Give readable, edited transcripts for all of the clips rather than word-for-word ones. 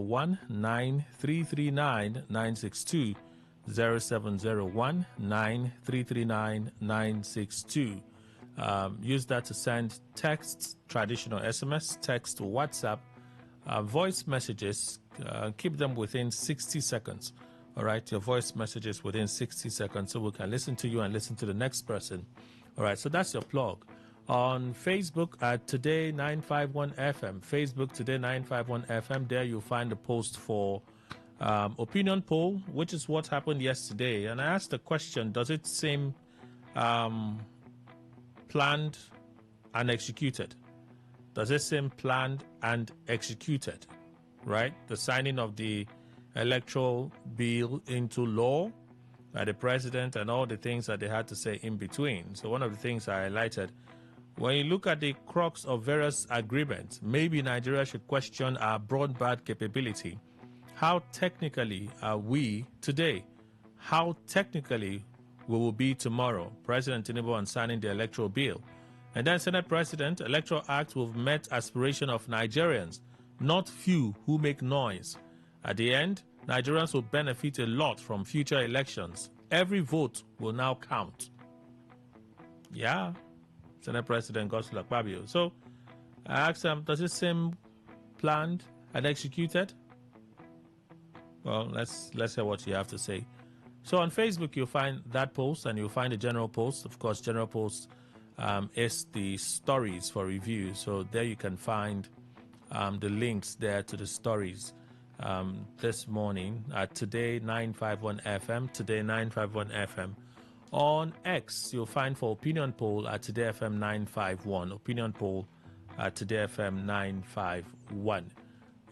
0701-9339-962, 0701-9339-962. Use that to send texts, traditional SMS, text, WhatsApp, voice messages. Keep them within 60 seconds. All right, your voice messages within 60 seconds so we can listen to you and listen to the next person. All right, so that's your plug. On Facebook at Today951FM, Facebook Today951FM, there you'll find the post for opinion poll, which is what happened yesterday. And I asked the question, does it seem planned and executed? Does it seem planned and executed? Right? The signing of the electoral bill into law by the president and all the things that they had to say in between. So one of the things I highlighted, when you look at the crux of various agreements, maybe Nigeria should question our broadband capability. How technically are we today? How technically we will be tomorrow? President Tinubu on signing the electoral bill. And then Senate President, Electoral Act will have met aspiration of Nigerians, not few who make noise. At the end, Nigerians will benefit a lot from future elections. Every vote will now count. Yeah, Senate President Godswill Akpabio. So I asked him, does it seem planned and executed? Well, let's hear what you have to say. So on Facebook, you'll find that post and you'll find the general post. Of course, general post is the stories for review. So there you can find the links there to the stories this morning at Today951FM, Today951FM. On X, you'll find for opinion poll at Today FM 951, opinion poll at Today FM 951.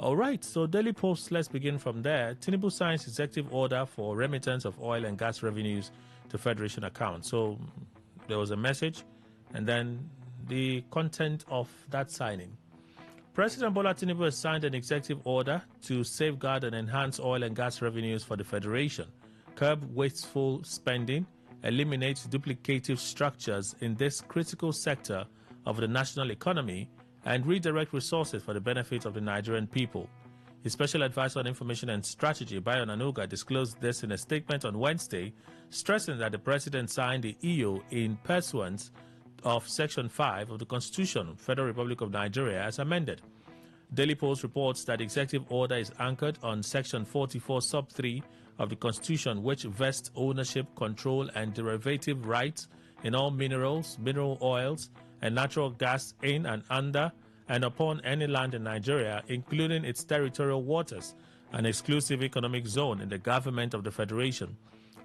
All right, so Daily Post, let's begin from there. Tinubu signs executive order for remittance of oil and gas revenues to Federation accounts. So there was a message and then the content of that signing. President Bola Tinubu has signed an executive order to safeguard and enhance oil and gas revenues for the Federation, curb wasteful spending, eliminate duplicative structures in this critical sector of the national economy, and redirect resources for the benefit of the Nigerian people. His special advisor on information and strategy, Bayo Nanuga, disclosed this in a statement on Wednesday, stressing that the president signed the EO in pursuance of Section 5 of the Constitution, Federal Republic of Nigeria, as amended. Daily Post reports that the executive order is anchored on Section 44, Sub 3 of the Constitution, which vests ownership, control, and derivative rights in all minerals, mineral oils, and natural gas in and under and upon any land in Nigeria, including its territorial waters, an exclusive economic zone in the government of the Federation.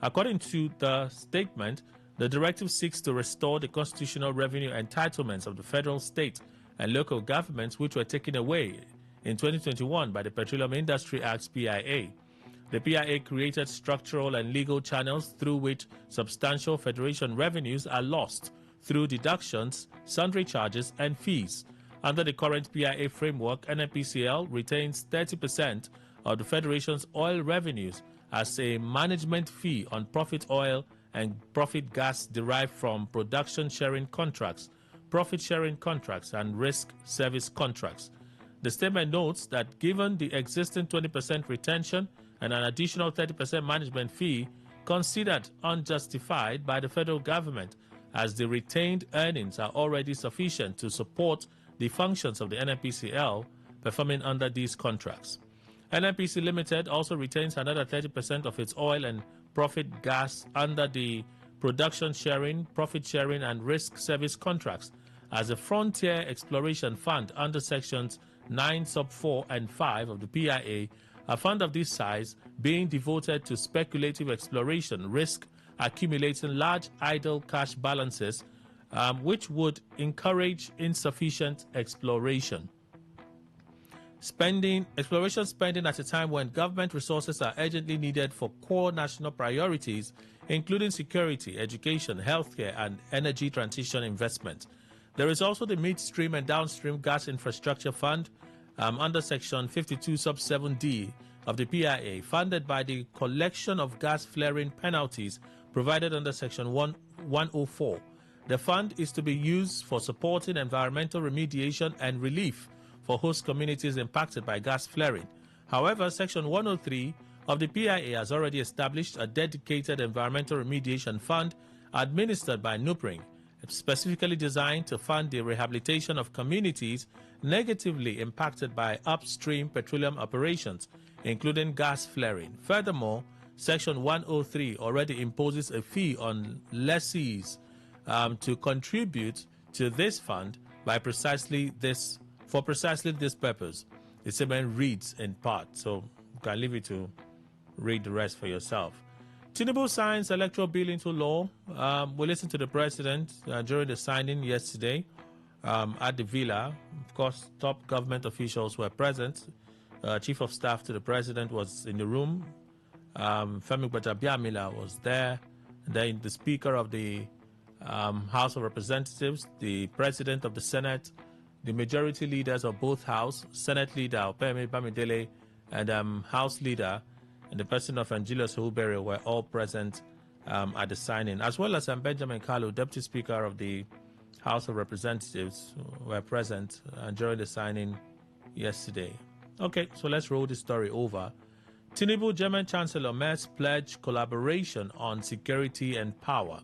According to the statement, the directive seeks to restore the constitutional revenue entitlements of the federal, state, and local governments which were taken away in 2021 by the Petroleum Industry Act PIA. The PIA created structural and legal channels through which substantial federation revenues are lost through deductions, sundry charges, and fees. Under the current PIA framework, NNPCL retains 30% of the Federation's oil revenues as a management fee on profit oil and profit gas derived from production sharing contracts, profit sharing contracts, and risk service contracts. The statement notes that given the existing 20% retention and an additional 30% management fee considered unjustified by the federal government, as the retained earnings are already sufficient to support the functions of the NNPCL performing under these contracts. NNPC Limited also retains another 30% of its oil and profit gas under the production sharing, profit sharing, and risk service contracts as a frontier exploration fund under sections 9 sub 4 and 5 of the PIA, a fund of this size being devoted to speculative exploration risk, accumulating large idle cash balances, which would encourage insufficient exploration. Exploration spending at a time when government resources are urgently needed for core national priorities, including security, education, healthcare, and energy transition investment. There is also the midstream and downstream gas infrastructure fund under section 52 sub 7D of the PIA, funded by the collection of gas flaring penalties provided under section 104. The fund is to be used for supporting environmental remediation and relief for host communities impacted by gas flaring. However, Section 103 of the PIA has already established a dedicated environmental remediation fund administered by NUPRING, specifically designed to fund the rehabilitation of communities negatively impacted by upstream petroleum operations, including gas flaring. Furthermore, Section 103 already imposes a fee on lessees to contribute to this fund for precisely this purpose. The statement reads in part, so you can leave it to read the rest for yourself. Tinubu signs electoral bill into law. We listened to the president during the signing yesterday at the villa. Of course, top government officials were present. Chief of staff to the president was in the room. Femi Gbajabiamila was there. Then the speaker of the House of Representatives, the president of the Senate, the majority leaders of both House, Senate leader Opeyemi Bamidele, and House leader and the person of Angelos Hubere were all present at the signing, as well as Benjamin Kalu, Deputy Speaker of the House of Representatives, were present during the signing yesterday. Okay, so let's roll this story over. Tinubu German Chancellor Merz pledged collaboration on security and power.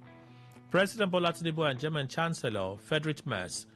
President Bola Tinubu and German Chancellor Friedrich Merz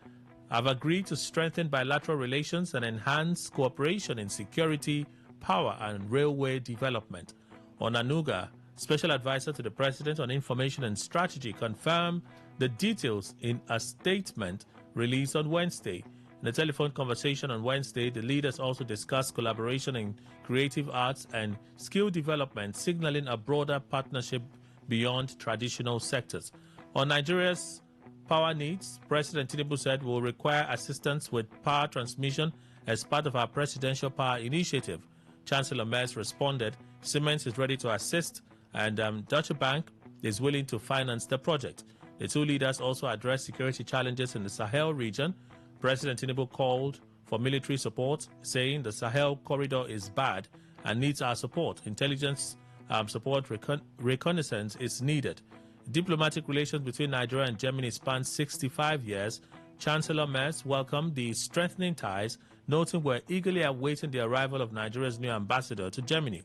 have agreed to strengthen bilateral relations and enhance cooperation in security, power, and railway development. Onanuga, Special Advisor to the President on Information and Strategy, confirmed the details in a statement released on Wednesday. In a telephone conversation on Wednesday, the leaders also discussed collaboration in creative arts and skill development, signaling a broader partnership beyond traditional sectors. On Nigeria's power needs, President Tinubu said will require assistance with power transmission as part of our presidential power initiative. Chancellor Merz responded, Siemens is ready to assist and Deutsche Bank is willing to finance the project. The two leaders also addressed security challenges in the Sahel region. President Tinubu called for military support, saying the Sahel corridor is bad and needs our support. Intelligence support reconnaissance is needed. Diplomatic relations between Nigeria and Germany span 65 years. Chancellor Merz welcomed the strengthening ties, noting we're eagerly awaiting the arrival of Nigeria's new ambassador to Germany.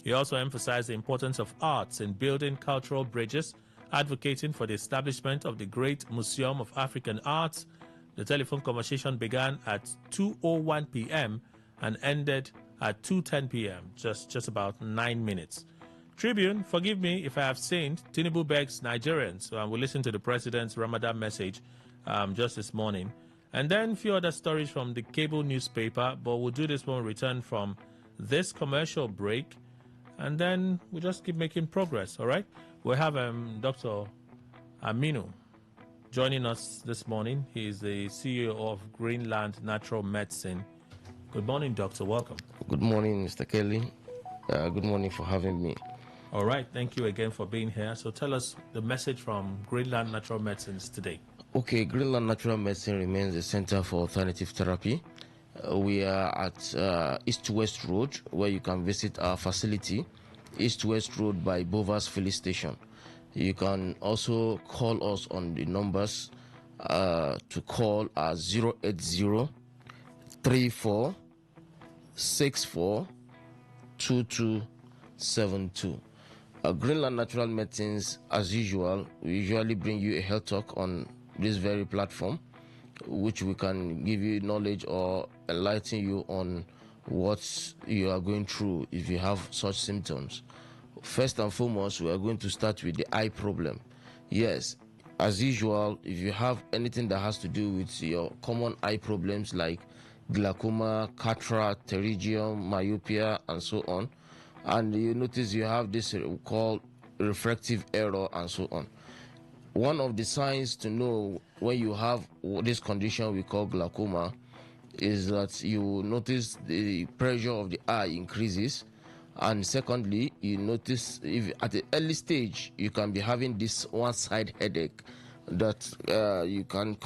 He also emphasized the importance of arts in building cultural bridges, advocating for the establishment of the Great Museum of African Arts. The telephone conversation began at 2:01 p.m. and ended at 2:10 p.m., just about 9 minutes. Tribune, forgive me if I have sinned. Tinubu begs Nigerians. So we'll listen to the president's Ramadan message just this morning. And then a few other stories from the cable newspaper, but we'll do this when we return from this commercial break. And then we'll just keep making progress, all right? We'll have Dr. Aminu joining us this morning. He is the CEO of Greenland Natural Medicine. Good morning, Doctor. Welcome. Good morning, Mr. Kelly. Good morning for having me. All right. Thank you again for being here. So tell us the message from Greenland Natural Medicines today. Okay, Greenland Natural Medicine remains a center for alternative therapy. We are at East-West Road, where you can visit our facility, East-West Road by Bovas Filling Station. You can also call us on the numbers to call at 080 34 64 2272. Greenland Natural Medicines, as usual, we usually bring you a health talk on this very platform, which we can give you knowledge or enlighten you on what you are going through if you have such symptoms. First and foremost, we are going to start with the eye problem. Yes, as usual, if you have anything that has to do with your common eye problems like glaucoma, cataract, pterygium, myopia, and so on, and you notice you have this called refractive error and so on. One of the signs to know when you have this condition we call glaucoma is that you notice the pressure of the eye increases, and secondly, you notice if at the early stage you can be having this one-side headache that you can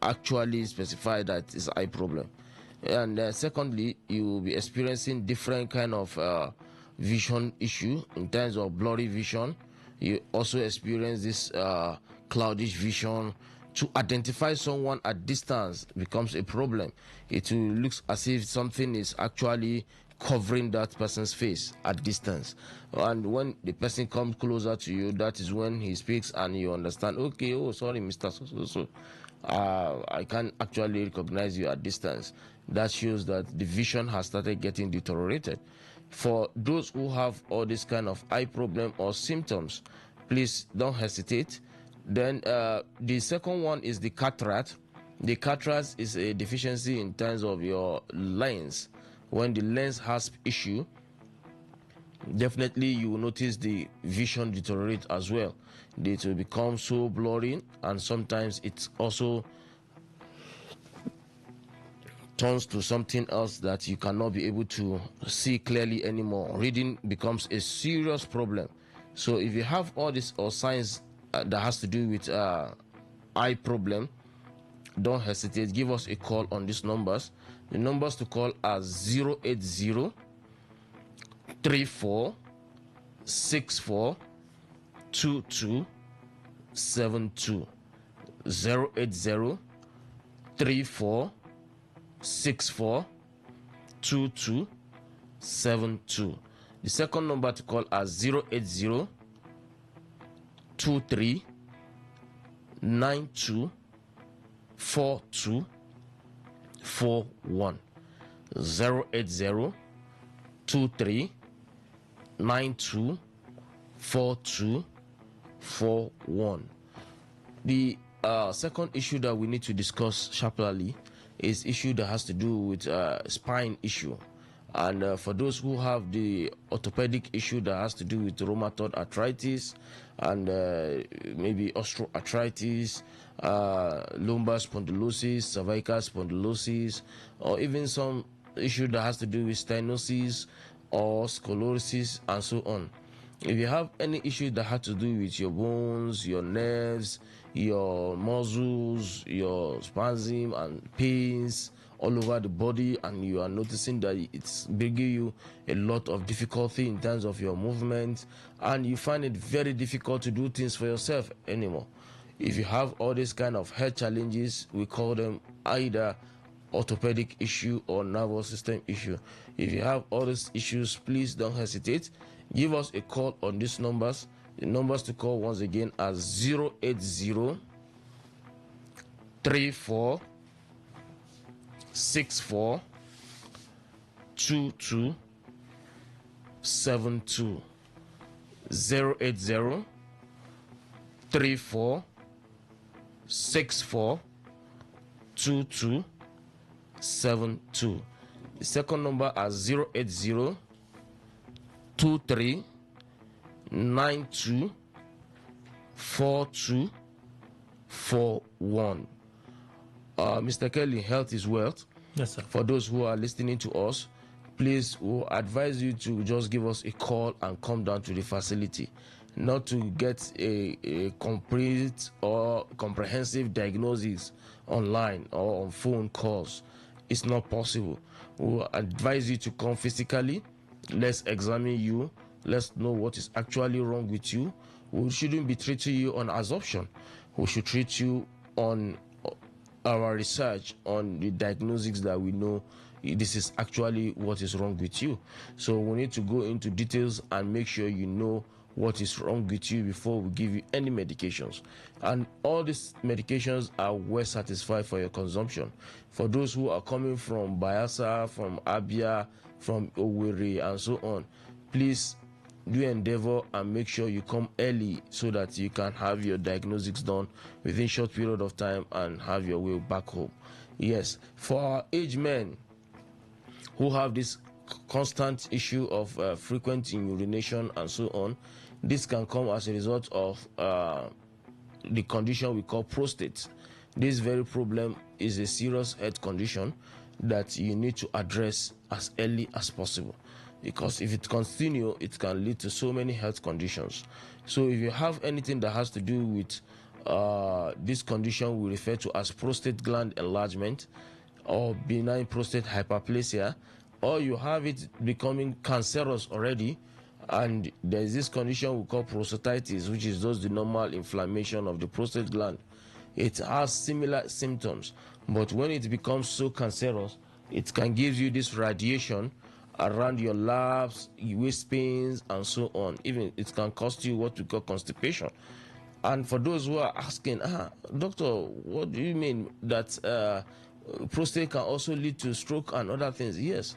actually specify that is eye problem. And secondly, you will be experiencing different kind of vision issue in terms of blurry vision. You also experience this cloudish vision. to identify someone at distance becomes a problem. It will look as if something is actually covering that person's face at distance. And when the person comes closer to you, that is when he speaks and you understand, okay, oh, sorry, Mr. So. I can't actually recognize you at distance. That shows that the vision has started getting deteriorated. For those who have all this kind of eye problem or symptoms, please don't hesitate. Then the second one is the cataract. The cataract is a deficiency in terms of your lens. When the lens has issue, definitely you will notice the vision deteriorate as well. It will become so blurry, and sometimes it also turns to something else that you cannot be able to see clearly anymore. Reading becomes a serious problem. So if you have all this or signs that has to do with eye problem, don't hesitate. Give us a call on these numbers. The numbers to call are 080 34 64 2272. 080 34 64 2272. The second number to call is 080 23 92 42 41. 080 23 92 42 41. The second issue that we need to discuss sharply is issue that has to do with spine issue. And for those who have the orthopedic issue that has to do with rheumatoid arthritis and maybe osteoarthritis, lumbar spondylosis, cervical spondylosis, or even some issue that has to do with stenosis or scoliosis and so on. If you have any issue that has to do with your bones, your nerves, your muscles, your spasm and pains all over the body, and you are noticing that it's bringing you a lot of difficulty in terms of your movement, and you find it very difficult to do things for yourself anymore. If you have all these kind of health challenges, we call them either orthopedic issue or nervous system issue. If you have all these issues, please don't hesitate. Give us a call on these numbers. The numbers to call once again are 080 34 64 22 72. 080 34 64 22 72. The second are 080 23 92 42 41. Mr. Kelly, health is wealth. Yes, sir. For those who are listening to us, please, we advise you to just give us a call and come down to the facility, not to get a complete or comprehensive diagnosis online or on phone calls. It's not possible. We advise you to come physically. Let's examine you. Let's know what is actually wrong with you. We shouldn't be treating you on assumption. We should treat you on our research, on the diagnosis that we know this is actually what is wrong with you. So we need to go into details and make sure you know what is wrong with you before we give you any medications. And all these medications are well satisfied for your consumption. For those who are coming from Bayelsa, from Abia, from Owerri and so on, please do endeavor and make sure you come early so that you can have your diagnostics done within short period of time and have your way back home. Yes, for our aged men who have this constant issue of frequent urination and so on, this can come as a result of the condition we call prostate. This very problem is a serious health condition that you need to address as early as possible, because if it continues, it can lead to so many health conditions. So if you have anything that has to do with this condition we refer to as prostate gland enlargement or benign prostate hyperplasia, or you have it becoming cancerous already, and there's this condition we call prostatitis, which is just the normal inflammation of the prostate gland. it has similar symptoms, but when it becomes so cancerous, it can give you this radiation around your labs, waist pains, and so on. Even it can cause you what we call constipation. And for those who are asking, doctor, what do you mean that prostate can also lead to stroke and other things? Yes,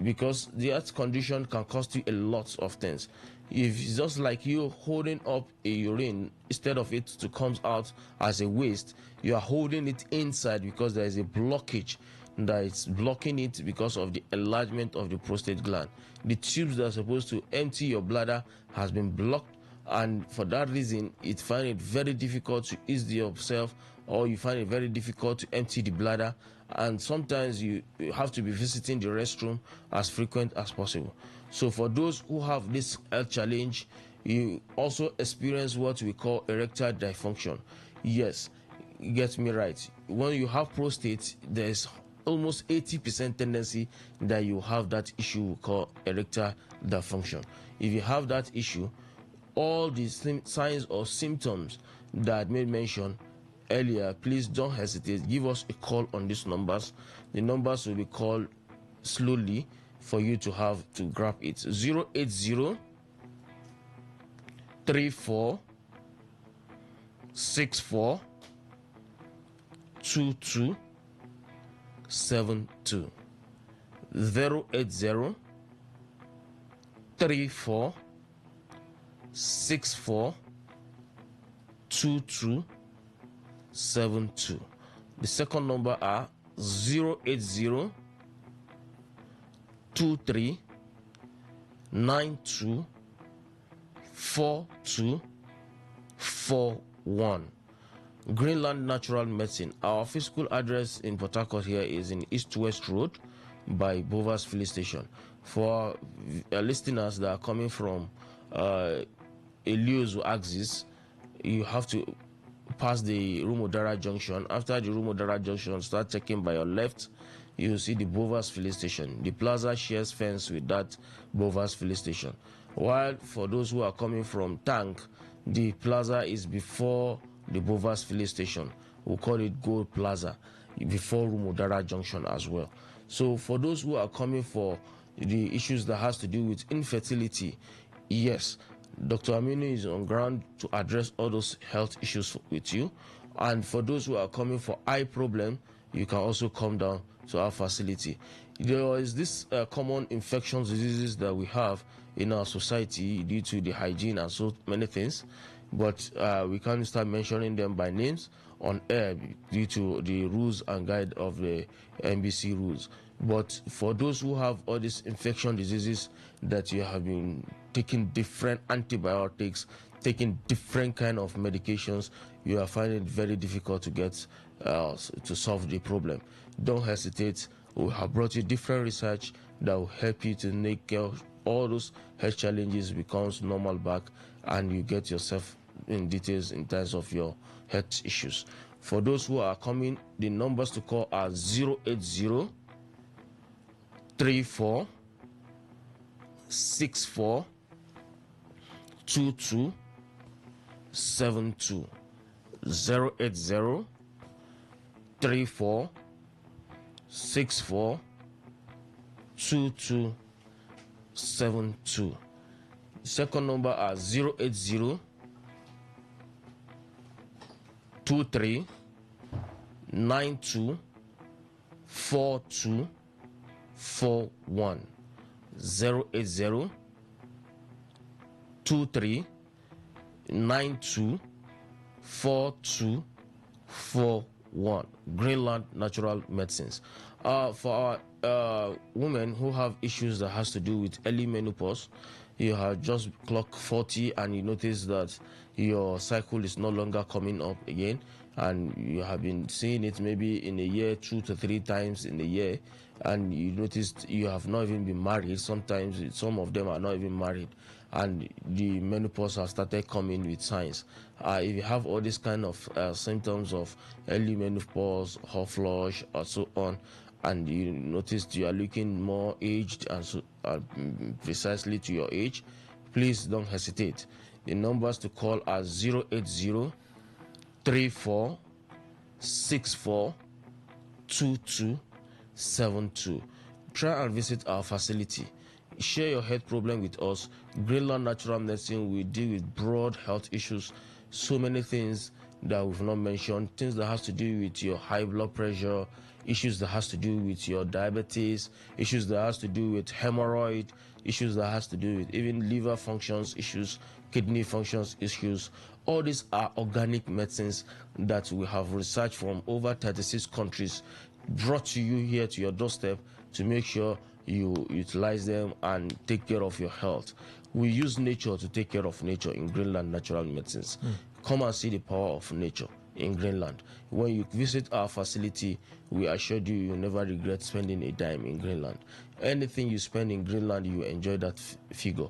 because the heart condition can cost you a lot of things. If it's just like you holding up a urine, instead of it to come out as a waste, you are holding it inside because there is a blockage that is blocking it because of the enlargement of the prostate gland. The tubes that are supposed to empty your bladder has been blocked, and for that reason it find it very difficult to ease yourself, or you find it very difficult to empty the bladder, and sometimes you have to be visiting the restroom as frequent as possible. So for those who have this health challenge, you also experience what we call erectile dysfunction. Yes, get me right, when you have prostate, there's almost 80% tendency that you have that issue we call erectile dysfunction. If you have that issue, all these signs or symptoms that I made mention earlier, please don't hesitate. Give us a call on these numbers. The numbers will be called slowly for you to have to grab it. 080 34 64 22 72. 080 34 64 22 72. The second number are 080 23 92 42 41. Greenland Natural Medicine. Our physical address in Port Harcourt here is in East West Road by Bovas Filling Station. For listeners that are coming from Elio's axis, you have to pass the Rumodara Junction. After the Rumodara Junction, start checking by your left, you will see the Bovas Filling Station. The plaza shares fence with that Bovas Filling Station. While for those who are coming from Tank, the plaza is before the Bovas Filling Station. We'll call it Gold Plaza, before Rumodara Junction as well. So for those who are coming for the issues that has to do with infertility, yes, Dr. Aminu is on ground to address all those health issues with you. And for those who are coming for eye problem, you can also come down to our facility. There is this common infectious diseases that we have in our society due to the hygiene and so many things, but we can't start mentioning them by names on air due to the rules and guide of the NBC rules. But for those who have all these infection diseases that you have been taking different antibiotics, taking different kind of medications, you are finding it very difficult to get to solve the problem. Don't hesitate. We have brought you different research that will help you to make all those health challenges becomes normal back, and you get yourself in details in terms of your health issues. For those who are coming, the numbers to call are 080 34 64 22 72. 080 34 64 22 72. Second number are 080 23 92 42 41. 080 23 92 42 41. Greenland Natural Medicines. For our women who have issues that has to do with early menopause, you have just clocked 40 and you notice that your cycle is no longer coming up again, and you have been seeing it maybe in a year 2 to 3 times in a year, and you noticed you have not even been married. Sometimes some of them are not even married, and the menopause has started coming with signs. If you have all these kind of symptoms of early menopause, hot flush, or so on, and you noticed you are looking more aged and so precisely to your age, please don't hesitate. The numbers to call are 080 34 2272. Try and visit our facility. Share your health problem with us. Greenland Natural Medicine will deal with broad health issues, so many things that we've not mentioned, things that has to do with your high blood pressure, issues that has to do with your diabetes, issues that has to do with hemorrhoid, issues that has to do with even liver functions issues, kidney functions issues. All these are organic medicines that we have researched from over 36 countries, brought to you here to your doorstep to make sure you utilize them and take care of your health. We use nature to take care of nature in Greenland Natural Medicines. Come and see the power of nature in Greenland. When you visit our facility, we assure you you'll never regret spending a dime in Greenland. Anything you spend in Greenland, you enjoy that figure.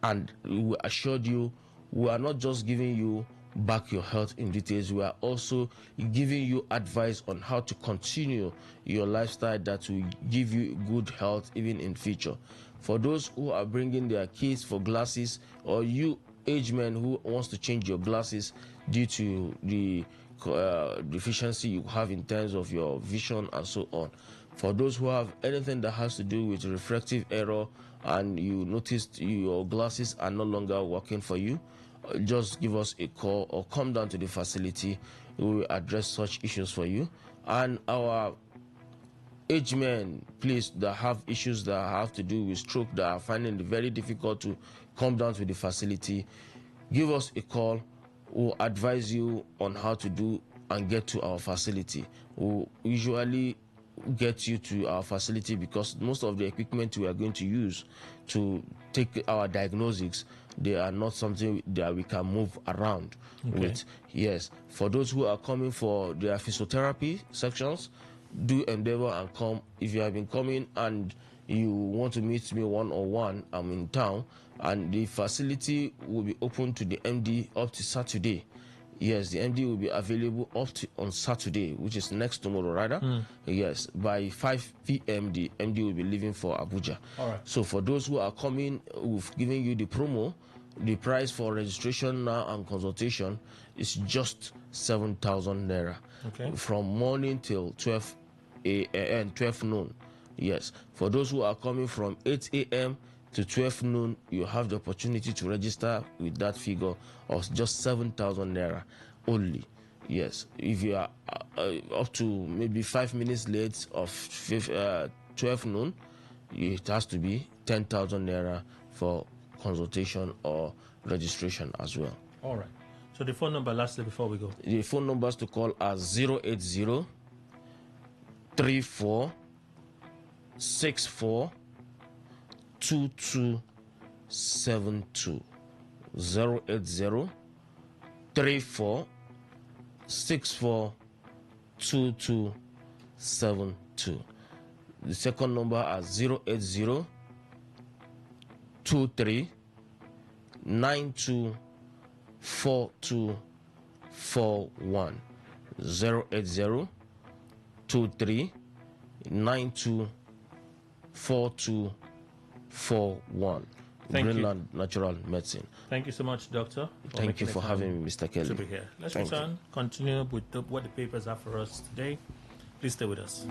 And we assured you, we are not just giving you back your health in details, we are also giving you advice on how to continue your lifestyle that will give you good health even in future. For those who are bringing their kids for glasses, or you age men who wants to change your glasses due to the deficiency you have in terms of your vision and so on. For those who have anything that has to do with refractive error and you noticed your glasses are no longer working for you, just give us a call or come down to the facility. We will address such issues for you. And our aged men, please, that have issues that have to do with stroke, that are finding it very difficult to come down to the facility, give us a call. We'll advise you on how to do and get to our facility. We'll usually get you to our facility because most of the equipment we are going to use to take our diagnostics, they are not something that we can move around with. Yes, for those who are coming for their physiotherapy sections, do endeavor and come. If you have been coming and you want to meet me one-on-one, I'm in town, and the facility will be open to the MD up to Saturday. Yes, the MD will be available up to on Saturday, which is next tomorrow, rather. Yes, by 5 p.m. the MD will be leaving for Abuja. All right. So for those who are coming, we've given you the promo. The price for registration now and consultation is just 7,000 naira. Okay. From morning till 12 a.m. 12 noon. Yes. For those who are coming from 8 a.m. to 12 noon, you have the opportunity to register with that figure of just 7,000 naira only. Yes. If you are up to maybe 5 minutes late of 12 noon, it has to be 10,000 naira for consultation or registration as well. All right. So the phone number lastly before we go. The phone numbers to call are 080 34 64 2272. 080 34 64 2272. The second number is 080 23 92 4241. 080 23 92 4241. Greenland Natural Medicine. Thank you so much, Doctor. Thank you for having me, Mr. Kelly. To be here. Let's Thank return, continue with what the papers have for us today. Please stay with us.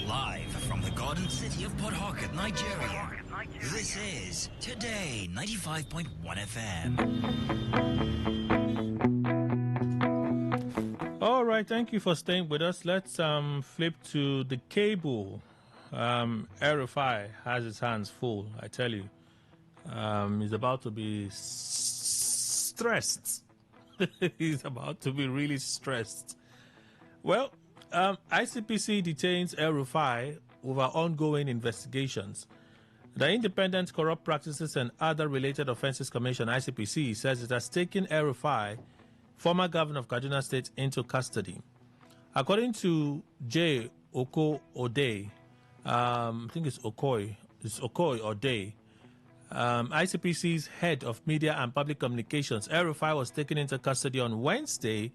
Live from the Garden City of Port Harcourt, Nigeria. This is Today 95.1 FM. All right, thank you for staying with us. Let's flip to the cable. RFI has his hands full, I tell you. He's about to be stressed. He's about to be really stressed. Well, ICPC detains RFI over ongoing investigations. The Independent Corrupt Practices and Other Related Offences Commission, ICPC, says it has taken RFI, former governor of Kaduna State, into custody. According to J. Oko Ode, I think it's Okoy Ode, ICPC's head of media and public communications, RFI was taken into custody on Wednesday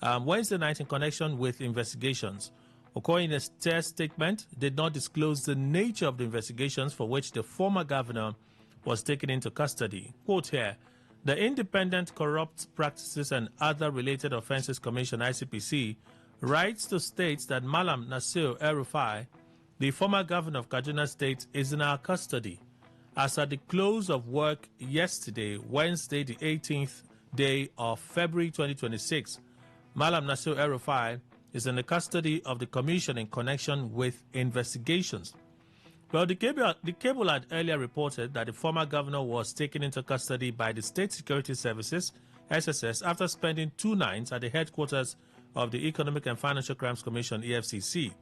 night in connection with investigations. Okoy, in a statement, did not disclose the nature of the investigations for which the former governor was taken into custody. Quote here, the Independent Corrupt Practices and Other Related Offences Commission, ICPC, writes to state that Malam Nasir El-Rufai, the former governor of Kaduna State, is in our custody. As at the close of work yesterday, Wednesday, the 18th day of February 2026, Malam Nasir El-Rufai is in the custody of the Commission in connection with investigations. Well, the cable had earlier reported that the former governor was taken into custody by the State Security Services, SSS, after spending 2 nights at the headquarters of the Economic and Financial Crimes Commission, EFCC.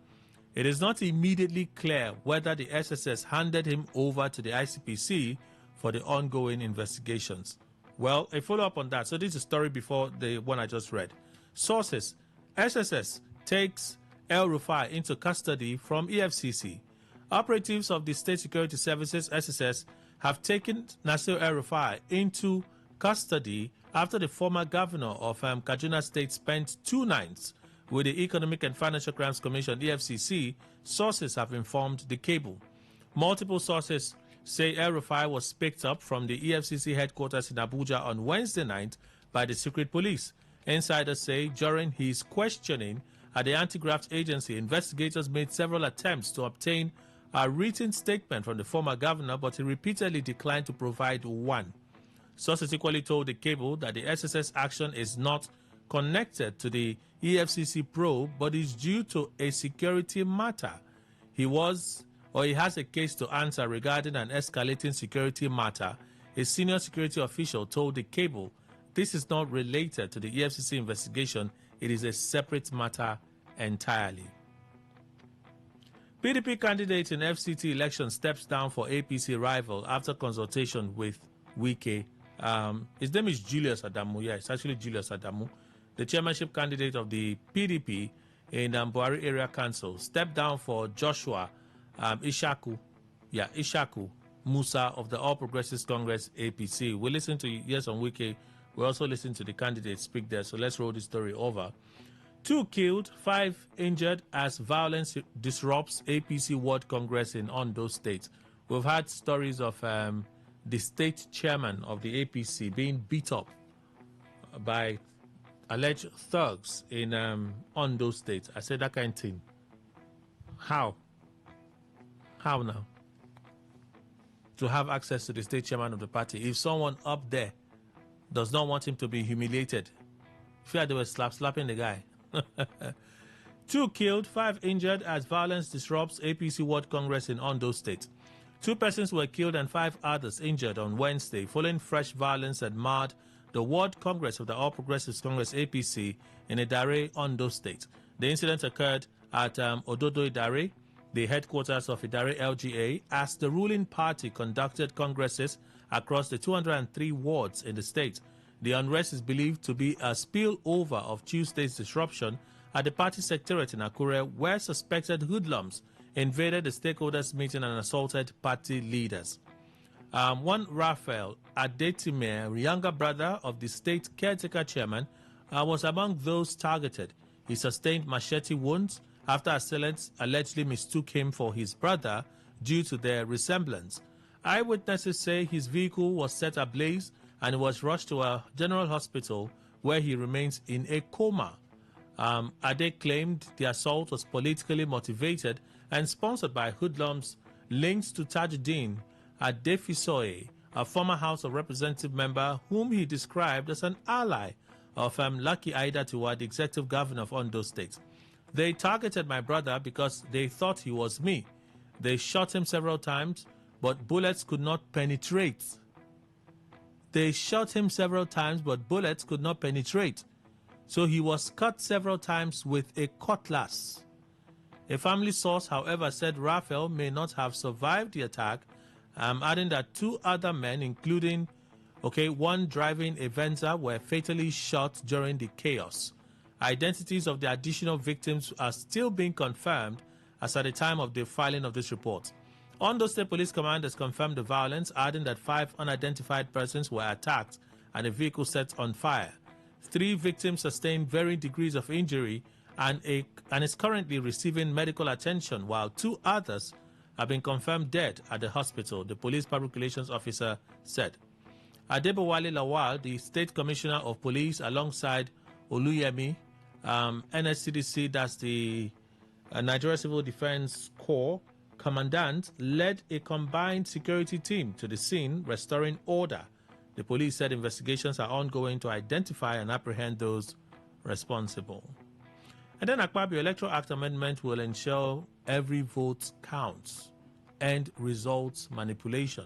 It is not immediately clear whether the SSS handed him over to the ICPC for the ongoing investigations. Well, a follow-up on that. So this is a story before the one I just read. Sources, SSS takes El-Rufai into custody from EFCC. Operatives of the State Security Services, SSS, have taken Nasir El-Rufai into custody after the former governor of Kaduna State spent 2 nights with the Economic and Financial Crimes Commission, EFCC, sources have informed the cable. Multiple sources say El-Rufai was picked up from the EFCC headquarters in Abuja on Wednesday night by the secret police. Insiders say during his questioning at the anti-graft agency, investigators made several attempts to obtain a written statement from the former governor, but he repeatedly declined to provide one. Sources equally told the cable that the SSS action is not connected to the EFCC probe, but is due to a security matter. He has a case to answer regarding an escalating security matter. A senior security official told the cable this is not related to the EFCC investigation. It is a separate matter entirely. PDP candidate in FCT election steps down for APC rival after consultation with Wike. His name is Julius Adamu. Yeah, it's actually Julius Adamu. The chairmanship candidate of the PDP in Buhari Area Council stepped down for Joshua Ishaku Musa of the All Progressives Congress APC. We listen to Yes on Wike. We also listen to the candidates speak there. So let's roll this story over. 2 killed, 5 injured as violence disrupts APC World Congress in Ondo State. We've had stories of the state chairman of the APC being beat up by alleged thugs in Ondo State. I said that kind of thing. How? How now? To have access to the state chairman of the party. If someone up there does not want him to be humiliated, I feel like they were slapping the guy. 2 killed, 5 injured as violence disrupts APC World Congress in Ondo State. 2 persons were killed and 5 others injured on Wednesday following fresh violence that marred the World Congress of the All Progressives Congress APC in Idare, Ondo State. The incident occurred at Ododo Idare, the headquarters of Idare LGA, as the ruling party conducted congresses across the 203 wards in the state. The unrest is believed to be a spillover of Tuesday's disruption at the party secretariat in Akure, where suspected hoodlums invaded the stakeholders meeting and assaulted party leaders. One Raphael Adetime, younger brother of the state caretaker chairman, was among those targeted. He sustained machete wounds after assailants allegedly mistook him for his brother due to their resemblance. Eyewitnesses say his vehicle was set ablaze and was rushed to a general hospital where he remains in a coma. Ade claimed the assault was politically motivated and sponsored by hoodlums linked to Tajuddin Adefisoye, a former House of Representative member whom he described as an ally of Lucky Aiyedatiwa, the executive governor of Ondo State. They targeted my brother because they thought he was me. They shot him several times, but bullets could not penetrate. So he was cut several times with a cutlass. A family source, however, said Raphael may not have survived the attack, adding that 2 other men, including one driving a Venza, were fatally shot during the chaos. Identities of the additional victims are still being confirmed as at the time of the filing of this report. Ondo State Police Command has confirmed the violence, adding that 5 unidentified persons were attacked and a vehicle set on fire. 3 victims sustained varying degrees of injury and is currently receiving medical attention, while 2 others have been confirmed dead at the hospital, the police public relations officer said. Adebowale Lawal, the state commissioner of police, alongside Oluyemi, NSCDC, that's the Nigeria Civil Defense Corps commandant, led a combined security team to the scene, restoring order. The police said investigations are ongoing to identify and apprehend those responsible. And then Akpabio Electoral Act Amendment will ensure every vote counts, end results manipulation.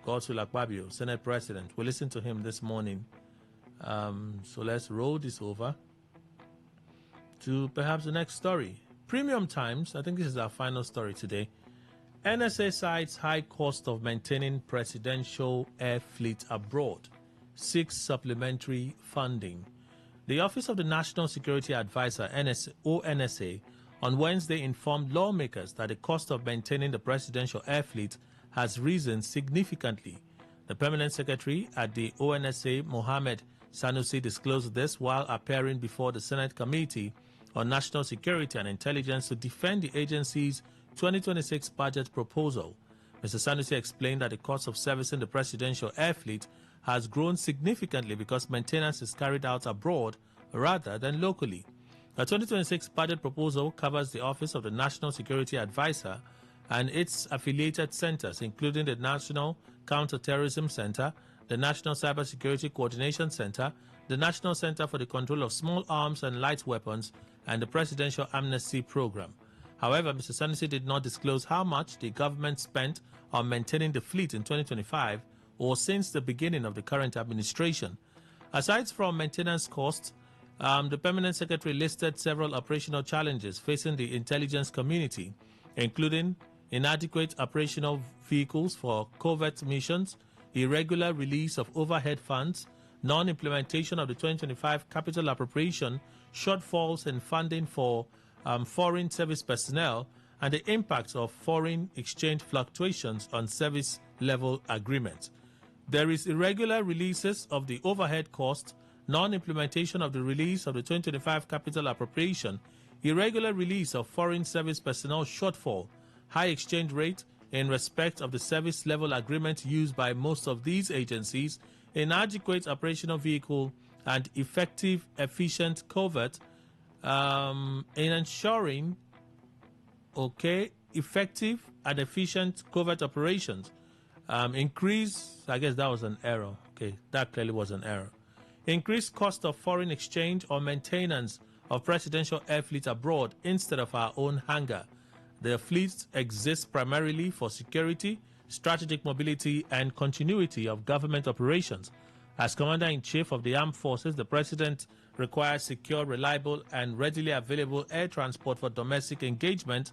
Godswill Akpabio, Senate President. We listened to him this morning. So let's roll this over to perhaps the next story. Premium Times, I think this is our final story today. NSA cites high cost of maintaining presidential air fleet abroad, seeks supplementary funding. The Office of the National Security Advisor, ONSA, on Wednesday informed lawmakers that the cost of maintaining the presidential air fleet has risen significantly. The permanent secretary at the ONSA, Mohammed Sanusi, disclosed this while appearing before the Senate Committee on National Security and Intelligence to defend the agency's 2026 budget proposal. Mr. Sanusi explained that the cost of servicing the presidential air fleet has grown significantly because maintenance is carried out abroad rather than locally. The 2026 budget proposal covers the Office of the National Security Advisor and its affiliated centers, including the National Counterterrorism Center, the National Cybersecurity Coordination Center, the National Center for the Control of Small Arms and Light Weapons, and the Presidential Amnesty Program. However, Mr. Sanusi did not disclose how much the government spent on maintaining the fleet in 2025 or since the beginning of the current administration. Aside from maintenance costs, the permanent secretary listed several operational challenges facing the intelligence community, including inadequate operational vehicles for covert missions, irregular release of overhead funds, non-implementation of the 2025 capital appropriation, shortfalls in funding for foreign service personnel, and the impact of foreign exchange fluctuations on service level agreements. There is irregular releases of the overhead cost, non-implementation of the release of the 2025 capital appropriation, irregular release of foreign service personnel shortfall, high exchange rate in respect of the service level agreement used by most of these agencies, inadequate operational vehicle, and effective, efficient covert in ensuring effective and efficient covert operations. Increase, I guess that was an error. Okay, that clearly was an error. Increased cost of foreign exchange or maintenance of presidential air fleet abroad instead of our own hangar. The fleet exists primarily for security, strategic mobility, and continuity of government operations. As Commander-in-Chief of the Armed Forces, the President requires secure, reliable, and readily available air transport for domestic engagement,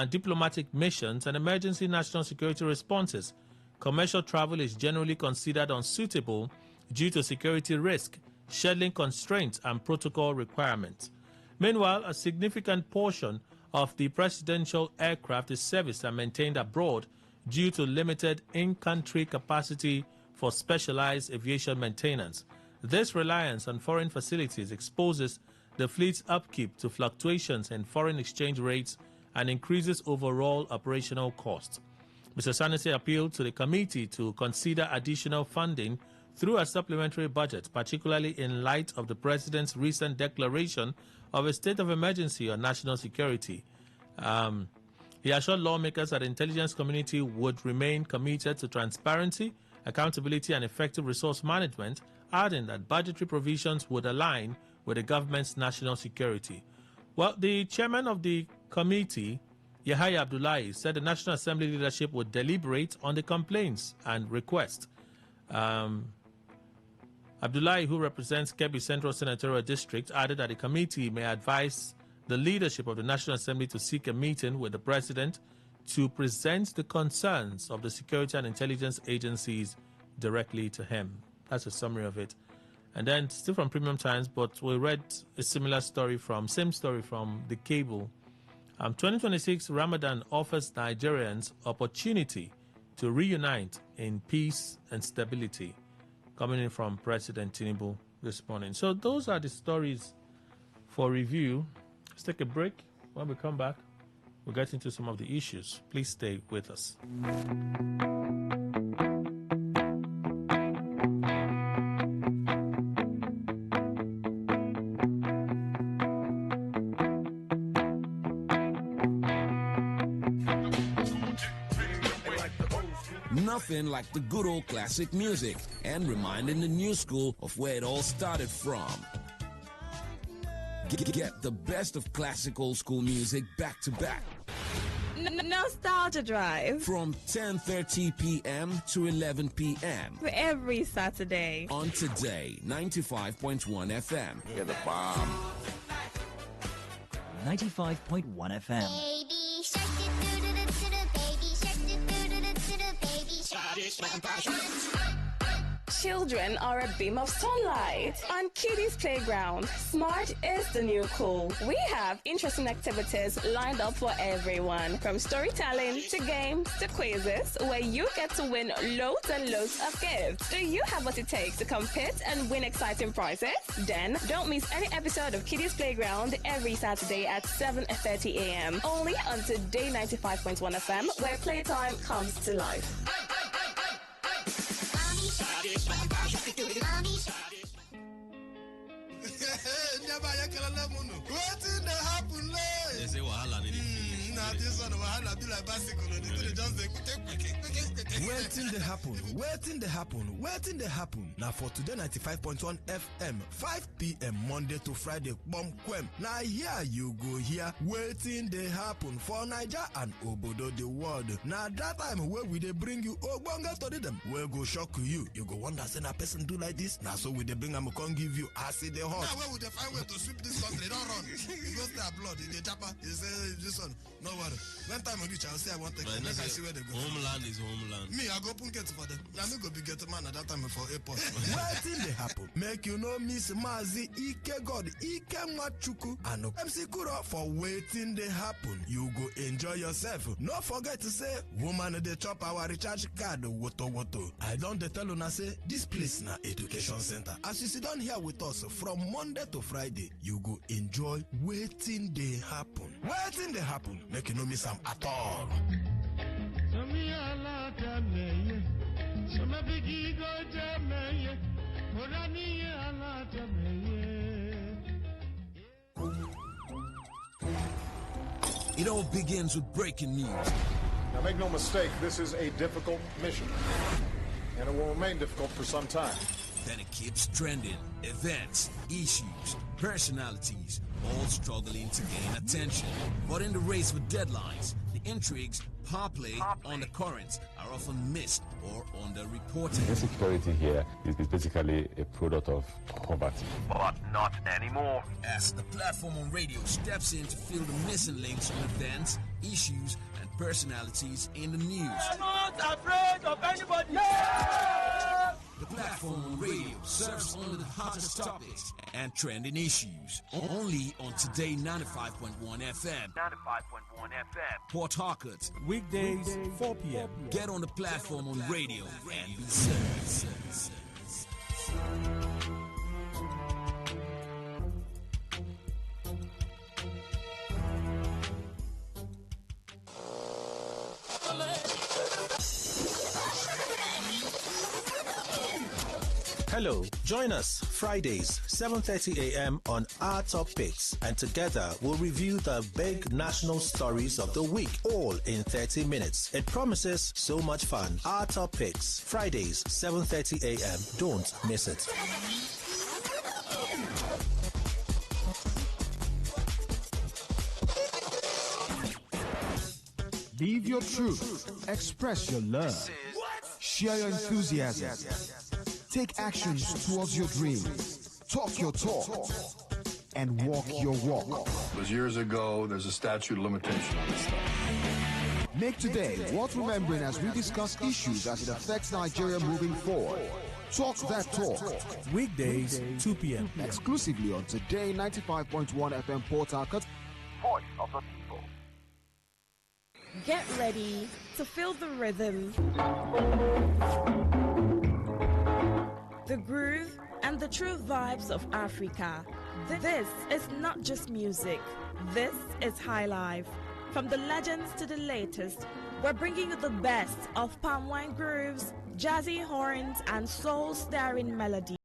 diplomatic missions, and emergency national security responses. Commercial travel is generally considered unsuitable due to security risk, scheduling constraints, and protocol requirements. Meanwhile, a significant portion of the presidential aircraft is serviced and maintained abroad due to limited in-country capacity for specialized aviation maintenance. This reliance on foreign facilities exposes the fleet's upkeep to fluctuations in foreign exchange rates and increases overall operational costs. Mr. Sanusi appealed to the committee to consider additional funding through a supplementary budget, particularly in light of the President's recent declaration of a state of emergency on national security. He assured lawmakers that the intelligence community would remain committed to transparency, accountability, and effective resource management, adding that budgetary provisions would align with the government's national security. Well, the chairman of the committee, Yahya Abdullahi, said the National Assembly leadership would deliberate on the complaints and request. Abdullahi, who represents Kebbi Central Senatorial District, added that the committee may advise the leadership of the National Assembly to seek a meeting with the President to present the concerns of the security and intelligence agencies directly to him. That's a summary of it. And then, still from Premium Times, but we read a similar story same story from The Cable. 2026 Ramadan offers Nigerians opportunity to reunite in peace and stability, coming in from President Tinubu this morning. So those are the stories for review. Let's take a break. When we come back, We'll get into some of the issues. Please stay with us. Nothing like the good old classic music and reminding the new school of where it all started from. Get the best of classic old school music back to back. Nostalgia Drive From 10:30 p.m. to 11 p.m. every Saturday on Today 95.1 FM. You're the bomb. 95.1 FM. Baby shark, baby shark, baby shark. Children are a beam of sunlight. On Kiddies Playground, smart is the new cool. We have interesting activities lined up for everyone, from storytelling to games to quizzes, where you get to win loads and loads of gifts. Do you have what it takes to compete and win exciting prizes? Then don't miss any episode of Kiddies Playground every Saturday at 7:30 a.m. only on Today 95.1 FM, where playtime comes to life. They say wahala dey finish. Nah, this one wahala be like bicycle. They just dey Waiting they happen. Now for Today 95.1 FM, 5 p.m. Monday to Friday, bomb quem. Now here you go here, waiting they happen for Niger and Obodo the world. Now that time where we they bring you Ogbonga story them, where go shock you. You go wonder say a person do like this. Now so we they bring them come give you acid the hot. Now where would they find way to sweep this country? Don't run. It goes their blood in the chopper. You say this one, no worry. When time I reach, I'll say I want to take them. I see where they go. Homeland is homeland. Me, I go put get for them. Now me go be get man at that time for airport. Waiting they happen. Make you know Miss Mazi Ike God Ike Machuku and MC Kuro for waiting they happen. You go enjoy yourself. No forget to say woman they chop our recharge card woto. I don't tell you say this place na education center. As you sit down here with us from Monday to Friday, you go enjoy waiting they happen. Waiting they happen. Make you know miss them at all. It all begins with breaking news. Now make no mistake, this is a difficult mission, and it will remain difficult for some time. Then it keeps trending. Events, issues, personalities, all struggling to gain attention. But in the race for deadlines, the intrigues, power play on the currents are often missed or underreported. Insecurity here is basically a product of poverty. But not anymore. As the platform on radio steps in to fill the missing links on events, issues, and personalities in the news. I'm not afraid of anybody. Yeah! The platform on radio serves only the hottest topics and trending issues. Only on Today 95.1 FM. 95.1 FM. Port Harcourt. Weekdays, 4 p.m. Get on the platform on radio and be served. Hello, join us Fridays, 7:30 a.m. on Our Top Picks, and together we'll review the big national stories of the week, all in 30 minutes. It promises so much fun. Our Top Picks, Fridays, 7:30 a.m. Don't miss it. Live your truth. Express your love. Share your enthusiasm. Take actions towards your dreams. Talk your talk. And walk your walk. It was years ago. There's a statute of limitation on this stuff. Make today worth remembering as we discuss issues as it affects Nigeria moving forward. Talk that talk. Weekdays, 2 p.m. Exclusively on Today 95.1 FM Port Harcourt. Voice of the people. Get ready to feel the rhythm, the groove, and the true vibes of Africa. This is not just music. This is high life. From the legends to the latest, we're bringing you the best of palm wine grooves, jazzy horns, and soul-stirring melody.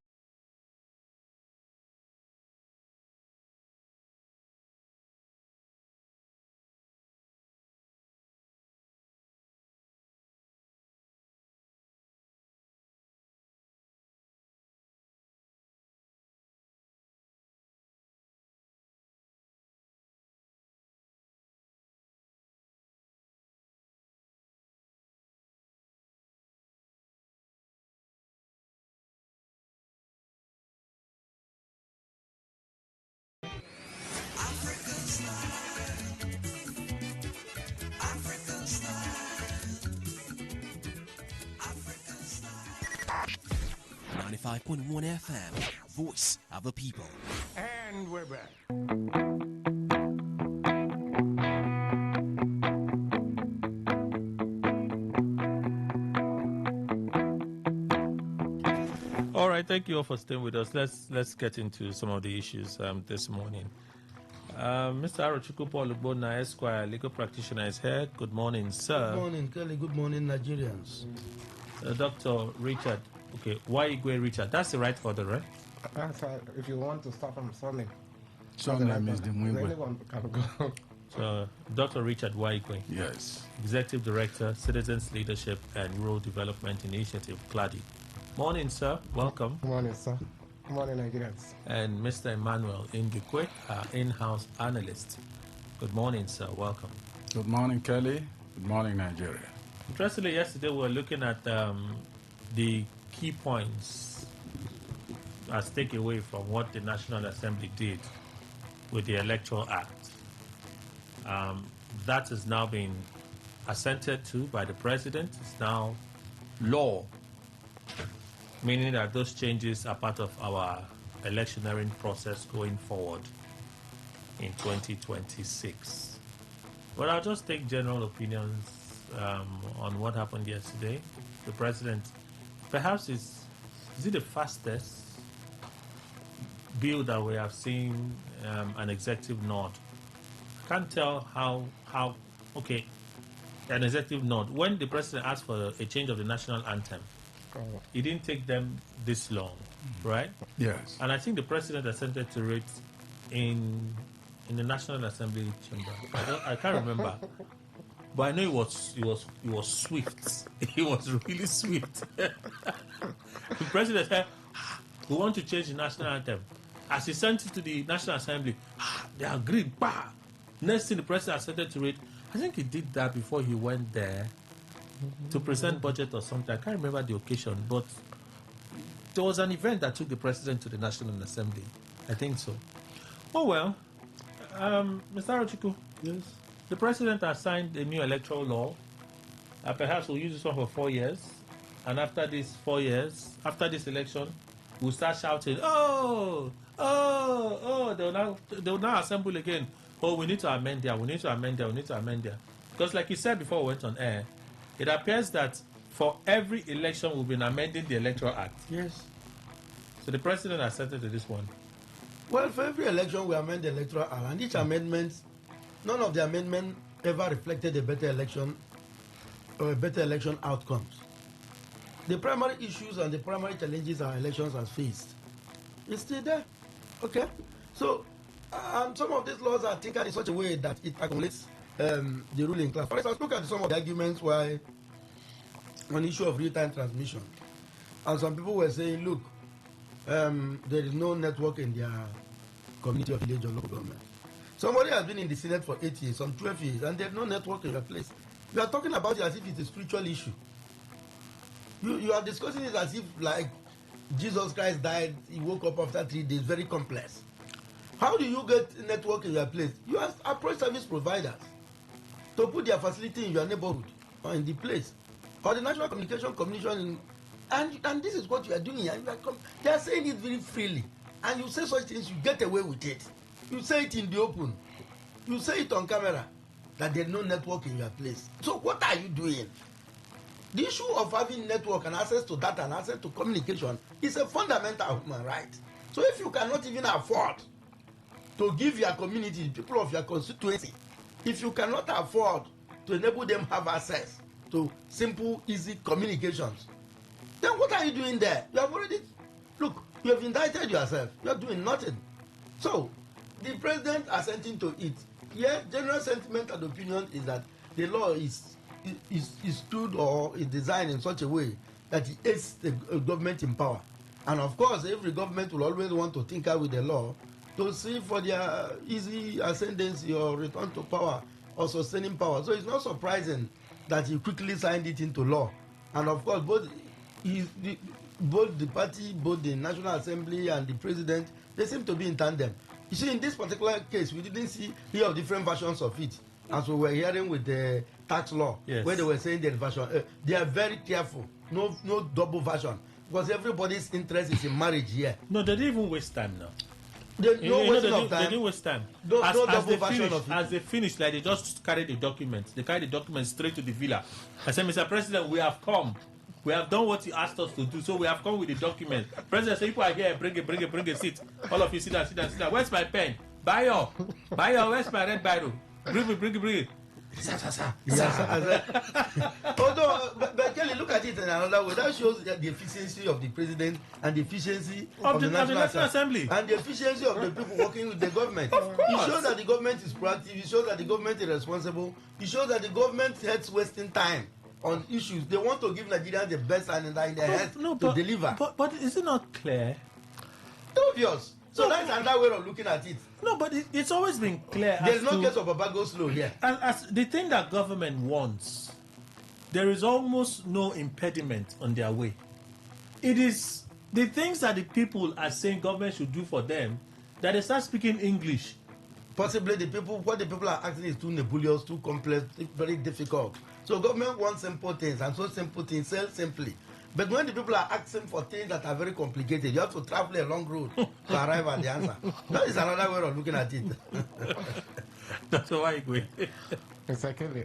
African style. African style. African style. 95.1 FM, voice of the people. And we're back. All right, thank you all for staying with us. Let's get into some of the issues this morning. Mr. Arochukwu Paul Ugbona, Esquire, legal practitioner, is here. Good morning, sir. Good morning, Kelly. Good morning, Nigerians. Dr. Richard. Okay, why Igwe Richard? That's the right order, right? If you want to start from Sunday. Sunday is the Mwingwe. Anyone can go. So, Dr. Richard Waigwe. Yes. Executive Director, Citizens Leadership and Rural Development Initiative, CLADI. Morning, sir. Welcome. Good morning, sir. Good morning, Nigerians. And Mr. Emmanuel Indukwe, our in-house analyst. Good morning, sir. Welcome. Good morning, Kelly. Good morning, Nigeria. Interestingly, yesterday we were looking at the key points as takeaway from what the National Assembly did with the Electoral Act. That has now been assented to by the President. It's now law, meaning that those changes are part of our electioneering process going forward in 2026. But I'll just take general opinions on what happened yesterday. The President, perhaps is it the fastest bill that we have seen an executive nod? I can't tell how okay, an executive nod. When the President asked for a change of the national anthem, it didn't take them this long, right? Yes. And I think the President assented to it in the National Assembly chamber. I can't remember, but I know it was swift. It was really swift. The President said, "We want to change the national anthem." As he sent it to the National Assembly, they agreed. Bah! Next thing, the President assented to it. I think he did that before he went there to present budget or something. I can't remember the occasion, but there was an event that took the President to the National Assembly. I think so. Oh well, Mr. Arochukwu. Yes. The President has signed a new electoral law. Perhaps we'll use this one for 4 years, and after these 4 years, after this election, we'll start shouting, "Oh! They will now assemble again. Oh, we need to amend there. We need to amend there. We need to amend there." Because, like you said before we went on air, it appears that for every election we've been amending the Electoral Act. Yes. So the President assented to this one. Well, for every election we amend the Electoral Act, and each amendment, none of the amendment ever reflected a better election or a better election outcomes. The primary issues and the primary challenges our elections has faced is still there. Okay? So, some of these laws are taken in such a way that it accumulates the ruling class. For instance, look at some of the arguments why on the issue of real-time transmission. And some people were saying, look, there is no network in their community or village or local government. Somebody has been in the Senate for 8 years, some 12 years, and there's no network in your place. You are talking about it as if it's a spiritual issue. You are discussing it as if, like, Jesus Christ died, he woke up after 3 days, very complex. How do you get network in your place? You approach service providers to put their facility in your neighborhood or in the place, or the National Communication Commission, and this is what you are doing here. They are saying it very freely, and you say such things, you get away with it. You say it in the open. You say it on camera that there's no network in your place. So what are you doing? The issue of having network and access to data and access to communication is a fundamental human right. So if you cannot even afford to give your community, people of your constituency, If you cannot afford to enable them have access to simple, easy communications, then what are you doing there? You have already, look, you have indicted yourself. You are doing nothing. So, the president assenting to it. Yes, general sentiment and opinion is that the law is stood or is designed in such a way that it aids the government in power. And of course, every government will always want to tinker with the law to see for their easy ascendancy or return to power or sustaining power. So it's not surprising that he quickly signed it into law. And of course, both the party, both the National Assembly and the president, they seem to be in tandem. You see, in this particular case, we didn't hear of different versions of it, as we were hearing with the tax law, where they were saying their version. They are very careful, no double version, because everybody's interest is in marriage here. No, they didn't even waste time now. They didn't waste time. As they finished, like they just carried the documents. They carried the documents straight to the villa. I said, Mr. President, we have come. We have done what you asked us to do, so we have come with the document. President said, people are here, bring a seat. All of you sit down. Where's my pen? Bayo, where's my red biro? Bring it. Sir. Although, but Kelly, look at it in another way. That shows the efficiency of the president and the efficiency of the National Assembly and the efficiency of the people working with the government. It shows that the government is proactive. It shows that the government is responsible. It shows that the government hates wasting time on issues. They want to give Nigerians the best and in their head to deliver. But is it not clear? Obvious. So that's another way of looking at it. No, but it's always been clear. There's no case of Baba go slow here. As the thing that government wants, there is almost no impediment on their way. It is the things that the people are saying government should do for them that they start speaking English. Possibly what the people are asking is too nebulous, too complex, very difficult. So government wants simple things, and so simple things sell simply. But when the people are asking for things that are very complicated, you have to travel a long road to arrive at the answer. That is another way of looking at it. That's why we. Secondly,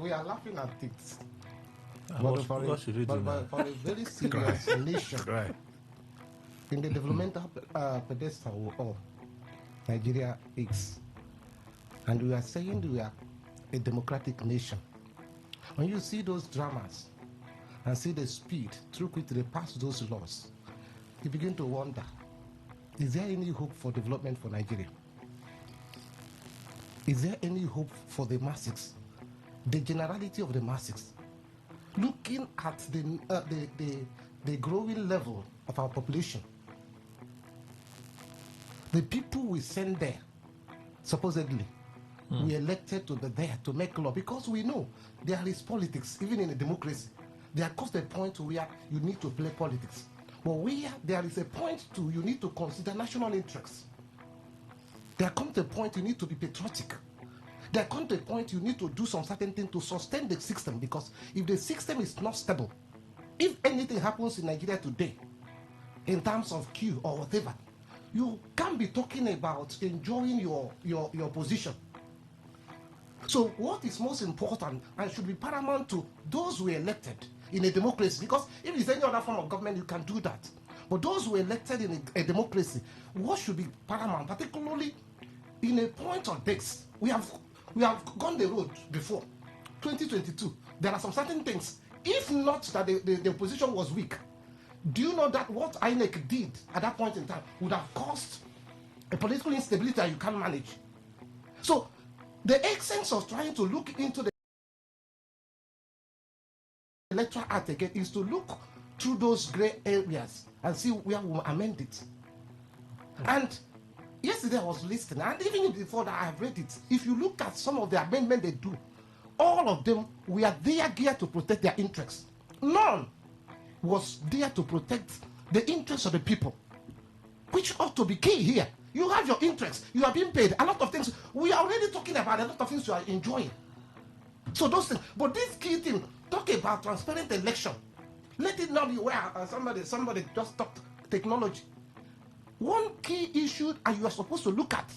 we are laughing at it. But for a very serious nation, right, in the developmental pedestal of Nigeria is, and we are saying we are a democratic nation. When you see those dramas and see the speed through which they pass those laws, you begin to wonder, is there any hope for development for Nigeria? Is there any hope for the masses, the generality of the masses? Looking at the growing level of our population, the people we send there, supposedly, we elected to be there to make law, because we know there is politics, even in a democracy. There comes a point where you need to play politics. But where there is a point you need to consider national interests. There comes a point you need to be patriotic. There comes a point you need to do some certain thing to sustain the system, because if the system is not stable, if anything happens in Nigeria today, in terms of queue or whatever, you can't be talking about enjoying your position. So what is most important and should be paramount to those who are elected in a democracy, because if it's any other form of government, you can do that. But those who are elected in a democracy, what should be paramount, particularly in a point of this? We have gone the road before, 2022. There are some certain things. If not that the opposition was weak, do you know that what INEC did at that point in time would have caused a political instability that you can't manage? So the essence of trying to look into the Electoral Act again is to look through those gray areas and see where we amend it. And yesterday I was listening, and even before that I have read it. If you look at some of the amendments they do, all of them were there geared to protect their interests. None was there to protect the interests of the people, which ought to be key here. You have your interests, you are being paid, a lot of things. We are already talking about a lot of things you are enjoying. So those things, but this key thing, talk about transparent election. Let it not be where somebody just talked technology. One key issue, and you are supposed to look at,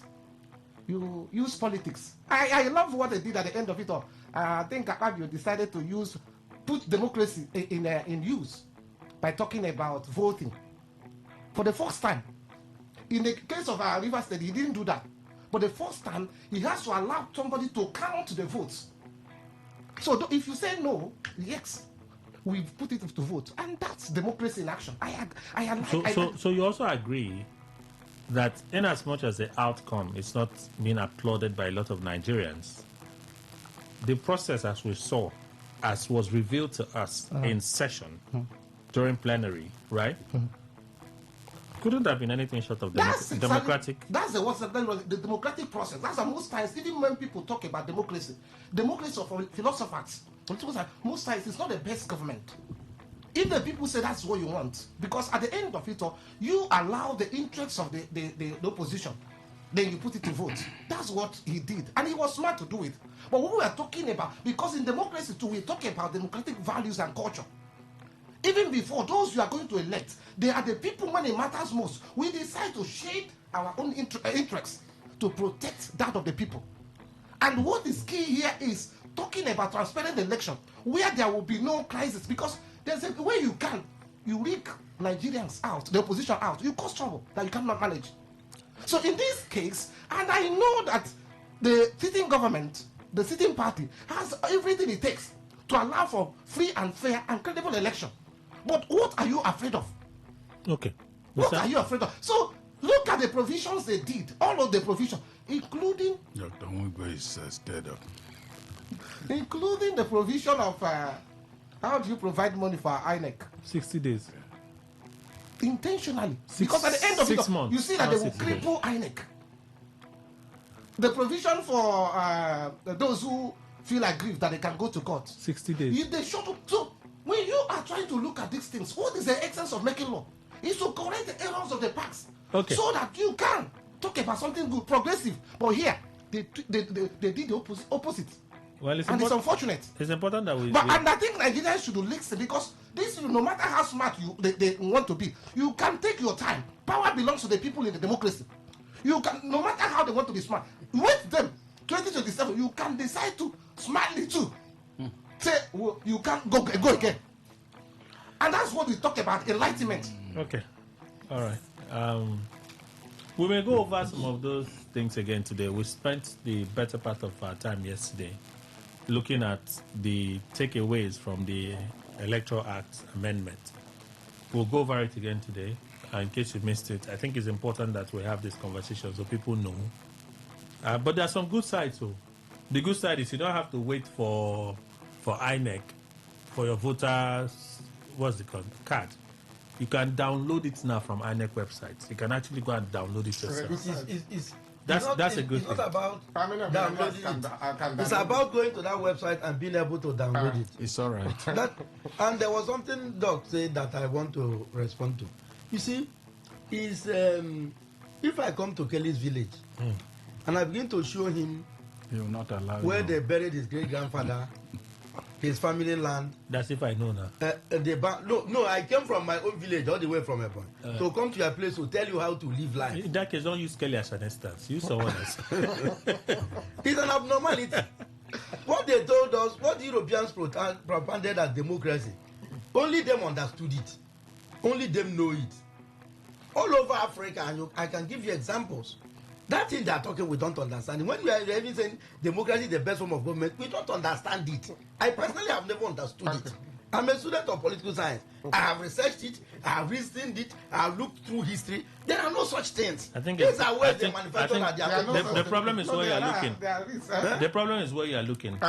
you use politics. I love what they did at the end of it all. I think you decided to put democracy in use by talking about voting. For the first time, in the case of River State, he didn't do that. But the first time, he has to allow somebody to count the votes. So if you say no, yes, we put it to vote, and that's democracy in action. So you also agree that in as much as the outcome is not being applauded by a lot of Nigerians, the process as we saw, as was revealed to us in session during plenary, right? Couldn't have been anything short of democratic. That's the democratic process. That's the most times, even when people talk about democracy of philosophers, most times it's not the best government. If the people say that's what you want, because at the end of it all, you allow the interests of the opposition, then you put it to vote. That's what he did. And he was smart to do it. But what we are talking about, because in democracy too, we talk about democratic values and culture. Even before those you are going to elect, they are the people when it matters most. We decide to shade our own interests to protect that of the people. And what is key here is talking about transparent election, where there will be no crisis, because there's a way you rig Nigerians out, the opposition out, you cause trouble that you cannot manage. So in this case, and I know that the sitting government, the sitting party, has everything it takes to allow for free and fair and credible election. But what are you afraid of? Okay. What are you afraid of? So look at the provisions they did, all of the provisions, including Dr. Mugwe is stirred up. Including the provision of how do you provide money for INEC? 60 days. Intentionally. Because at the end of it, you see that they will cripple INEC. The provision for those who feel aggrieved that they can go to court. 60 days. If they shut up. So when you are trying to look at these things, what is the essence of making law? It's to correct the errors of the past. Okay. So that you can talk about something good, progressive. But here, they did the opposite. Well, it's unfortunate. It's important that and I think Nigerians should listen, because this, no matter how smart they want to be, you can take your time. Power belongs to the people in the democracy. You can, no matter how they want to be smart, with them, 2027, you can decide to smartly too. Say, well, you can't go again. And that's what we talk about, enlightenment. Okay. All right. We may go over some of those things again today. We spent the better part of our time yesterday looking at the takeaways from the Electoral Act amendment. We'll go over it again today. In case you missed it, I think it's important that we have this conversation so people know. But there are some good sides. So the good side is you don't have to wait for INEC for your voters. What's the card? You can download it now from INEC websites. You can actually go and download it yourself. That's a good thing. It's not about downloading it. It's about going to that website and being able to download it. It's all right. And there was something Doc said that I want to respond to. You see, is if I come to Kelly's village and I begin to show him he will not allow where they buried his great grandfather, his family land. That's if I know now. No, I came from my own village all the way from Ebon. To come to your place to tell you how to live life. In that case, don't use Kelly as an instance. Use someone else. It's an abnormality. What they told us, what the Europeans propagated as democracy, only them understood it. Only them know it. All over Africa, and I can give you examples. That thing they are talking, we don't understand. When we are even saying democracy is the best form of government, we don't understand it. I personally have never understood it. I'm a student of political science. I have researched it, I have reasoned it, I have looked through history. There are no such things. I think these are where they manufacture the problem is where you are looking. The problem is where you are looking.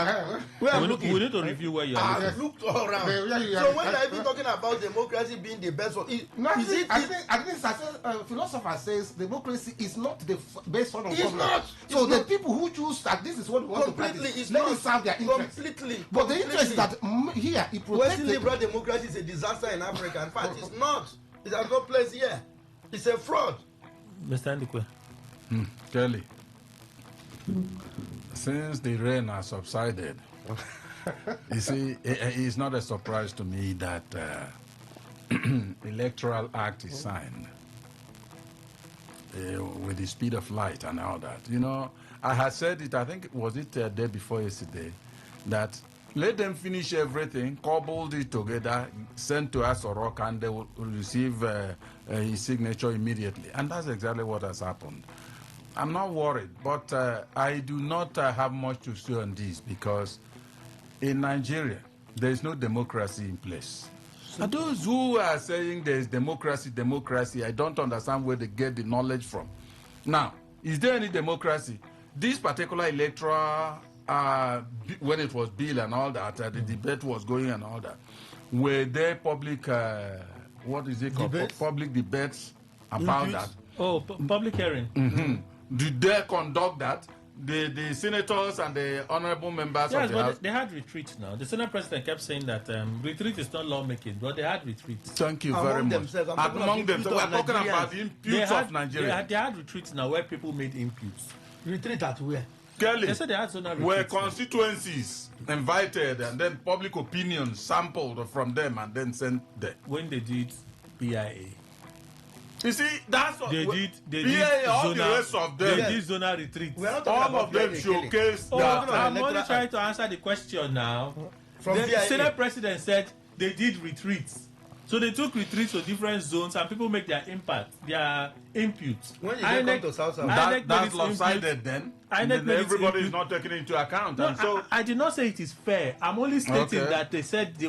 We need to review where you are looking. I've looked all around. So when I be talking about democracy being the best one, I think philosopher says democracy is not the best form of government. Not. So the people who choose that this is what we want to practice, let it serve their interest. Completely. But the interest is that here it protects Western liberal democracy is a disaster in Africa. In fact, it's not. It's a good place here. It's a fraud. Mr. Ndikwe. Kelly, since the rain has subsided, you see, it's not a surprise to me that Electoral Act is signed with the speed of light and all that. You know, I had said it, I think, was it the day before yesterday, that let them finish everything, cobbled it together, send to us or rock, and they will receive his signature immediately. And that's exactly what has happened. I'm not worried, but I do not have much to say on this because in Nigeria, there is no democracy in place. And those who are saying there is democracy, I don't understand where they get the knowledge from. Now, is there any democracy? This particular electoral, when it was bill and all that, the debate was going and all that, were there public, what is it called? Debates? Public debates about that? Oh, public hearing. Did they conduct that? The senators and the honorable members Yes, of the but House? they had retreat now. The Senate President kept saying that retreat is not lawmaking, but they had retreat. Thank you very much. Among themselves, we're talking about the imputes of Nigeria. They had retreats now where people made imputes. Retreat at where? Kelly, They said they had zonal where retreats now. constituencies invited and then public opinion sampled from them and then sent there. When they did BIA. You see, that's what They did all the zonal- rest of them. They did zonal retreats. We are not talking All about of them BIA, showcase Oh, that. I'm only trying to answer the question now. From The BIA. Senate President said they did retreats. So they took retreats to different zones and people make their impact, their inputs. When you come to South South, That's lopsided then. And then everybody is not taken into account. No, And so I did not say it is fair. I'm only stating Okay. that they said they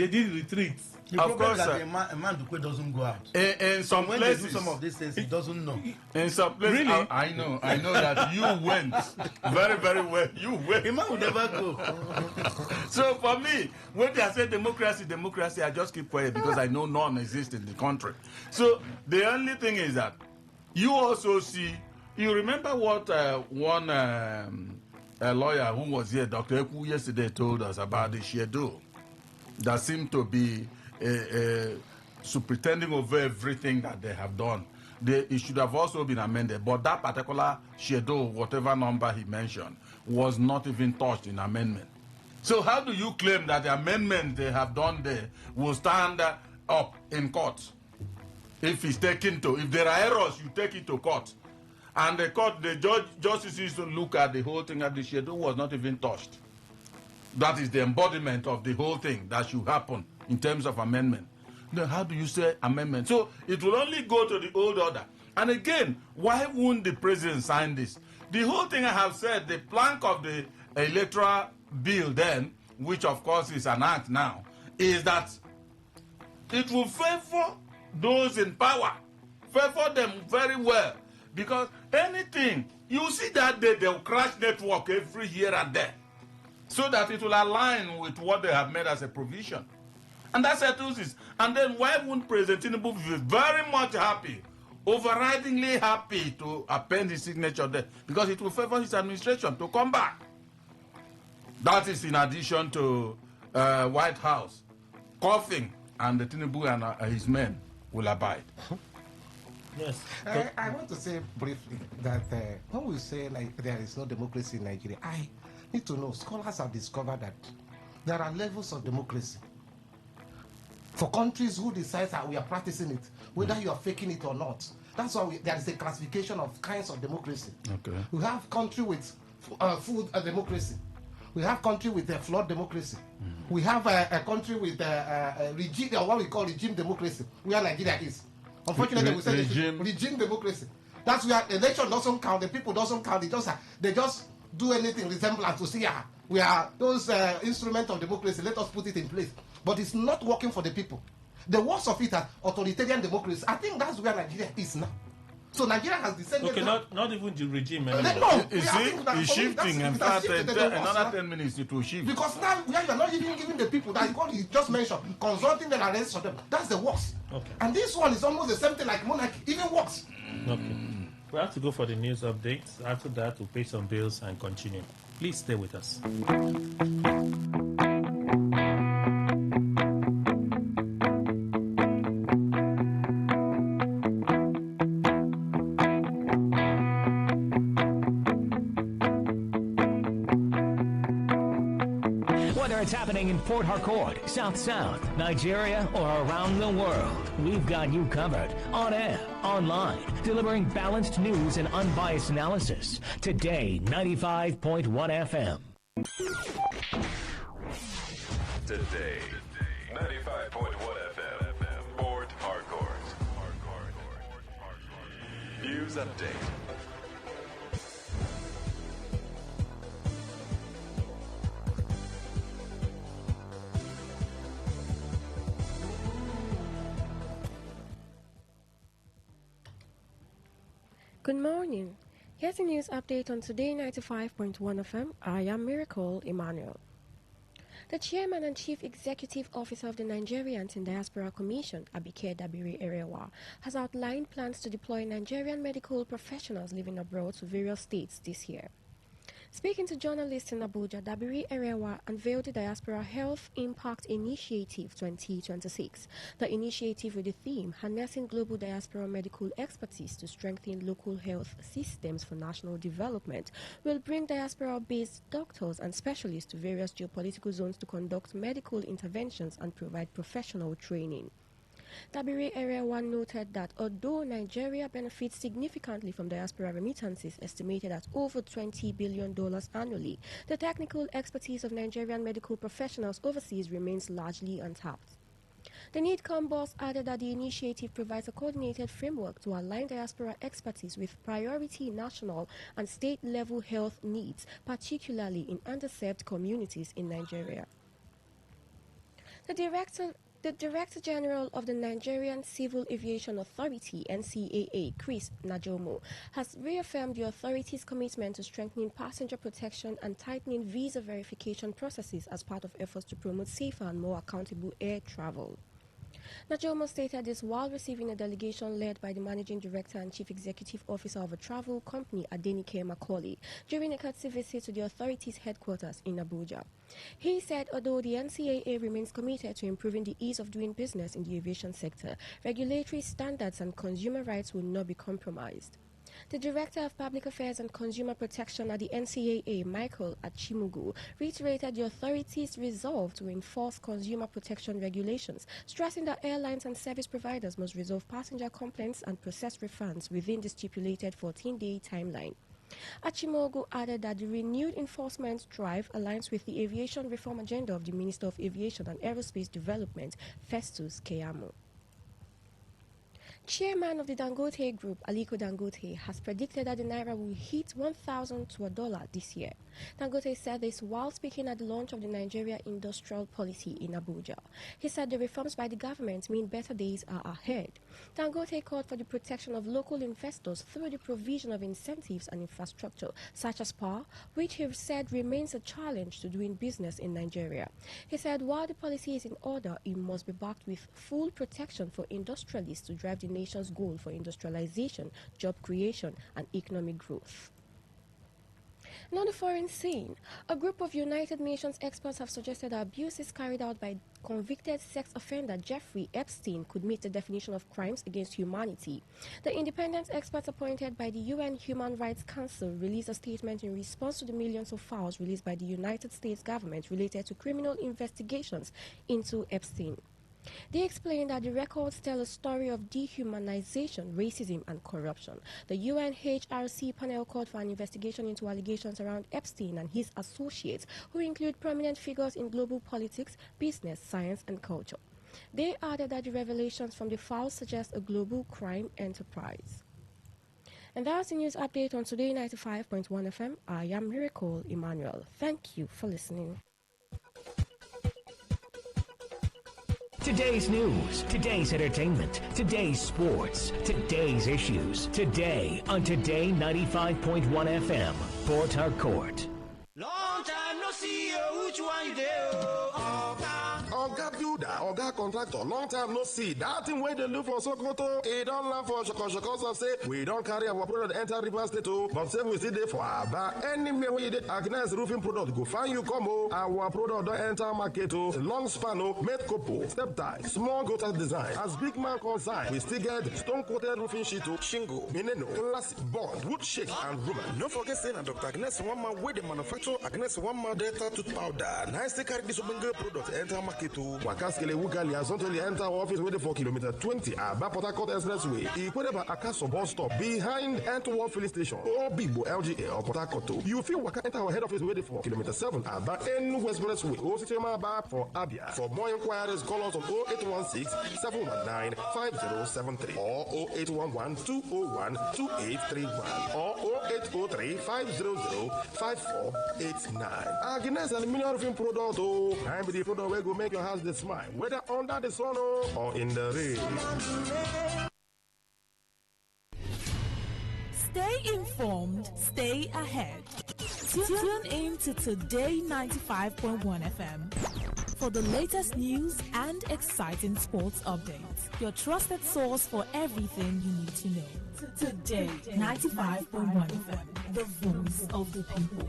did retreats. the Of problem course, is that sir. a man Dukwe doesn't go out. in some When places, they do some of these things, he doesn't know. in some places, Really? I know that you went very, very well. You went. A man will never go. So for me, when they say democracy, I just keep quiet because I know none exists in the country. So the only thing is that you also see, you remember what one a lawyer who was here, Dr. Eku, yesterday told us about the schedule that seemed to be superintending over everything that they have done. It should have also been amended, but that particular schedule, whatever number he mentioned, was not even touched in amendment. So how do you claim that the amendment they have done there will stand up in court? If it's taken to, if there are errors, you take it to court. And the court, the justices to look at the whole thing, and the schedule was not even touched. That is the embodiment of the whole thing that should happen in terms of amendment. Then how do you say amendment? So it will only go to the old order. And again, why wouldn't the president sign this? The whole thing I have said, the plank of the electoral bill then, which of course is an act now, is that it will favor those in power, favor them very well. Because anything, you see that they'll crash network every here and there, so that it will align with what they have made as a provision. And that settles it. And then why wouldn't President Tinubu be very much happy, overridingly happy to append his signature there? Because it will favor his administration to come back. That is in addition to White House coughing, and the Tinubu and his men will abide. Yes. I want to say briefly that when we say like there is no democracy in Nigeria, I need to know, scholars have discovered that there are levels of democracy. For countries who decide that we are practicing it, whether you are faking it or not. That's why there is a classification of kinds of democracy. Okay. We have country with food democracy. We have country with a flawed democracy. We have a country with regime, or what we call regime democracy, where Nigeria is. Unfortunately, we say regime democracy. That's where the election doesn't count, the people doesn't count. They just do anything resemblant to see we are those instruments of democracy. Let us put it in place. But it's not working for the people. The worst of it are authoritarian democracy. I think that's where Nigeria is now. So Nigeria has descended. Okay, now. not even the regime anymore. No, It's shifting. In fact, another 10 minutes it will shift. Because now we are not even giving the people that God you just mentioned, consulting them and rest of them. That's the worst. Okay. And this one is almost the same thing like monarchy, even worse. Okay. We have to go for the news updates. After that, we'll pay some bills and continue. Please stay with us. Whether it's happening in Port Harcourt, South South, Nigeria, or around the world, we've got you covered. On air, online, delivering balanced news and unbiased analysis. Today, 95.1 FM. Today, 95.1 FM, Port Harcourt. News update. Good morning. Here's a news update on Today 95.1 FM. I am Miracle Emmanuel. The chairman and chief executive officer of the Nigerians in Diaspora Commission, Abike Dabiri Erewa, has outlined plans to deploy Nigerian medical professionals living abroad to various states this year. Speaking to journalists in Abuja, Dabiri Erewa unveiled the Diaspora Health Impact Initiative 2026. The initiative with the theme, Harnessing Global Diaspora Medical Expertise to Strengthen Local Health Systems for National Development, will bring diaspora-based doctors and specialists to various geopolitical zones to conduct medical interventions and provide professional training. Dabiri Area 1 noted that although Nigeria benefits significantly from diaspora remittances estimated at over $20 billion annually, the technical expertise of Nigerian medical professionals overseas remains largely untapped. The NEEDCOM boss added that the initiative provides a coordinated framework to align diaspora expertise with priority national and state-level health needs, particularly in underserved communities in Nigeria. The Director General of the Nigerian Civil Aviation Authority, NCAA, Chris Najomo, has reaffirmed the authority's commitment to strengthening passenger protection and tightening visa verification processes as part of efforts to promote safer and more accountable air travel. Najomo stated this while receiving a delegation led by the Managing Director and Chief Executive Officer of a travel company, Adenike Macaulay, during a courtesy visit to the authority's headquarters in Abuja. He said although the NCAA remains committed to improving the ease of doing business in the aviation sector, regulatory standards and consumer rights will not be compromised. The Director of Public Affairs and Consumer Protection at the NCAA, Michael Achimugu, reiterated the authority's resolve to enforce consumer protection regulations, stressing that airlines and service providers must resolve passenger complaints and process refunds within the stipulated 14-day timeline. Achimogu added that the renewed enforcement drive aligns with the aviation reform agenda of the Minister of Aviation and Aerospace Development, Festus Keyamo. Chairman of the Dangote Group, Aliko Dangote, has predicted that the Naira will hit 1,000 to $1 this year. Dangote said this while speaking at the launch of the Nigeria Industrial Policy in Abuja. He said the reforms by the government mean better days are ahead. Dangote called for the protection of local investors through the provision of incentives and infrastructure, such as power, which he said remains a challenge to doing business in Nigeria. He said while the policy is in order, it must be backed with full protection for industrialists to drive the nation's goal for industrialization, job creation, and economic growth. And on the foreign scene, a group of United Nations experts have suggested that abuses carried out by convicted sex offender Jeffrey Epstein could meet the definition of crimes against humanity. The independent experts appointed by the UN Human Rights Council released a statement in response to the millions of files released by the United States government related to criminal investigations into Epstein. They explained that the records tell a story of dehumanization, racism, and corruption. The UNHRC panel called for an investigation into allegations around Epstein and his associates, who include prominent figures in global politics, business, science, and culture. They added that the revelations from the files suggest a global crime enterprise. And that's the news update on Today 95.1 FM. I am Miracle Emmanuel. Thank you for listening. Today's news, today's entertainment, today's sports, today's issues. Today on Today 95.1 FM, Port Harcourt. Long time no see you, which one you do? Oga builder, Oga contractor, long time no see. That thing where they look for Sokoto, it don't land for Shoko say we don't carry our product enter River State, but say we still there for Aba. Anywhere where you did Agnes roofing product, go find you come. Our product don't enter market, long span, made couple, step tie, small gutter design. As big man consign, we still get stone coated roofing sheet, shingle, mineno, glass, board, wood shake, and rubber. No forget saying Dr. Agnes one man where they manufacture Agnes one man delta tooth powder. Nice to carry this product enter market. Wakaskele Wukali has not only enter our office waiting for kilometer 20 about Port Harcourt Expressway. Equated by Akaso bus stop behind Antwerp filling station or Bibo LGA or Port Harcourt. You feel Waka enter our head office waiting for kilometer 7 about Enugu Expressway. Ositema Bar for Abia. For more inquiries, call us on 0816-719-5073 or 0811-201-2831 or 0803-500-5489. Agnes Aluminium Roofing Product. I'm the product where go make your house the smile, whether under the sun or in the rain. Stay informed, stay ahead. Tune in to Today 95.1 FM for the latest news and exciting sports updates. Your trusted source for everything you need to know. Today 95.1 FM, the voice of the people.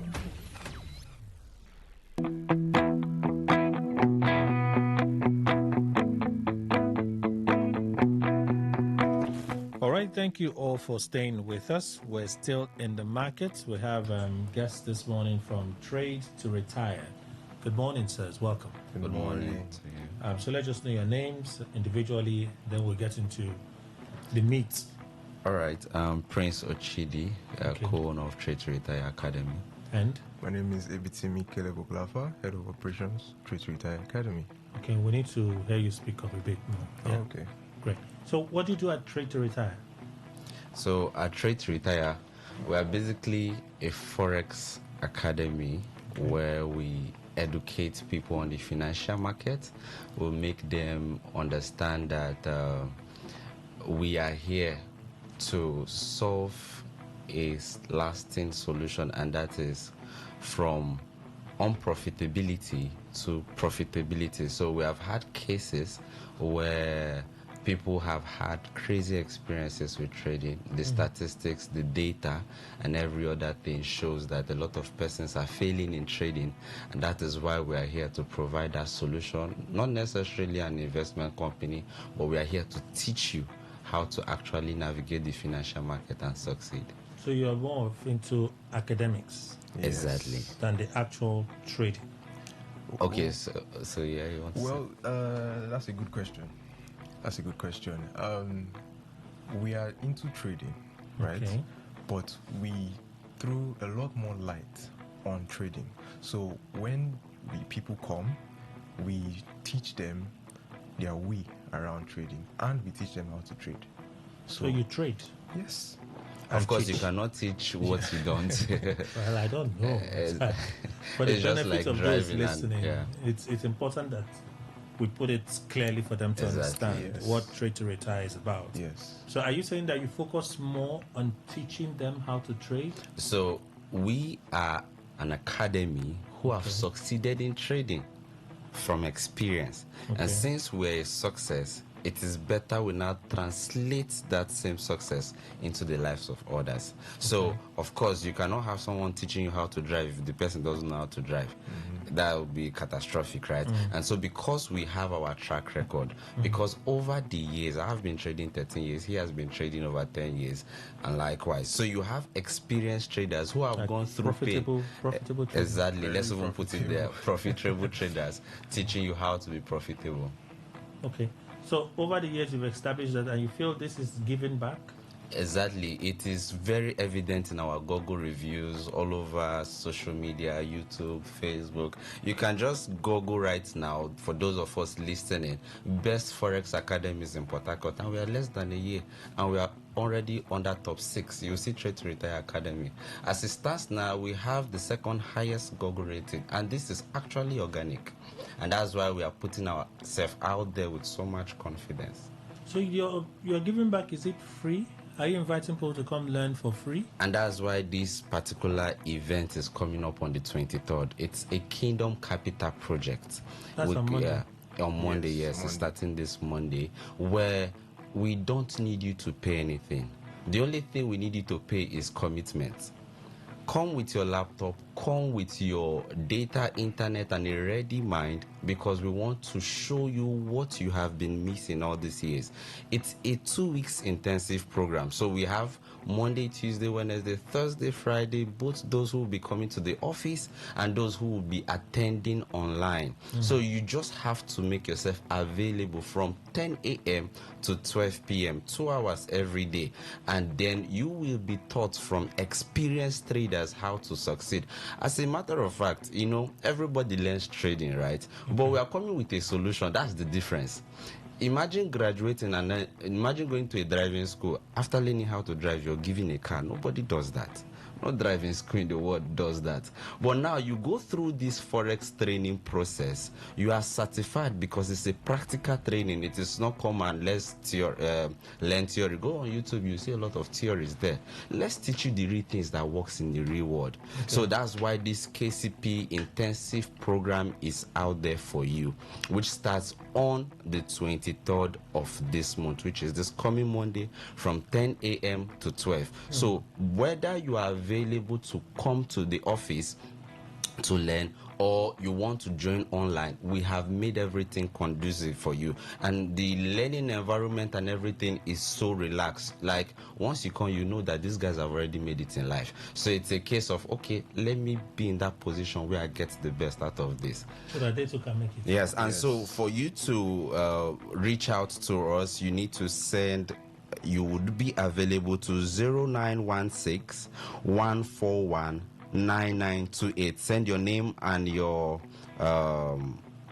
All right, thank you all for staying with us. We're still in the market. We have guests this morning from Trade to Retire. Good morning, sirs. Welcome. Good morning to you. So let's just know your names individually, then we'll get into the meat. All right, Prince Ochidi, co-owner of Trade to Retire Academy. And? My name is Ebitimi Keleboglafa, Head of Operations, Trade to Retire Academy. Okay, we need to hear you speak up a bit more. Yeah? Okay. Great. So what do you do at Trade to Retire? So at Trade to Retire, we are basically a Forex academy where we educate people on the financial market. We'll make them understand that we are here to solve a lasting solution, and that is from unprofitability to profitability. So we have had cases where people have had crazy experiences with trading. The statistics, the data, and every other thing shows that a lot of persons are failing in trading, and that is why we are here to provide that solution. Not necessarily an investment company, but we are here to teach you how to actually navigate the financial market and succeed. So you're more into academics. Exactly. Than the actual trading. Okay, so yeah, you want to Well, that's a good question. That's a good question. We are into trading, right? Okay. But we throw a lot more light on trading. So when people come, we teach them their way around trading, and we teach them how to trade. So you trade? Yes. Of course, you cannot teach what you don't. Well, I don't know. For the it's just benefit like of those driving listening, yeah. it's important that we put it clearly for them to Exactly, understand yes. what Trade to Retire is about. Yes. So are you saying that you focus more on teaching them how to trade? So we are an academy who have succeeded in trading from experience. And since we're a success, it is better we now translate that same success into the lives of others. So, of course, you cannot have someone teaching you how to drive if the person doesn't know how to drive. That would be catastrophic, right? And so because we have our track record, because over the years, I have been trading 13 years, he has been trading over 10 years, and likewise. So you have experienced traders who have gone through profitable traders. Exactly. Very Let's even put it there. Profitable traders teaching you how to be profitable. Okay. So over the years, you've established that, and you feel this is giving back? Exactly. It is very evident in our Google reviews all over social media, YouTube, Facebook. You can just Google right now, for those of us listening, best Forex academies in Port Harcourt, and we are less than a year, and we are already under top 6. You see Trade to Retire Academy. As it stands now, we have the second highest Google rating, and this is actually organic. And that's why we are putting ourselves out there with so much confidence. So you're giving back, is it free? Are you inviting people to come learn for free? And that's why this particular event is coming up on the 23rd. It's a Kingdom Capital project. That's on Monday? On Monday, yes. It's starting this Monday, where we don't need you to pay anything. The only thing we need you to pay is commitment. Come with your laptop, come with your data, internet, and a ready mind, because we want to show you what you have been missing all these years. It's a 2 weeks intensive program. So we have Monday, Tuesday, Wednesday, Thursday, Friday, both those who will be coming to the office and those who will be attending online. So you just have to make yourself available from 10 a.m. to 12 p.m., 2 hours every day. And then you will be taught from experienced traders how to succeed. As a matter of fact, you know, everybody learns trading, right? But we are coming with a solution. That's the difference. Imagine graduating and then imagine going to a driving school. After learning how to drive, you're given a car. Nobody does that. No driving school in the world does that. But now you go through this forex training process. You are certified because it's a practical training. It is not come and learn theory. Go on YouTube, you see a lot of theories there. Let's teach you the real things that works in the real world. Okay. So that's why this KCP intensive program is out there for you, which starts on the 23rd of this month, which is this coming Monday from 10 a.m. to 12. So whether you are available to come to the office to learn or you want to join online, we have made everything conducive for you, and the learning environment and everything is so relaxed. Like once you come, you know that these guys have already made it in life, so it's a case of, okay, let me be in that position where I get the best out of this, so that they too can make it. Yes. And so for you to reach out to us, you need to send, you would be available to 0916 141 9928. Send your name and your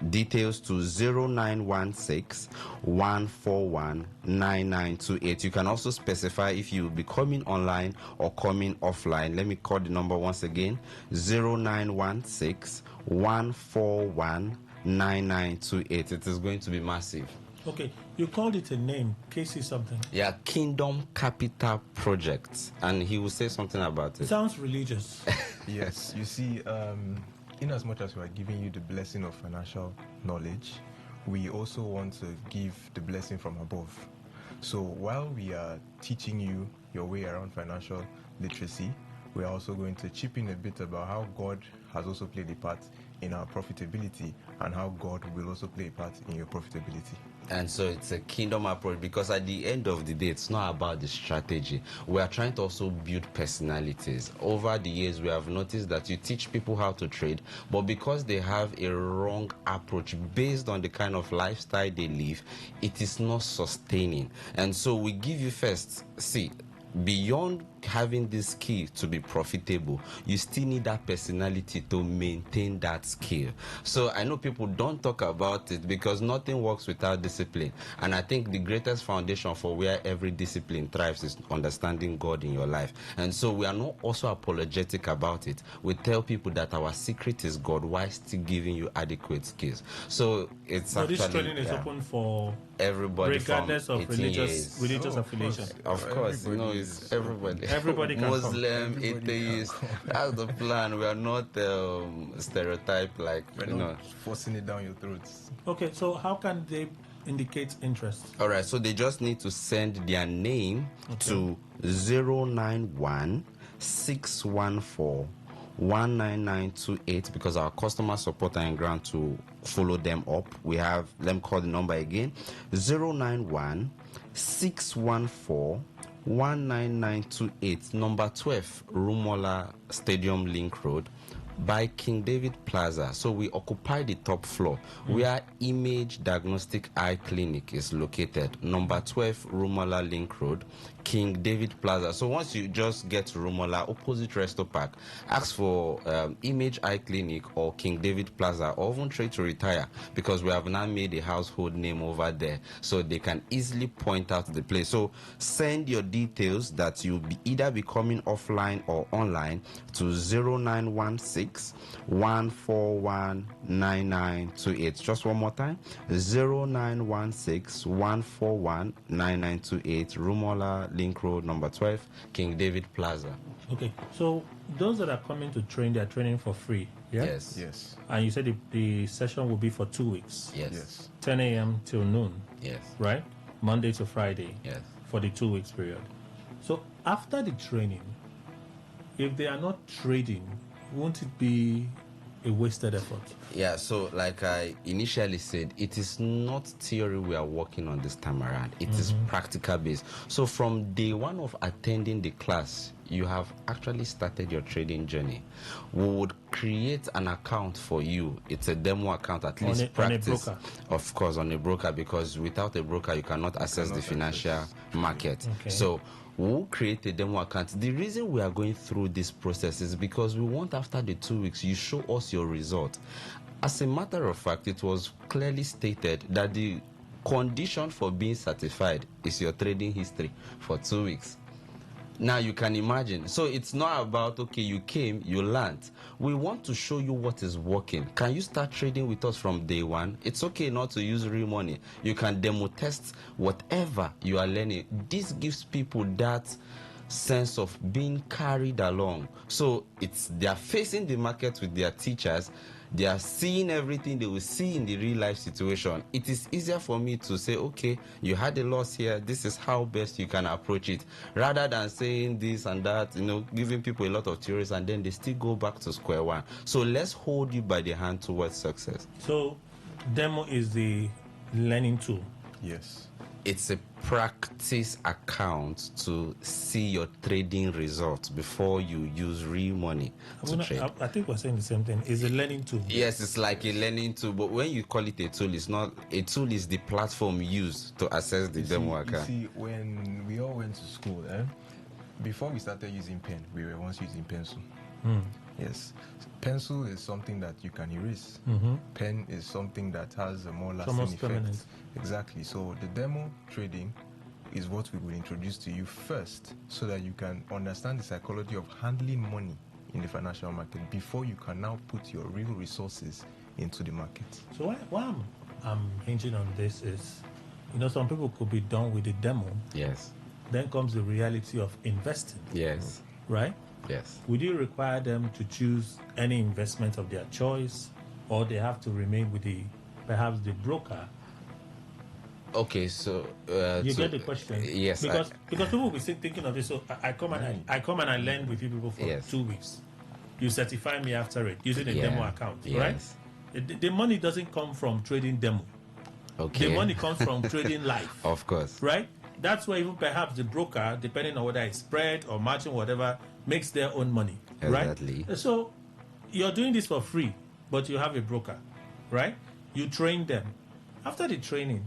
details to 0916 141 9928. You can also specify if you will be coming online or coming offline. Let me call the number once again: 0916 141 9928. It is going to be massive. Okay, you called it a name, KC something. Yeah, Kingdom Capital Project, and he will say something about it. Sounds religious. Yes, you see, in as much as we are giving you the blessing of financial knowledge, we also want to give the blessing from above. So while we are teaching you your way around financial literacy, we are also going to chip in a bit about how God has also played a part in our profitability and how God will also play a part in your profitability. And so it's a kingdom approach, because at the end of the day, it's not about the strategy. We are trying to also build personalities. Over the years, we have noticed that you teach people how to trade, but because they have a wrong approach based on the kind of lifestyle they live, it is not sustaining. And so we give you first, see, beyond having this skill to be profitable, you still need that personality to maintain that skill. So I know people don't talk about it because nothing works without discipline. And I think the greatest foundation for where every discipline thrives is understanding God in your life. And so we are not also apologetic about it. We tell people that our secret is God while still giving you adequate skills. So it's so actually, this training is open for everybody, regardless from of religious affiliation. Of course, you know, it's everybody. Everybody can Muslim, come. atheist. That's the plan. We are not stereotyped, like, we're not forcing it down your throats. Okay, so how can they indicate interest? All right, so they just need to send their name to 091 614 19928, because our customer support are in ground to follow them up. We have, let me call the number again: 091 614 19928, number 12, Rumola Stadium Link Road, by King David Plaza. So we occupy the top floor where Image Diagnostic Eye Clinic is located, number 12, Rumola Link Road, King David Plaza. So once you just get to Rumola, opposite Resto Park, ask for Image Eye Clinic or King David Plaza, or even Trade to Retire, because we have now made a household name over there, so they can easily point out the place. So send your details that you'll be either be coming offline or online to 0916 141 9928. Just one more time: 0916 141 9928, Rumola Link Road, number 12, King David Plaza. Okay, so those that are coming to train, they are training for free. Yeah? Yes. And you said the session will be for 2 weeks. Yes. 10 a.m. till noon. Yes. Right? Monday to Friday. Yes. For the 2 weeks period. So after the training, if they are not trading, won't it be a wasted effort? Yeah, so like I initially said, it is not theory we are working on this time around. It is practical based. So from day one of attending the class, you have actually started your trading journey. We would create an account for you. It's a demo account, at least practice. On a broker? Of course, on a broker, because without a broker, you cannot access the financial market. Okay. So we'll create a demo account. The reason we are going through this process is because we want, after the 2 weeks, you show us your result. As a matter of fact, it was clearly stated that the condition for being certified is your trading history for 2 weeks. Now you can imagine. So it's not about, okay, you came, you learned. We want to show you what is working. Can you start trading with us from day one? It's okay not to use real money. You can demo test whatever you are learning. This gives people that sense of being carried along. So they are facing the market with their teachers. They are seeing everything they will see in the real life situation. It is easier for me to say, okay, you had a loss here. This is how best you can approach it, rather than saying this and that, giving people a lot of theories and then they still go back to square one. So let's hold you by the hand towards success. So demo is the learning tool. Yes. It's a practice account to see your trading results before you use real money to trade. I think we're saying the same thing. It's a learning tool. Yes, it's like a learning tool, but when you call it a tool, it's not. A tool is the platform used to access the demo account. You see, when we all went to school, before we started using pen, we were once using pencil. Yes. Pencil is something that you can erase. Pen is something that has a more lasting effect. Permanent. Exactly. So the demo trading is what we will introduce to you first, so that you can understand the psychology of handling money in the financial market before you can now put your real resources into the market. So why I'm hinging on this is, some people could be done with the demo. Yes. Then comes the reality of investing. Yes. Right? Yes. Would you require them to choose any investment of their choice, or they have to remain with perhaps the broker? Okay, so you get the question. Yes, because people will be thinking of this. So I come and I learn with you people for 2 weeks. You certify me after it using a demo account, right? The money doesn't come from trading demo. Okay. The money comes from trading life. Of course. Right? That's where even perhaps the broker, depending on whether it's spread or margin, whatever, makes their own money. Exactly. Right? So you're doing this for free, but you have a broker, right? You train them. After the training,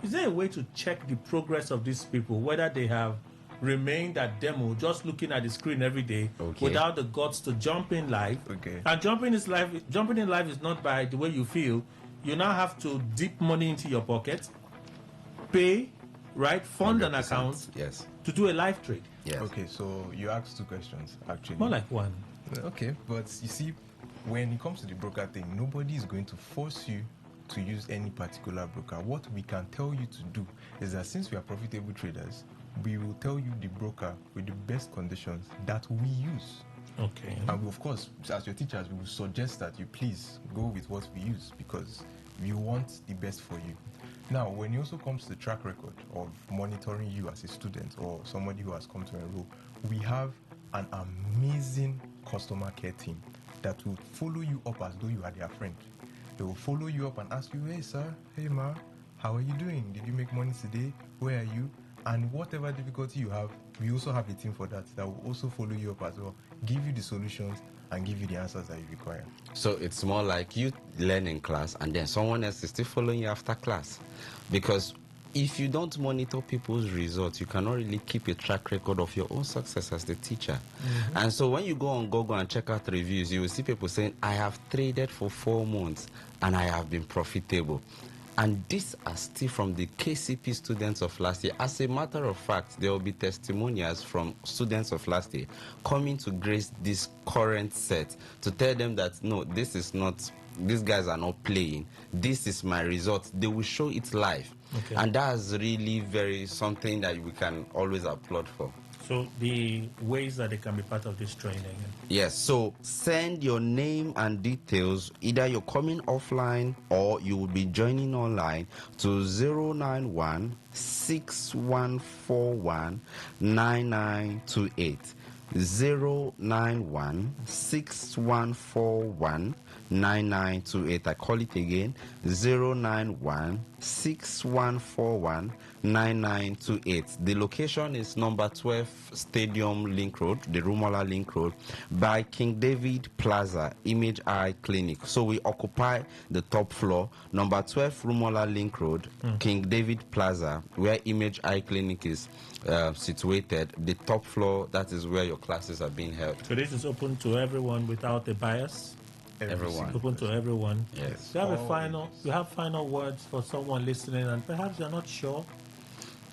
is there a way to check the progress of these people, whether they have remained at demo, just looking at the screen every day, without the guts to jump in live? And jumping in live is not by the way you feel. You now have to dip money into your pocket, pay, right, fund an account, to do a live trade. Yes. Okay, so you asked 2 questions actually. More like one. Okay, but you see, when it comes to the broker thing, nobody is going to force you to use any particular broker. What we can tell you to do is that since we are profitable traders, we will tell you the broker with the best conditions that we use. Okay. And we, of course, as your teachers, we will suggest that you please go with what we use, because we want the best for you. Now, when it also comes to the track record of monitoring you as a student or somebody who has come to enroll, we have an amazing customer care team that will follow you up as though you are their friend. They will follow you up and ask you, hey sir, hey ma, how are you doing? Did you make money today? Where are you? And whatever difficulty you have, we also have a team for that will also follow you up as well, give you the solutions and give you the answers that you require. So it's more like you learn in class and then someone else is still following you after class. Because if you don't monitor people's results, you cannot really keep a track record of your own success as the teacher. And so when you go on Google and check out reviews, you will see people saying, I have traded for 4 months and I have been profitable. And these are still from the KCP students of last year. As a matter of fact, there will be testimonials from students of last year coming to grace this current set to tell them that, no, this is not, these guys are not playing. This is my result. They will show it live. Okay. And that's really very something that we can always applaud for. So the ways that they can be part of this training. Yes, so send your name and details. Either you're coming offline or you will be joining online to 091 6141 9928. 091 6141 9928. I call it again, 091 6141 9928. The location is number 12 Stadium Link Road, the Rumola Link Road, by King David Plaza, Image Eye Clinic. So we occupy the top floor, number 12 Rumola Link Road, King David Plaza, where Image Eye Clinic is situated. The top floor, that is where your classes are being held. So this is open to everyone without a bias? Everyone. Open to everyone. Yes. You have final words for someone listening, and perhaps you're not sure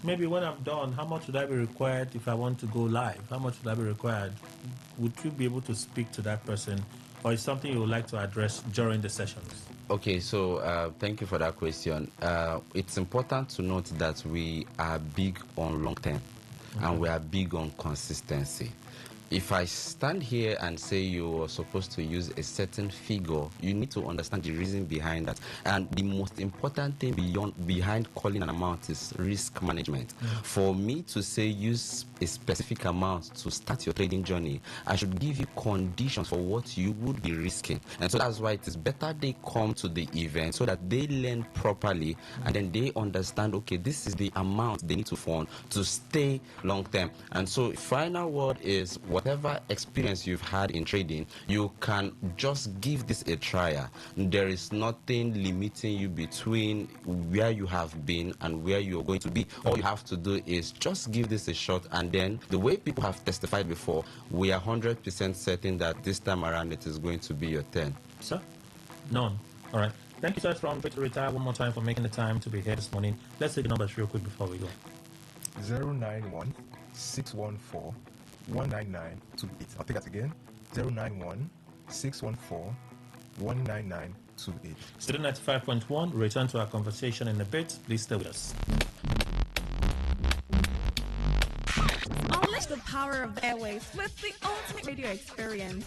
maybe when I'm done, how much would I be required if I want to go live? How much would I be required? Would you be able to speak to that person, or is something you would like to address during the sessions? Okay, so thank you for that question. It's important to note that we are big on long term, and we are big on consistency. If I stand here and say you're supposed to use a certain figure, you need to understand the reason behind that. And the most important thing behind calling an amount is risk management. For me to say use a specific amount to start your trading journey, I should give you conditions for what you would be risking. And so that's why it is better they come to the event so that they learn properly and then they understand, okay, this is the amount they need to fund to stay long term. And so final word is, whatever experience you've had in trading, you can just give this a try. There is nothing limiting you between where you have been and where you're going to be. All you have to do is just give this a shot, and then the way people have testified before, we are 100% certain that this time around it is going to be your turn. Sir? None. All right. Thank you, sir, from Fit to Retire one more time for making the time to be here this morning. Let's take the numbers real quick before we go. 091 614 19928. I'll take that again. 091 614 19928. Studio 95.1, return to our conversation in a bit. Please stay with us. Unleash the power of the airwaves with the ultimate radio experience.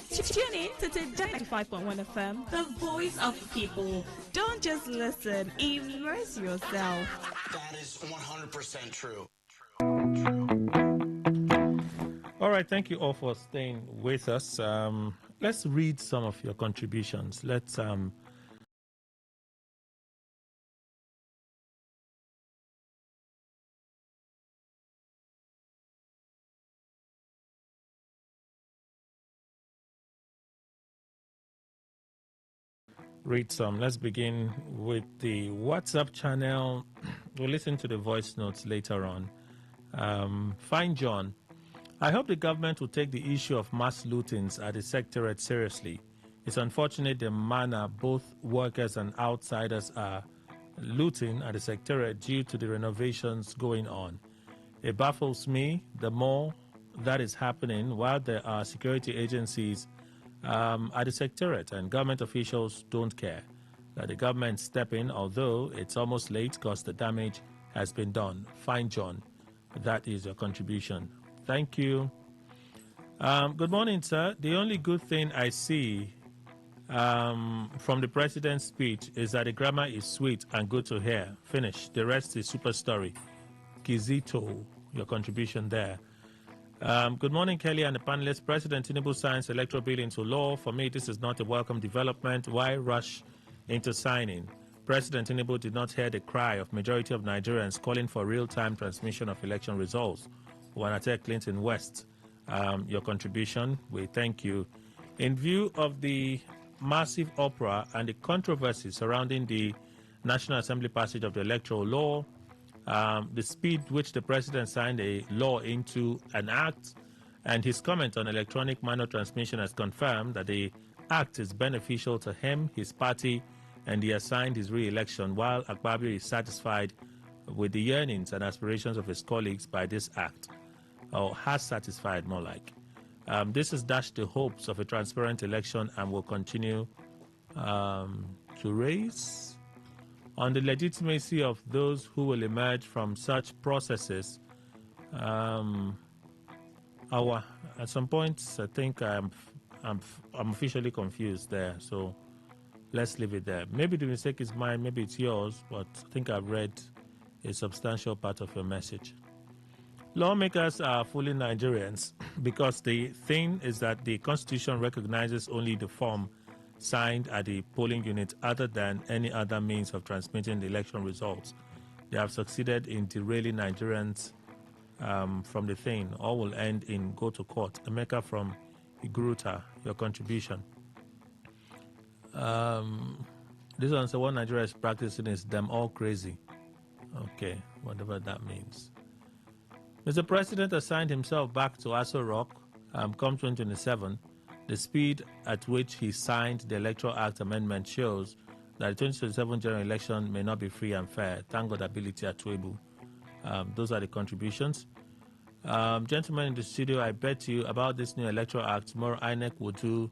Tune in to Today95.1 FM, the voice of the people. Don't just listen, immerse yourself. That is 100% true. All right, thank you all for staying with us. Let's read some of your contributions. Let's read some. Let's begin with the WhatsApp channel. We'll listen to the voice notes later on. Fine John, I hope the government will take the issue of mass lootings at the secretariat seriously. It's unfortunate the manner both workers and outsiders are looting at the secretariat due to the renovations going on. It baffles me the more that is happening while there are security agencies at the secretariat and government officials don't care. That the government step in, although it's almost late because the damage has been done. Fine John, that is your contribution. Thank you. Good morning, sir. The only good thing I see from the president's speech is that the grammar is sweet and good to hear. Finish. The rest is super story. Kizito, your contribution there. Good morning, Kelly and the panelists. President Tinubu signs electoral bill into law. For me, this is not a welcome development. Why rush into signing? President Tinubu did not hear the cry of majority of Nigerians calling for real-time transmission of election results. Wanate Clinton West, your contribution, we thank you. In view of the massive uproar and the controversy surrounding the National Assembly passage of the electoral law, the speed which the president signed a law into an act, and his comment on electronic manual transmission has confirmed that the act is beneficial to him, his party, and he has signed his re-election, while Akpabio is satisfied with the yearnings and aspirations of his colleagues by this act, or has satisfied more like. This has dashed the hopes of a transparent election and will continue to raise on the legitimacy of those who will emerge from such processes. At some points, I think I'm officially confused there, so let's leave it there. Maybe the mistake is mine, maybe it's yours, but I think I've read a substantial part of your message. Lawmakers are fooling Nigerians because the thing is that the Constitution recognizes only the form signed at the polling unit other than any other means of transmitting the election results. They have succeeded in derailing Nigerians from the thing. All will end in go to court. Emeka from Igruta, your contribution. This one says what Nigeria is practicing is them all crazy. Okay, whatever that means. Mr. President assigned himself back to Aso Rock come 2027. The speed at which he signed the Electoral Act amendment shows that the 2027 general election may not be free and fair. Thank God ability at Twebu. Those are the contributions. Gentlemen in the studio, I bet you about this new electoral act, tomorrow INEC will do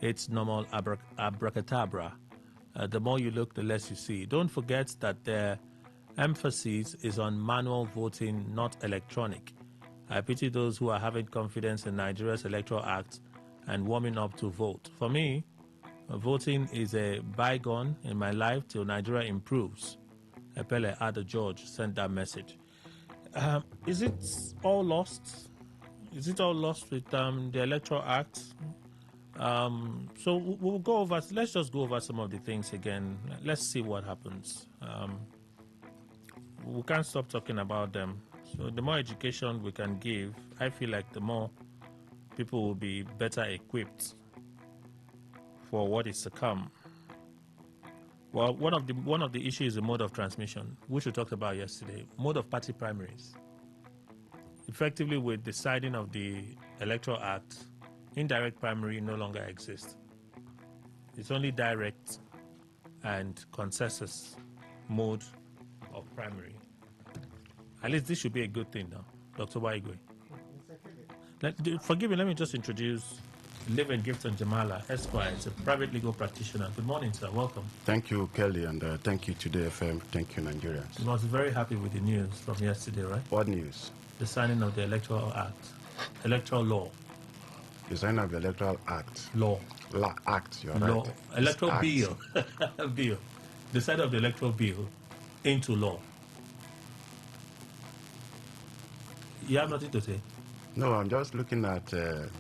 its normal abracadabra. The more you look, the less you see. Don't forget that their emphasis is on manual voting, not electronic. I pity those who are having confidence in Nigeria's electoral act and warming up to vote. For me, voting is a bygone in my life till Nigeria improves. Epele Ada George sent that message. Is it all lost? Is it all lost with the Electoral Act? So we'll go over. Let's just go over some of the things again. Let's see what happens. We can't stop talking about them. So the more education we can give, I feel like the more people will be better equipped for what is to come. Well, one of the issues is the mode of transmission, which we talked about yesterday. Mode of party primaries. Effectively, with the signing of the Electoral Act, indirect primary no longer exists. It's only direct and consensus mode of primary. At least this should be a good thing now. Dr. Waigwe. Forgive me, let me just introduce Living Gifton Jamala, Esquire. It's a private legal practitioner. Good morning, sir. Welcome. Thank you, Kelly, and thank you, Today FM. Thank you, Nigerians. You must be very happy with the news from yesterday, right? What news? The signing of the Electoral Act. Electoral law. The signing of the Electoral Act. Law. Act, you're law. right. Electoral bill. Bill. The signing of the Electoral bill into law. You have nothing to say? No, I'm just looking at... you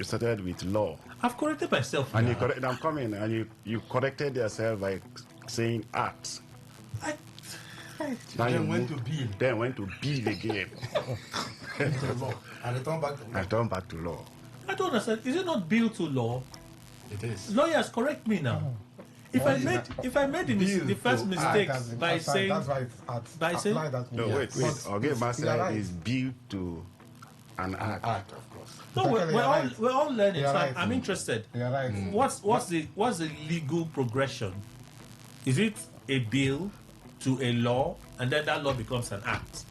started with law. I've corrected myself. And I'm coming, and you corrected yourself by saying act. Then went to bill. Then went to bill again. And returned back to law. And turned back to law. I don't understand. Is it not bill to law? It is. Lawyers, correct me now. If I made the first mistake by saying No, wait. Okay, said is bill to an act. Of course. No, we're all learning. So right. I'm interested. You're right. What's the legal progression? Is it a bill to a law, and then that law becomes an act?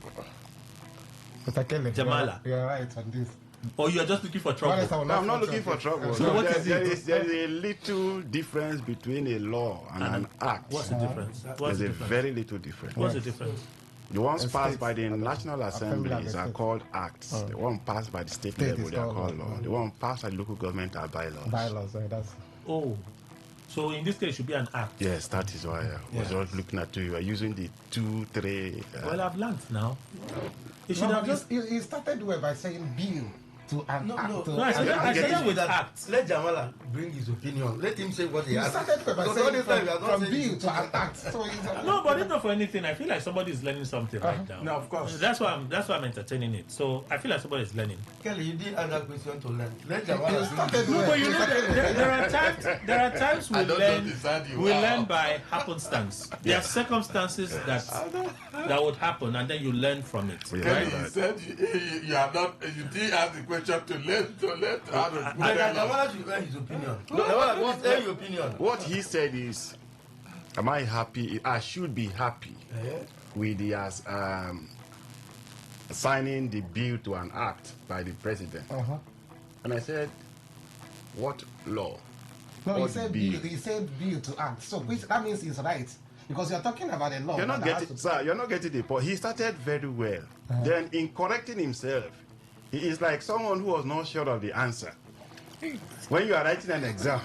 Jamala, you're right on this. Or you're just looking for trouble? No, I'm not looking for trouble. So what is it? There is a little difference between a law and an act. What's the difference? There's a very little difference. What's the difference? The ones passed by the National Assemblies are called acts. The one passed by the state level, they are called law. The one passed by the local government are bylaws. Bylaws, that's... Oh. So in this case, it should be an act. Yes, that is why I was just looking at you. You are using the 2, 3... Well, I've learned now. He started by saying bill to an act. I started with act. Let Jamala bring his opinion. Let him say what he has. He started by saying from bill to an act. So no, but it's not for anything. I feel like somebody is learning something right now. No, of course. That's why I'm entertaining it. So I feel like somebody is learning. Kelly, you did ask that question to learn. Let Jamala no, but you know there are times we learn by happenstance. There are circumstances that would happen, and then you learn from it. Kelly, you said you are not. You didn't ask the question to let. Jamala should hear his opinion. Your opinion. What he said is, am I happy? I should be happy with the signing the bill to an act by the president. And I said, what law? No, he said bill. He said bill to act. So that means he's right. Because you're talking about a law. You're not getting the point. He started very well. Then in correcting himself, he is like someone who was not sure of the answer. When you are writing an exam,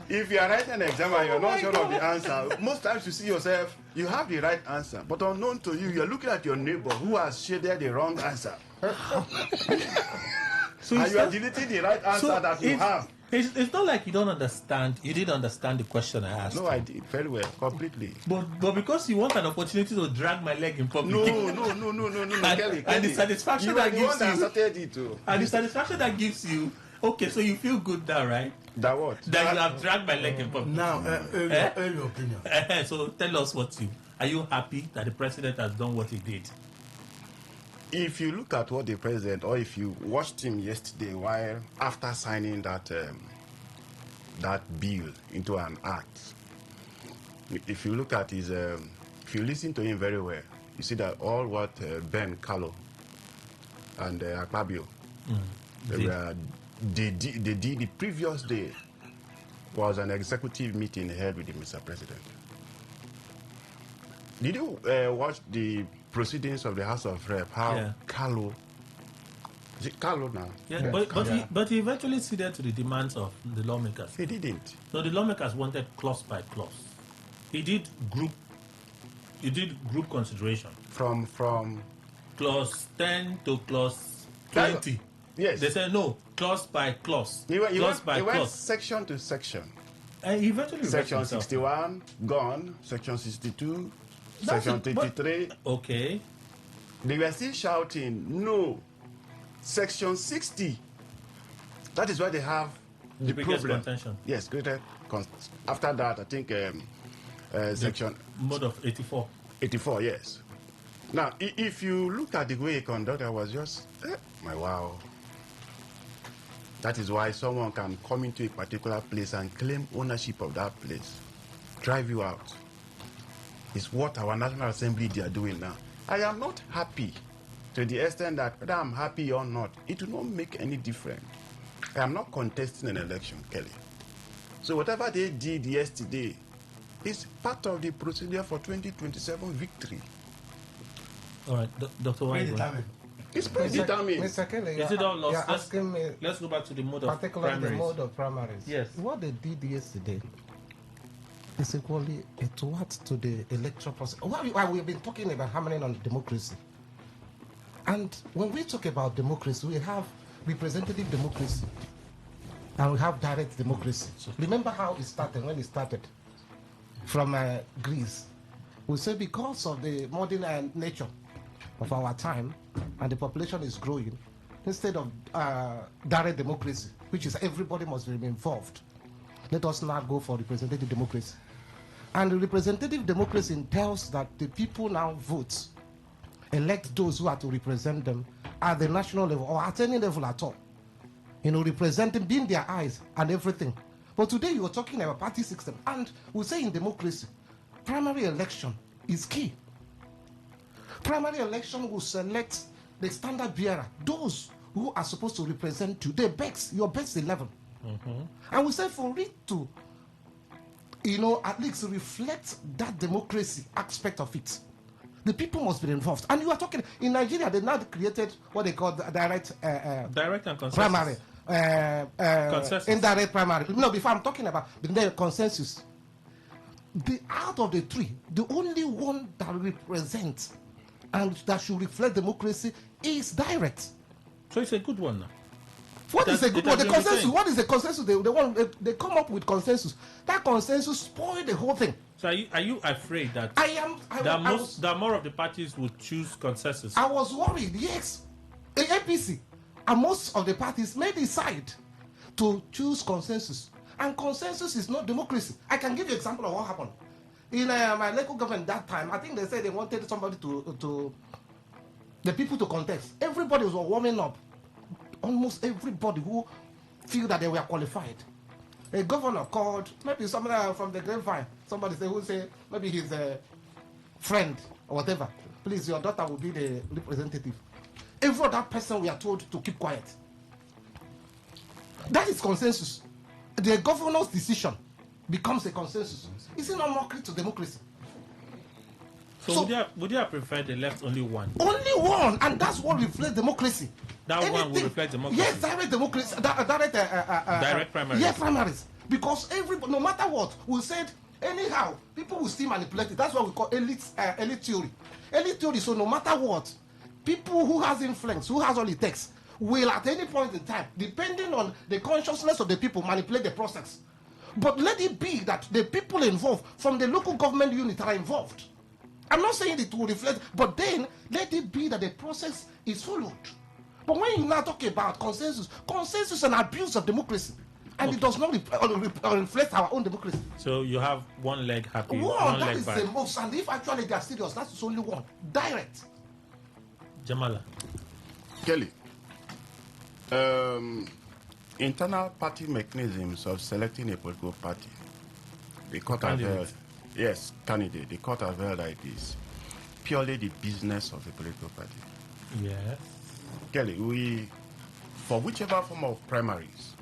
if you are writing an exam and you're not sure of the answer, most times you see yourself, you have the right answer, but unknown to you, you're looking at your neighbor who has shaded the wrong answer. And you are deleting the right answer that you have. It's not like you don't understand. You didn't understand the question I asked. No, I did very well, completely. But because you want an opportunity to drag my leg in public. No. Kelly, and the satisfaction that gives you. And the satisfaction that gives you. Okay, so you feel good now, right? That what? That you have dragged my leg in public. Now, your opinion. So tell us are you happy that the president has done what he did? if you look at what the president, or if you watched him yesterday while after signing that bill into an act, if you look at his, if you listen to him very well, you see that all what Ben Carlo and Akpabio, they did the previous day was an executive meeting held with the Mr. President. Did you watch the proceedings of the House of Rep? How Carlo, is it Carlo now? Yeah, but he eventually ceded to the demands of the lawmakers. He didn't. So the lawmakers wanted clause by clause. He did group consideration from clause 10 to clause 20. Yes. They said no, clause by clause. He went section to section. And he eventually section 61 gone, section 62, section 33. Okay. They were still shouting no. Section 60. That is why they have the problem. Contention. Yes, greater. After that, I think section mode of 84. 84, yes. Now, if you look at the way he conducted, I was just, my wow. That is why someone can come into a particular place and claim ownership of that place, drive you out. It's what our National Assembly they are doing now. I am not happy to the extent that whether I'm happy or not, it will not make any difference. I am not contesting an election, Kelly. So whatever they did yesterday is part of the procedure for 2027 victory. All right, Dr. White. It's predetermined. Mr. Kelly, is it all lost? Asking me let's go back to the mode of particularly primaries. the mode of primaries. Yes. What they did yesterday is equally a threat to the electoral process. Why we've been talking about hammering on democracy. And when we talk about democracy, we have representative democracy and we have direct democracy. Remember how it started, when it started from Greece. We say because of the modern nature of our time and the population is growing, instead of direct democracy, which is everybody must be involved, let us now go for representative democracy. And the representative democracy entails that the people now vote, elect those who are to represent them at the national level or at any level at all. You know, representing, being their eyes and everything. But today you are talking about party system, and we say in democracy, primary election is key. Primary election will select the standard bearer, those who are supposed to represent you, your best 11. And we say for it to, you know, at least reflect that democracy aspect of it, the people must be involved. And you are talking, in Nigeria, they now created what they call the direct and consensus. Primary. Consensus. Indirect primary. No, before I'm talking about the consensus. Out of the three, the only one that represents and that should reflect democracy is direct. So it's a good one now. What is a good one? The consensus. What is the consensus? They come up with consensus. That consensus spoiled the whole thing. So are you afraid that that more of the parties would choose consensus? I was worried. Yes, the APC and most of the parties may decide to choose consensus, and consensus is not democracy. I can give you an example of what happened in my local government that time. I think they said they wanted somebody to the people to contest. Everybody was warming up. Almost everybody who feel that they were qualified. A governor called, maybe somebody from the grapevine, somebody who say maybe he's a friend or whatever. Please, your daughter will be the representative. Every other person we are told to keep quiet. That is consensus. The governor's decision becomes a consensus. Is it not mockery to democracy? So would you have preferred they left only one? Only one, and that's what reflects democracy. One will reflect democracy. Yes, direct democracy. Direct primaries. Yes, primaries. Because everybody, no matter what, we said anyhow, people will still manipulate it. That's what we call elite theory. Elite theory. So no matter what, people who has influence, who has all it takes, will at any point in time, depending on the consciousness of the people, manipulate the process. But let it be that the people involved from the local government unit are involved. I'm not saying it will reflect, but then let it be that the process is followed. But when you now talk about consensus is an abuse of democracy, and it does not reflect our own democracy. So you have one leg happy, one leg is bad. The most, and if actually they are serious, that's only one. Direct. Jamala. Kelly, internal party mechanisms of selecting a political party. The court have held, yes, candidate. The court have held that it is purely the business of a political party. Yes. Kelly, for whichever form of primaries,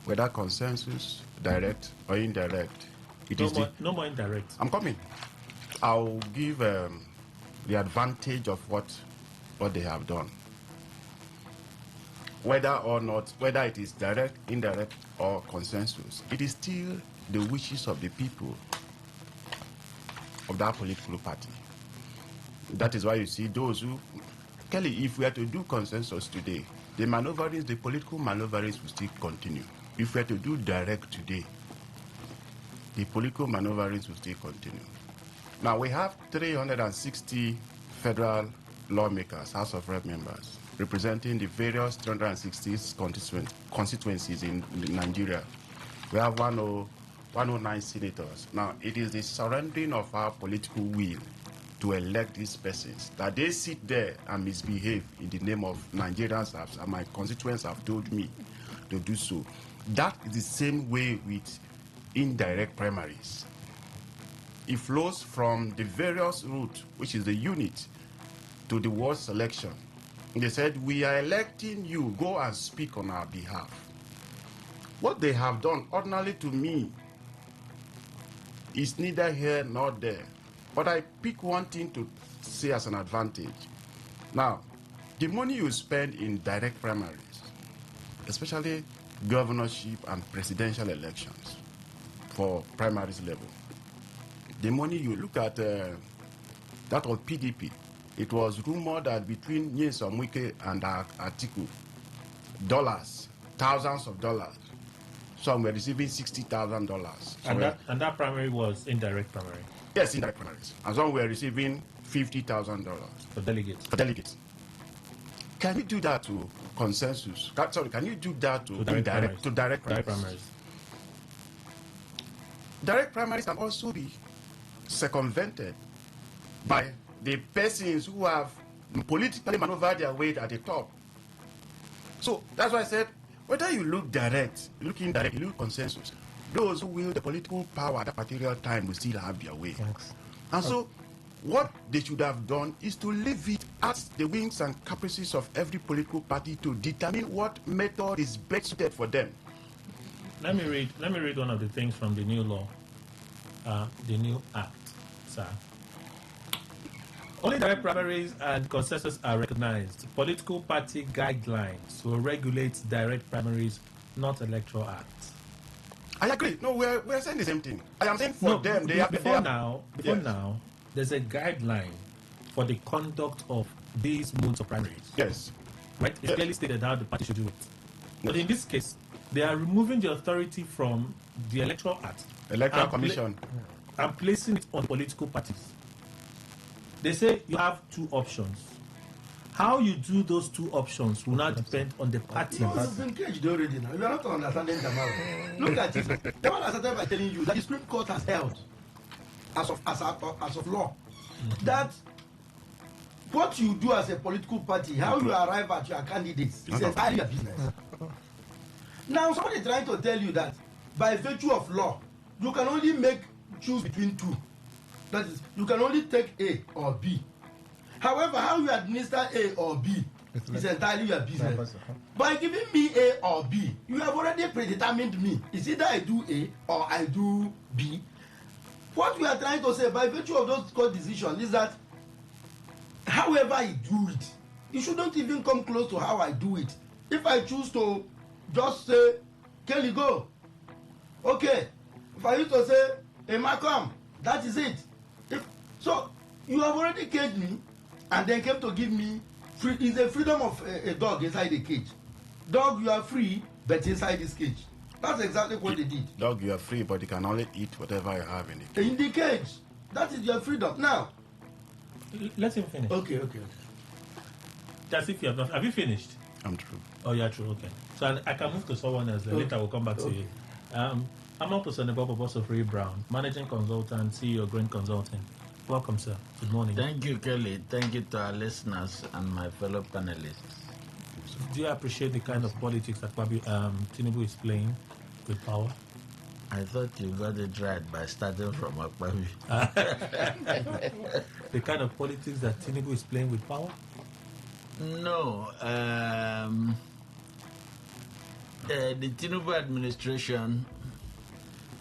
whether consensus, direct or indirect, no more indirect. I'm coming. I'll give the advantage of what they have done. Whether it is direct, indirect, or consensus, it is still the wishes of the people of that political party. That is why you see those who, Kelly, if we are to do consensus today, the political maneuverings will still continue. If we are to do direct today, the political maneuverings will still continue. Now, we have 360 federal lawmakers, House of Rep members, representing the various 360 constituencies in Nigeria. We have 109 senators. Now, it is the surrendering of our political will to elect these persons that they sit there and misbehave in the name of Nigerians, and my constituents have told me to do so. That is the same way with indirect primaries. It flows from the various route, which is the unit, to the ward selection. They said, we are electing you, go and speak on our behalf. What they have done, ordinarily to me, is neither here nor there. But I pick one thing to say as an advantage. Now, the money you spend in direct primaries, especially governorship and presidential elections for primaries level, the money you look at, that of PDP, it was rumored that between Nyesom Wike and Atiku, dollars, thousands of dollars. Some were receiving $60,000. And that primary was indirect primary? Yes, indirect primaries. And some were receiving $50,000. For delegates? For delegates. Can you do that to consensus? Can you do that to direct primaries? Direct primaries can also be circumvented by the persons who have politically maneuvered their way at the top. So that's why I said, whether you look direct, look indirect, you look consensus, those who wield the political power at that particular time will still have their way. Thanks. And so what they should have done is to leave it at the whims and caprices of every political party to determine what method is best suited for them. Let me read one of the things from the new law, the new act, sir. Only direct primaries and consensus are recognized. Political party guidelines will regulate direct primaries, not electoral acts. I agree. No, we're saying the same thing. I am saying for them, before now, there's a guideline for the conduct of these modes of primaries. Yes. Right? It's clearly stated how the party should do it. But in this case, they are removing the authority from the Electoral Act. Electoral Commission. And placing it on political parties. They say you have two options. How you do those two options will not depend on the party. No, you've been caged already now. You are not understanding Jamal. Look at it. Jamal has started by telling you that the Supreme Court has held, as of law, that what you do as a political party, how you arrive at your candidates, is entirely your business. Now, somebody is trying to tell you that by virtue of law, you can only choose between two. That is, you can only take A or B. However, how you administer A or B is entirely your business. By giving me A or B, you have already predetermined me. It's either I do A or I do B. What we are trying to say by virtue of those court decisions is that however I do it, you shouldn't even come close to how I do it. If I choose to just say, Kelly, go. Okay. If I used to say, Emma, come. That is it. So, you have already caged me and then came to give me it's the freedom of a dog inside a cage. Dog, you are free, but inside this cage. That's exactly what they did. Dog, you are free, but you can only eat whatever you have in the cage. In the cage. That is your freedom. Now, let him finish. Okay. Just if you have not. Have you finished? I'm through. Oh, you're true. Okay. So I can move to someone else. Later we'll come back to you. I'm not person boss of Ray Brown, managing consultant, CEO, Green Consulting. Welcome, sir. Good morning. Thank you, Kelly. Thank you to our listeners and my fellow panelists. So do you appreciate the kind of politics that Tinubu is playing with power? I thought you got it right by starting from Akpabi. The kind of politics that Tinubu is playing with power? No. The Tinubu administration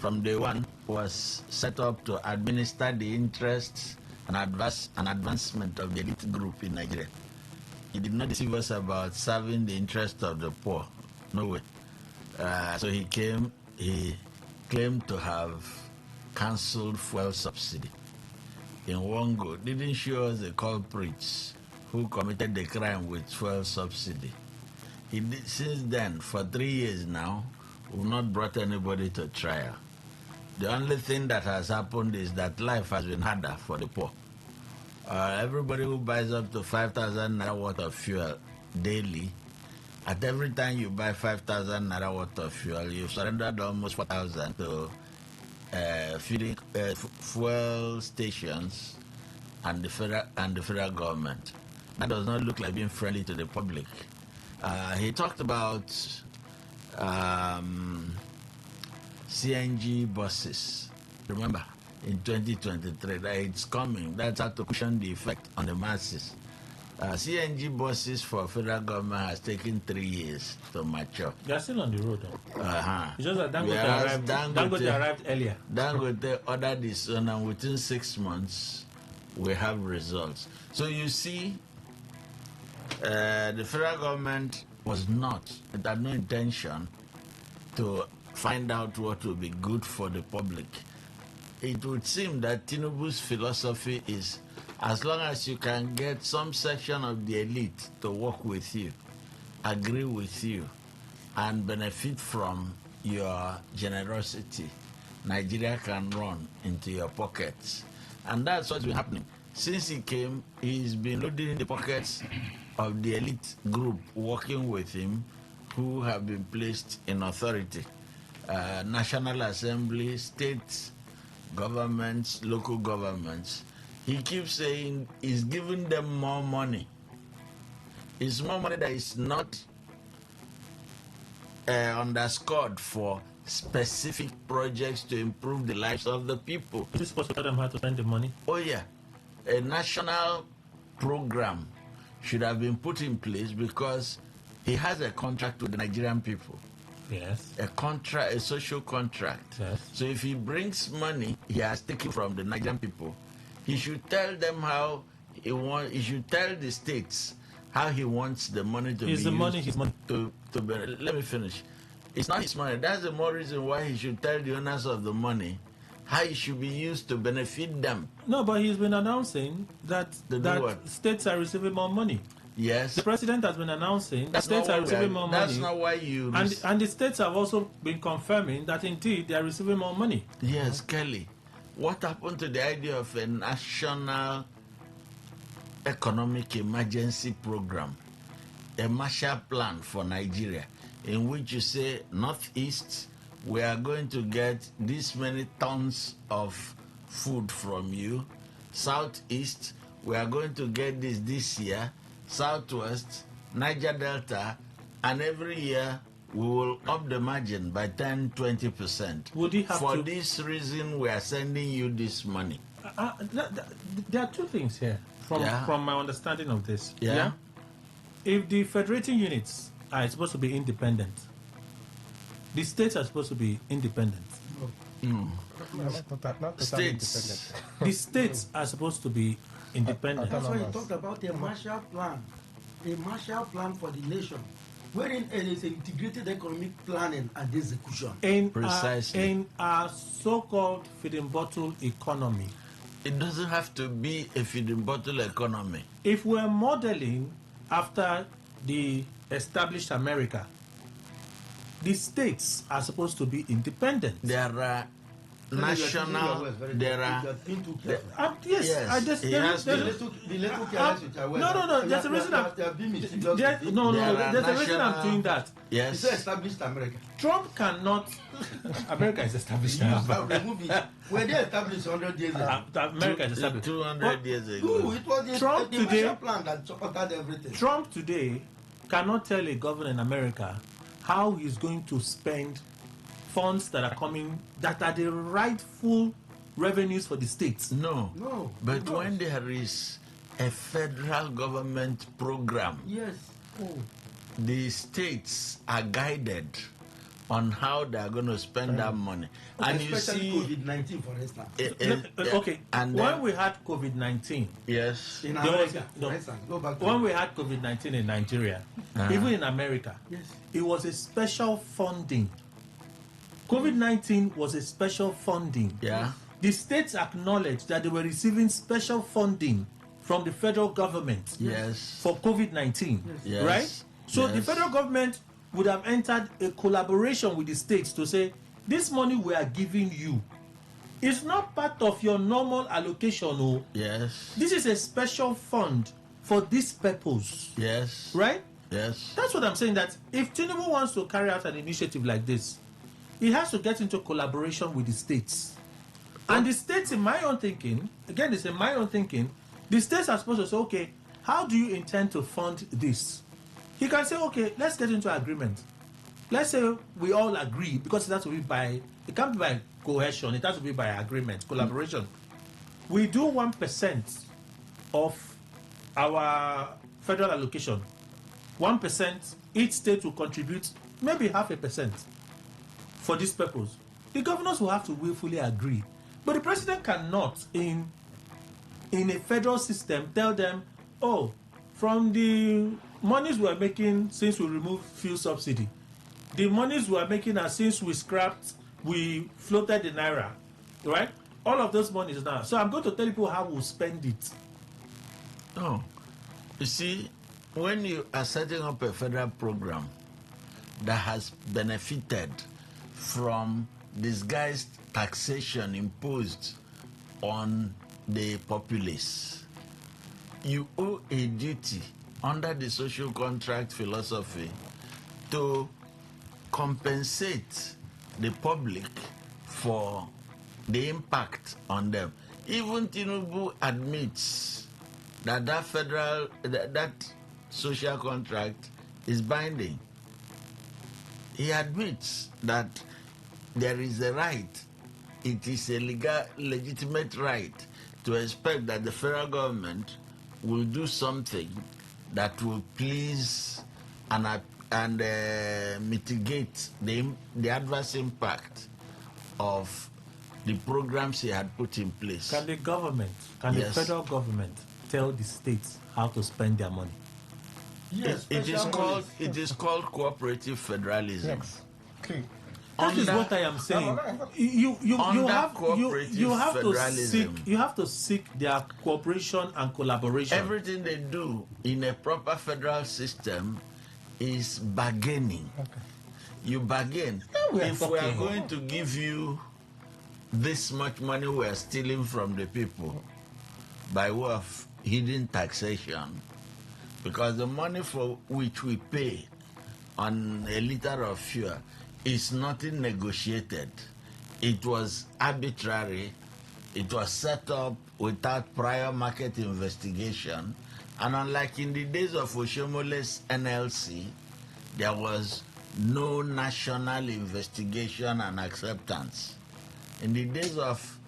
from day one was set up to administer the interests and advancement of the elite group in Nigeria. He did not deceive us about serving the interest of the poor. No way. So he claimed to have cancelled fuel subsidy in one go. Didn't show us the culprits who committed the crime with fuel subsidy. Since then, for 3 years now, we've not brought anybody to trial. The only thing that has happened is that life has been harder for the poor. Everybody who buys up to 5,000 naira worth of fuel daily, at every time you buy 5,000 naira worth of fuel, you've surrendered almost 4,000 to feeding fuel stations and the federal government. That does not look like being friendly to the public. He talked about CNG buses. Remember, in 2023, that it's coming. That's how to cushion the effect on the masses. CNG buses for federal government has taken 3 years to mature. They're still on the road, though. It's just that Dangote arrived earlier. Dangote ordered this, and within 6 months, we have results. So you see, the federal government it had no intention to find out what will be good for the public. It would seem that Tinubu's philosophy is, as long as you can get some section of the elite to work with you, agree with you, and benefit from your generosity, Nigeria can run into your pockets. And that's what's been happening. Since he came, he's been loading in the pockets of the elite group working with him who have been placed in authority. National Assembly, state governments, local governments. He keeps saying he's giving them more money. It's more money that is not underscored for specific projects to improve the lives of the people. Is this supposed to tell them how to spend the money? Oh yeah. A national program should have been put in place because he has a contract with the Nigerian people. Yes. A social contract. Yes. So if he brings money he has taken from the Nigerian people, he should tell them how he should tell the states how he wants the money to be used. His money. Let me finish. It's not his money. That's the more reason why he should tell the owners of the money how it should be used to benefit them. No, but he's been announcing that states are receiving more money. Yes. The president has been announcing that states are receiving more money. That's not why you... And the states have also been confirming that indeed they are receiving more money. Yes, Kelly. What happened to the idea of a national economic emergency program? A Marshall Plan for Nigeria, in which you say, Northeast, we are going to get this many tons of food from you. Southeast, we are going to get this year. Southwest, Niger Delta, and every year we will up the margin by 10-20%. Would he have For this reason, we are sending you this money. There are two things here from my understanding of this. Yeah. If the federating units are supposed to be independent, the states are supposed to be independent. States. The states are supposed to be independent. That's why you talked about a Marshall Plan for the nation, wherein it is integrated economic planning and execution. Precisely. In our so-called feeding bottle economy. It doesn't have to be a feeding bottle economy. If we're modeling after the established America, the states are supposed to be independent. There are national. There are. Yes, I just he has to. No. There's a reason. There's a reason I'm doing that. Yes. It's established America. Trump cannot. America is established. Remove it. Were they established 100 years ago? America is established 200 years ago. No, it was Trump the today. Marshall Plan that supported everything. Trump today cannot tell a governor in America how he's going to spend funds that are coming, that are the rightful revenues for the states. No. But when there is a federal government program, yes, the states are guided on how they are going to spend that money. And especially you see, COVID-19, for instance. Okay. And when we had COVID-19, yes, in America, for instance, go back to when we had COVID-19 in Nigeria, even in America, it was a special funding. COVID-19 was a special funding. Yeah. The states acknowledged that they were receiving special funding from the federal government. Yes. For COVID-19, Yes. right? So the federal government would have entered a collaboration with the states to say, this money we are giving you is not part of your normal allocation. Oh. Yes. This is a special fund for this purpose. Yes. Right? Yes. That's what I'm saying, that if Tinubu wants to carry out an initiative like this, he has to get into collaboration with the states. And the states, in my own thinking, again, it's in my own thinking, the states are supposed to say, okay, how do you intend to fund this? He can say, okay, let's get into agreement. Let's say we all agree, because it has to be by, it can't be by coercion, it has to be by agreement, collaboration. We do 1% of our federal allocation. 1%, each state will contribute maybe 0.5% for this purpose. The governors will have to willfully agree. But the president cannot, in a federal system, tell them, oh, from the monies we are making since we removed fuel subsidy, the monies we are making are since we floated the naira, right? All of those monies now. So I'm going to tell people how we'll spend it. No. You see, when you are setting up a federal program that has benefited from disguised taxation imposed on the populace, you owe a duty under the social contract philosophy to compensate the public for the impact on them. Even Tinubu admits that that social contract is binding. He admits that there is a right, it is a legitimate right to expect that the federal government will do something that will please and mitigate the adverse impact of the programs he had put in place. Can the federal government tell the states how to spend their money? Yes, it is called cooperative federalism. Yes. Okay. That is what I am saying. You have to seek their cooperation and collaboration. Everything they do in a proper federal system is bargaining. Okay. You bargain. If we are going to give you this much money we are stealing from the people by way of hidden taxation, because the money for which we pay on a liter of fuel is nothing negotiated. It was arbitrary. It was set up without prior market investigation. And unlike in the days of Oshomole's NLC, there was no national investigation and acceptance. In the days of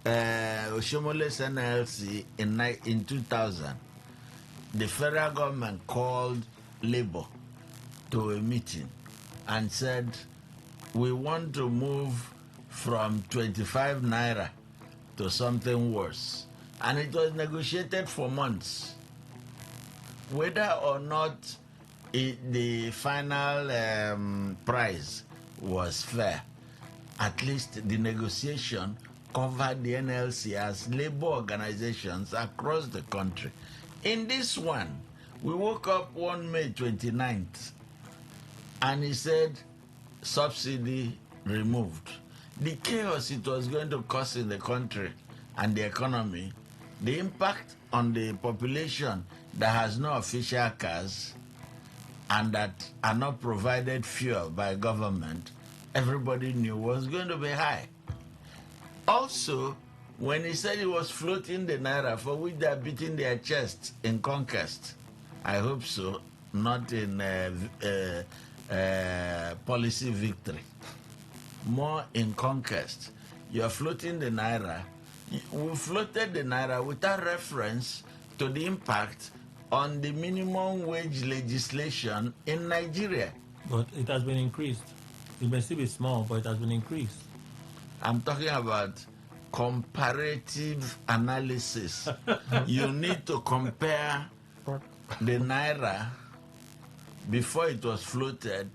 Oshomole's NLC in 2000, the federal government called Labour to a meeting and said, we want to move from 25 naira to something worse. And it was negotiated for months. Whether or not the final price was fair, at least the negotiation covered the NLC as labor organizations across the country. In this one, we woke up one May 29th, and he said, subsidy removed. the chaos it was going to cause in the country and the economy, the impact on the population that has no official cars and that are not provided fuel by government, everybody knew was going to be high. Also, when he said he was floating the naira, for which they are beating their chests in conquest, I hope so, not in policy victory, more in conquest. You are floating the naira. We floated the naira without reference to the impact on the minimum wage legislation in Nigeria. But it has been increased. It may still be small, but it has been increased. I'm talking about comparative analysis. You need to compare the naira before it was floated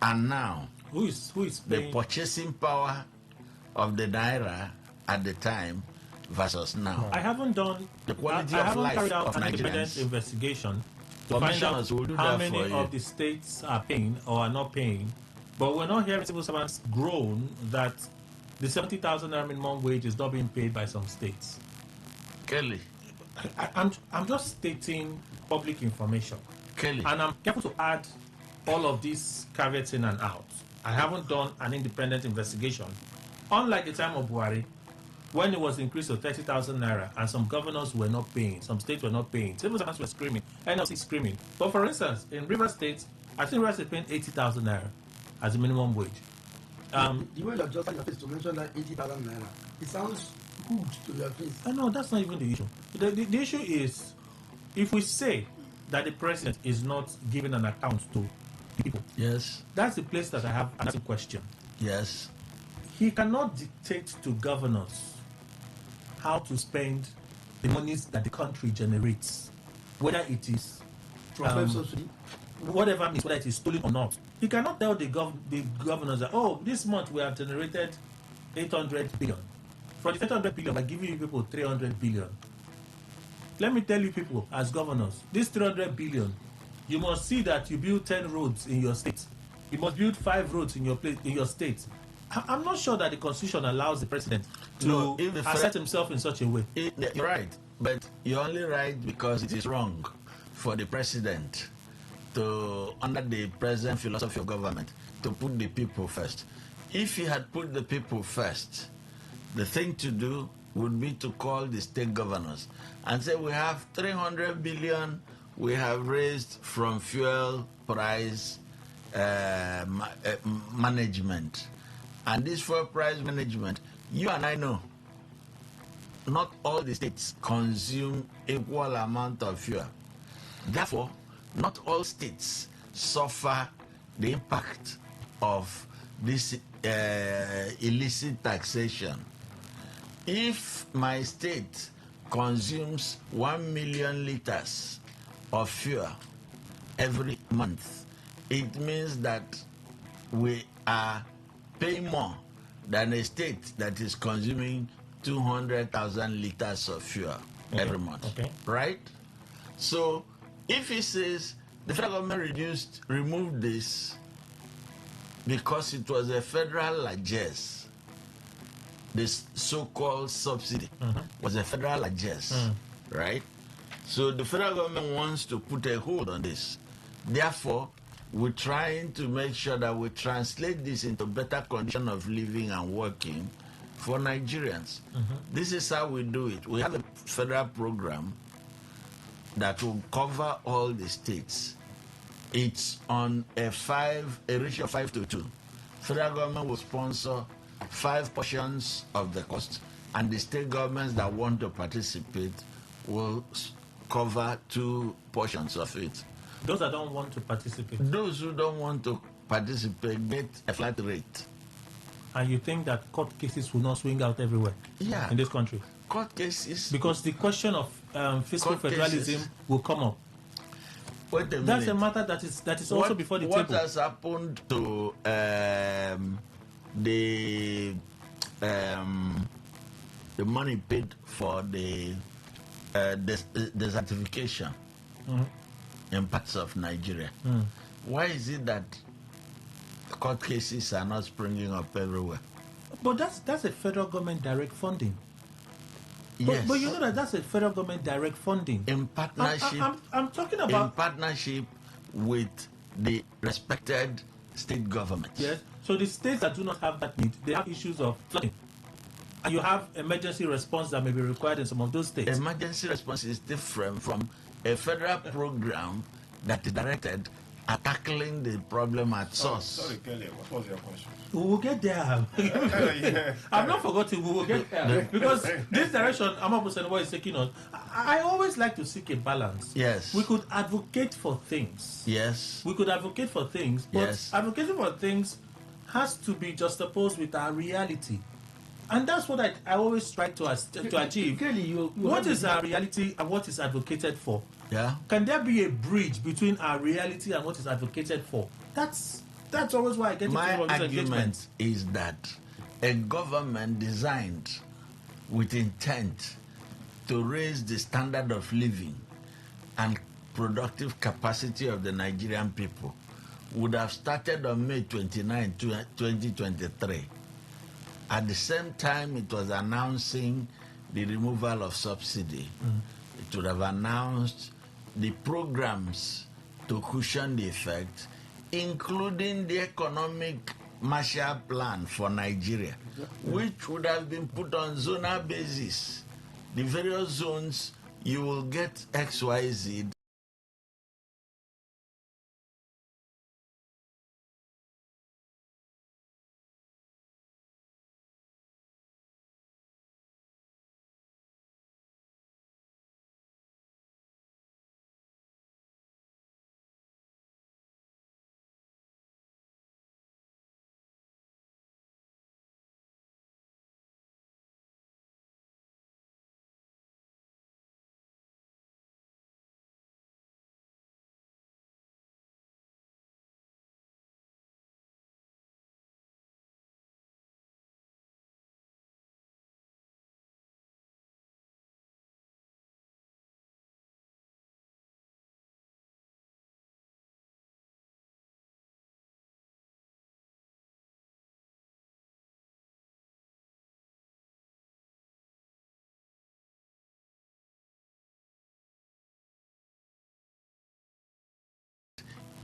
and now. Who is the purchasing power of the naira at the time versus now? I haven't done the quality I of haven't life carried out of an independent Nigerians. investigation to find out how many of the states are paying or are not paying. But we're not hearing civil servants groan that the 70,000 minimum wage is not being paid by some states. Kelly. I'm just stating public information. Kelly. And I'm careful to add all of these caveats in and out. I haven't done an independent investigation. Unlike the time of Buhari, when it was increased to 30,000 naira and some governors were not paying, some states were not paying, civil servants were screaming, NLC screaming. But for instance, in Rivers State, I think Rivers State paying 80,000 naira as a minimum wage. The way you just your face to mention that 80,000 naira, it sounds good to your face. No, that's not even the issue. The issue is, if we say that the president is not giving an account to people, yes, that's the place that I have another question. Yes. He cannot dictate to governors how to spend the monies that the country generates, whether it is subsidy, whatever means, whether it is stolen or not. He cannot tell the governors that, oh, this month we have generated 800 billion. For the 800 billion, I'm giving you people 300 billion. Let me tell you people, as governors, this 300 billion, you must see that you build 10 roads in your state. You must build 5 roads in your state. I'm not sure that the Constitution allows the president to assert himself in such a way. You're right, but you're only right because it is wrong for the president to, under the present philosophy of government, to put the people first. If he had put the people first, the thing to do would be to call the state governors and say, we have 300 billion we have raised from fuel price management. And this fuel price management, you and I know, not all the states consume equal amount of fuel. Therefore, not all states suffer the impact of this illicit taxation. If my state consumes 1 million liters of fuel every month, it means that we are paying more than a state that is consuming 200,000 liters of fuel every month. Okay. Right? So if he says the federal government removed this because it was a federal largesse, this so-called subsidy was a federal largesse, right? So the federal government wants to put a hold on this. Therefore, we're trying to make sure that we translate this into better condition of living and working for Nigerians. This is how we do it. We have a federal program that will cover all the states. It's on a ratio of 5:2. Federal government will sponsor 5 portions of the cost, and the state governments that want to participate will cover 2 portions of it. Those that don't want to participate. Those who don't want to participate get a flat rate. And you think that court cases will not swing out everywhere in this country? Court cases. Because the question of fiscal federalism will come up. Wait a minute. That's a matter that is also before the table. What has happened to the money paid for the desertification in parts of Nigeria? Mm. Why is it that court cases are not springing up everywhere? But that's a federal government direct funding. Yes. But you know that's a federal government direct funding. In partnership. I'm talking about in partnership with the respected state governments. Yes. So the states that do not have that need, they have issues of flooding. And you have emergency response that may be required in some of those states. Emergency response is different from a federal program that is directed at tackling the problem at source. Sorry, Kelly, what was your question? We will get there. I've not forgotten. We will get there. Because this direction Amabo Senewa is taking us, I always like to seek a balance. Yes. We could advocate for things. Yes. We could advocate for things, but yes. advocating for things has to be juxtaposed with our reality. And that's what I always try to achieve. Kelly, what is our reality and what is advocated for? Yeah. Can there be a bridge between our reality and what is advocated for? That's always why I get my into argument is that a government designed with intent to raise the standard of living and productive capacity of the Nigerian people would have started on May 29, 2023. At the same time it was announcing the removal of subsidy, it would have announced the programs to cushion the effect, including the economic Marshall Plan for Nigeria, which would have been put on zonal basis. The various zones, you will get XYZ.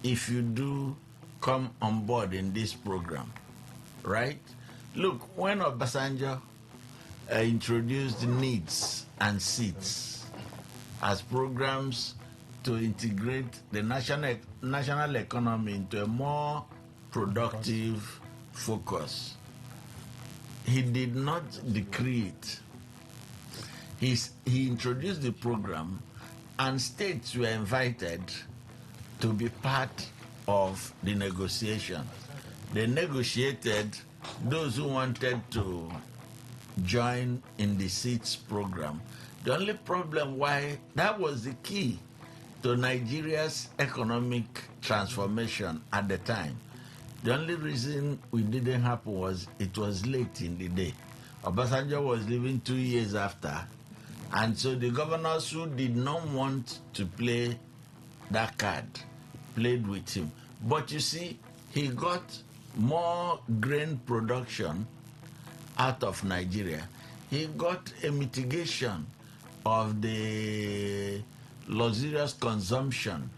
If you do come on board in this program, right? Look, when Obasanjo introduced needs and seats as programs to integrate the national economy into a more productive focus, he did not decree it. He introduced the program and states were invited to be part of the negotiation. They negotiated those who wanted to join in the seats program. The only problem why that was the key to Nigeria's economic transformation at the time. The only reason it didn't happen was it was late in the day. Obasanjo was leaving 2 years after, and so the governors who did not want to play that card played with him. But you see, he got more grain production out of Nigeria. He got a mitigation of the luxurious consumption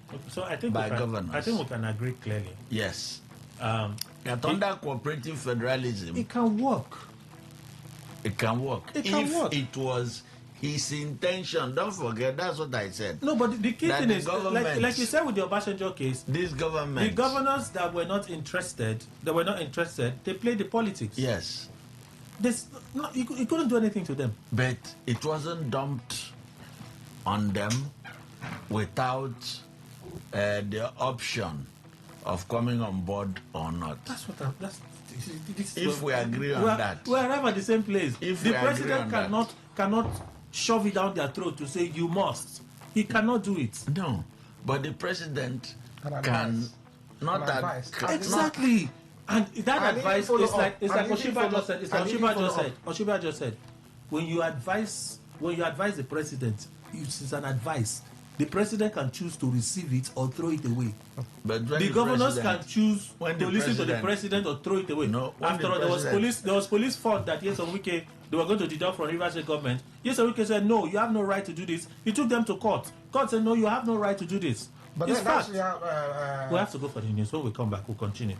by governors. I think we can agree clearly. Yes. Under cooperative federalism, it can work. It can work. It can work. It was his intention. Don't forget, that's what I said. No, but the key thing is, like you said with the Obasanjo case, this government, the governors that were not interested, they played the politics. Yes. You couldn't do anything to them. But it wasn't dumped on them without the option of coming on board or not. That's what if we agree on that. We arrive at the same place. If the president cannot shove it down their throat to say you must. He cannot do it. No, but the president can not advise. Exactly. And that advice is like Oshiba just said. Oshiba just said, when you advise the president, it's an advice. The president can choose to receive it or throw it away. But the governors can choose to listen to the president or throw it away. No, after all, there was police fault that yes, on Wike, they were going to deduct from Rivers State government. Yes, Wike said no, you have no right to do this. He took them to court. Court said no, you have no right to do this. But it's fact. We have to go for the news. When we come back, we'll continue.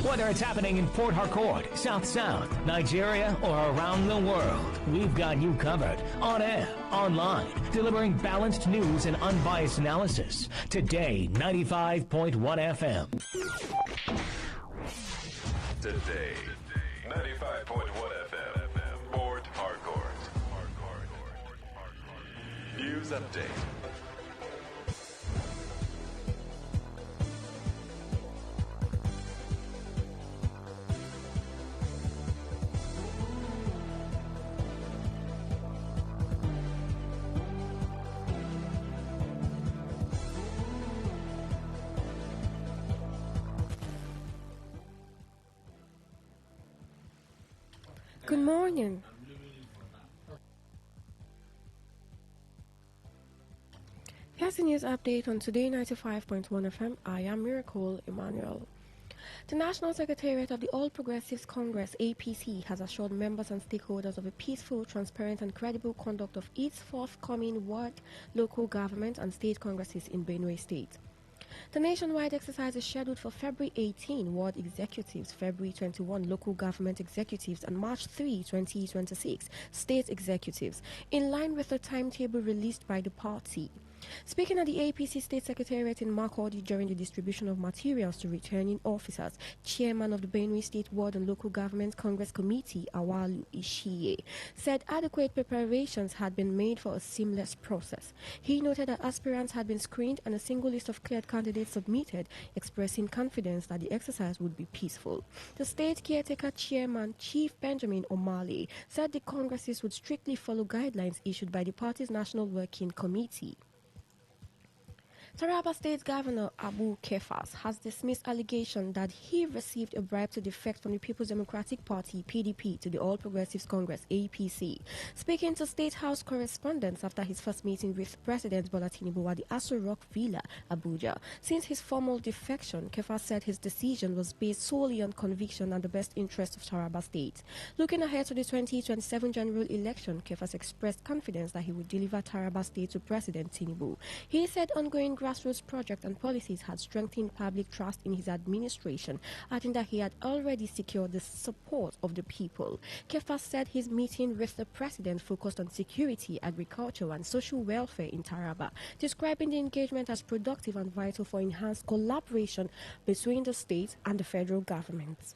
Whether it's happening in Port Harcourt, South Sound, Nigeria, or around the world, we've got you covered. On air, online, delivering balanced news and unbiased analysis. Today, 95.1 FM. Today, 95.1 FM, Port Harcourt. News update. Good morning. Here's the news update on Today 95.1 FM. I am Miracle Emmanuel. The National Secretariat of the All Progressives Congress, APC, has assured members and stakeholders of a peaceful, transparent and credible conduct of its forthcoming ward, local government and state congresses in Benue State. The nationwide exercise is scheduled for February 18, ward executives, February 21, local government executives, and March 3, 2026, state executives, in line with the timetable released by the party. Speaking at the APC State Secretariat in Makurdi during the distribution of materials to returning officers, Chairman of the Benue State Ward and Local Government Congress Committee, Awalu Ishiye, said adequate preparations had been made for a seamless process. He noted that aspirants had been screened and a single list of cleared candidates submitted, expressing confidence that the exercise would be peaceful. The State Caretaker Chairman, Chief Benjamin Omale, said the congresses would strictly follow guidelines issued by the party's National Working Committee. Taraba State Governor Abu Kefas has dismissed allegation that he received a bribe to defect from the People's Democratic Party (PDP) to the All Progressives Congress (APC). Speaking to State House correspondents after his first meeting with President Bola Tinubu at the Aso Rock Villa, Abuja, since his formal defection, Kefas said his decision was based solely on conviction and the best interest of Taraba State. Looking ahead to the 2027 general election, Kefas expressed confidence that he would deliver Taraba State to President Tinubu. He said ongoing grassroots projects and policies had strengthened public trust in his administration, adding that he had already secured the support of the people. Kefas said his meeting with the president focused on security, agriculture and social welfare in Taraba, describing the engagement as productive and vital for enhanced collaboration between the state and the federal government.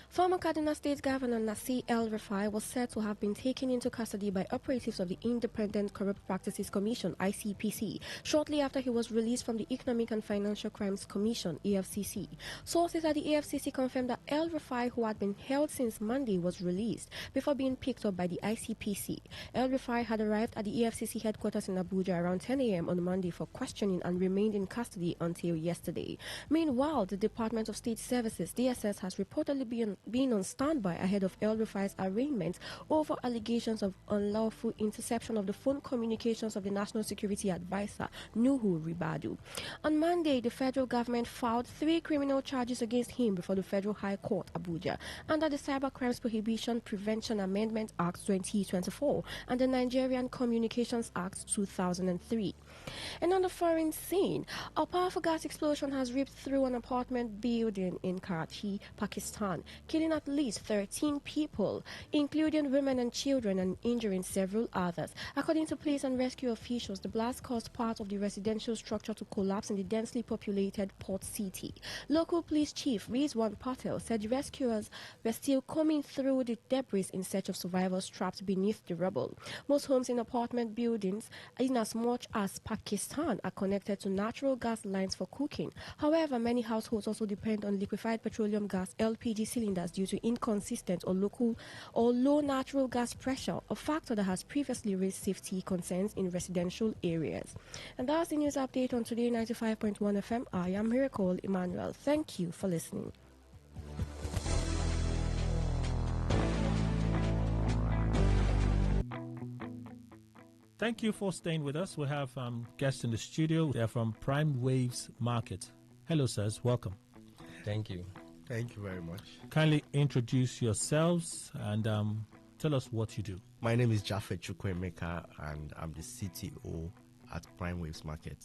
Former Kaduna State Governor Nasir El-Rufai was said to have been taken into custody by operatives of the Independent Corrupt Practices Commission (ICPC) shortly after he was released from the Economic and Financial Crimes Commission (EFCC). Sources at the EFCC confirmed that El-Rufai, who had been held since Monday, was released before being picked up by the ICPC. El-Rufai had arrived at the EFCC headquarters in Abuja around 10 a.m. on Monday for questioning and remained in custody until yesterday. Meanwhile, the Department of State Services (DSS) has reportedly been on standby ahead of El-Rufai's arraignment over allegations of unlawful interception of the phone communications of the National Security Advisor, Nuhu Ribadu. On Monday, the federal government filed 3 criminal charges against him before the Federal High Court, Abuja, under the Cyber Crimes Prohibition Prevention Amendment Act 2024 and the Nigerian Communications Act 2003. And on the foreign scene, a powerful gas explosion has ripped through an apartment building in Karachi, Pakistan, killing at least 13 people, including women and children, and injuring several others. According to police and rescue officials, the blast caused part of the residential structure to collapse in the densely populated port city. Local police chief Rizwan Patel said the rescuers were still combing through the debris in search of survivors trapped beneath the rubble. Most homes in apartment buildings, in as much as Pakistan, are connected to natural gas lines for cooking. However, many households also depend on liquefied petroleum gas (LPG) cylinders traders due to inconsistent or low natural gas pressure, a factor that has previously raised safety concerns in residential areas. And that's the news update on Today 95.1 FM. I am Miracle Emmanuel. Thank you for listening. Thank you for staying with us. We have guests in the studio. They're from Prime Waves Market. Hello, sirs. Welcome. Thank you. Thank you very much. Kindly introduce yourselves and tell us what you do. My name is Jafet Chukwemeka, and I'm the CTO at Prime Waves Market.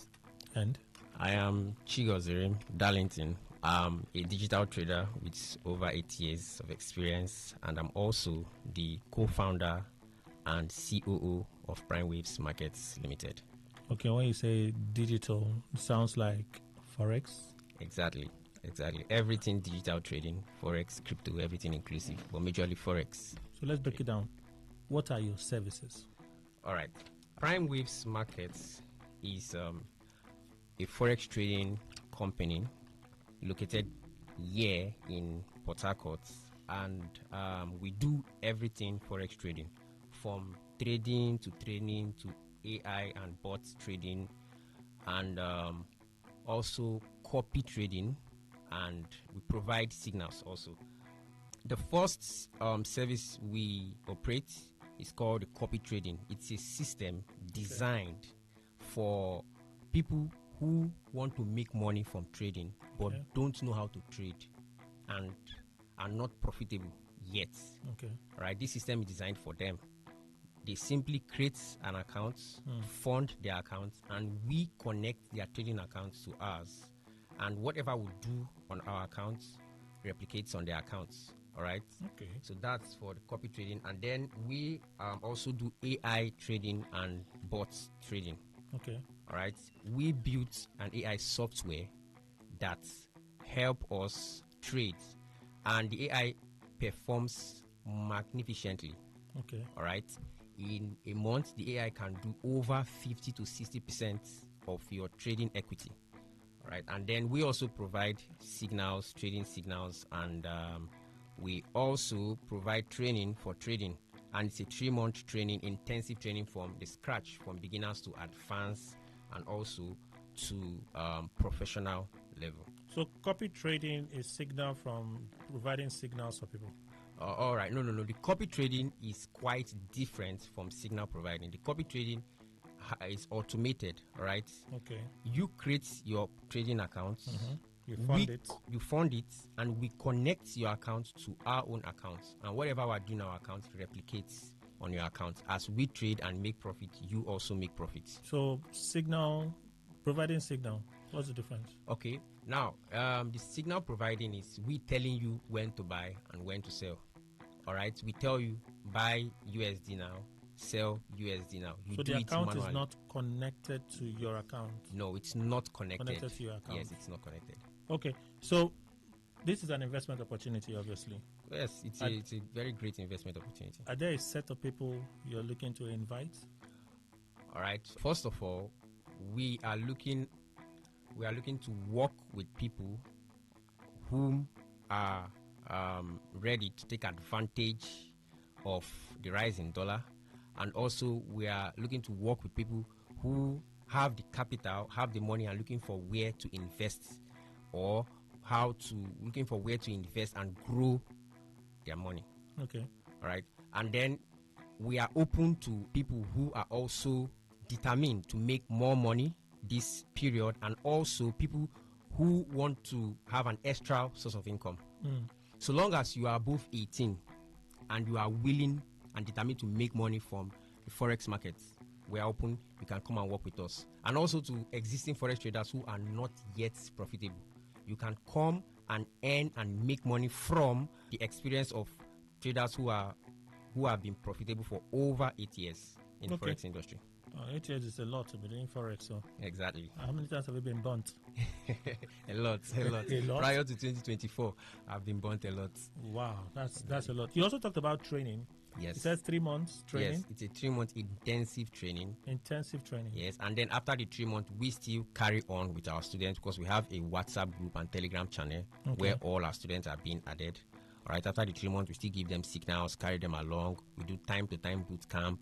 And? I am Chigozirim Darlington. I'm a digital trader with over 8 years of experience, and I'm also the co-founder and COO of Prime Waves Markets Limited. Okay, when you say digital, it sounds like Forex? Exactly. Everything digital trading, Forex, crypto, everything inclusive, but majorly Forex. So let's break it down. What are your services? All right. Prime Waves Markets is a Forex trading company located here in Port Harcourt, and we do everything Forex trading, from trading to training to AI and bot trading, and also copy trading, and we provide signals also. The first service we operate is called the copy trading. It's a system designed for people who want to make money from trading but don't know how to trade and are not profitable yet. Okay. Right? This system is designed for them. They simply create an account, fund their account, and we connect their trading accounts to ours. And whatever we do on our accounts replicates on their accounts. All right? Okay. So that's for the copy trading. And then we also do AI trading and bots trading. Okay. All right? We built an AI software that help us trade. And the AI performs magnificently. Okay. All right? In a month, the AI can do over 50 to 60% of your trading equity. All right? And then we also provide signals, trading signals, and we also provide training for trading. And it's a 3-month training, intensive training from the scratch, from beginners to advanced, and also to professional level. So copy trading is signal from providing signals for people? All right. No. The copy trading is quite different from signal providing. The copy trading is automated, right? Okay. You create your trading account. Mm-hmm. You fund it, and we connect your account to our own account. And whatever we're doing our account replicates on your account. As we trade and make profit, you also make profit. So providing signal, what's the difference? Okay. Now, the signal providing is we telling you when to buy and when to sell. All right. We tell you buy USD now, sell USD now. So the account is not connected to your account? No, it's not connected to your account? Yes, it's not connected. Okay. So this is an investment opportunity, obviously. Yes, it's a very great investment opportunity. Are there a set of people you're looking to invite? All right. First of all, we are looking to work with people whom are ready to take advantage of the rise in dollar, and also we are looking to work with people who have the capital, have the money, and looking for where to invest, or looking for where to invest and grow their money. Okay. All right. And then we are open to people who are also determined to make more money this period, and also people who want to have an extra source of income. So long as you are above 18 and you are willing and determined to make money from the Forex markets, we are open. You can come and work with us. And also to existing Forex traders who are not yet profitable, you can come and earn and make money from the experience of traders who have been profitable for over 8 years in the Forex industry. 8 years is a lot to be doing Forex. So exactly. How many times have you been burnt? A lot. Prior to 2024, I've been burnt a lot. Wow, that's a lot. You also talked about training. Yes. It says 3 months training. Yes, it's a 3-month intensive training. Intensive training. Yes, and then after the 3 months, we still carry on with our students because we have a WhatsApp group and Telegram channel where all our students are being added. All right, after the 3 months, we still give them signals, carry them along. We do time-to-time boot camp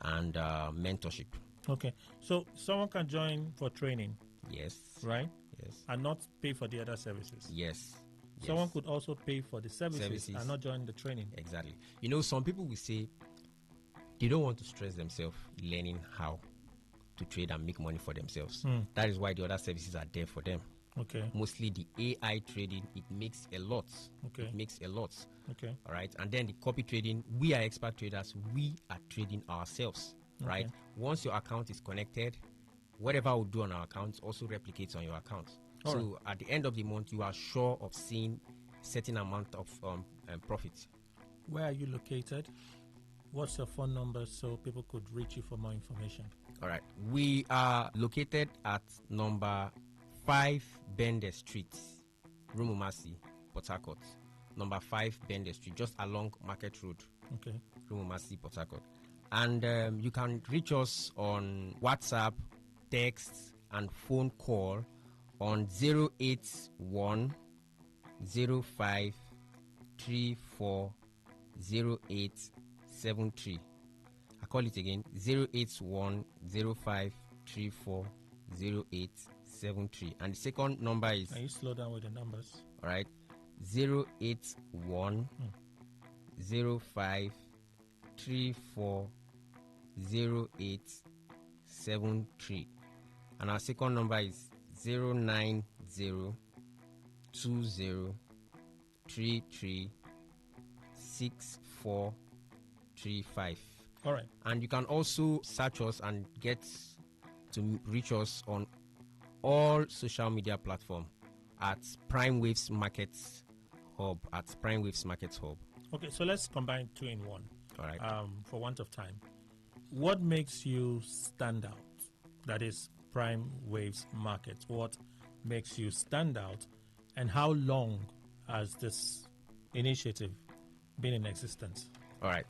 and mentorship. Okay, so someone can join for training. Yes. Right? Yes. And not pay for the other services. Yes. Someone could also pay for the services and not join the training. Exactly. You know, some people will say they don't want to stress themselves learning how to trade and make money for themselves. That is why the other services are there for them. Okay. Mostly the AI trading, it makes a lot. Okay. It makes a lot. Okay. All right. And then the copy trading, we are expert traders. We are trading ourselves. Okay. Right. Once your account is connected, whatever we do on our account also replicates on your account. All so right. at the end of the month, you are sure of seeing certain amount of profit. Where are you located? What's your phone number so people could reach you for more information? All right. We are located at number 5 Bender Street, Rumumasi, Port Harcourt. Number 5 Bender Street, just along Market Road. Okay. Rumumasi, Port Harcourt. And you can reach us on WhatsApp, text, and phone call on 081 05 34 0873. I call it again 081 05 34 0873. And the second number is. Can you slow down with the numbers? All right. 081 05 34 0873. And our second number is 090 20 33 6435. All right. And you can also search us and get to reach us on all social media platforms at Prime Waves Markets Hub. At Prime Waves Markets Hub. Okay, so let's combine two in one. All right. For want of time, what makes you stand out? That is Prime Waves Markets. What makes you stand out, and how long has this initiative been in existence? All right.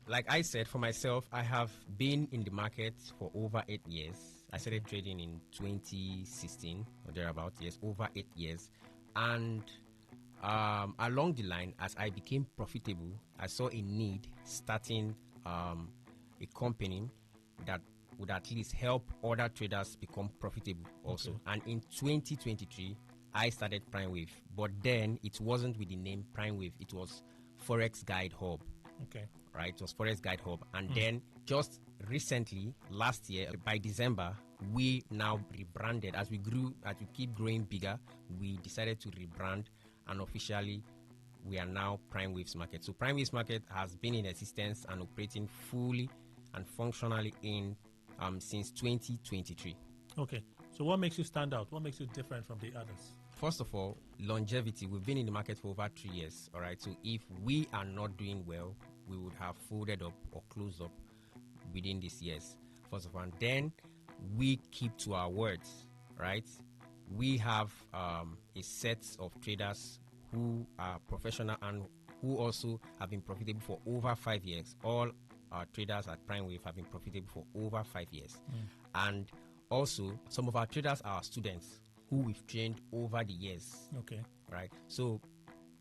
Like I said, for myself, I have been in the market for over 8 years. I started trading in 2016 or thereabout. Yes, over 8 years. And along the line, as I became profitable, I saw a need starting a company that would at least help other traders become profitable also. Okay. And in 2023, I started Prime Wave. But then it wasn't with the name Prime Wave. It was Forex Guide Hub. Okay. Right? It was Forex Guide Hub. And then just recently, last year, by December, we now rebranded. As we keep growing bigger, we decided to rebrand, and officially we are now Prime Waves Market. So Prime Waves Market has been in existence and operating fully and functionally since 2023. Okay. So what makes you stand out? What makes you different from the others? First of all, longevity. We've been in the market for over 3 years. All right. So if we are not doing well, we would have folded up or closed up within these years. First of all, and then we keep to our words. Right. We have a set of traders who are professional and who also have been profitable for over 5 years. All our traders at Prime Wave have been profitable for over 5 years. And also, some of our traders are our students who we've trained over the years. Okay. Right. So,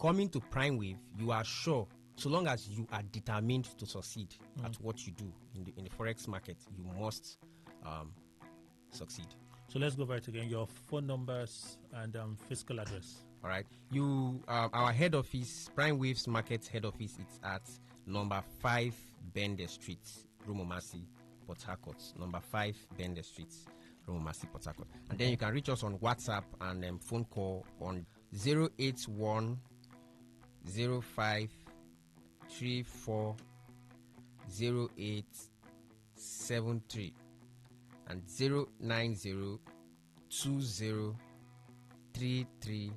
coming to Prime Wave, you are sure, so long as you are determined to succeed at what you do in the Forex market, you must succeed. So let's go back again. Your phone numbers and physical address. All right. Our head office, Prime Waves Market head office, it's at number 5 Bender Street, Rumumasi, Port Harcourt. Number 5 Bender Street, Rumumasi, Port Harcourt. And then you can reach us on WhatsApp and phone call on 081 05 34 0873 and 090 20 33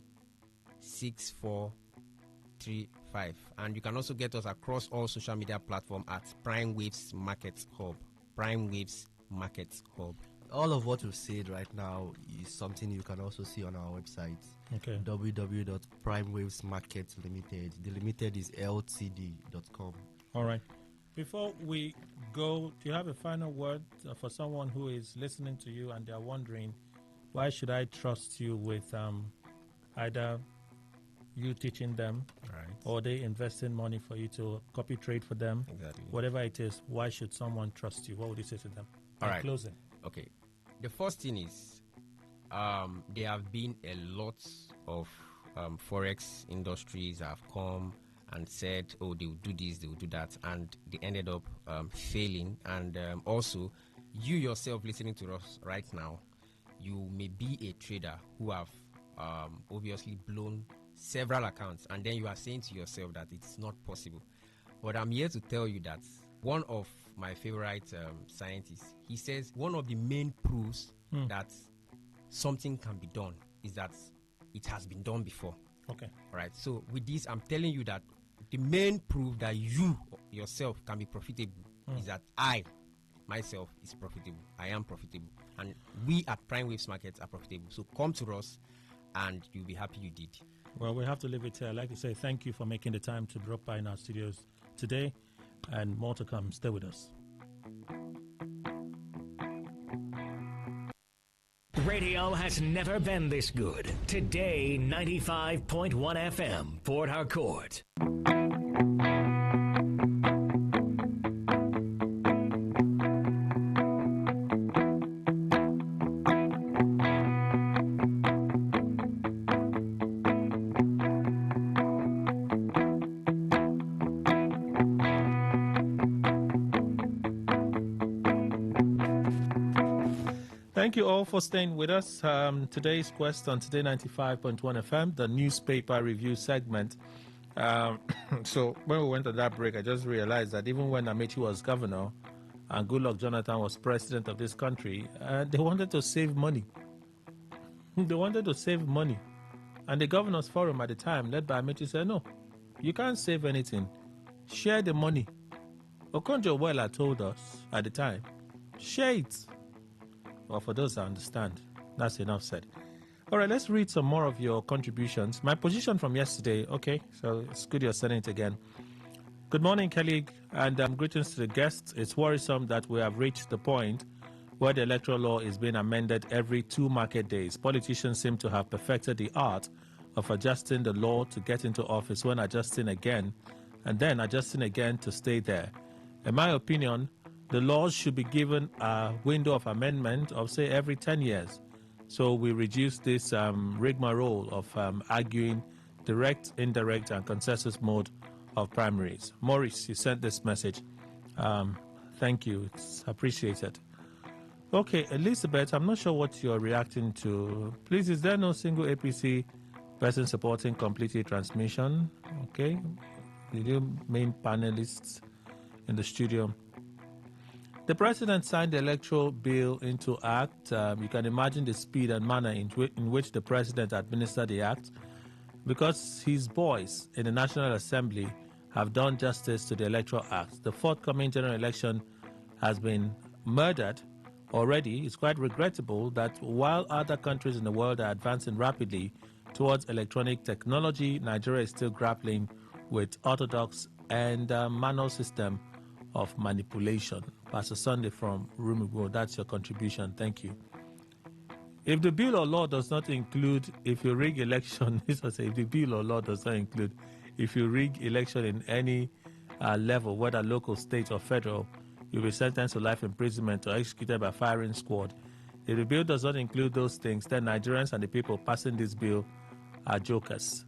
6435. And you can also get us across all social media platforms at Prime Waves Market Hub. Prime Waves Market Hub. All of what we've said right now is something you can also see on our website. Okay. www.primewavesmarket limited. The limited is ltd.com. All right. Before we go, do you have a final word for someone who is listening to you and they're wondering, why should I trust you with either you teaching them, right, or they investing money for you to copy trade for them, exactly, whatever it is, why should someone trust you? What would you say to them? All In right. closing. Okay. The first thing is there have been a lot of forex industries have come and said, oh, they will do this, they will do that, and they ended up failing. And also, you yourself listening to us right now, you may be a trader who have obviously blown several accounts, and then you are saying to yourself that it's not possible. But I'm here to tell you that one of my favorite scientists, he says one of the main proofs that something can be done is that it has been done before. Okay. All right. So with this, I'm telling you that the main proof that you yourself can be profitable is that I myself is profitable. I am profitable, and we at Prime Waves Markets are profitable. So come to us, and you'll be happy you did. Well, we have to leave it here. I'd like to say thank you for making the time to drop by in our studios today, and more to come. Stay with us. Radio has never been this good. Today, 95.1 FM, Port Harcourt. Thank you all for staying with us. Today's quest on Today 95.1 FM, the newspaper review segment. So when we went on that break, I just realized that even when Amechi was governor and Goodluck Jonathan was president of this country, they wanted to save money. They wanted to save money. And the governors forum at the time, led by Amechi, said, no, you can't save anything. Share the money. Okonjo-Iweala told us at the time, share it. Well, for those that understand, that's enough said. All right, let's read some more of your contributions. My position from yesterday, okay, so it's good you're sending it again. Good morning, colleague, and greetings to the guests. It's worrisome that we have reached the point where the electoral law is being amended every 2 market days. Politicians seem to have perfected the art of adjusting the law to get into office, when adjusting again, and then adjusting again to stay there. In my opinion, the laws should be given a window of amendment of, say, every 10 years. So we reduce this rigmarole of arguing direct, indirect, and consensus mode of primaries. Maurice, you sent this message. Thank you. It's appreciated. Okay, Elizabeth, I'm not sure what you're reacting to. Please, is there no single APC person supporting complete transmission? Okay. The main panelists in the studio. The president signed the electoral bill into act. You can imagine the speed and manner in which the president administered the act, because his boys in the National Assembly have done justice to the Electoral Act. The forthcoming general election has been murdered already. It's quite regrettable that while other countries in the world are advancing rapidly towards electronic technology, Nigeria is still grappling with orthodox and manual system of manipulation. Pastor Sunday from Rumigwo, that's your contribution. Thank you. If the bill or law does not include, if you rig election, if the bill or law does not include, if you rig election in any level, whether local, state, or federal, you'll be sentenced to life imprisonment or executed by firing squad. If the bill does not include those things, then Nigerians and the people passing this bill are jokers.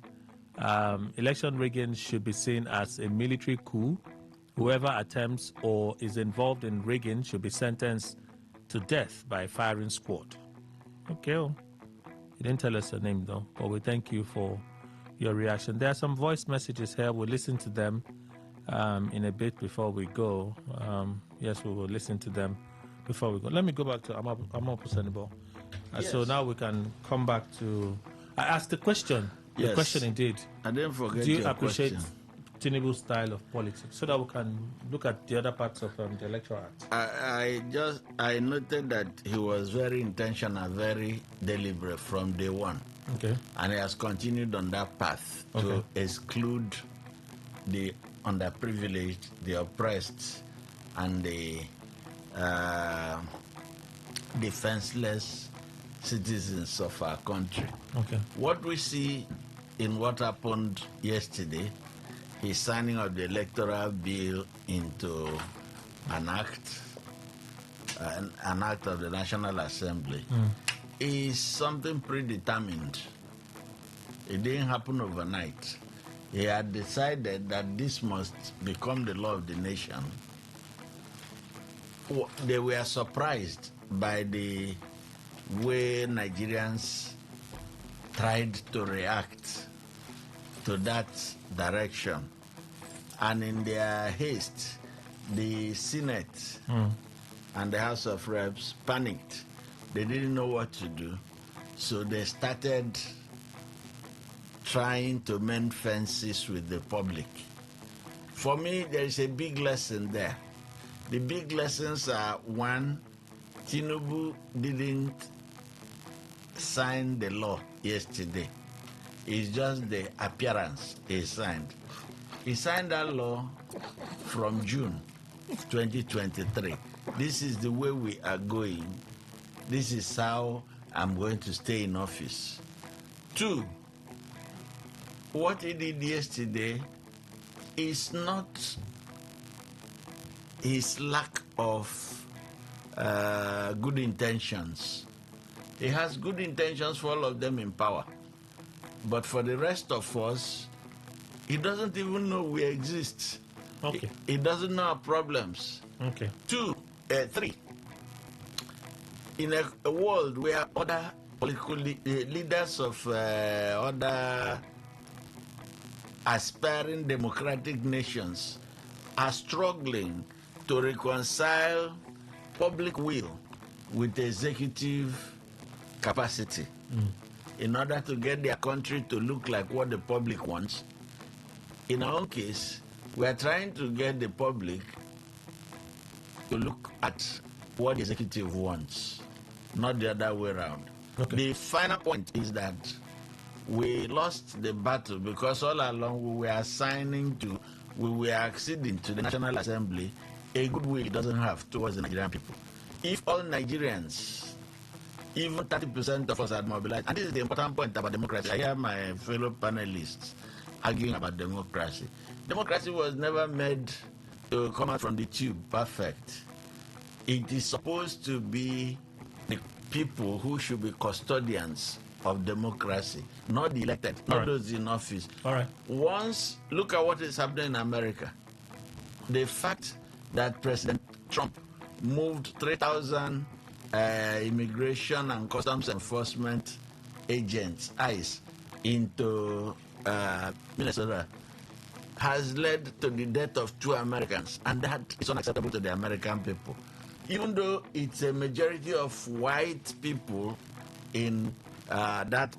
Election rigging should be seen as a military coup. Whoever attempts or is involved in rigging should be sentenced to death by a firing squad. Okay. You didn't tell us your name, though, but we thank you for your reaction. There are some voice messages here. We'll listen to them in a bit before we go. Yes, we will listen to them before we go. Let me go back to Amapu Senibol. Yes. So now we can come back to... I asked the question. Yes. The question indeed. I didn't forget Do you your appreciate question. Tinubu's style of politics, so that we can look at the other parts of the Electoral Act? I noted that he was very intentional, very deliberate from day one. Okay. And he has continued on that path to exclude the underprivileged, the oppressed, and the defenseless citizens of our country. Okay. What we see in what happened yesterday, his signing of the electoral bill into an act of the National Assembly, is something predetermined. It didn't happen overnight. He had decided that this must become the law of the nation. They were surprised by the way Nigerians tried to react to that direction. And in their haste, the Senate and the House of Reps panicked. They didn't know what to do. So they started trying to mend fences with the public. For me, there is a big lesson there. The big lessons are, one, Tinubu didn't sign the law yesterday. It's just the appearance he signed. He signed that law from June 2023. This is the way we are going. This is how I'm going to stay in office. Two, what he did yesterday is not his lack of good intentions. He has good intentions for all of them in power. But for the rest of us, he doesn't even know we exist. Okay. He doesn't know our problems. Okay. Three. In a world where other political leaders of other aspiring democratic nations are struggling to reconcile public will with executive capacity in order to get their country to look like what the public wants. In our own case, we are trying to get the public to look at what the executive wants, not the other way around. Okay. The final point is that we lost the battle because all along we were acceding to the National Assembly a goodwill it doesn't have towards the Nigerian people. If all Nigerians, even 30% of us had mobilized, and this is the important point about democracy. I hear my fellow panelists arguing about democracy. Democracy was never made to come out from the tube perfect. It is supposed to be the people who should be custodians of democracy, not the elected, not those in office. All right. Once, look at what is happening in America. The fact that President Trump moved 3,000 immigration and customs enforcement agents, ICE, into Minnesota has led to the death of 2 Americans, and that is unacceptable to the American people. Even though it's a majority of white people in that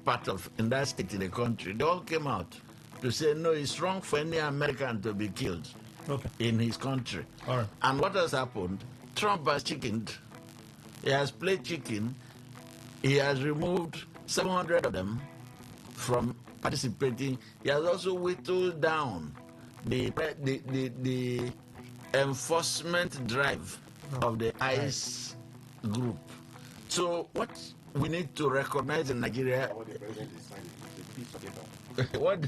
state in the country, they all came out to say, no, it's wrong for any American to be killed in his country. All right. And what has happened? Trump has chickened. He has played chicken. He has removed 700 of them from participating. He has also whittled down the enforcement drive of the ICE group. So what we need to recognize in Nigeria... What?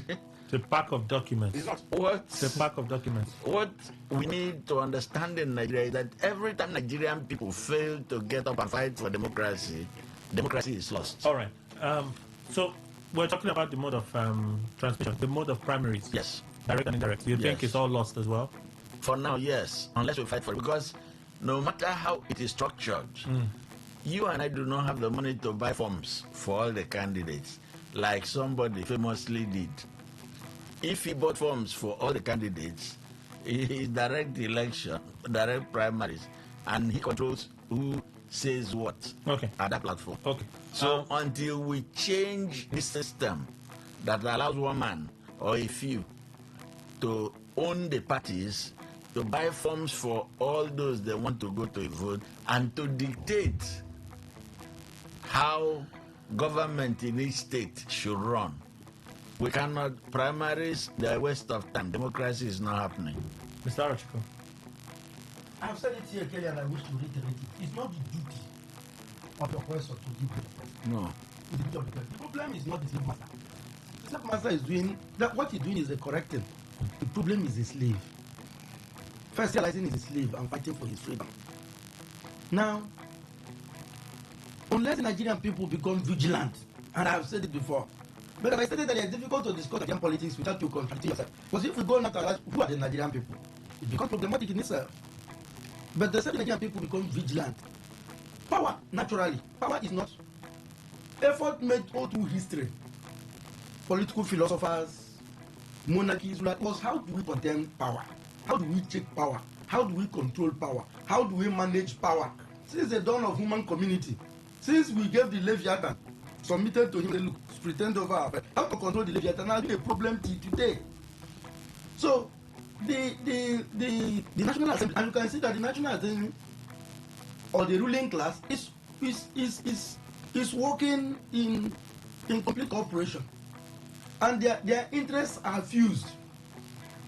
The pack of documents. What? The pack of documents. What we need to understand in Nigeria is that every time Nigerian people fail to get up and fight for democracy, democracy is lost. All right. So we're talking about the mode of transmission, the mode of primaries. Yes. Direct and indirect. You think it's all lost as well? For now, yes. Unless we fight for it. Because no matter how it is structured, you and I do not have the money to buy forms for all the candidates, like somebody famously did. If he bought forms for all the candidates, he direct election, direct primaries, and he controls who says what at that platform. Okay. So until we change the system that allows one man or a few to own the parties, to buy forms for all those that want to go to a vote, and to dictate how government in each state should run, we cannot. Primaries, they're a waste of time. Democracy is not happening. Mr. Arachiko. I've said it here, Kelly, and I wish to reiterate it. It's not the duty of the oppressor to give the oppressor. No. It's the duty of the oppressor. The problem is not the slave master. slave master is doing that. What he's doing is a correcting. The problem is a slave. First realizing he's a slave and fighting for his freedom. Now, unless the Nigerian people become vigilant, and I've said it before, but I stated that it's difficult to discuss Nigerian politics without you contradicting yourself. Because if we go now to ask who are the Nigerian people, it becomes problematic in itself. But the same Nigerian people become vigilant. Power, naturally, power is not effort made all through history. Political philosophers, monarchies, was how do we contain power? How do we check power? How do we control power? How do we manage power? Since the dawn of human community, since we gave the Leviathan, submitted to him, look, pretend over our head. How to control the Leviathan has been a problem till today. So the National Assembly, and you can see that the National Assembly or the ruling class is working in complete cooperation, and their interests are fused.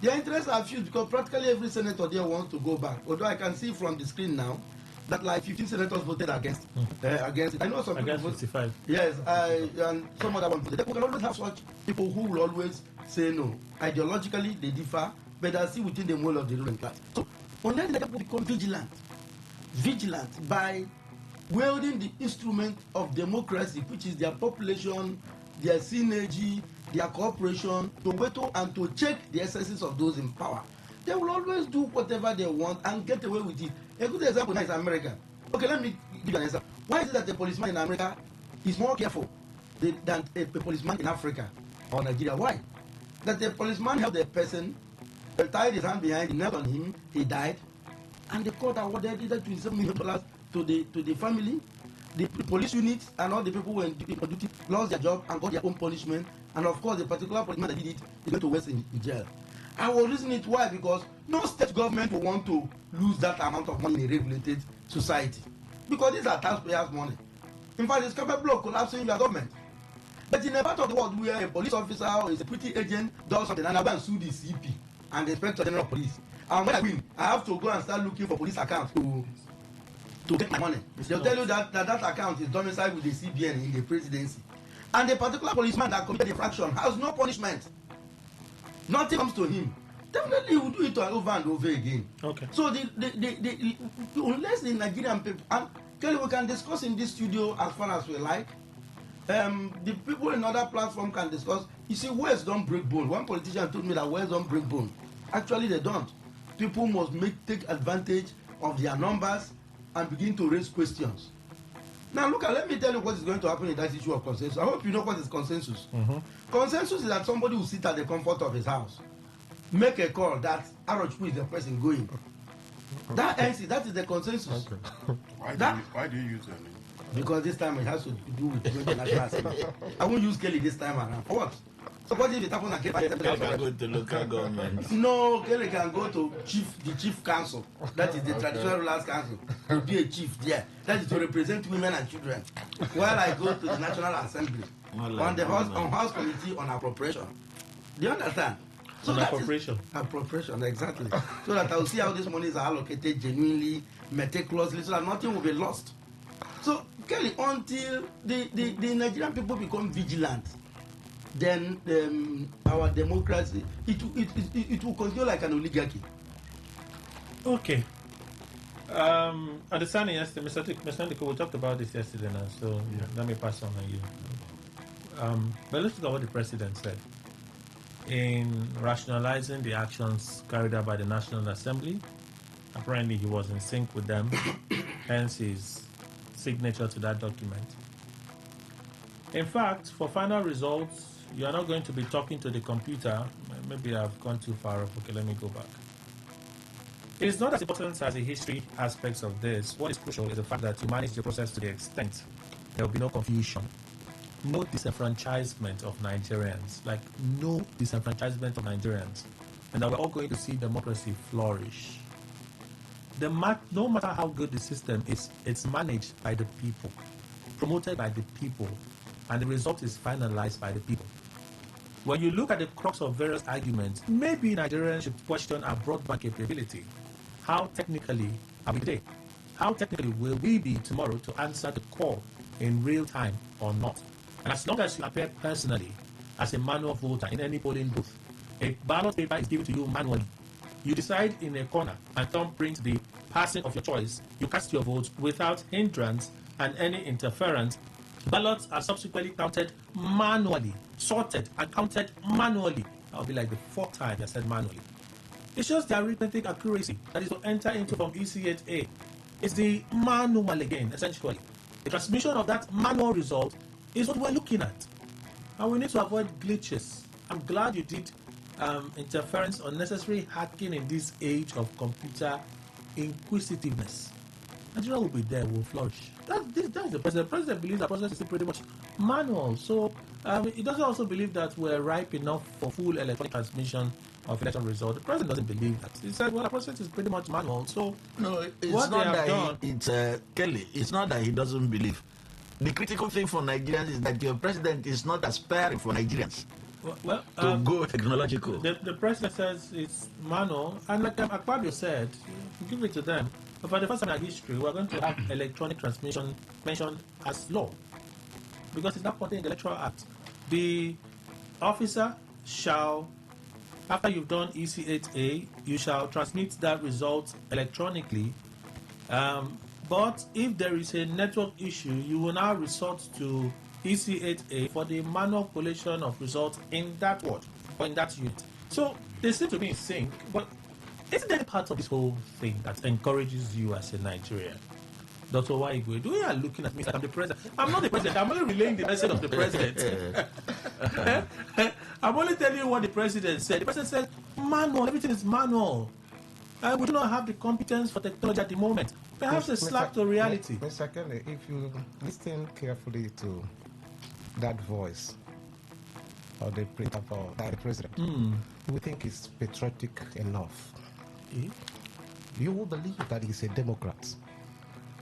Their interests are fused because practically every senator there wants to go back. Although I can see from the screen now that like 15 senators voted against against it. I know some people against 55. Yes, and some other ones. We can always have such people who will always say no. Ideologically, they differ, but they are still within the mold of the ruling class. So, unless the people become vigilant by wielding the instrument of democracy, which is their population, their synergy, their cooperation, to wettle and to check the excesses of those in power, they will always do whatever they want and get away with it. A good example now is America. Okay, let me give you an example. Why is it that the policeman in America is more careful than a policeman in Africa or Nigeria? Why? That the policeman held a person, tied his hand behind, he knelt on him, he died, and the court awarded either $27 million to the family. The police units and all the people who were in duty lost their job and got their own punishment. And of course, the particular policeman that did it is going to waste in jail. I was reasoning it why, because no state government will want to lose that amount of money in a regulated society, because these are taxpayers' money. In fact, it's capable of collapsing your government. But in a part of the world where a police officer or a security agent does something and I go and sue the CP and the Inspector General of Police, and when I win, I have to go and start looking for police accounts to get my money. They'll tell you that account is domiciled with the CBN in the presidency. And the particular policeman that committed the infraction has no punishment. Nothing comes to him. Definitely he will do it over and over again. Okay. So unless the Nigerian people, and Kelly, we can discuss in this studio as far as we like. The people in other platforms can discuss. You see, words don't break bone. One politician told me that words don't break bone. Actually, they don't. People must take advantage of their numbers and begin to raise questions. Now, let me tell you what is going to happen in that issue of consensus. I hope you know what is consensus. Mm-hmm. Consensus is that somebody will sit at the comfort of his house, make a call that who is the person going. That ends it. That is the consensus. Okay. Why do you use that name? Because this time it has to do with the National Assembly. I won't use Kelly this time around. For what? So what if it happens again? Kelly can go to local government. No, Kelly can go to the chief council. That is the traditional rulers council. To be a chief there. That is to represent women and children. While I go to the National Assembly on the House Committee on Appropriation. Do you understand? So appropriation. Appropriation, exactly. So that I will see how these monies are allocated genuinely, meticulously, so that nothing will be lost. So, Kelly, until the Nigerian people become vigilant, then our democracy, it will continue like an oligarchy. Okay. Understanding yesterday, Mr. Ndiko, we talked about this yesterday now, so let me pass on you. But let's look at what the president said. In rationalizing the actions carried out by the National Assembly, apparently he was in sync with them, hence his signature to that document. In fact, for final results, you are not going to be talking to the computer. Maybe I've gone too far off. Okay, let me go back. It is not as important as the history aspects of this. What is crucial is the fact that you manage the process to the extent there will be no confusion, no disenfranchisement of Nigerians, like no disenfranchisement of Nigerians, and that we're all going to see democracy flourish. No matter how good the system is, it's managed by the people, promoted by the people, and the result is finalized by the people. When you look at the crux of various arguments, maybe Nigerians should question our broadband capability. How technically are we today? How technically will we be tomorrow to answer the call in real time or not? And as long as you appear personally as a manual voter in any polling booth. A ballot paper is given to you manually. You decide in a corner and thumbprint the person of your choice. You cast your vote without hindrance and any interference. Ballots are subsequently counted manually, sorted and counted manually. That will be like the fourth time I said manually. It's just the arithmetic accuracy that is to enter into from EC8A. It's the manual again, essentially. The transmission of that manual result is what we're looking at. And we need to avoid glitches. I'm glad you did interference, unnecessary hacking in this age of computer inquisitiveness. Nigeria will be there, will flourish. That is the president. The president believes the process is still pretty much manual. So he doesn't also believe that we're ripe enough for full electronic transmission of election results. The president doesn't believe that. He said, well, the process is pretty much manual. So no, it's what not they have that done, it's Kelly. It's not that he doesn't believe. The critical thing for Nigerians is that your president is not aspiring for Nigerians to go technological. The president says it's manual, and like Akpabio said, give it to them. But for the first time in our history, we're going to have electronic transmission mentioned as law, because it's not contained in the Electoral Act. The officer shall, after you've done EC8A, you shall transmit that result electronically. But if there is a network issue, you will now resort to EC8A for the manual collation of results in that ward or in that unit. So they seem to be in sync, but isn't there any part of this whole thing that encourages you as a Nigerian? Dr. Waigwe, do you are looking at me like I'm the president? I'm not the president, I'm only relaying the message of the president. I'm only telling you what the president said. The president said, manual, everything is manual. We do not have the competence for technology at the moment. Perhaps a slap to reality. Mr. Kelly, if you listen carefully to that voice of the president, we think it's patriotic enough. You will believe that he's a Democrat.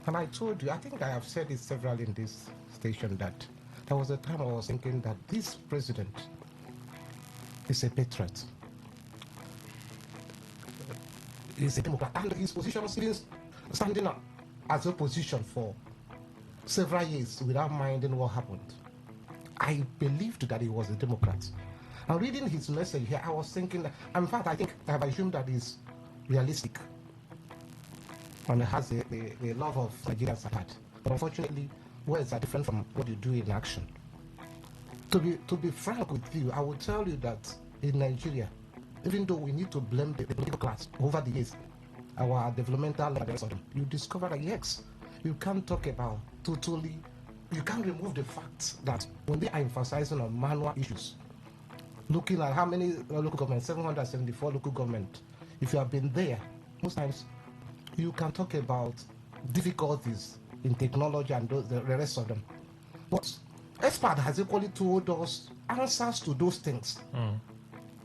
And I told you, I think I have said it several in this station, that there was a time I was thinking that this president is a patriot. He's a Democrat, and his position was standing up as opposition for several years without minding what happened. I believed that he was a Democrat. And reading his message here, I was thinking that, in fact, I think I have assumed that he's realistic and has a love of Nigerians at heart. But unfortunately, words are different from what you do in action. To be frank with you, I will tell you that in Nigeria, even though we need to blame the political class over the years, our developmental levels, you discover that yes, you can't talk about totally, you can't remove the fact that when they are emphasizing on manual issues, looking at how many local governments, 774 local governments, if you have been there, most times you can talk about difficulties in technology and the rest of them. But expert has equally told us answers to those things.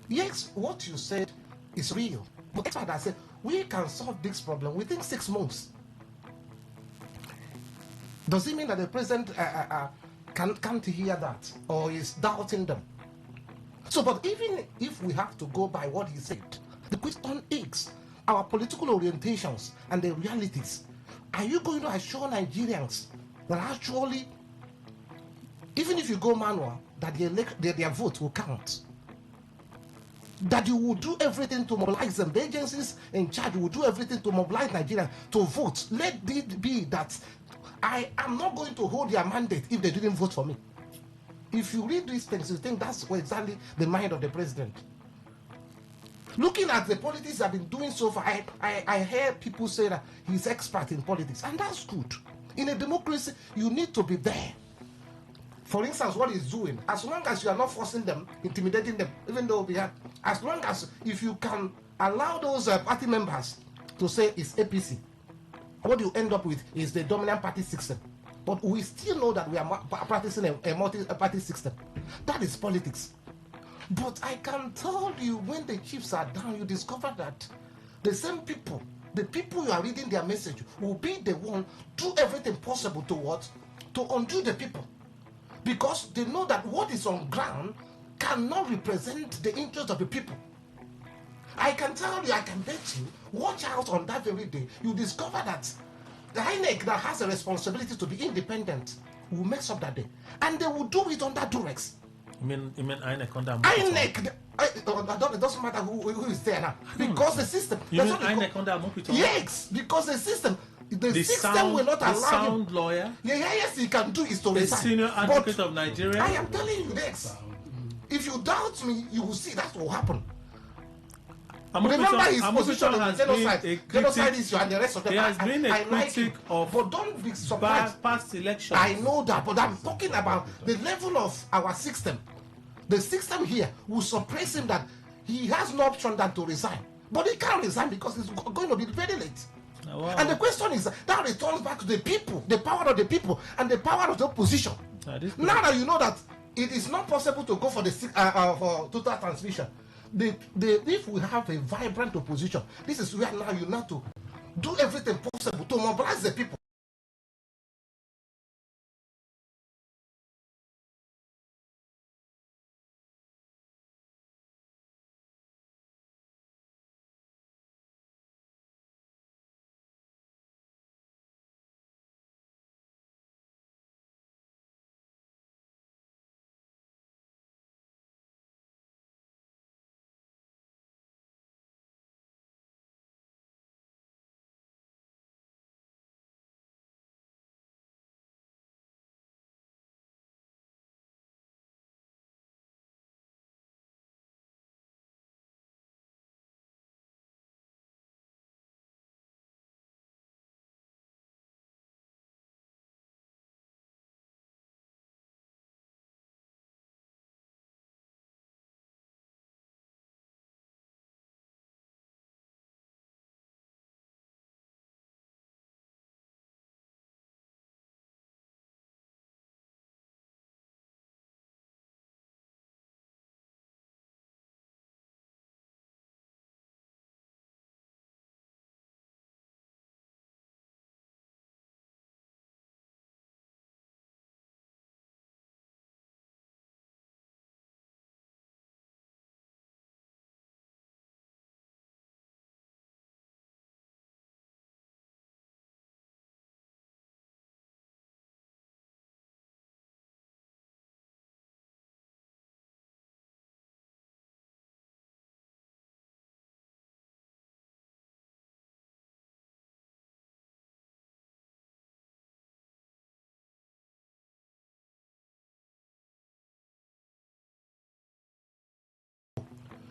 Yes, what you said is real. But expert has said, we can solve this problem within 6 months. Does it mean that the president can't hear that or is doubting them? So, but even if we have to go by what he said, the question is, our political orientations and the realities, are you going to assure Nigerians that actually, even if you go manual, that their vote will count? That you will do everything to mobilize them. The agencies in charge will do everything to mobilize Nigerians to vote. Let it be that I am not going to hold their mandate if they didn't vote for me. If you read these things, you think that's exactly the mind of the president. Looking at the politics I've been doing so far, I hear people say that he's expert in politics, and that's good. In a democracy, you need to be there. For instance, what he's doing, as long as you are not forcing them, intimidating them, even though we have, as long as if you can allow those party members to say it's APC, what you end up with is the dominant party system. But we still know that we are practicing a multi-party system. That is politics. But I can tell you, when the chiefs are down, you discover that the same people, the people you are reading their message, will be the one do everything possible to what? To undo the people. Because they know that what is on ground cannot represent the interest of the people. I can tell you, I can bet you, watch out on that very day, you discover that the INEC that has a responsibility to be independent will mess up that day. And they will do it under duress. You mean INEC under INEC, it doesn't matter who is there now. Because the system. You mean INEC under Mokito? Yes, because the system will not allow the sound him. lawyer. Yes, he can do is to the resign. Senior advocate of Nigeria. I am telling you this. If you doubt me, you will see that will happen. Remember his position in genocide. Genocide issue and the rest of them. He has been a critic of but don't be surprised. Past elections. I know that, but I'm talking about the level of our system. The system here will suppress him that he has no option than to resign. But he can't resign because it's going to be very late. Wow. And the question is, that returns back to the people, the power of the people, and the power of the opposition. Now that you know that it is not possible to go for the for total transmission, if we have a vibrant opposition, this is where now you need to do everything possible to mobilize the people.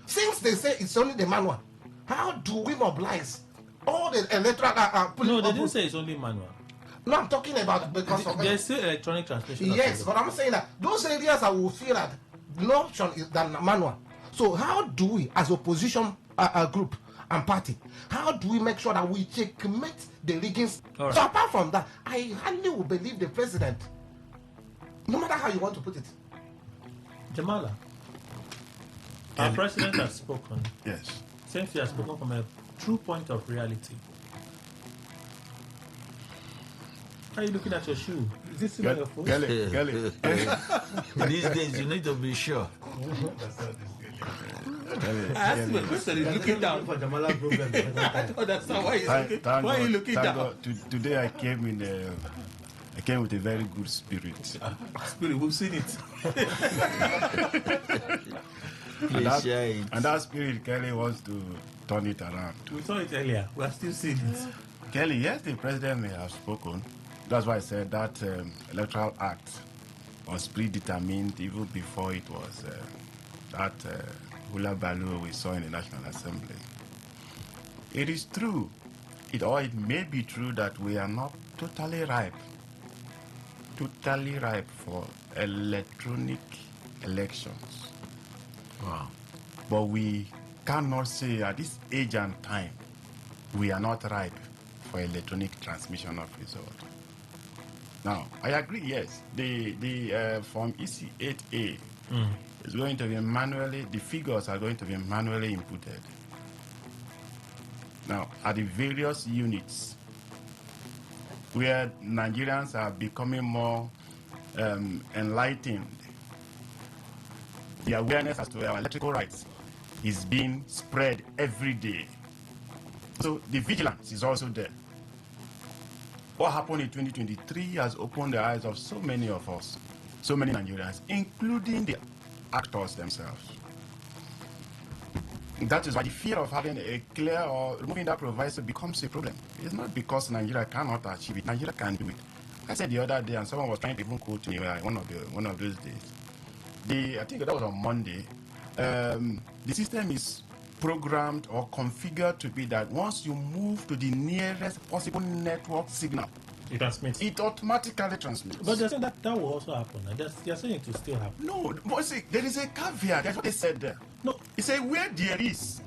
Since they say it's only the manual, how do we mobilize all the electoral? No, they didn't say it's only manual. No, I'm talking about because there's still electronic transmission. Yes, but I'm saying that those areas I will feel that no option is than manual. So how do we, as opposition group and party, how do we make sure that we checkmate the riggings? Right. So apart from that, I hardly will believe the president, no matter how you want to put it. Jamala, our president has spoken. Yes. Since he has spoken from a true point of reality. How are you looking at your shoe? Is this still on your foot? Kelly. These days, you need to be sure. I asked him a question, he's looking down. For Jamala's problem. I don't understand why he's looking. Why are you looking down? Today I came with a very good spirit. Spirit, we've seen it. and that spirit, Kelly wants to turn it around. We saw it earlier. We are still seeing it. Kelly, yes, the president may have spoken. That's why I said that electoral act was predetermined even before it was that hula baloo we saw in the National Assembly. It is true, it may be true that we are not totally ripe for electronic elections. Wow. But we cannot say at this age and time we are not ripe for electronic transmission of result. Now, I agree, yes, the Form EC8A is going to be manually, the figures are going to be manually inputted. Now, at the various units where Nigerians are becoming more enlightened, the awareness as to our electrical rights is being spread every day. So the vigilance is also there. What happened in 2023 has opened the eyes of so many of us, so many Nigerians, including the actors themselves. That is why the fear of having a clear or removing that proviso becomes a problem. It's not because Nigeria cannot achieve it. Nigeria can do it. I said the other day, and someone was trying to even quote me one of those days. I think that was on Monday. The system is programmed or configured to be that once you move to the nearest possible network signal, it transmits. It automatically transmits. But they're saying that will also happen. They're saying it will still happen. No, but see, there is a caveat. That's what they said there. No, it said where there is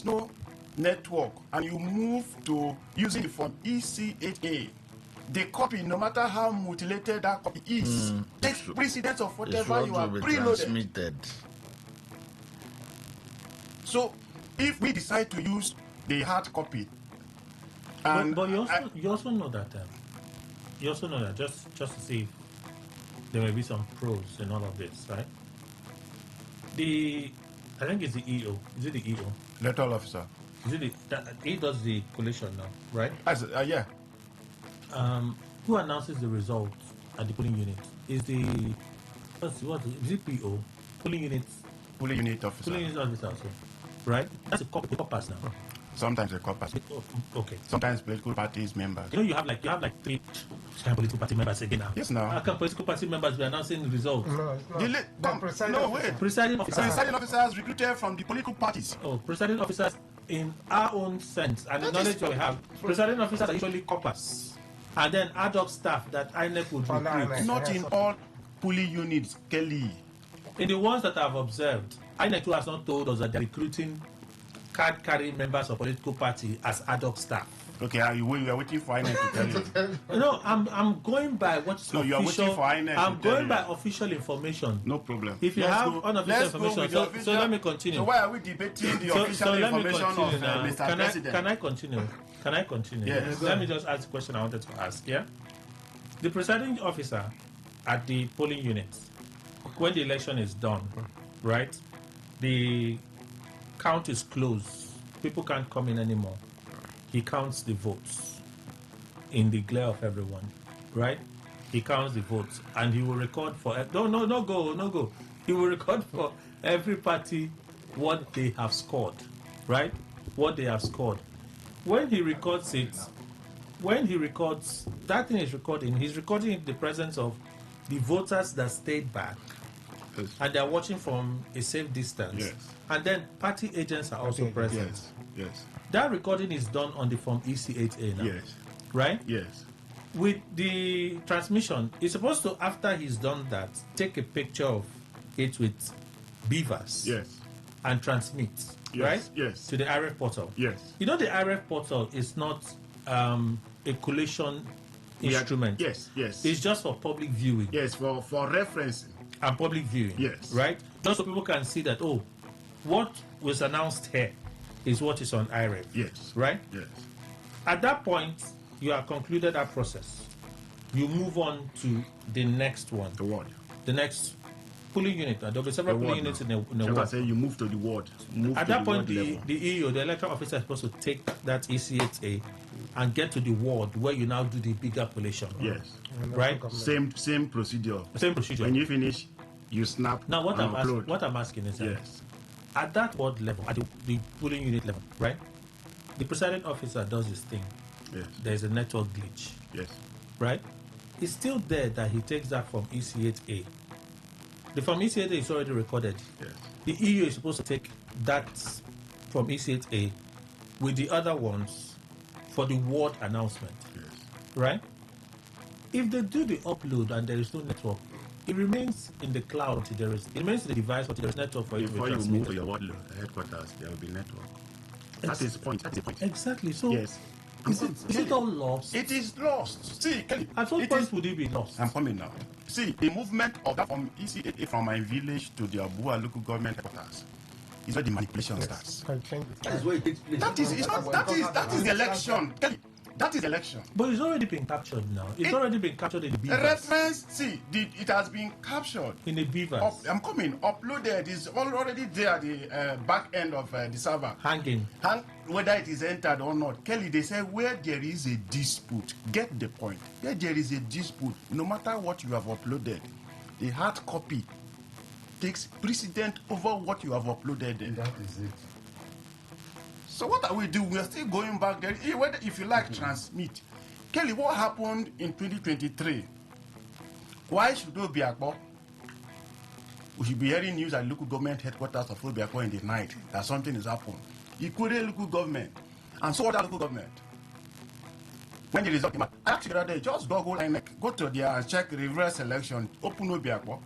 no network and you move to using the form ECHA, the copy, no matter how mutilated that copy is, takes precedence of whatever you have preloaded. So, if we decide to use the hard copy, but you also know that just to see if there may be some pros in all of this, right? I think it's the EO. Is it the EO? Electoral officer. Is it he does the collation now, right? Yeah. Who announces the results at the polling unit? Is is it PO? Polling unit officer. Polling unit officer also, right? That's a caucus now. Sometimes a caucus. Okay. Sometimes political parties members. You have like 3 political party members again now. Yes, now. How can political party members be announcing the results? Presiding officers recruited from the political parties. Oh, presiding officers in our own sense and the knowledge we have. Presiding officers are usually corpus, and then ad hoc staff that INEC would recruit. Not in all polling units, Kelly. In the ones that I've observed, INEC has not told us that they're recruiting card-carrying members of political party as ad hoc staff. Okay, we are waiting for INEC to tell you. No, I'm going by what's official. You are waiting for INEC I'm going by official information. No problem. If you have unofficial information, so let me continue. So why are we debating the official information of Mr. President? Can I continue? Yes. Let me just ask the question I wanted to ask. Yeah. The presiding officer at the polling unit, when the election is done, right? The count is closed. People can't come in anymore. He counts the votes in the glare of everyone, right? He counts the votes and he will record for no go. He will record for every party what they have scored, right? What they have scored. When he records it, that thing is recording. He's recording in the presence of the voters that stayed back. Yes. And they're watching from a safe distance. Yes. And then party agents are also present. Yes. That recording is done on the form ECHA now. Yes. Right? Yes. With the transmission, he's supposed to, after he's done that, take a picture of it with beavers. Yes. And transmit. Yes. Right? Yes. To the IRF portal. Yes. You know the IRF portal is not a collation instrument. Yes. It's just for public viewing. Yes, for referencing. And public viewing. Yes. Right? Just so people can see that, what was announced here is what is on IREF. Yes. Right? Yes. At that point, you have concluded that process. You move on to the next one. The ward. The next polling unit. There'll be several polling units in the ward. I say you move to the ward. At that point, the EO, the electoral officer, is supposed to take that ECHA and get to the ward where you now do the bigger collation. Yes. Right? Same procedure. Same procedure. When you finish, you snap. Now, what upload. I'm asking is that yes. At that ward level, at the polling unit level, right? The presiding officer does his thing. Yes. There's a network glitch. Yes. Right? It's still there that he takes that from ECHA. The from ECHA is already recorded. Yes. The EU is supposed to take that from ECHA with the other ones for the ward announcement. Yes. Right? If they do the upload and there is no network, it remains in the cloud. It remains in the device, but there is network for it to be transmitted. Before you move to your ward headquarters, there will be network. That is the point. Exactly. So, yes. Is it all lost? It is lost. See, Kelly, at what point would it be lost? I'm coming now. See, the movement of that from ECA from my village to the Abua local government headquarters is where the manipulation starts. That is where it takes place. That is the election. Kelly, that is election. But it's already been captured now. It's already been captured in the beavers. Reference, see, it has been captured. In the beavers. I'm coming. Uploaded is already there at the back end of the server. Hanging. Whether it is entered or not. Kelly, they say where there is a dispute, get the point. Where there is a dispute, no matter what you have uploaded, the hard copy takes precedent over what you have uploaded there. That is it. So what are we doing? We are still going back there. If you like, transmit. Kelly, what happened in 2023? Why should Obiakpo? We should be hearing news at local government headquarters of Obiakpo in the night that something is happening. Equally local government. And so other local government. When the result came out, I asked you the other day, just Google INEC, go to there and check reverse election, open Obiakpo.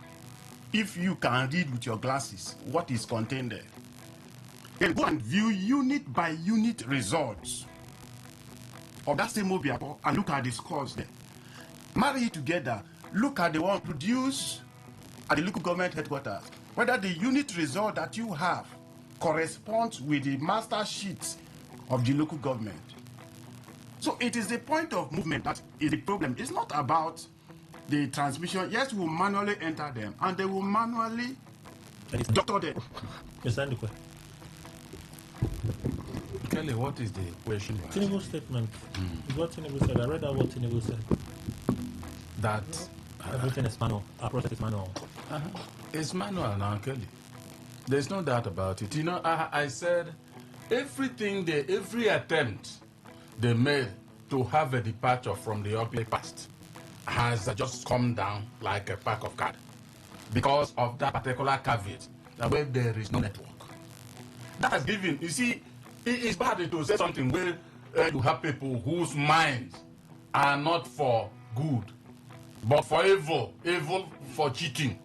If you can read with your glasses what is contained there. Then go and view unit by unit results of that same Obiakpo and look at the scores there. Marry it together. Look at the one produced at the local government headquarters. Whether the unit result that you have corresponds with the master sheets of the local government. So it is the point of movement that is the problem. It's not about the transmission. Yes, we'll manually enter them and they will manually doctor them. Kelly, what is the question? Tinubu's statement. What Tinubu said. I read out what Tinubu said. That everything is manual. Our process is manual. It's manual now, Kelly. There's no doubt about it. You know, I said every attempt they made to have a departure from the ugly past has just come down like a pack of cards because of that particular caveat that where there is no network. That has given, you see, it's bad to say something where you have people whose minds are not for good, but for evil for cheating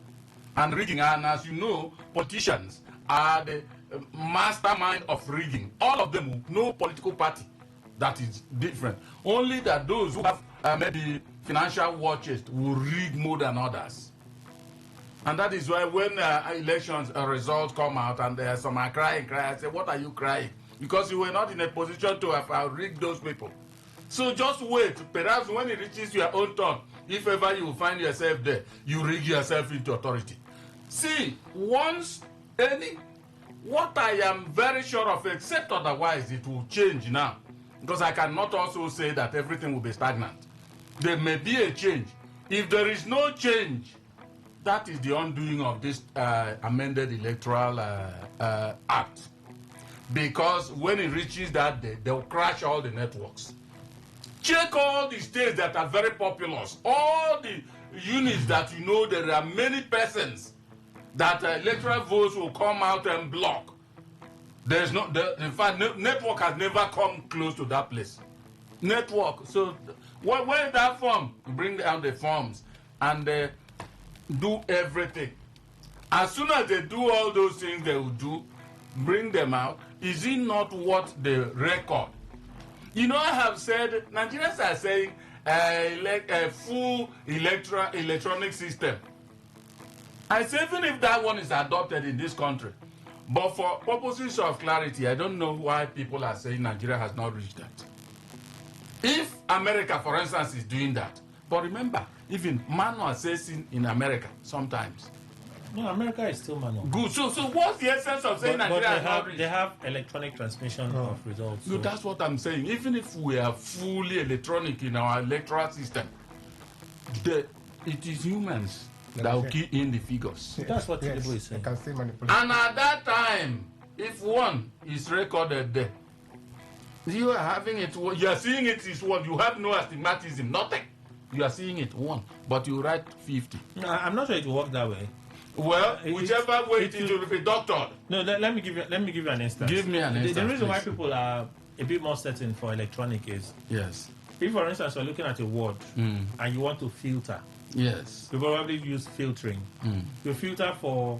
and rigging. And as you know, politicians are the mastermind of rigging. All of them, no political party that is different. Only that those who have maybe financial watches will rig more than others. And that is why when elections results come out and there are some are crying, I say, what are you crying? Because you were not in a position to have rigged those people. So just wait. Perhaps when it reaches your own turn, if ever you find yourself there, you rig yourself into authority. See, what I am very sure of, except otherwise, it will change now. Because I cannot also say that everything will be stagnant. There may be a change. If there is no change, that is the undoing of this amended electoral act. Because when it reaches that day, they'll crash all the networks. Check all the states that are very populous, all the units that you know there are many persons that electoral votes will come out and block. There's no, in fact, network has never come close to that place. Network. So, where is that form? Bring down the forms and do everything. As soon as they do all those things, they will do. Bring them out. Is it not what the record? You know, I have said Nigerians are saying a full electronic system. I say even if that one is adopted in this country, but for purposes of clarity, I don't know why people are saying Nigeria has not reached that. If America, for instance, is doing that, but remember, even manual says in America sometimes. No, America is still manual. Good. So what's the essence of saying Nigeria has not reached? They have electronic transmission of results. No, so that's what I'm saying. Even if we are fully electronic in our electoral system, it is humans that will key in the figures. That's what people is saying. And at that time, if one is recorded there, you are having it. You are seeing it is one. You have no astigmatism, nothing. You are seeing it one, but you write 50. No, I'm not sure it will work that way. Well, whichever way it will be doctored. No, let me give you an instance. Give me an instance. The reason why people are a bit more certain for electronic is yes. If, for instance, you're looking at a word and you want to filter, yes, you probably use filtering. You filter for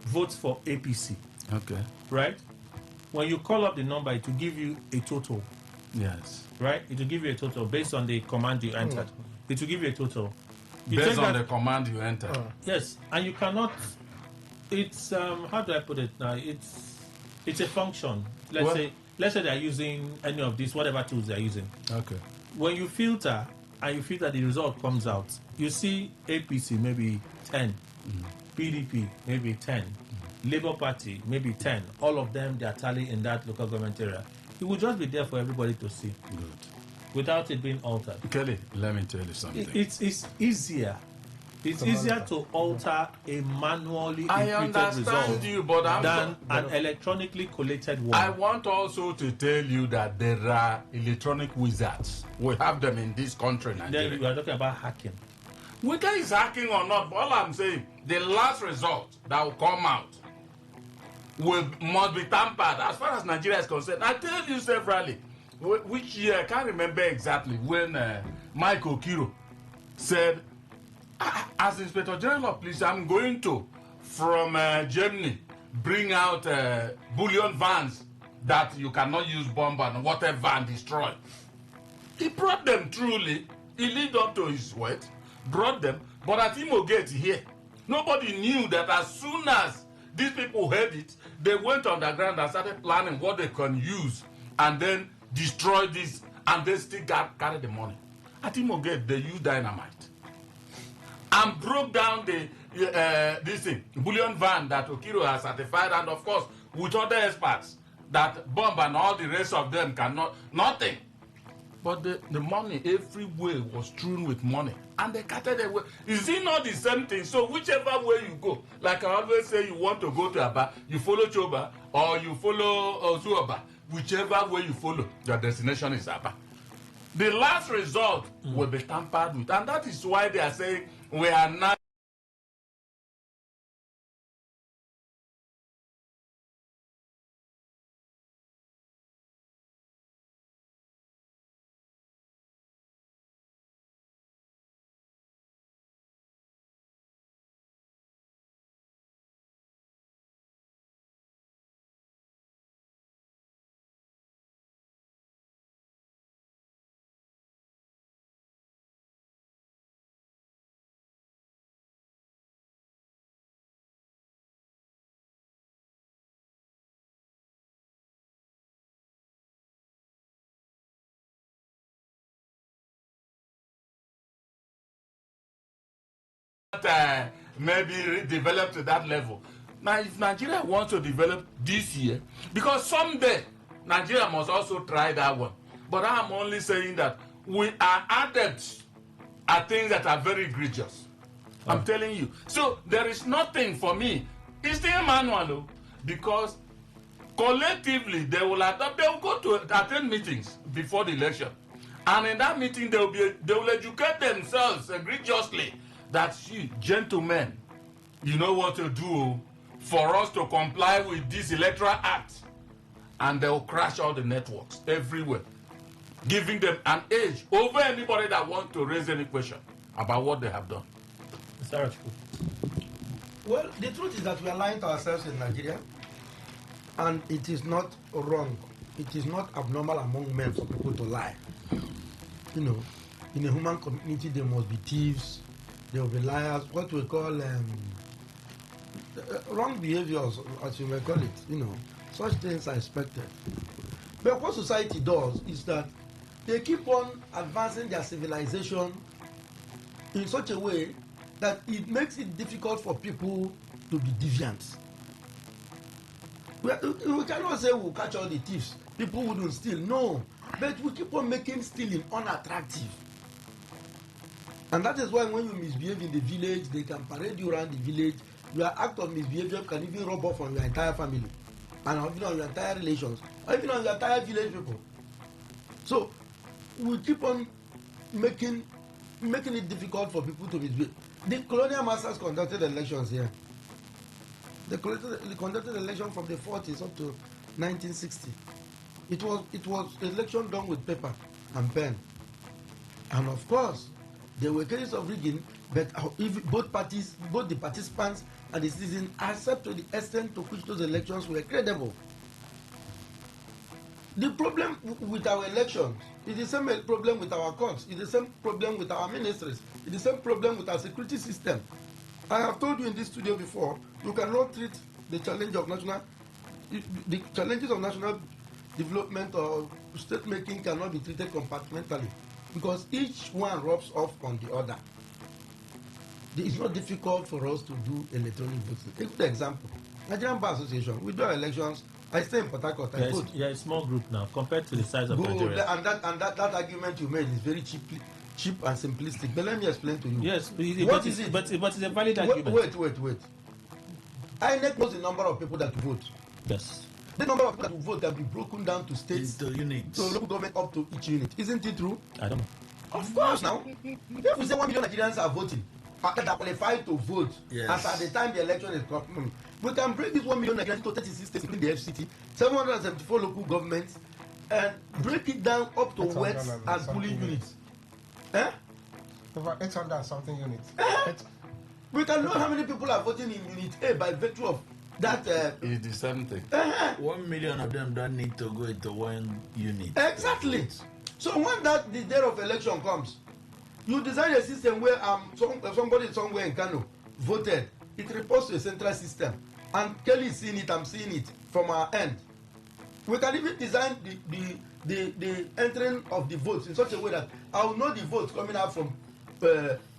votes for APC. Okay. Right? When you call up the number, it will give you a total. Yes. Right? It will give you a total based on the command you entered. It will give you a total. Based on the command you enter. Yes, and you cannot. It's how do I put it now? It's a function. Let's say they are using any of these, whatever tools they are using. Okay. When you filter and you filter, the result comes out. You see APC maybe 10, PDP maybe 10, Labour Party maybe 10. All of them they are tally in that local government area. It will just be there for everybody to see. Good. Without it being altered. Kelly, let me tell you something. It's easier It's easier to alter a manually I imputed understand result you, but than an electronically collated one. I want also to tell you that there are electronic wizards. We have them in this country, Nigeria. Then you are talking about hacking. Whether it's hacking or not, all I'm saying, the last result that will come out must be tampered as far as Nigeria is concerned. I tell you severally, which year, I can't remember exactly, when Mike Okiro said, as Inspector General of Police, I'm going to, from Germany, bring out bullion vans that you cannot use bomb and whatever and destroy. He brought them truly. He lived up to his word, brought them. But at Imo Gate here, nobody knew that as soon as these people heard it, they went underground and started planning what they can use and then destroy this, and they still carry the money. At Imo Gate, they used dynamite and broke down this thing, bullion van that Okiro has certified, and of course, with other experts, that bomb and all the rest of them cannot, nothing. But the money everywhere was strewn with money, and they carted away. Is it not the same thing? So whichever way you go, like I always say, you want to go to Aba, you follow Choba, or you follow Ozuoba, whichever way you follow, your destination is Aba. The last result will be tampered with, and that is why they are saying we are not. Maybe develop to that level. Now, if Nigeria wants to develop this year, because someday Nigeria must also try that one. But I'm only saying that we are adepts at things that are very egregious. I'm telling you. So there is nothing for me. It's still manual, because collectively they will go to attend meetings before the election, and in that meeting they will educate themselves egregiously that, gentlemen, you know what to do for us to comply with this electoral act, and they will crash all the networks everywhere, giving them an edge over anybody that wants to raise any question about what they have done. Well, the truth is that we are lying to ourselves in Nigeria, and it is not wrong. It is not abnormal among men for people to lie. You know, in a human community, there must be thieves, there will be liars, what we call wrong behaviors, as you may call it. You know, such things are expected. But what society does is that they keep on advancing their civilization in such a way that it makes it difficult for people to be deviant. We cannot say we'll catch all the thieves. People wouldn't steal. No. But we keep on making stealing unattractive. And that is why when you misbehave in the village, they can parade you around the village. Your act of misbehavior can even rub off on your entire family, and even on your entire relations, or even on your entire village people. So we keep on making it difficult for people to misbehave. The colonial masters conducted elections here. They conducted election from the 40s up to 1960. It was election done with paper and pen, and of course there were cases of rigging, but if both parties, both the participants and the citizens, accept to the extent to which those elections were credible. The problem with our elections is the same problem with our courts, it's the same problem with our ministries, it's the same problem with our security system. I have told you in this studio before, you cannot treat the challenges of national development or state making cannot be treated compartmentally, because each one rubs off on the other. It's not difficult for us to do electronic voting. Take the example, Nigerian Bar Association, we do our elections. I stay in Port Harcourt. I vote. Yeah, a small group now compared to the size of Nigeria. And that argument you made is very cheap and simplistic. But let me explain to you. Yes, what is it? But it's a valid argument. Wait. INEC knows the number of people that vote. Yes. The number of people that vote can be broken down to states, to units, to local government up to each unit. Isn't it true? I don't know. Of course, now. If we say 1 million Nigerians are voting, that are qualified to vote, yes, as at the time the election is coming, we can break this 1 million Nigerians to 36 states, including the FCT, 774 local governments, and break it down up to wets and polling units. Over 800 and something units. We can know how many people are voting in Unit A by virtue of that. It's the same thing. 1 million of them don't need to go into one unit. Exactly. So when the day of election comes, you design a system where somebody somewhere in Kano voted. It reports to a central system. And Kelly is seeing it, I'm seeing it from our end. We can even design the entering of the votes in such a way that I will know the votes coming out from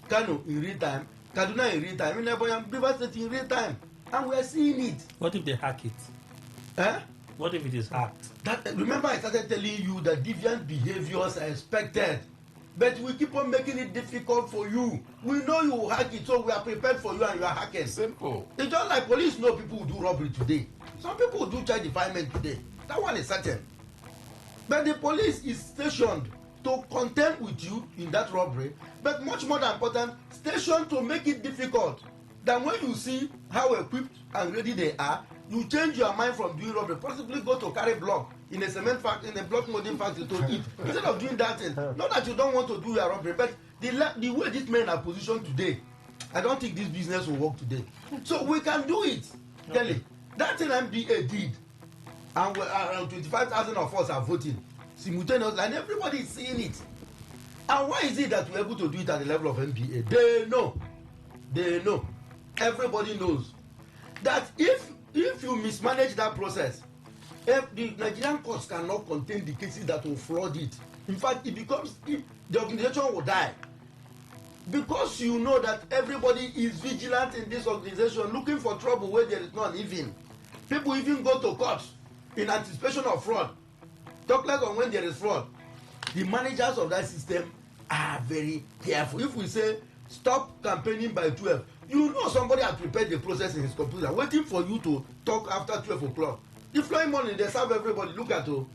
Kano in real time, Kaduna in real time, in River State in real time. And we are seeing it. What if they hack it? What if it is hacked? Remember I started telling you that deviant behaviors are expected. But we keep on making it difficult for you. We know you will hack it, so we are prepared for you and you are hacking. Simple. It's just like police know people who do robbery today. Some people who do child defilement today. That one is certain. But the police is stationed to contend with you in that robbery, but much more than important, stationed to make it difficult. Then when you see how equipped and ready they are, you change your mind from doing robbery, possibly go to carry block in a cement factory, in a block molding factory to eat. Instead of doing that thing, not that you don't want to do your robbery, but the way these men are positioned today, I don't think this business will work today. So we can do it. Kelly, that thing MBA did, and around 25,000 of us are voting simultaneously, and everybody is seeing it. And why is it that we're able to do it at the level of MBA? They know. Everybody knows that if you mismanage that process, if the Nigerian courts cannot contain the cases that will flood it, in fact, the organization will die. Because you know that everybody is vigilant in this organization, looking for trouble where there is none even. People even go to court in anticipation of fraud. Talk less on when there is fraud. The managers of that system are very careful. If we say stop campaigning by 12, you know somebody has prepared the process in his computer, waiting for you to talk after 12 o'clock. The flying money, they serve everybody. Look at it.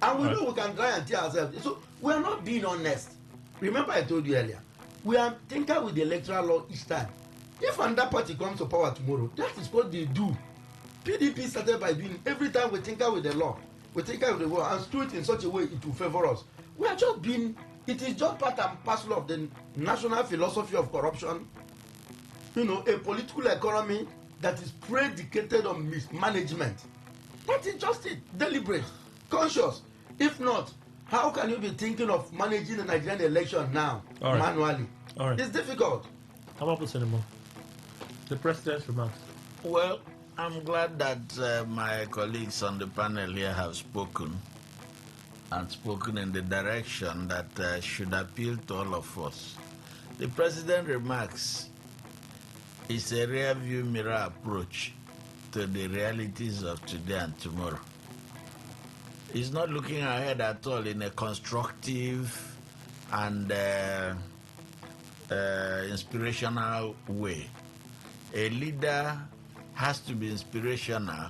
And we know we can try and tear ourselves. So we are not being honest. Remember I told you earlier, we are tinker with the electoral law each time. If another party comes to power tomorrow, that is what they do. PDP started by doing every time we tinker with the law, we tinker with the law and do it in such a way it will favor us. We are just being, it is just part and parcel of the national philosophy of corruption. You know, a political economy that is predicated on mismanagement. That is just it, deliberate, conscious. If not, how can you be thinking of managing the Nigerian election now, manually? All right. It's difficult. How about the president's remarks? Well, I'm glad that my colleagues on the panel here have spoken in the direction that should appeal to all of us. The president's remarks is a rear view mirror approach to the realities of today and tomorrow. He's not looking ahead at all in a constructive and inspirational way. A leader has to be inspirational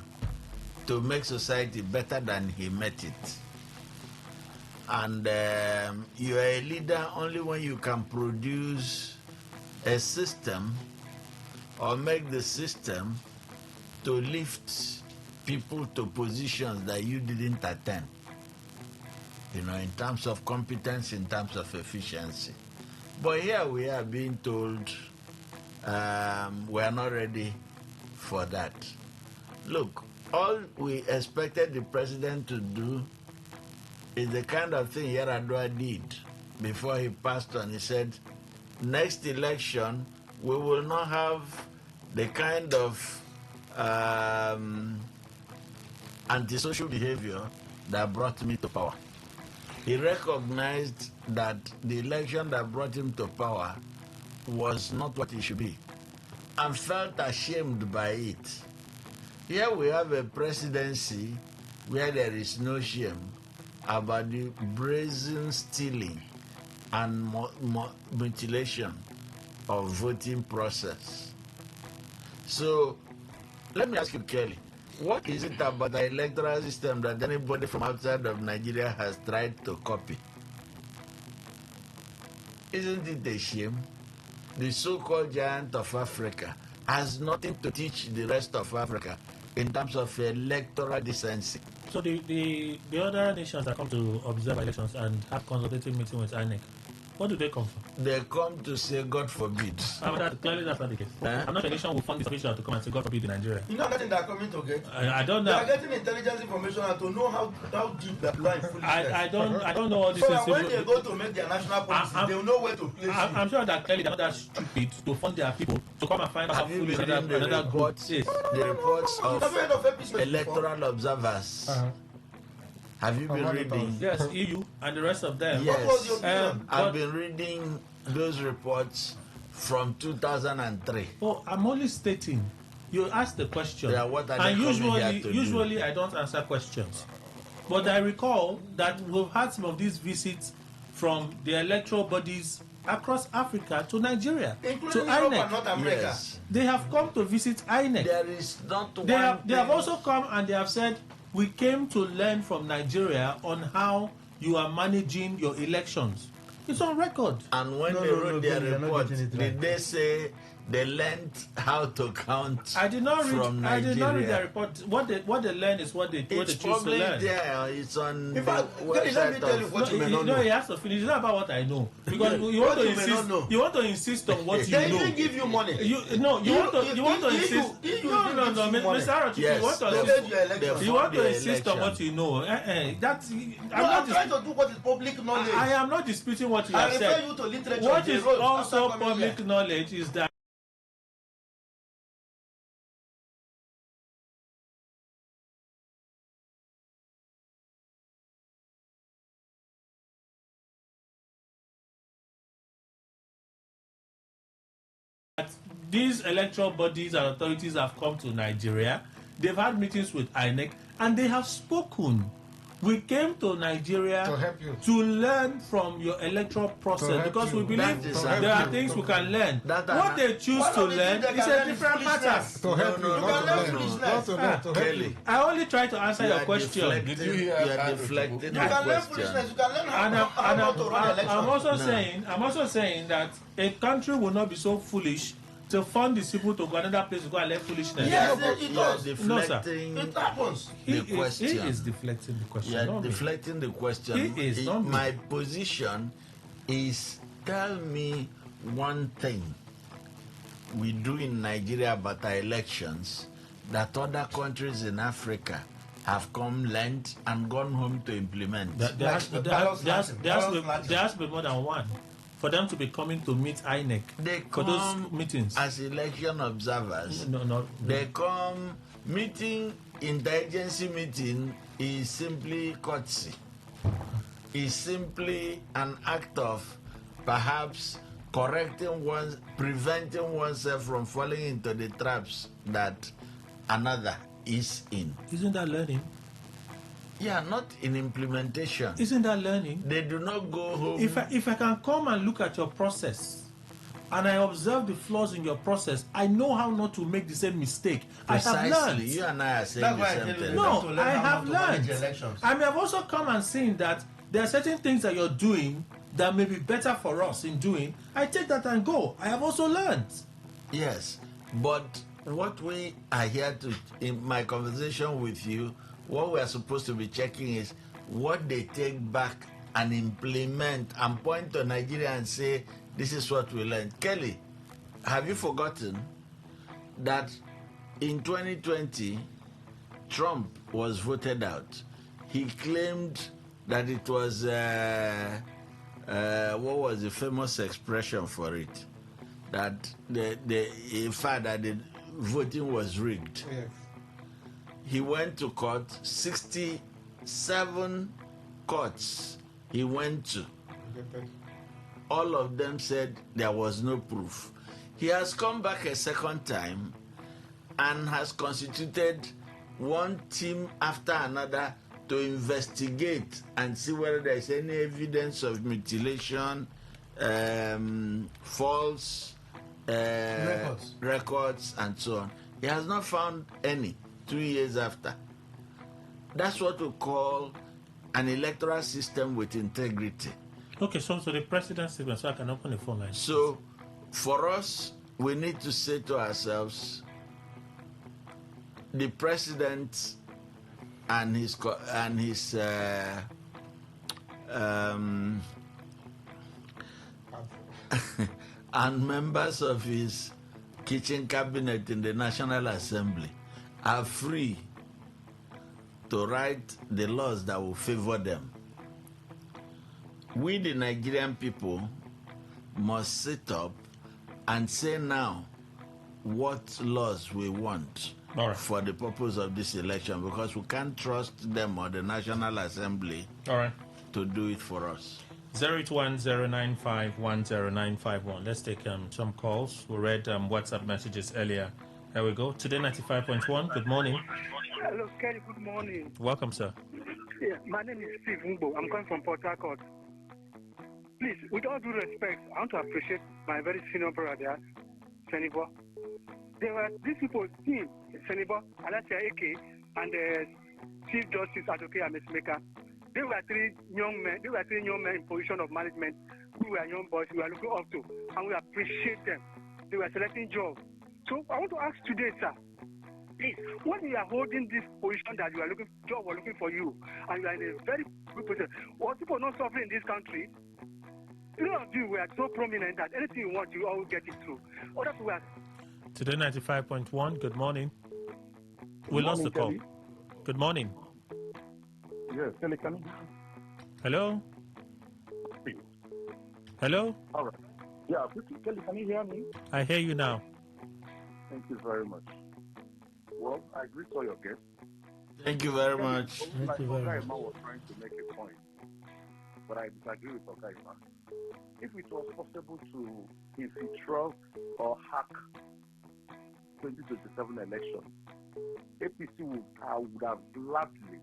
to make society better than he met it. And you are a leader only when you can produce a system or make the system to lift people to positions that you didn't attain. You know, in terms of competence, in terms of efficiency. But here we are being told we are not ready for that. Look, all we expected the president to do is the kind of thing Yaradua did before he passed on. He said, next election, we will not have the kind of antisocial behavior that brought me to power. He recognized that the election that brought him to power was not what it should be and felt ashamed by it. Here we have a presidency where there is no shame about the brazen stealing and mutilation of voting process. So let me ask you, Kelly, what is it about the electoral system that anybody from outside of Nigeria has tried to copy? Isn't it a shame? The so-called giant of Africa has nothing to teach the rest of Africa in terms of electoral decency. So the other nations that come to observe elections and have consultative meeting with INEC, what do they come for? They come to say, God forbid. Clearly that's not the case. I'm not sure a nation will fund this official to come and say, God forbid in Nigeria. You know nothing they are coming to get? I don't know. They are getting intelligence information and to know how deep the line fully I don't know all this. So that when they go to make their national policy, they will know where to place it. I'm sure that clearly they're not that stupid to fund their people to come and find out how foolish another group is. The reports of electoral observers. Have you been reading? Yes, EU and the rest of them. Yes, I've been reading those reports from 2003. Oh, I'm only stating. You asked the question, yeah, what are and they usually I don't answer questions. But I recall that we've had some of these visits from the electoral bodies across Africa to Nigeria, including to Europe INEC. and North America. Yes. They have come to visit INEC. There is not they have also come and they have said, we came to learn from Nigeria on how you are managing your elections. It's on record. And when they wrote their report, did they say they learned how to count? I did not from read. I did not read their Nigeria? report. What they learn is what they choose to probably learn. there. It's on In the fact, website let me tell you of- what you may not No, know. he has to finish. It's not about what I know because you What want to you may not insist. know. You want to insist on what you They know. even give you money. You want to insist. No, Mr. Arochi, Yes, you want to they insist. made your election. You want to Your insist on election. what you know. That's. I'm trying to do what is public knowledge. I am not disputing what you I have refer said. you to literature. What they is wrote also after coming public here. knowledge is that these electoral bodies and authorities have come to Nigeria. They've had meetings with INEC and they have spoken. We came to Nigeria To help you. to learn from your electoral process help because you. we believe That is there are help things you. we can learn. That What are- they choose One to of the learn things they is can a learn is different matter. foolishness. To help No, you, no, not to no, learn. no. Not to learn, to help Kelly. you. I only try to answer your question. Deflecting, Did you hear you are Andrew? deflecting You the can learn question. foolishness. You can learn And how not to run elections. I'm also saying that a country will not be so foolish to fund the people to go another place to go and learn foolishness. Yes, You are it does. No, sir. deflecting It happens. the He question. is deflecting the question. You are not me. deflecting the question. He is, not me. My position is, tell me one thing we do in Nigeria about our elections that other countries in Africa have come, learned, and gone home to implement. There has to be more than one for them to be coming to meet INEC They for those come meetings. as election observers. No. They come, meeting, interagency meeting is simply courtesy. Is simply an act of perhaps preventing oneself from falling into the traps that another is in. Isn't that learning? Yeah, not in implementation. Isn't that learning? They do not go home. If I can come and look at your process and I observe the flaws in your process, I know how not to make the same mistake. Precisely, I have learned. you and I are saying That's the why I same tell you, thing. you have to No, learn I how have not to manage learned. elections. I may have also come and seen that there are certain things that you're doing that may be better for us in doing. I take that and go. I have also learned. Yes, but what we are here to, in my conversation with you, what we are supposed to be checking is what they take back and implement and point to Nigeria and say, this is what we learned. Kelly, have you forgotten that in 2020, Trump was voted out? He claimed that it was, what was the famous expression for it? That in fact that the voting was rigged. Yes. He went to court, 67 courts he went to. All of them said there was no proof. He has come back a second time and has constituted one team after another to investigate and see whether there is any evidence of mutilation, false records and so on. He has not found any 2 years after. That's what we call an electoral system with integrity. Okay, so the president's statement, so I can open the phone line. So, for us, we need to say to ourselves, the president and his and members of his kitchen cabinet in the National Assembly are free to write the laws that will favor them. We, the Nigerian people, must sit up and say now what laws we want for the purpose of this election, because we can't trust them or the National Assembly to do it for us. 08109510951. Let's take some calls. We read WhatsApp messages earlier. Here we go. Today 95.1. Good morning. Hello, Kelly. Good morning. Welcome, sir. Yeah, my name is Steve Ngbo. I'm coming from Port Harcourt. Please, with all due respect, I want to appreciate my very senior brother, Senator. There were these people, team, Senator, Alasia Eke, and Chief Justice Adoke Amesmeka. They were three young men in position of management who were young boys we are looking up to, and we appreciate them. They were selecting jobs. So I want to ask today, sir, please, when you are holding this position that you are looking for you, and you are in a very good position, what people not suffering in this country, three of you were so prominent that anything you want, you always get it through. Other people are... Today 95.1, good morning. We lost the call. Kelly. Good morning. Yes, Kelly, can you... Hello? Hello? All right. Yeah, Kelly, can you hear me? I hear you now. Thank you very much. Well, I agree to all your guests. Thank you very much. Thank you very much. Ogaima was trying to make a point, but I disagree with Ogaima. If it was possible to infiltrate or hack 2027 election, APC would have gladly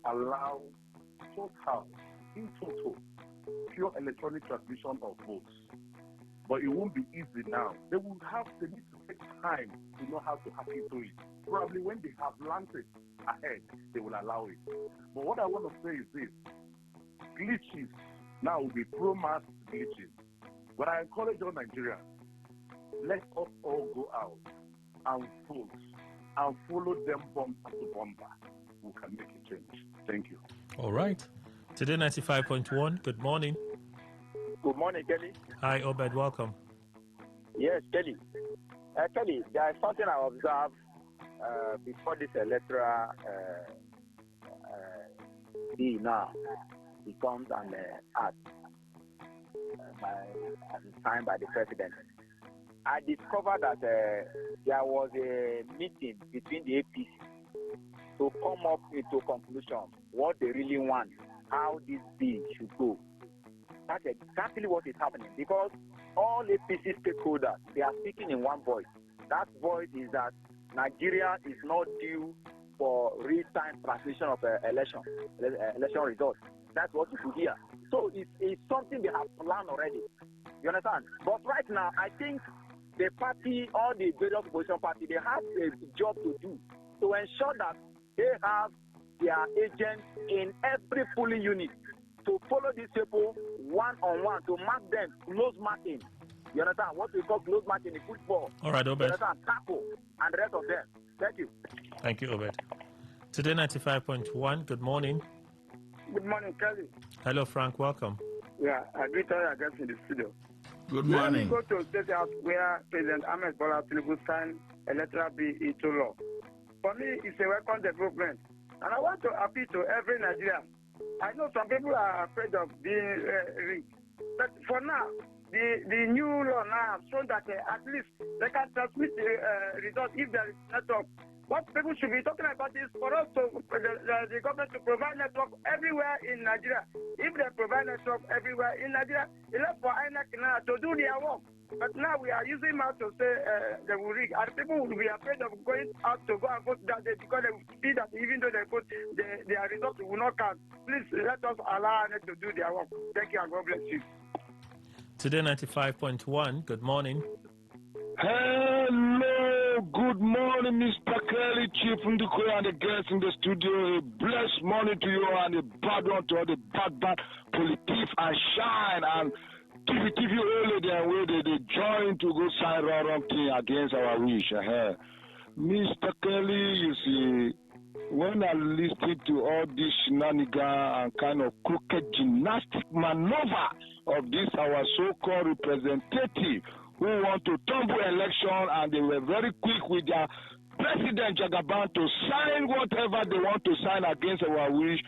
allow in total, pure electronic transmission of votes. But it won't be easy now. They need to take time to know how to hack into it. Probably when they have learned it ahead, they will allow it. But what I want to say is this: glitches now will be pro-mass glitches. But I encourage all Nigerians, let us all go out and vote and follow them bumper to bumper. We can make a change. Thank you. All right. Today 95.1, good morning. Good morning, Kelly. Hi, Obed, welcome. Yes, Kelly. Kelly, there is something I observed before this electoral bill now becomes an act signed by the president. I discovered that there was a meeting between the APC to come up into conclusion what they really want, how this bill should go. That's exactly what is happening, because all APC stakeholders, they are speaking in one voice. That voice is that Nigeria is not due for real-time transmission of election results. That's what you should hear. So it's something they have learned already. You understand? But right now, I think the party, all the various opposition parties, they have a job to do to ensure that they have their agents in every polling unit to follow these people one-on-one, to mark them, close marking. You understand? What we call close marking in football. All right, Obed. You understand? Tackle and the rest of them. Thank you. Thank you, Obed. Today 95.1, good morning. Good morning, Kelly. Hello, Frank, welcome. Yeah, I greet all your guests in the studio. Good morning. Let me go to State House where President Ahmed Bola Tinubu signed electoral bill into law. For me, it's a welcome development. And I want to appeal to every Nigerian. I know some people are afraid of being rigged. But for now, the new law now has shown that at least they can transmit the results if there is network. What people should be talking about is for us to, the government to provide network everywhere in Nigeria. If they provide network everywhere in Nigeria, it's left for INEC now to do their work. But now we are using mouth to say they will rig. And people will be afraid of going out to go and vote that day because they will see that even though they vote, their results will not count. Please let us allow them to do their work. Thank you and God bless you. Today 95.1, good morning. Hello, good morning, Mr. Kelly, Chief Ndukwe, and the guests in the studio. A blessed morning to you and a bad one to all the bad politics and shine and TV only their way they join to go sign wrong thing against our wish. Mr. Kelly, you see, when I listen to all this shenanigan and kind of crooked gymnastic maneuver of this our so-called representative who want to tumble election, and they were very quick with their President Jagaban to sign whatever they want to sign against our wish,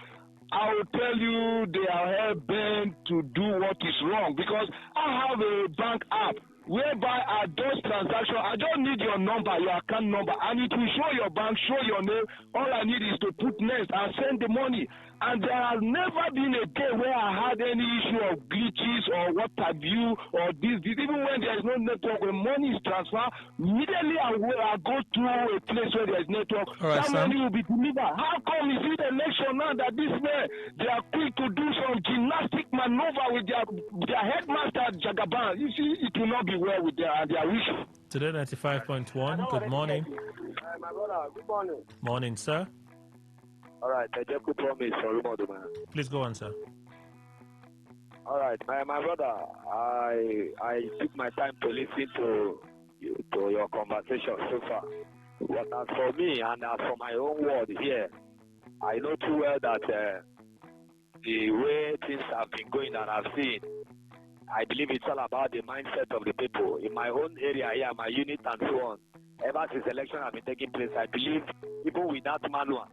I will tell you they are hell-bent to do what is wrong, because I have a bank app whereby I do transactions. I don't need your number, your account number, and it will show your bank, show your name. All I need is to put next and send the money. And there has never been a day where I had any issue of glitches or what have you or this. Even when there is no network, when money is transferred, immediately I go to a place where there is network. Right, that money will be delivered. How come is it election now that this man, they are quick to do some gymnastic maneuver with their headmaster Jagaban? You see, it will not be well with their wish. Today 95.1, good morning. My brother, good morning. Morning, sir. All right, I just promise for remote, man. Please go on, sir. All right, my brother, I took my time to listen to your conversation so far. But as for me and as for my own word here, I know too well that the way things have been going and I've seen, I believe it's all about the mindset of the people. In my own area here, my unit and so on, ever since election has been taking place, I believe even with that manual,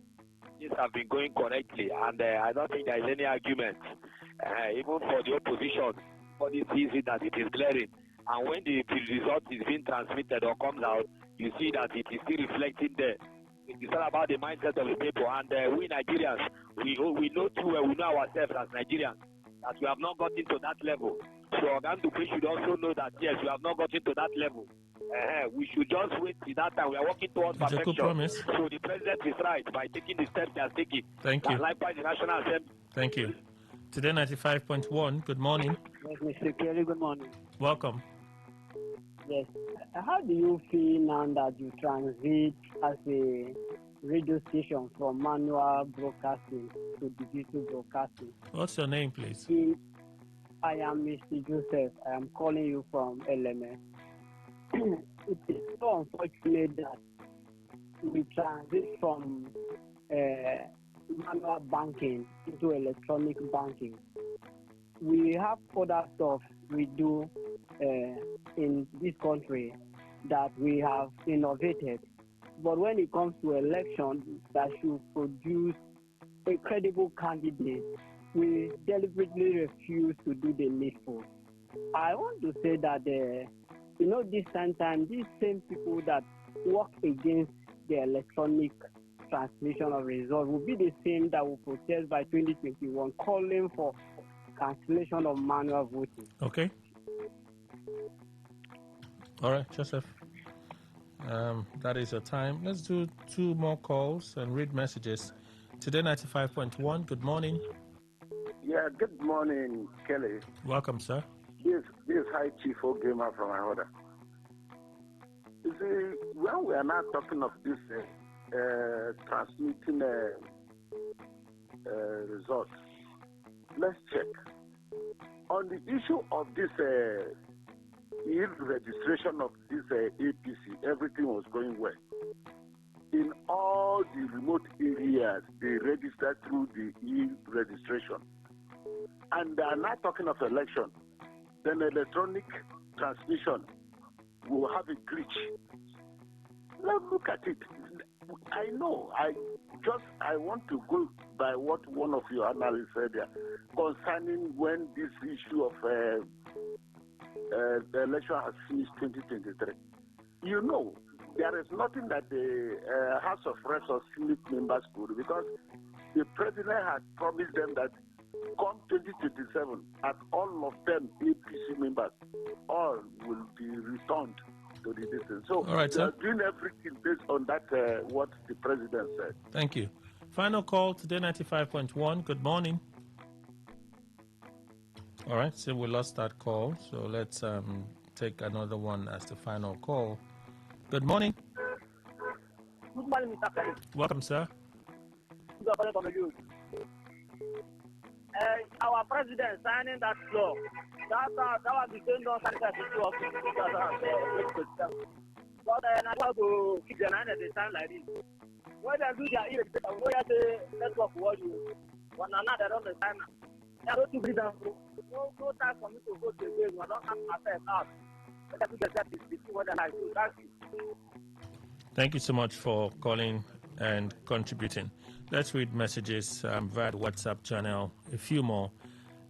things have been going correctly, and I don't think there is any argument, even for the opposition, for this easy that it is glaring. And when the result is being transmitted or comes out, you see that it is still reflecting there. It's all about the mindset of the people, and we Nigerians, we know too well, we know ourselves as Nigerians, that we have not gotten to that level. So Ogandukwe should also know that, yes, we have not gotten to that level. We should just wait till that time. We are working towards perfection. So the president is right by taking the steps they are taking. Thank you. Likewise, the National Assembly. Thank you. Today 95.1, good morning. Yes, Mr. Kelly, good morning. Welcome. Yes. How do you feel now that you transit as a radio station from manual broadcasting to digital broadcasting? What's your name, please? I am Mr. Joseph. I am calling you from LMS. It is so unfortunate that we transit from manual banking into electronic banking. We have other stuff we do in this country that we have innovated. But when it comes to elections that should produce a credible candidate, we deliberately refuse to do the needful. I want to say that this time, these same people that work against the electronic transmission of results will be the same that will protest by 2021, calling for cancellation of manual voting. Okay. All right, Joseph. That is your time. Let's do 2 more calls and read messages. Today 95.1, good morning. Yeah, good morning, Kelly. Welcome, sir. This is High Chief Ogema from Ahoda. You see, when we are not talking of this transmitting results, let's check. On the issue of this registration of this APC, everything was going well. In all the remote areas, they registered through the e-registration. And they are not talking of election. Then electronic transmission will have a glitch. Let's look at it. I know. I want to go by what one of your analysts said there concerning when this issue of the election has finished 2023. You know, there is nothing that the House of Reps or Senate members could, because the president had promised them that come 2027, as all of them APC members, all will be returned to the distance. So all right, we are sir. doing everything based on that, what the president said. Thank you. Final call today, 95.1. Good morning. All right, so we lost that call, so let's take another one as the final call. Good morning. Good morning, Mr. Kelly. Welcome, sir. Our president signing that law, that was the same law signed by the but I want to keep the line at the time like this. When they do their ear, we know that the network what you one another on the time. I don't to breathe no time for me to go to the game. I don't have myself out. But I think that is the what I do. Thank you. Thank you so much for calling and contributing. Let's read messages via the WhatsApp channel, a few more.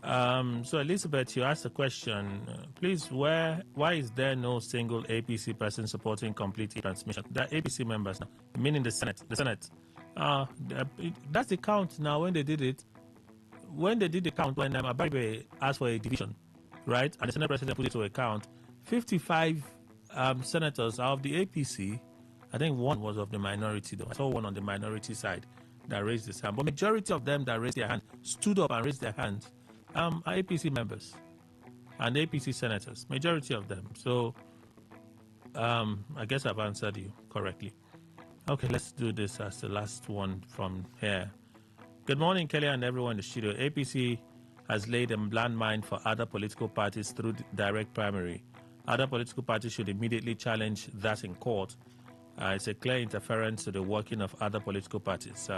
So Elizabeth, you asked a question. Please, why is there no single APC person supporting complete transmission? There are APC members now, meaning the Senate. That's the count now when they did it. When they did the count, when Abaribe asked for a division, right, and the Senate President put it to account, 55 senators out of the APC, I think one was of the minority, though. I saw one on the minority side that raised his hand. But majority of them that raised their hand, stood up and raised their hands, are APC members and APC senators, majority of them. So I guess I've answered you correctly. Okay, let's do this as the last one from here. Good morning, Kelly and everyone in the studio. APC has laid a landmine for other political parties through direct primary. Other political parties should immediately challenge that in court. It's a clear interference to the working of other political parties.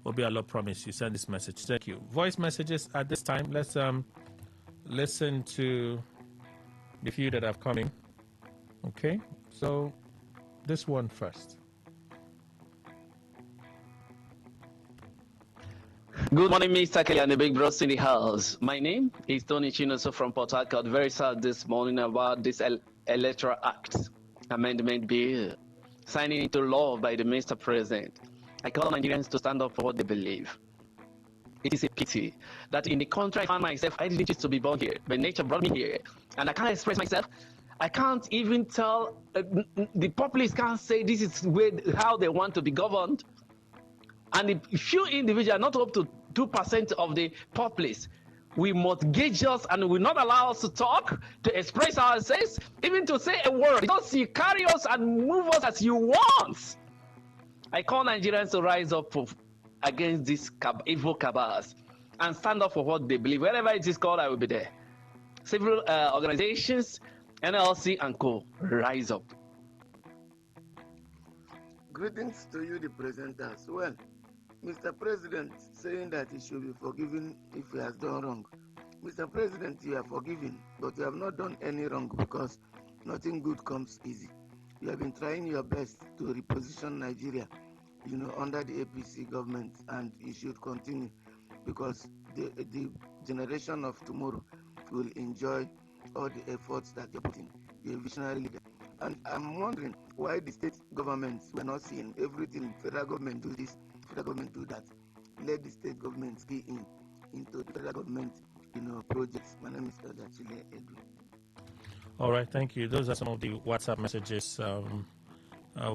Obialo promised you send this message. Thank you. Voice messages at this time. Let's listen to the few that have come in. Okay, so this one first. Good morning, Mr. Kelly and the Big Bros in the house. My name is Tony Chinoso from Port Harcourt. Very sad this morning about this Electoral Act Amendment Bill signing into law by the Mr. President. I call Nigerians to stand up for what they believe. It is a pity that in the country I found myself, I didn't choose to be born here, but nature brought me here, and I can't express myself. I can't even tell, the populace can't say this is how they want to be governed. And the few individuals, not up to 2% of the populace, we mortgage us and will not allow us to talk, to express ourselves, even to say a word, because you carry us and move us as you want. I call Nigerians to rise up against these evil cabals and stand up for what they believe. Wherever it is called, I will be there. Civil organizations, NLC and co, rise up. Greetings to you, the presenters. Well, Mr. President saying that he should be forgiven if he has done wrong. Mr. President, you are forgiven, but you have not done any wrong because nothing good comes easy. You have been trying your best to reposition Nigeria, under the APC government, and you should continue because the generation of tomorrow will enjoy all the efforts that you're putting. You're a visionary leader. And I'm wondering why the state governments were not seeing everything. Federal government do this, federal government do that. Let the state governments key into the federal government, projects. My name is Chile Edu. All right, thank you. Those are some of the WhatsApp messages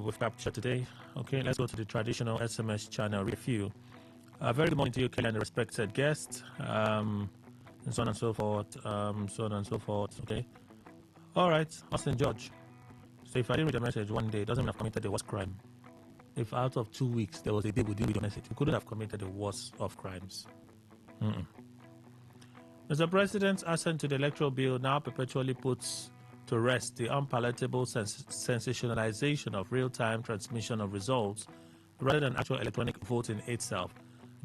we've captured today. Okay, let's go to the traditional SMS channel review. Very good morning to you, Kelly, and the respected guest, and so on and so forth, Okay. All right, Austin George. So if I didn't read your message one day, it doesn't mean I've committed the worst crime. If out of 2 weeks there was a day we didn't read your message, we couldn't have committed the worst of crimes. Mr. President's assent to the electoral bill now perpetually puts to rest the unpalatable sensationalization of real-time transmission of results rather than actual electronic voting itself,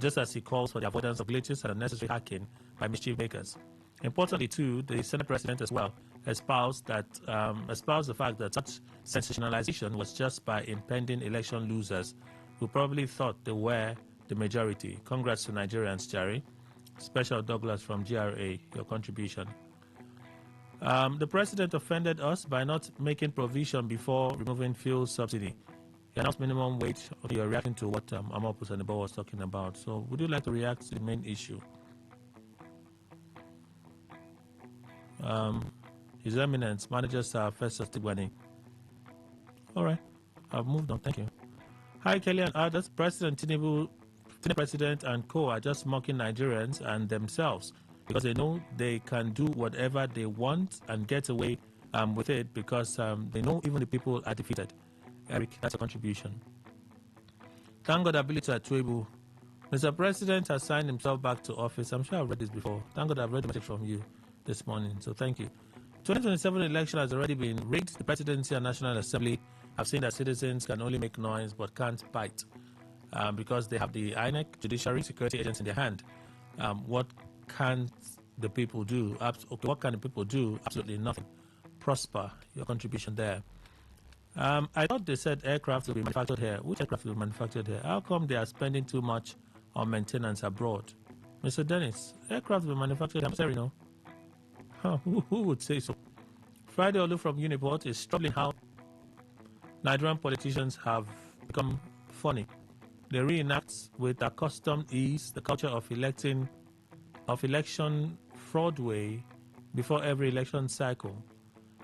just as he calls for the avoidance of glitches and unnecessary hacking by mischief makers. Importantly, too, the Senate President as well espoused the fact that such sensationalization was just by impending election losers who probably thought they were the majority. Congrats to Nigerians, Jerry. Special Douglas from GRA, your contribution. The President offended us by not making provision before removing fuel subsidy. He announced minimum wage. Okay, you're reacting to what Amopus and the Board was talking about. So would you like to react to the main issue? His Eminence, Manager Sir Festus Tigwani. All right, I've moved on. Thank you. Hi, Kelly and others. President Tinubu, President and co are just mocking Nigerians and themselves because they know they can do whatever they want and get away with it because they know even the people are defeated. Eric, that's a contribution. Thank God ability at Tuebu. Mr. President has signed himself back to office. I'm sure I've read this before. Thank God I've read the message from you this morning. So thank you. 2027 election has already been rigged. The Presidency and National Assembly have seen that citizens can only make noise but can't bite because they have the INEC, Judiciary, Security Agents in their hand. What can the people do? Okay, what can the people do? Absolutely nothing. Prosper, your contribution there. I thought they said aircraft will be manufactured here. Which aircraft will be manufactured here? How come they are spending too much on maintenance abroad? Mr. Dennis, aircraft will be manufactured here. I'm sorry, no. Who would say so? Friday Olu from Uniport is struggling how Nigerian politicians have become funny. They reenact with accustomed ease the culture of election fraud way before every election cycle.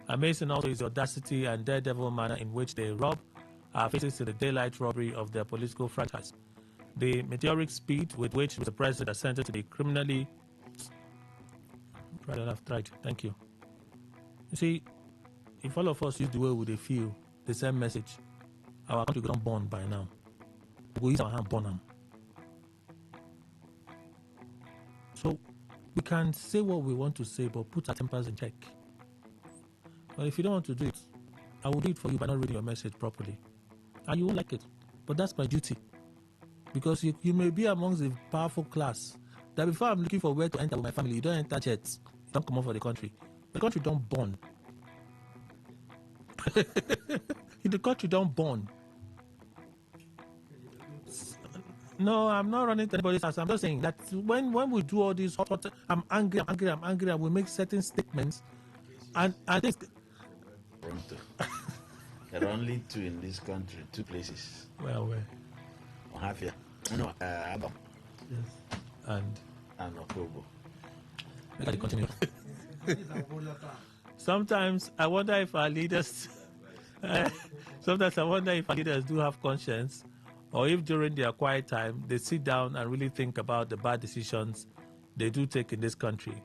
Amazing also is the audacity and daredevil manner in which they rob our faces in the daylight robbery of their political franchise. The meteoric speed with which Mr. President assented to the criminally... I've tried. Thank you. You see, if all of us use the way we feel, the same message, our country will not born by now. We will use our hand born them. So we can say what we want to say, but put our tempers in check. But if you don't want to do it, I will do it for you by not reading your message properly. And you won't like it. But that's my duty. Because you may be amongst the powerful class that before I'm looking for where to enter with my family, you don't enter jets. You don't come out for the country. The country don't born. In the country don't born. No, I'm not running to anybody's house. I'm just saying that when we do all this hot, I'm angry, and we make certain statements. And I think... There are only two in this country, two places. Where? Ohafia. No, Abam. Yes. And Okobo. Let me continue. Sometimes I wonder if our leaders... sometimes I wonder if our leaders do have conscience, or if during their quiet time they sit down and really think about the bad decisions they do take in this country.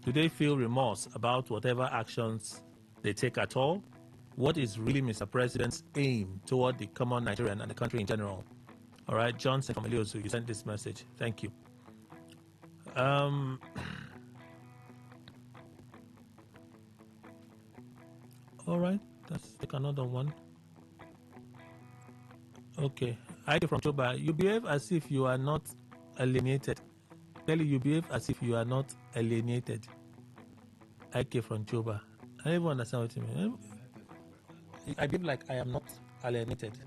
Do they feel remorse about whatever actions they take at all? What is really Mr. President's aim toward the common Nigerian and the country in general? All right, Johnson from Eliosu, you sent this message. Thank you. All right, let's take another one. Okay, I from Choba. You behave as if you are not alienated. Tell you behave as if you are not alienated. I came from Choba. I don't even understand what you mean. I behave like I am not alienated.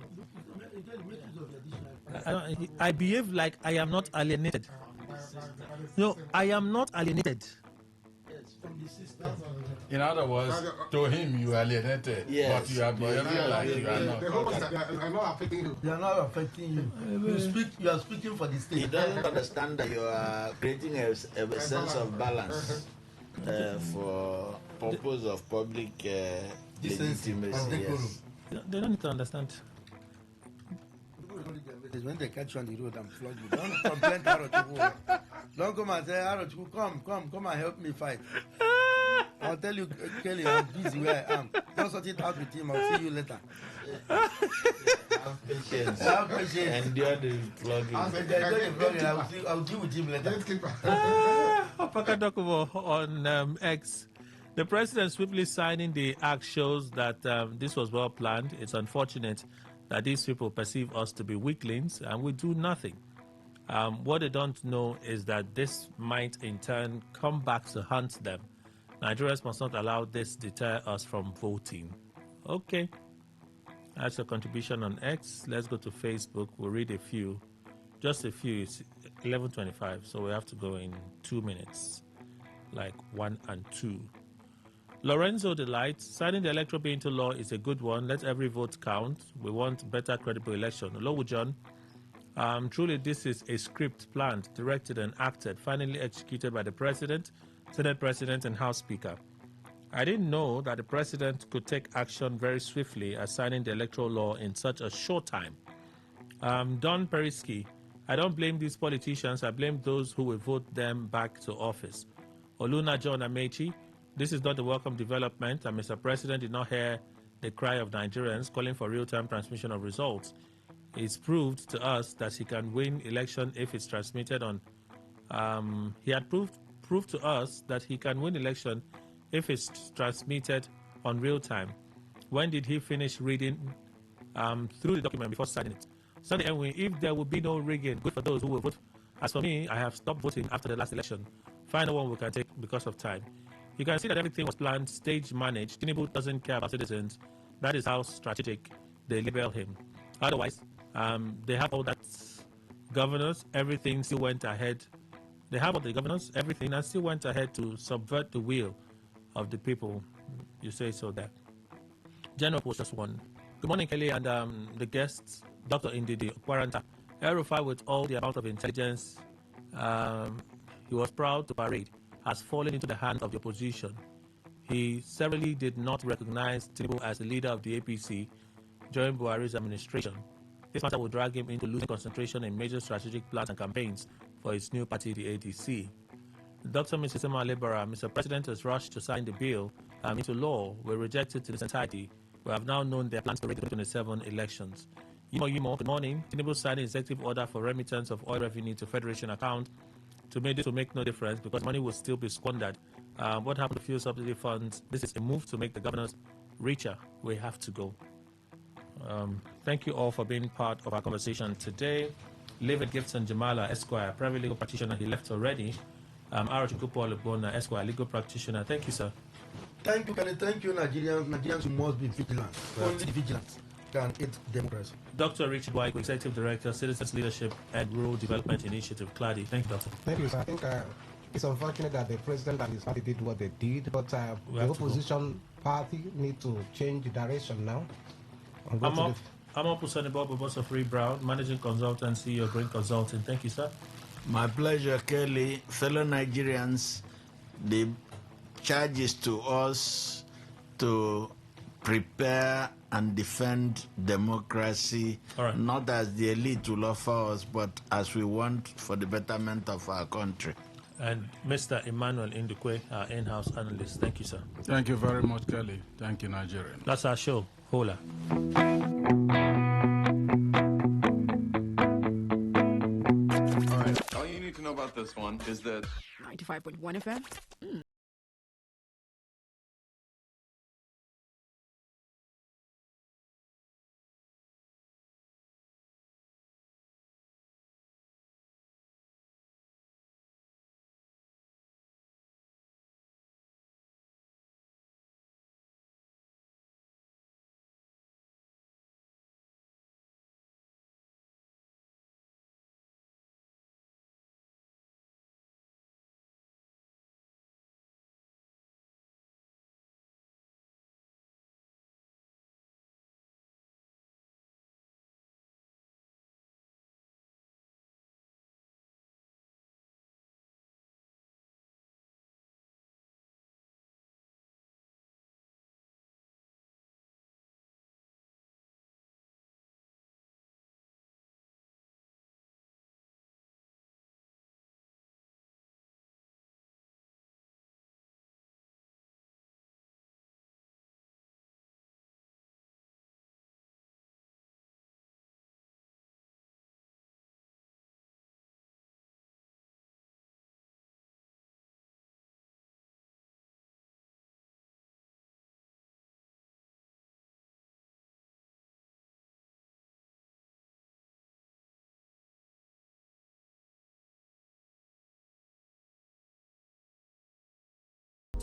I behave like I am not alienated. No, I am not alienated. In other words, to him you are alienated, yes, but you are behaving like you are not. The hosts are not affecting you. They are not affecting you. You are speaking for the state. He doesn't understand that you are creating a sense of balance for purpose of public legitimacy. Yes. They don't need to understand. When they catch you on the road and flog you, don't complain to Arochukwu. Don't come and say, Arochukwu, come and help me fight. I'll tell you, Kelly, I'm busy where I am. Don't sort it out with him. I'll see you later. Have patience. Have patience. Endure the flogging. I'll deal with him later. Opakadokovo on X. The president swiftly signing the act shows that this was well planned. It's unfortunate that these people perceive us to be weaklings and we do nothing. What they don't know is that this might in turn come back to haunt them. Nigerians must not allow this deter us from voting. Okay. That's a contribution on X. Let's go to Facebook. We'll read a few. Just a few. It's 11:25, so we have to go in 2 minutes. Like 1 and 2. Lorenzo Delight, signing the electoral bill into law is a good one. Let every vote count. We want better, credible election. Olowu John, truly this is a script planned, directed and acted, finally executed by the President, Senate President and House Speaker. I didn't know that the president could take action very swiftly as signing the electoral law in such a short time. Don Perisky, I don't blame these politicians. I blame those who will vote them back to office. Oluna John Amechi, this is not a welcome development, and Mr. President did not hear the cry of Nigerians calling for real-time transmission of results. It's proved to us that he can win election if it's transmitted on. He had proved to us that he can win election if it's transmitted on real time. When did he finish reading through the document before signing it? Sunday Enwin, if there will be no rigging, good for those who will vote. As for me, I have stopped voting after the last election. Final one we can take because of time. You can see that everything was planned, stage managed. Tinubu doesn't care about citizens. That is how strategic they label him. Otherwise, they have all that governors, everything still went ahead. They have all the governors, everything, and still went ahead to subvert the will of the people. You say so there. General was just one. Good morning, Kelly, and the guests, Dr. Indidi Quaranta. El-Rufai, with all the amount of intelligence he was proud to parade, has fallen into the hands of the opposition. He severely did not recognize Tinubu as the leader of the APC during Buhari's administration. This matter will drag him into losing concentration in major strategic plans and campaigns for his new party, the ADC. Dr. Mrs. Emma Lebara, Mr. President has rushed to sign the bill into law. We reject it in its entirety. We have now known their plans for the 2027 elections. Yimo, good morning. Tinubu signed an executive order for remittance of oil revenue to Federation account. To me, this will make no difference because money will still be squandered. What happened to fuel subsidy funds? This is a move to make the governors richer. We have to go. Thank you all for being part of our conversation today. David Gibson Jamala, Esquire, private legal practitioner. He left already. Arachukupo Lebona, Esquire, legal practitioner. Thank you, sir. Thank you, Kenny. Thank you, Nigerians. Nigerians must be vigilant. Only vigilance can aid democracy. Dr. Richard White, Executive Director, Citizens Leadership and Rural Development Initiative, CLADI. Thank you, Doctor. Thank you, sir. I think it's unfortunate that the president and his party did what they did, but the opposition party need to change the direction now. I'm up Sunny Bob, boss of Free Brown, Managing Consultant, CEO Green Consulting. Thank you, sir. My pleasure, Kelly. Fellow Nigerians, the charge is to us to prepare and defend democracy, not as the elite will offer us, but as we want for the betterment of our country. And Mr. Emmanuel Indukwe, our in-house analyst. Thank you, sir. Thank you very much, Kelly. Thank you, Nigeria. That's our show. Hola. All right. All you need to know about this one is that 95.1 FM.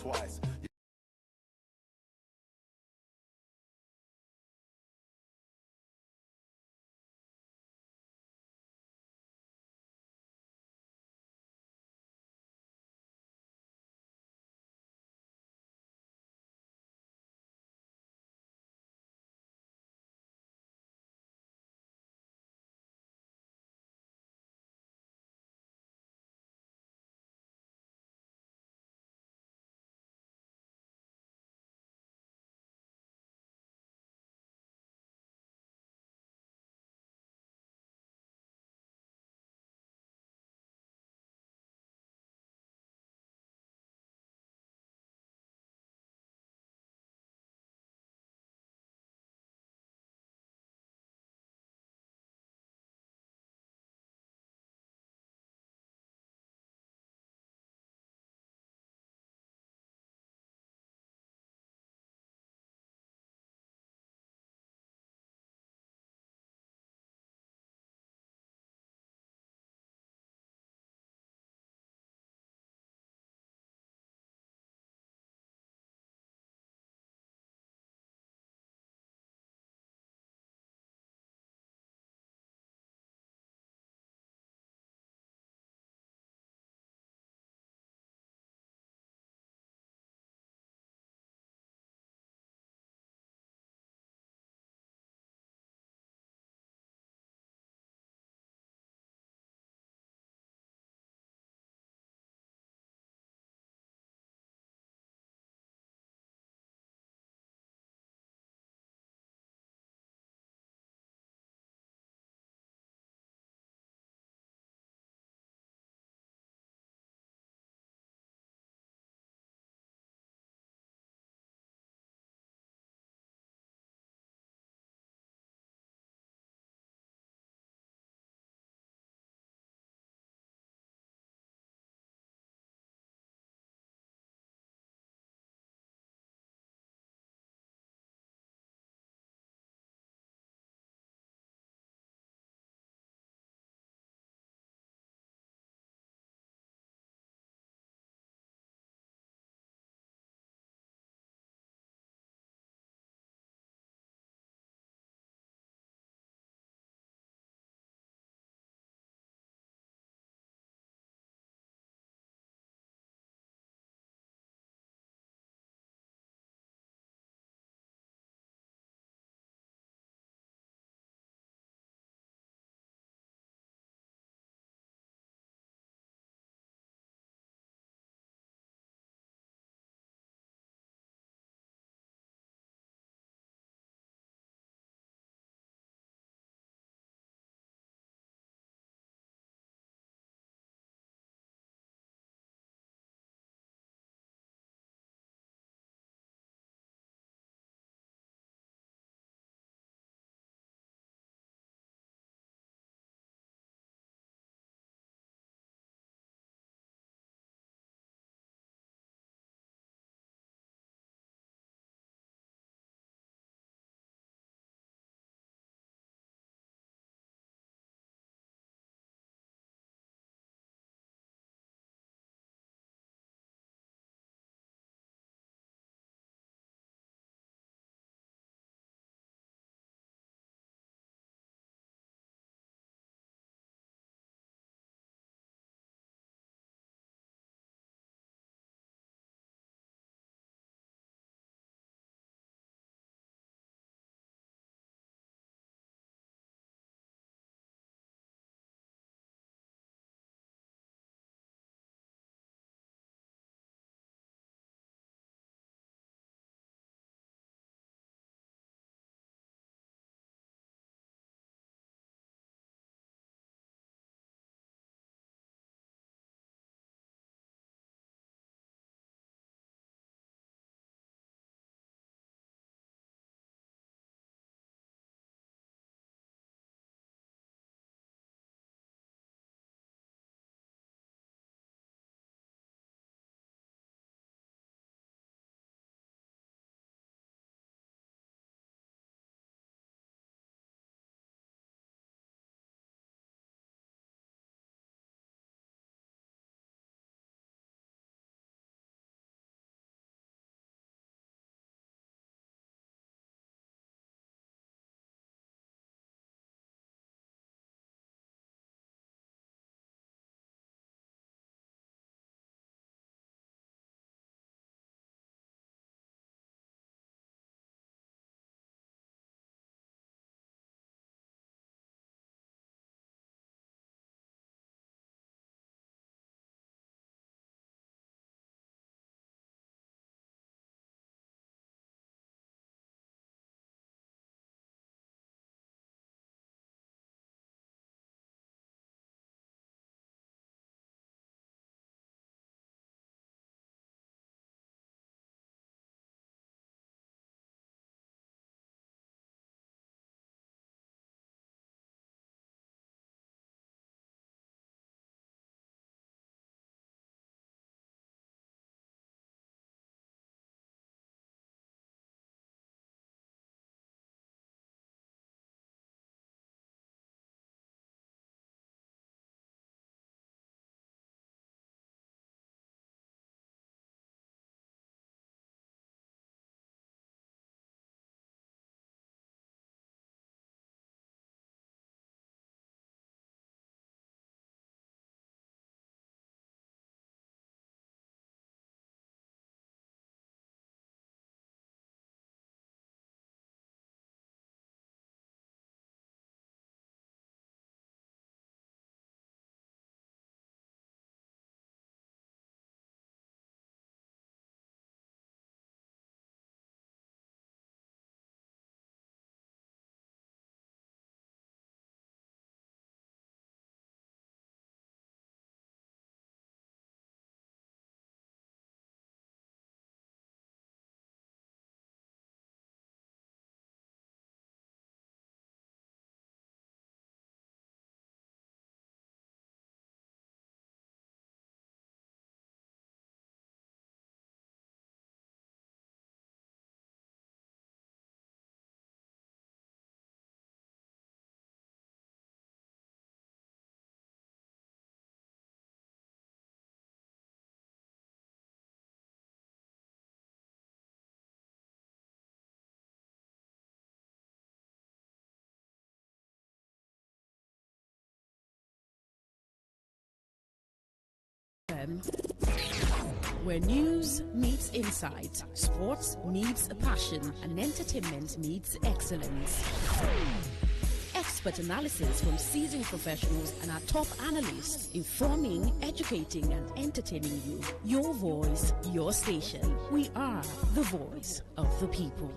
twice. 105.1 FM. Where news meets insight, sports meets passion, and entertainment meets excellence. Expert analysis from seasoned professionals and our top analysts, informing, educating, and entertaining you. Your voice, your station. We are the voice of the people.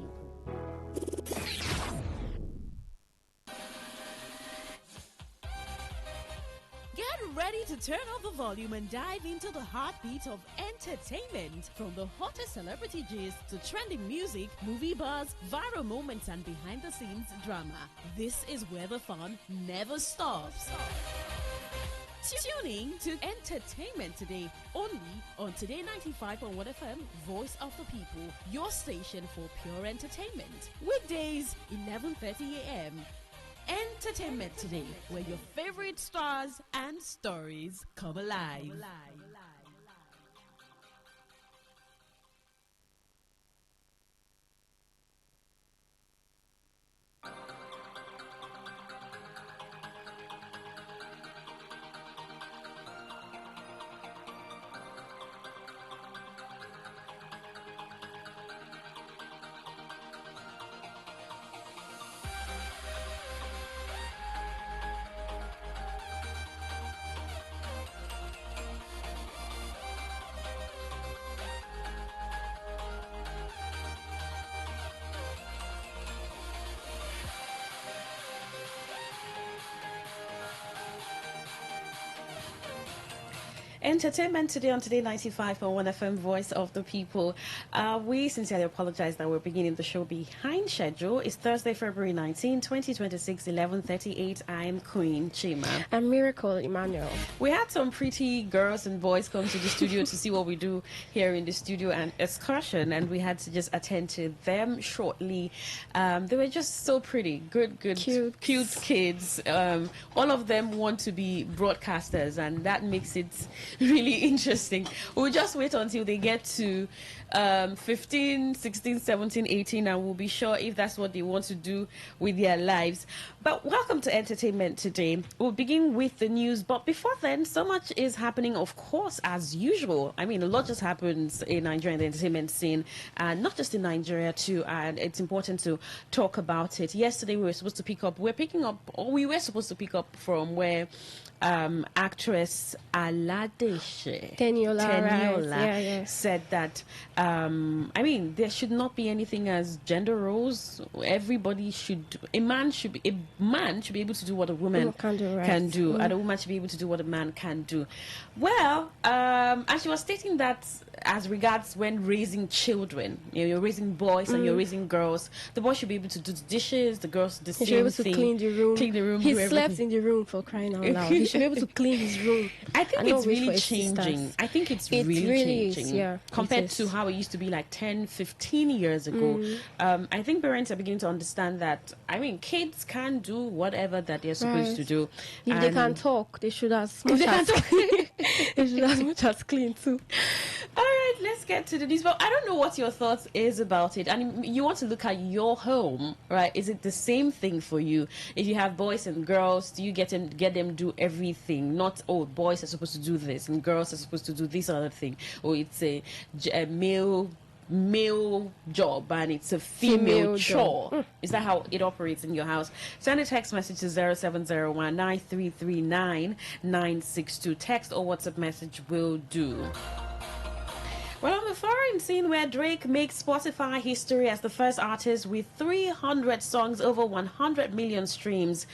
Get ready to turn up the volume and dive into the heartbeat of entertainment. From the hottest celebrity gist to trending music, movie buzz, viral moments, and behind-the-scenes drama. This is where the fun never stops. Tuning to Entertainment Today, only on Today95.1 FM, Voice of the People, your station for pure entertainment. Weekdays, 11:30 a.m. Entertainment Today, where your favorite stars and stories come alive. Entertainment Today on Today 95.1 FM, Voice of the People. We sincerely apologize that we're beginning the show behind schedule. It's Thursday, February 19, 2026, 11:38. I'm Queen Chima. I'm Miracle Emmanuel. We had some pretty girls and boys come to the studio to see what we do here in the studio and excursion, and we had to just attend to them shortly. They were just so pretty, good, cute kids. All of them want to be broadcasters, and that makes it really interesting. We'll just wait until they get to 15, 16, 17, 18, and we'll be sure if that's what they want to do with their lives. But welcome to Entertainment Today. We'll begin with the news, but before then, so much is happening, of course, as usual. I mean, a lot just happens in Nigeria, in the entertainment scene, and not just in Nigeria too, and it's important to talk about it. Yesterday we were supposed to pick up from where actress Aladeshe Teniola said that I mean, there should not be anything as gender roles. A man should be able to do what a woman can do, and a woman should be able to do what a man can do. Well, and she was stating that as regards when raising children, you're raising boys and you're raising girls, the boys should be able to do the dishes, the girls the same thing. He should be able to clean the room. He slept in the room, for crying out loud. He should be able to clean his room. I think it's really changing. I think it's really changing compared to how it used to be like 10, 15 years ago. I think parents are beginning to understand that, I mean, kids can do whatever that they're supposed to do. If they can talk, they should as much as clean too. All right, let's get to the news. But I don't know what your thoughts is about it. And you want to look at your home, right? Is it the same thing for you? If you have boys and girls, do you get them do everything? Not, oh, boys are supposed to do this and girls are supposed to do this other thing. Or it's a male job and it's a female chore. Is that how it operates in your house? Send a text message to 0701-9339-962. Text or WhatsApp message will do. Well, on the foreign scene, where Drake makes Spotify history as the first artist with 300 songs over 100 million streams.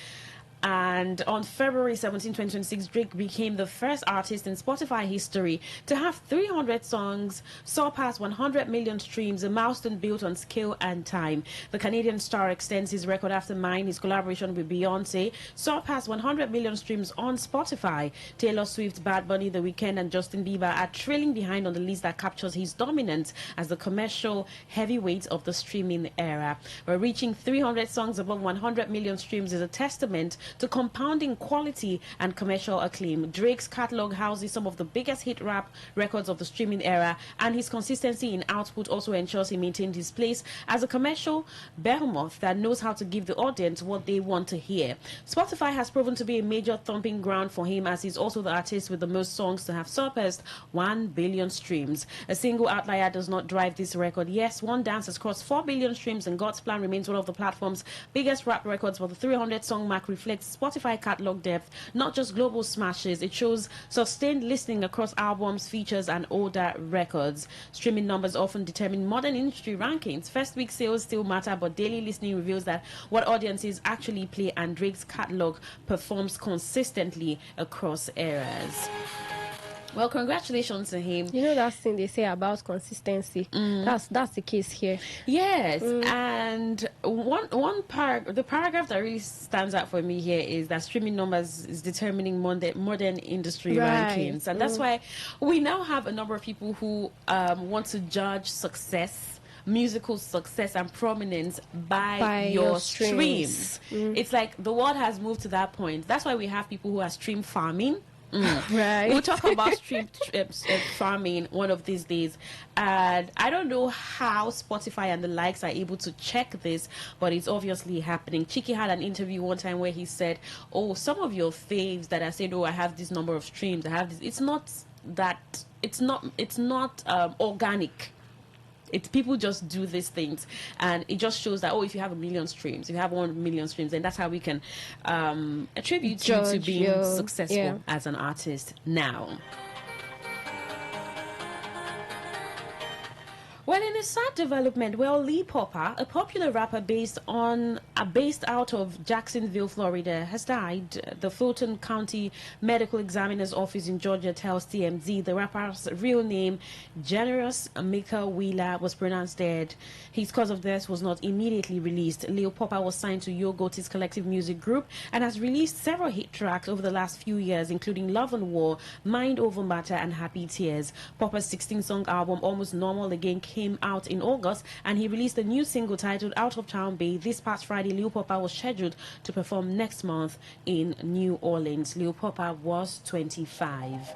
And on February 17, 2026, Drake became the first artist in Spotify history to have 300 songs surpass 100 million streams, a milestone built on scale and time. The Canadian star extends his record after Mine, his collaboration with Beyonce, surpassed 100 million streams on Spotify. Taylor Swift, Bad Bunny, The Weeknd, and Justin Bieber are trailing behind on the list that captures his dominance as the commercial heavyweight of the streaming era. Where reaching 300 songs above 100 million streams is a testament to compounding quality and commercial acclaim. Drake's catalog houses some of the biggest hit rap records of the streaming era, and his consistency in output also ensures he maintained his place as a commercial behemoth that knows how to give the audience what they want to hear. Spotify has proven to be a major thumping ground for him, as he's also the artist with the most songs to have surpassed 1 billion streams. A single outlier does not drive this record. Yes, One Dance has crossed 4 billion streams, and God's Plan remains one of the platform's biggest rap records, but the 300 song mark reflects Spotify catalog depth, not just global smashes. It shows sustained listening across albums, features, and older records. Streaming numbers often determine modern industry rankings. First week sales still matter, but daily listening reveals that what audiences actually play, and Drake's catalog performs consistently across eras. Well, congratulations to him. You know that thing they say about consistency. That's the case here. Yes, and the paragraph that really stands out for me here is that streaming numbers is determining modern industry rankings, and that's why we now have a number of people who want to judge success, musical success and prominence by your streams. It's like the world has moved to that point. That's why we have people who are stream farming. Right. We'll talk about stream farming one of these days, and I don't know how Spotify and the likes are able to check this, but it's obviously happening. Chiki had an interview one time where he said, "Oh, some of your faves that I said, oh, I have this number of streams, I have this." It's not that. It's not organic. It's people just do these things, and it just shows that, oh, if you have 1 million streams, if you have 1 million streams, then that's how we can attribute you to being successful as an artist now. Well, in a sad development, Lee Popper, a popular rapper based out of Jacksonville, Florida, has died. The Fulton County Medical Examiner's Office in Georgia tells TMZ the rapper's real name, Generous Mika Wheeler, was pronounced dead. His cause of death was not immediately released. Lil Popper was signed to Yo Goti's collective music group and has released several hit tracks over the last few years, including Love and War, Mind Over Matter, and Happy Tears. Popper's 16-song album, Almost Normal Again, came out in August, and he released a new single titled Out of Town Bay. This past Friday, Lil Popper was scheduled to perform next month in New Orleans. Lil Popper was 25.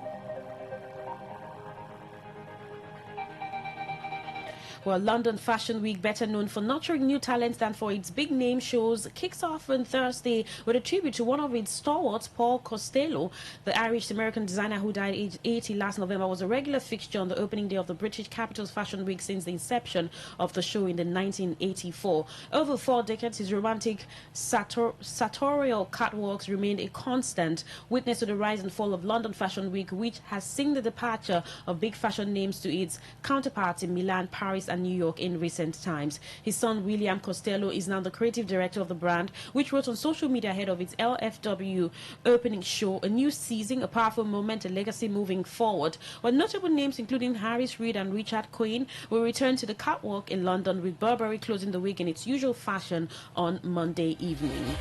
Well, London Fashion Week, better known for nurturing new talents than for its big name shows, kicks off on Thursday with a tribute to one of its stalwarts, Paul Costello. The Irish-American designer who died aged 80 last November was a regular fixture on the opening day of the British capital's Fashion Week since the inception of the show in 1984. Over 4 decades, his romantic, sartorial catwalks remained a constant, witness to the rise and fall of London Fashion Week, which has seen the departure of big fashion names to its counterparts in Milan, Paris, and New York in recent times. His son William Costello is now the creative director of the brand, which wrote on social media ahead of its LFW opening show, a new season, a powerful moment, a legacy moving forward. Well, notable names including Harris Reid and Richard Quinn will return to the catwalk in London, with Burberry closing the week in its usual fashion on Monday evening.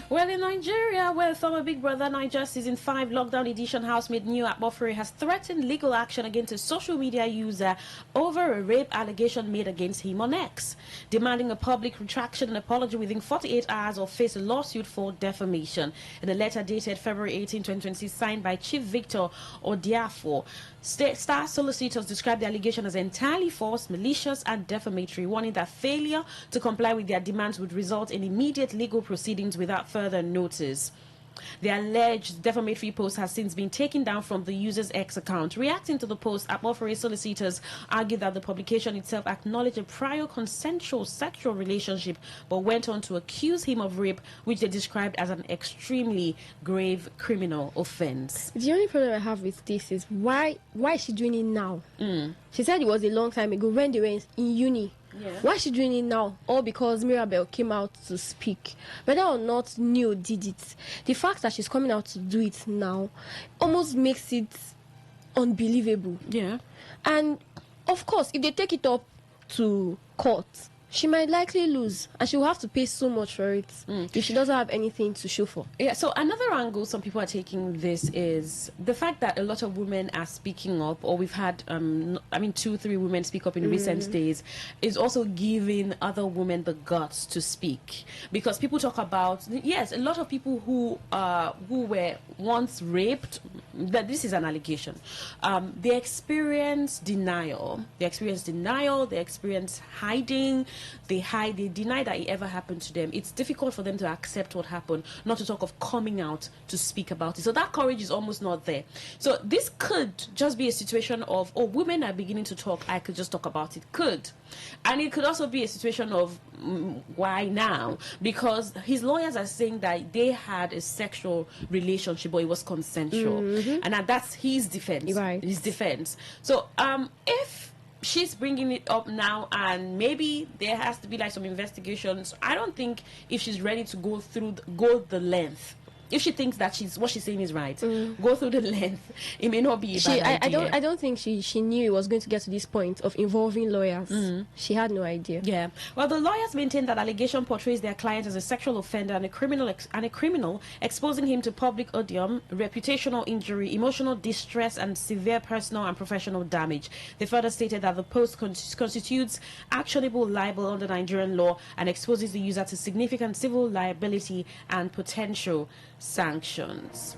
Well, in Nigeria, where former Big Brother Niger Season 5 Lockdown Edition housemate New Akpofure has threatened legal action against a social media user over a rape allegation made against him on X, demanding a public retraction and apology within 48 hours or face a lawsuit for defamation. In a letter dated February 18, 2026, signed by Chief Victor Odiafo, Star solicitors described the allegation as entirely false, malicious, and defamatory, warning that failure to comply with their demands would result in immediate legal proceedings without further notice. The alleged defamatory post has since been taken down from the user's X account. Reacting to the post, Akpofure solicitors argued that the publication itself acknowledged a prior consensual sexual relationship, but went on to accuse him of rape, which they described as an extremely grave criminal offense. The only problem I have with this is why is she doing it now? She said it was a long time ago when they were in uni. Yeah. Why is she doing it now? All because Mirabel came out to speak. Whether or not Neo did it, the fact that she's coming out to do it now almost makes it unbelievable. Yeah. And of course, if they take it up to court, she might likely lose, and she will have to pay so much for it if she doesn't have anything to show for. Yeah, so another angle some people are taking this is the fact that a lot of women are speaking up, or we've had, 2-3 women speak up in recent days, is also giving other women the guts to speak. Because people talk about, yes, a lot of people who were once raped, that this is an allegation. They experience denial. They experience hiding. They deny that it ever happened to them. It's difficult for them to accept what happened, not to talk of coming out to speak about it. So that courage is almost not there. So this could just be a situation of, oh, women are beginning to talk, I could just talk about it. Could. And it could also be a situation of, why now? Because his lawyers are saying that they had a sexual relationship, but it was consensual. And that's his defense. Right. His defense. So if she's bringing it up now, and maybe there has to be like some investigations, I don't think if she's ready to go the length. If she thinks that what she's saying is right, go through the length. It may not be a bad idea. I don't think she knew it was going to get to this point of involving lawyers. She had no idea. Yeah. Well, the lawyers maintain that allegation portrays their client as a sexual offender and a criminal, exposing him to public odium, reputational injury, emotional distress, and severe personal and professional damage. They further stated that the post constitutes actionable libel under Nigerian law and exposes the user to significant civil liability and potential sanctions.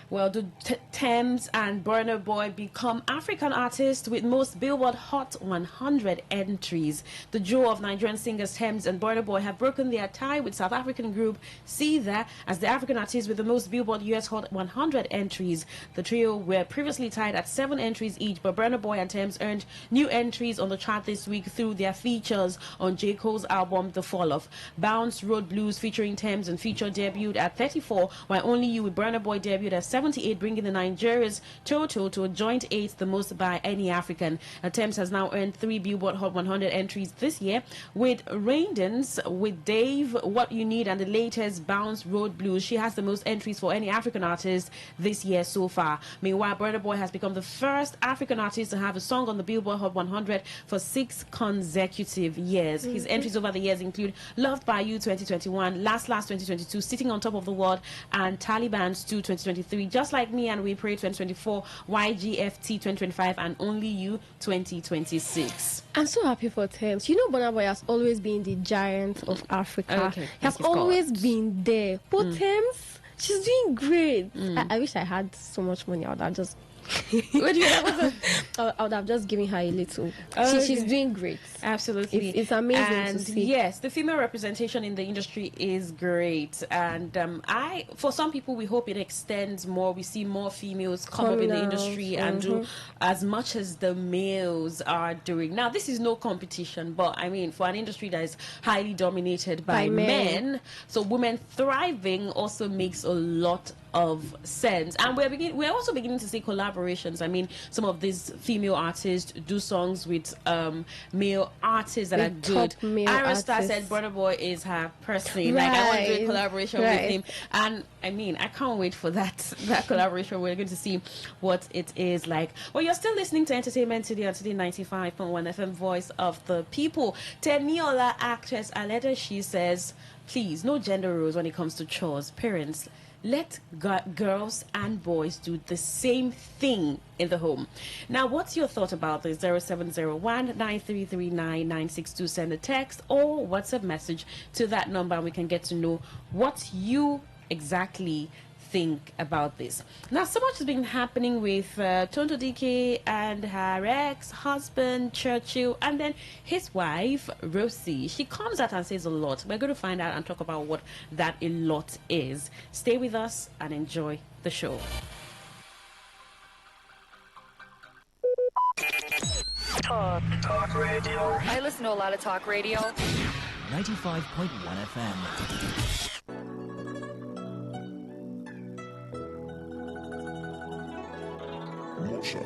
Well, do Thames and Burna Boy become African artists with most Billboard Hot 100 entries? The duo of Nigerian singers Thames and Burna Boy have broken their tie with South African group Caesar as the African artists with the most Billboard US Hot 100 entries. The trio were previously tied at 7 entries each, but Burna Boy and Thames earned new entries on the chart this week through their features on J. Cole's album The Fall Off. Bounce Road Blues featuring Thames and Feature debuted at 34, while Only You with Burna Boy debuted at 78, bringing the Nigeria's total to a joint 8th, the most by any African. Thames has now earned 3 Billboard Hot 100 entries this year, with Raindance, with Dave, What You Need, and the latest Bounce Road Blues. She has the most entries for any African artist this year so far. Meanwhile, Burna Boy has become the first African artist to have a song on the Billboard Hot 100 for 6 consecutive years. His entries over the years include Loved by You 2021, Last 2022, Sitting on Top of the World, and Taliban's 2 2023. Just Like Me and We Pray 2024, YGFT 2025, and Only You 2026. I'm so happy for Thames. You know, Burna Boy has always been the giant of Africa. Okay, He has always been there. But Thames, she's doing great. I wish I had so much money. I would have just What do you have? I would have just given her a little. Okay. She's doing great. Absolutely. It's amazing and to see. Yes, the female representation in the industry is great. And for some people, we hope it extends more. We see more females come up in the industry and do as much as the males are doing. Now, this is no competition, but I mean, for an industry that is highly dominated by men, so women thriving also makes a lot of sense. And we're also beginning to see collaborations. I mean, some of these female artists do songs with male artists that are good. Ira Star said Burna Boy is her person. Like, I want to do a collaboration with him. And I mean, I can't wait for that collaboration. We're going to see what it is like. Well, you're still listening to Entertainment Today on Today 95.1 FM, Voice of the People. Teniola actress Aletta, she says, please, no gender roles when it comes to chores. Parents, let girls and boys do the same thing in the home. Now, what's your thought about this? 0701-9339-962. Send a text or WhatsApp message to that number, and we can get to know what you exactly think about this. Now, so much has been happening with Tonto DK and her ex-husband Churchill, and then his wife Rosie. She comes out and says a lot. We're going to find out and talk about what that a lot is. Stay with us and enjoy the show. Talk radio. I listen to a lot of talk radio. 95.1 FM. Motion.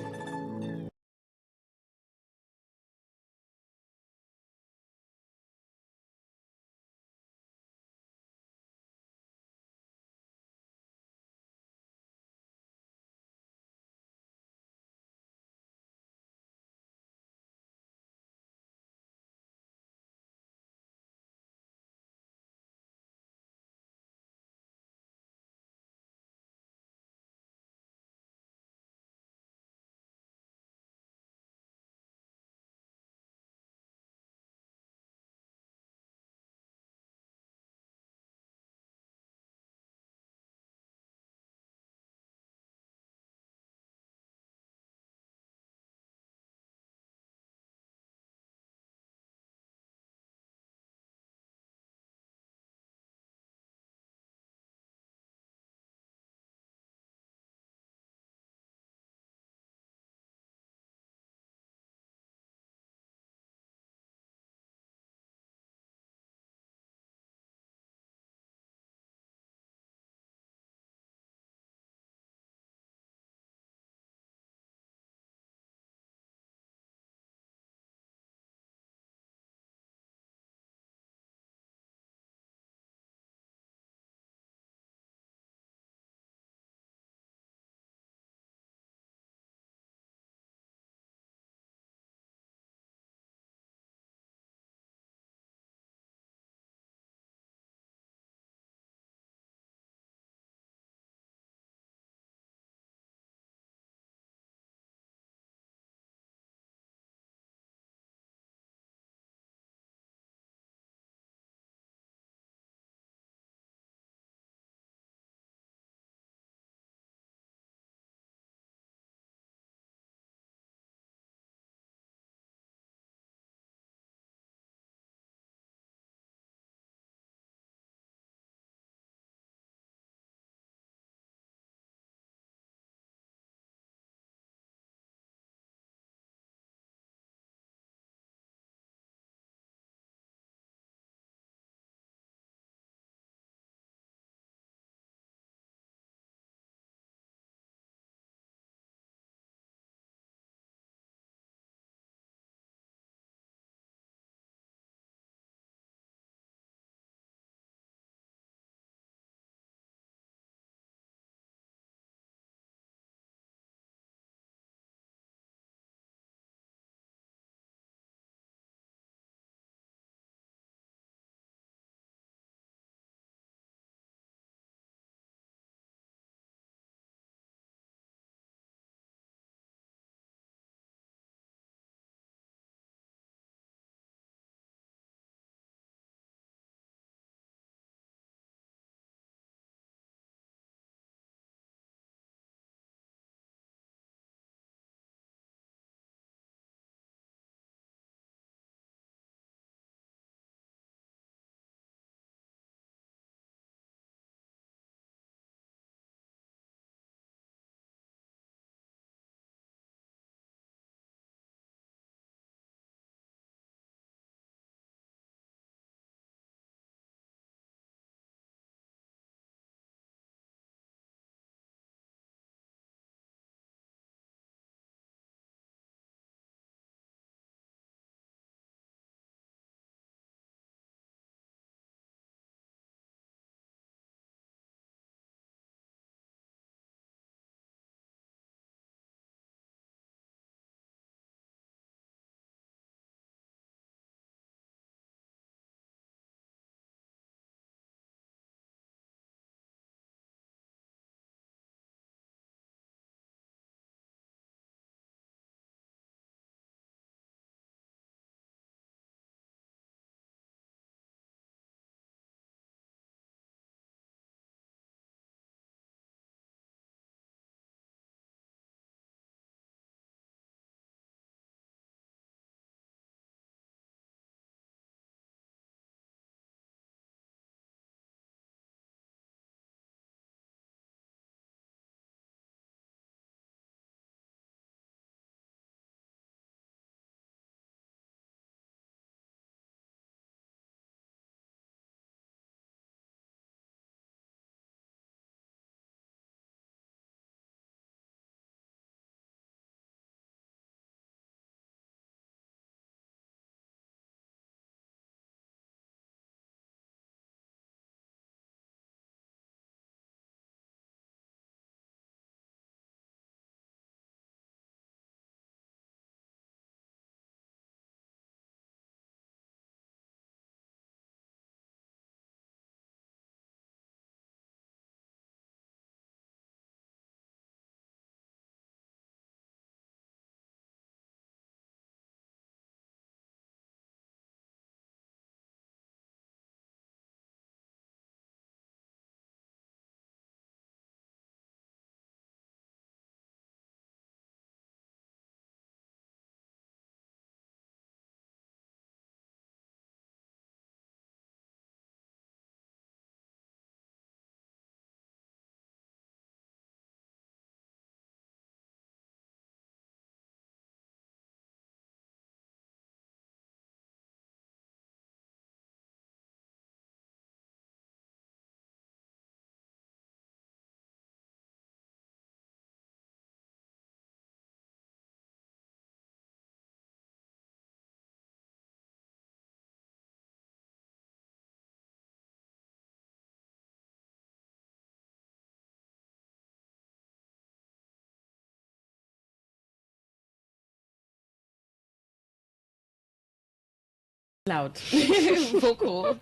loud vocal.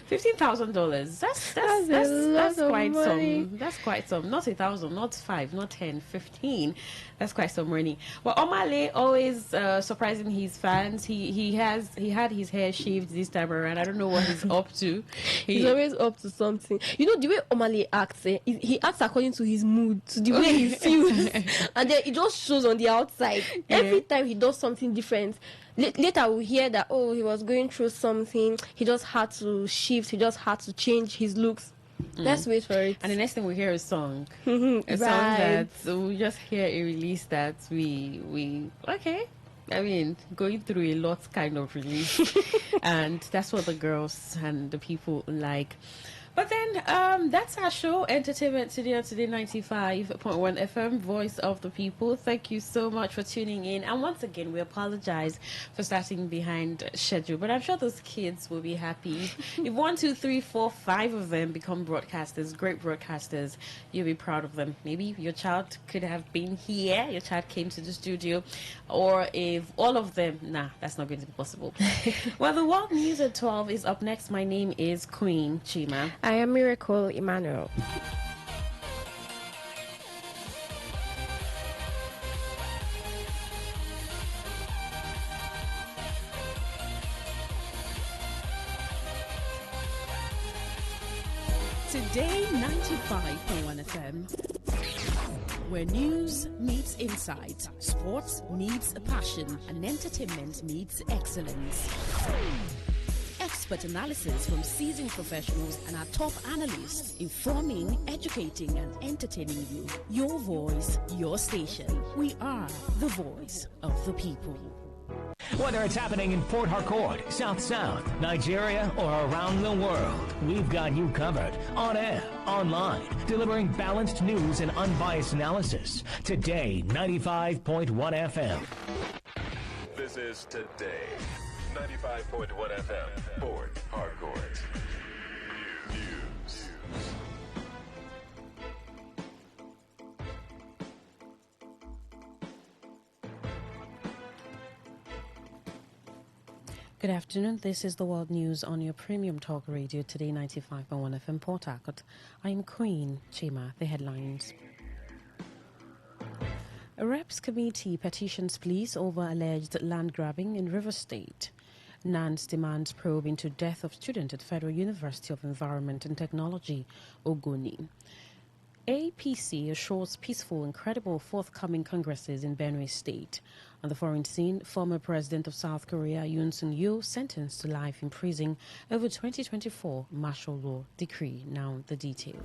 $15,000. That's quite money. some. That's quite some. Not 1,000, not 5, not 10, 15. That's quite some money. Well, Omale always surprising his fans. He had his hair shaved this time around. I don't know what he's up to. He's always up to something. You know the way Omale acts. He acts according to his mood, to the way he feels, and then it just shows on the outside. Every time he does something different. Later we'll hear that he was going through something. He just had to shift. He just had to change his looks. Let's wait for it. And the next thing we hear is song. A Right. song that we just hear a release that we okay. I mean, going through a lot kind of release, and that's what the girls and the people like. But then that's our show, Entertainment Today on Today 95.1 FM, Voice of the People. Thank you so much for tuning in. And once again, we apologize for starting behind schedule, but I'm sure those kids will be happy. If 1, 2, 3, 4, 5 of them become broadcasters, great broadcasters, you'll be proud of them. Maybe your child could have been here, your child came to the studio, or if all of them, nah, that's not going to be possible. Well, the World News at 12 is up next. My name is Queen Chima. I am Miracle Emmanuel. Today 95.1 FM, where news meets insight, sports meets passion, and entertainment meets excellence. Expert analysis from seasoned professionals and our top analysts, informing, educating, and entertaining you. Your voice, your station. We are the voice of the people. Whether it's happening in Port Harcourt, South South, Nigeria, or around the world, we've got you covered. On air, online, delivering balanced news and unbiased analysis. Today, 95.1 FM. This is Today, 95.1 FM, Port Harcourt. News. Good afternoon. This is the World News on your premium talk radio, Today 95.1 FM, Port Harcourt. I'm Queen Chima. The headlines. A reps committee petitions police over alleged land grabbing in River State. NANS demands probe into death of student at Federal University of Environment and Technology, Ogoni. APC assures peaceful and credible forthcoming congresses in Benue State. On the foreign scene, former President of South Korea Yoon Suk-yeol sentenced to life in prison over 2024 martial law decree. Now the detail.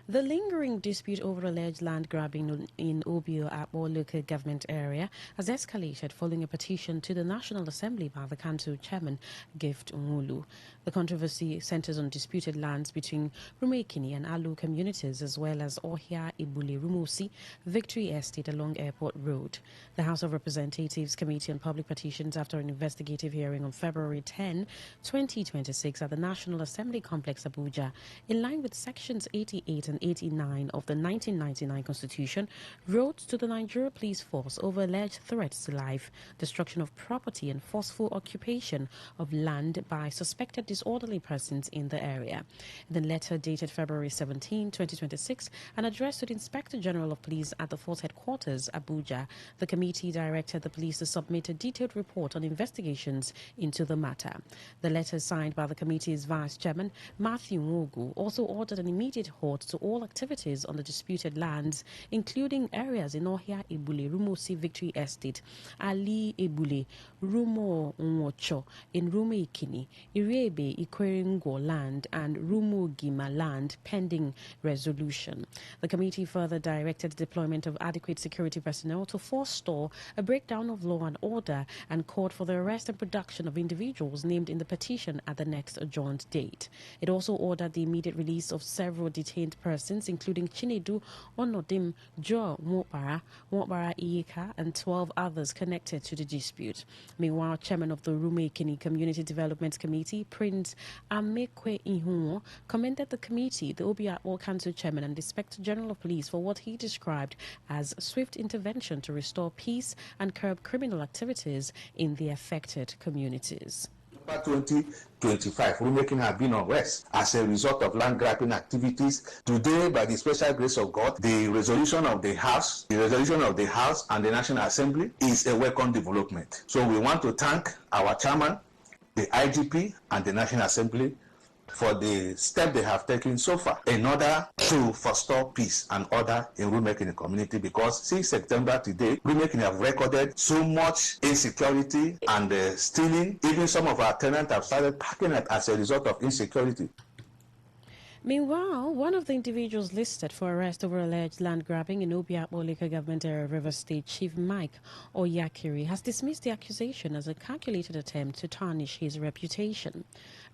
The lingering dispute over alleged land grabbing in Obio Akpo local government area has escalated following a petition to the National Assembly by the Council Chairman, Gift Nwulu. The controversy centers on disputed lands between Rumekini and Alu communities, as well as Ohia Ibule Rumusi, Victory Estate along Airport Road. The House of Representatives Committee on Public Petitions, after an investigative hearing on February 10, 2026 at the National Assembly Complex, Abuja, in line with Sections 88 and 89 of the 1999 Constitution, wrote to the Nigeria Police Force over alleged threats to life, destruction of property, and forceful occupation of land by suspected disorderly persons in the area. In the letter dated February 17, 2026, and addressed to the Inspector General of Police at the Force Headquarters, Abuja, the committee directed the police to submit a detailed report on investigations into the matter. The letter, signed by the committee's Vice Chairman, Matthew Nwogu, also ordered an immediate halt to all activities on the disputed lands, including areas in Ohia Ibule, Rumusi Victory Estate, Ali Ibule, Rumo Nwocho, in Rumo Ikini, Irebe Ikweringo land, and Rumo Gima land, pending resolution. The committee further directed the deployment of adequate security personnel to forestall a breakdown of law and order, and called for the arrest and production of individuals named in the petition at the next adjourned date. It also ordered the immediate release of several detained persons, including Chinedu Onodim, Joe Mwopara Iyeka, and 12 others connected to the dispute. Meanwhile, Chairman of the Rumekini Community Development Committee, Prince Amekwe Ihunwo, commended the committee, the Obiakpo Council Chairman, and the Inspector General of Police for what he described as swift intervention to restore peace and curb criminal activities in the affected communities. 2025, rulemaking has been on rest as a result of land grabbing activities. Today, by the special grace of God, the resolution of the House and the National Assembly is a welcome development. So we want to thank our chairman, the IGP, and the National Assembly for the step they have taken so far in order to forestall peace and order in rulemaking in the community, because since September to date, rulemaking have recorded so much insecurity and stealing. Even some of our tenants have started packing it as a result of insecurity. Meanwhile, one of the individuals listed for arrest over alleged land grabbing in Obiakpo Local Government Area of Rivers State, Chief Mike Oyakiri, has dismissed the accusation as a calculated attempt to tarnish his reputation.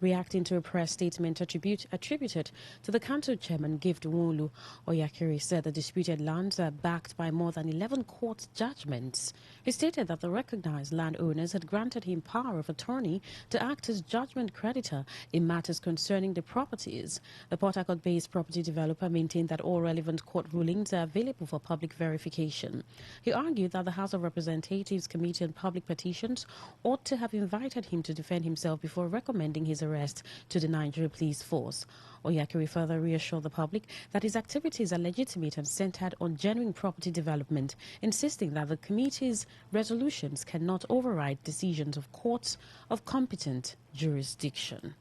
Reacting to a press statement attributed to the council chairman, Gift Nwolu, Oyakiri said the disputed lands are backed by more than 11 court judgments. He stated that the recognized landowners had granted him power of attorney to act as judgment creditor in matters concerning the properties. The Port Harcourt-based property developer maintained that all relevant court rulings are available for public verification. He argued that the House of Representatives Committee on Public Petitions ought to have invited him to defend himself before recommending his arrest to the Nigeria Police Force. Oyakiri further reassured the public that his activities are legitimate and centered on genuine property development, insisting that the committee's resolutions cannot override decisions of courts of competent jurisdiction.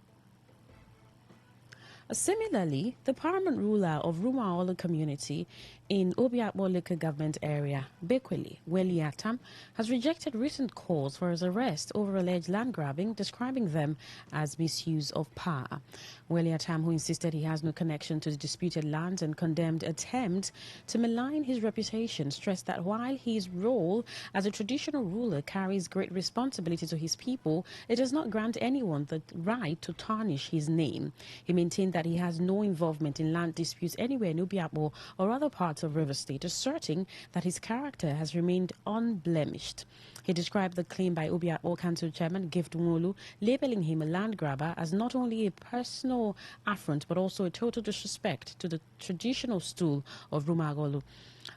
Similarly, the paramount ruler of Rumaolo community in Obiakpo local government area, Bekwele, Weliatam, has rejected recent calls for his arrest over alleged land grabbing, describing them as misuse of power. Weliatam, who insisted he has no connection to the disputed lands and condemned attempts to malign his reputation, stressed that while his role as a traditional ruler carries great responsibility to his people, it does not grant anyone the right to tarnish his name. He maintained that he has no involvement in land disputes anywhere in Obiakpo or other parts of River State, asserting that his character has remained unblemished. He described the claim by Obiakpo Council Chairman Gift Nwolu, labeling him a land grabber, as not only a personal affront but also a total disrespect to the traditional stool of Rumagolu.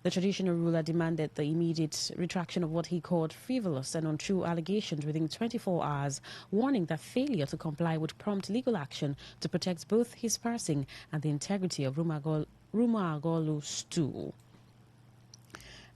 The traditional ruler demanded the immediate retraction of what he called frivolous and untrue allegations within 24 hours, warning that failure to comply would prompt legal action to protect both his person and the integrity of Rumagolu's stool.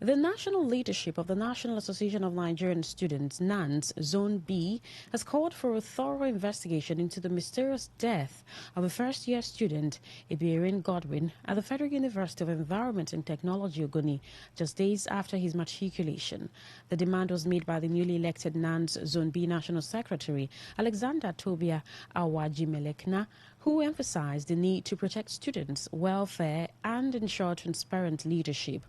The national leadership of the National Association of Nigerian Students, NANS, Zone B, has called for a thorough investigation into the mysterious death of a first-year student, Iberian Godwin, at the Federal University of Environment and Technology, Ogoni, just days after his matriculation. The demand was made by the newly elected NANS Zone B National Secretary, Alexander Tobia Awajimelekna, who emphasized the need to protect students' welfare and ensure transparent leadership.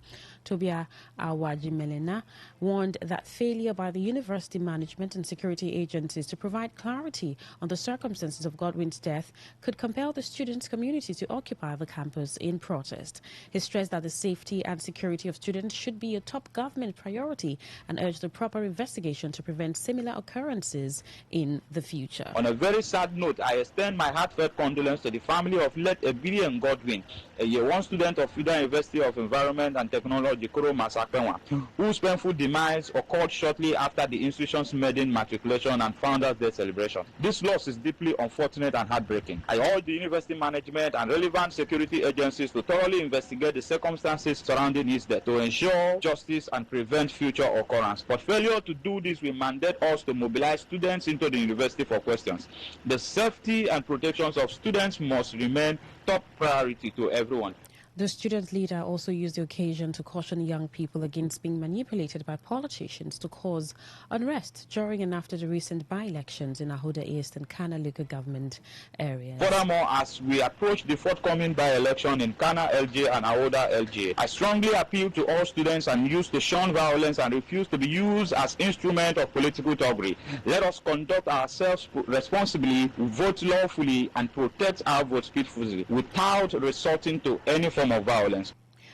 Tobia Awajimelena warned that failure by the university management and security agencies to provide clarity on the circumstances of Godwin's death could compel the students' community to occupy the campus in protest. He stressed that the safety and security of students should be a top government priority and urged a proper investigation to prevent similar occurrences in the future. On a very sad note, I extend my heartfelt condolence to the family of late Iberian Godwin, a year one student of Federal University of Environment and Technology, Koro Masakwenwa, whose painful demise occurred shortly after the institution's maiden matriculation and Founders Day celebration. This loss is deeply unfortunate and heartbreaking. I urge the university management and relevant security agencies to thoroughly investigate the circumstances surrounding his death to ensure justice and prevent future occurrence. But failure to do this will mandate us to mobilize students into the university for questions. The safety and protections of students must remain top priority to everyone. The student leader also used the occasion to caution young people against being manipulated by politicians to cause unrest during and after the recent by-elections in Ahoda East and Kana local government areas. Furthermore, as we approach the forthcoming by-election in Kana LJ and Ahoda LJ, I strongly appeal to all students and youth to shun violence and refuse to be used as instrument of political thuggery. Let us conduct ourselves responsibly, vote lawfully, and protect our votes peacefully without resorting to any form of violence.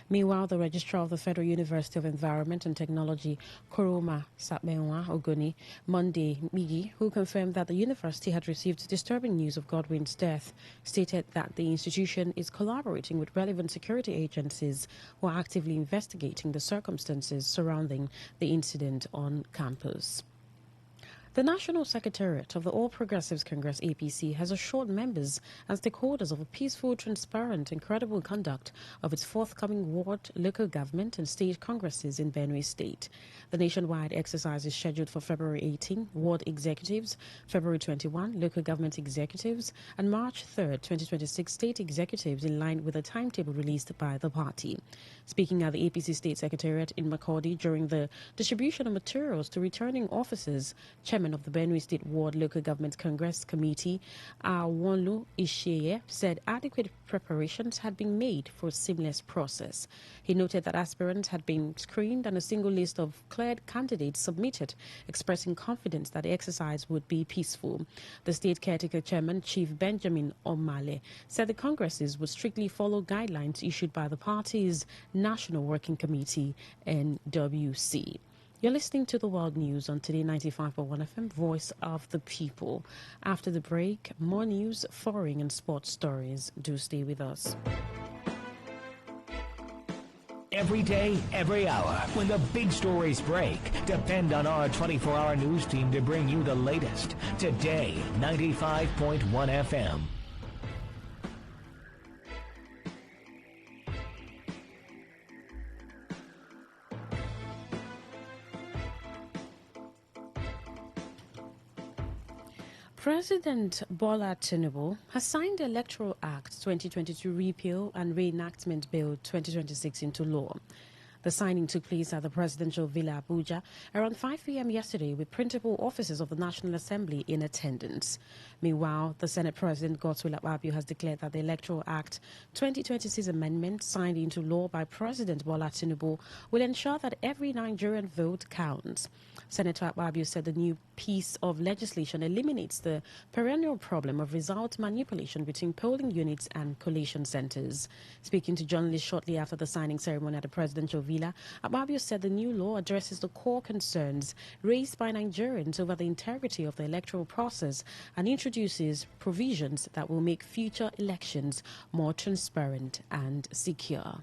Meanwhile, the Registrar of the Federal University of Environment and Technology, Koroma Sapmenwa Ogoni, Monday Migi, who confirmed that the university had received disturbing news of Godwin's death, stated that the institution is collaborating with relevant security agencies who are actively investigating the circumstances surrounding the incident on campus. The National Secretariat of the All Progressives Congress APC has assured members and stakeholders of a peaceful, transparent and credible conduct of its forthcoming ward, local government and state congresses in Benue State. The nationwide exercise is scheduled for February 18, ward executives, February 21, local government executives and March 3, 2026 state executives in line with the timetable released by the party. Speaking at the APC State Secretariat in Makurdi during the distribution of materials to returning officers, Chairman of the Benue State Ward Local Government Congress Committee, Awonlu Isheye, said adequate preparations had been made for a seamless process. He noted that aspirants had been screened and a single list of cleared candidates submitted, expressing confidence that the exercise would be peaceful. The state caretaker chairman, Chief Benjamin Omale, said the congresses would strictly follow guidelines issued by the party's National Working Committee, NWC. You're listening to the World News on Today 95.1 FM, Voice of the People. After the break, more news, foreign and sports stories. Do stay with us. Every day, every hour, when the big stories break, depend on our 24-hour news team to bring you the latest. Today, 95.1 FM. President Bola Tinubu has signed the Electoral Act 2022 Repeal and Reenactment Bill 2026 into law. The signing took place at the Presidential Villa Abuja around 5 p.m. yesterday with principal officers of the National Assembly in attendance. Meanwhile, the Senate President Godswill Akpabio has declared that the Electoral Act 2026 amendment signed into law by President Bola Tinubu will ensure that every Nigerian vote counts. Senator Akpabio said the new piece of legislation eliminates the perennial problem of result manipulation between polling units and collation centers. Speaking to journalists shortly after the signing ceremony at the Presidential Villa, Akpabio said the new law addresses the core concerns raised by Nigerians over the integrity of the electoral process and introduces provisions that will make future elections more transparent and secure.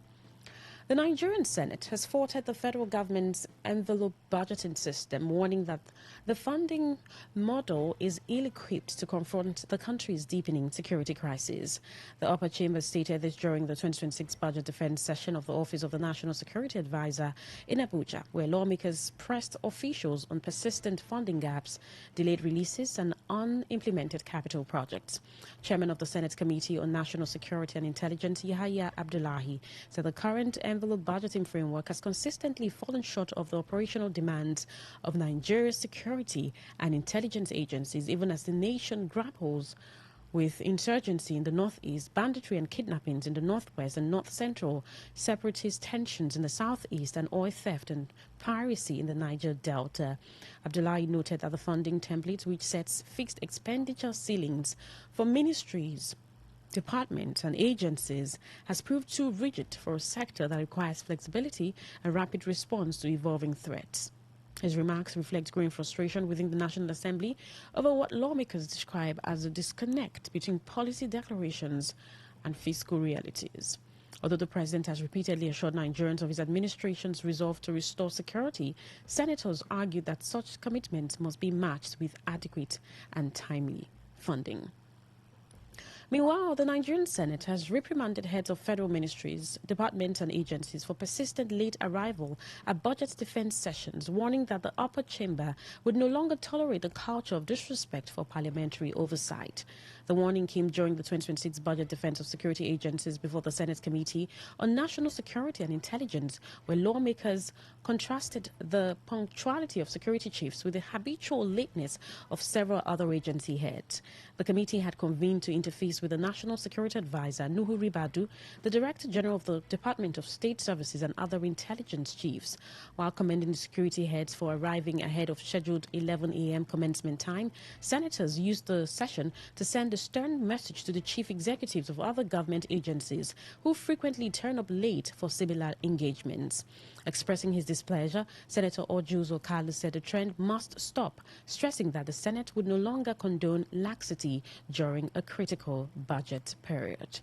The Nigerian Senate has faulted the federal government's envelope budgeting system, warning that the funding model is ill-equipped to confront the country's deepening security crisis. The upper chamber stated this during the 2026 budget defense session of the Office of the National Security Advisor in Abuja, where lawmakers pressed officials on persistent funding gaps, delayed releases and unimplemented capital projects. Chairman of the Senate Committee on National Security and Intelligence, Yahaya Abdullahi, said the current envelope budgeting framework has consistently fallen short of the operational demands of Nigeria's security and intelligence agencies, even as the nation grapples with insurgency in the northeast, banditry and kidnappings in the northwest and north central, separatist tensions in the southeast, and oil theft and piracy in the Niger Delta. Abdullahi noted that the funding template, which sets fixed expenditure ceilings for ministries, departments and agencies, has proved too rigid for a sector that requires flexibility and rapid response to evolving threats. His remarks reflect growing frustration within the National Assembly over what lawmakers describe as a disconnect between policy declarations and fiscal realities. Although the president has repeatedly assured Nigerians of his administration's resolve to restore security, senators argued that such commitments must be matched with adequate and timely funding. Meanwhile, the Nigerian Senate has reprimanded heads of federal ministries, departments and agencies for persistent late arrival at budget defense sessions, warning that the upper chamber would no longer tolerate the culture of disrespect for parliamentary oversight. The warning came during the 2026 budget defense of security agencies before the Senate Committee on National Security and Intelligence, where lawmakers contrasted the punctuality of security chiefs with the habitual lateness of several other agency heads. The committee had convened to interface with the National Security Advisor, Nuhu Ribadu, the Director General of the Department of State Services and other intelligence chiefs. While commending the security heads for arriving ahead of scheduled 11 a.m. commencement time, senators used the session to send a stern message to the chief executives of other government agencies who frequently turn up late for similar engagements. Expressing his displeasure, Senator Ojuzo Kalu said the trend must stop, stressing that the Senate would no longer condone laxity during a critical budget period.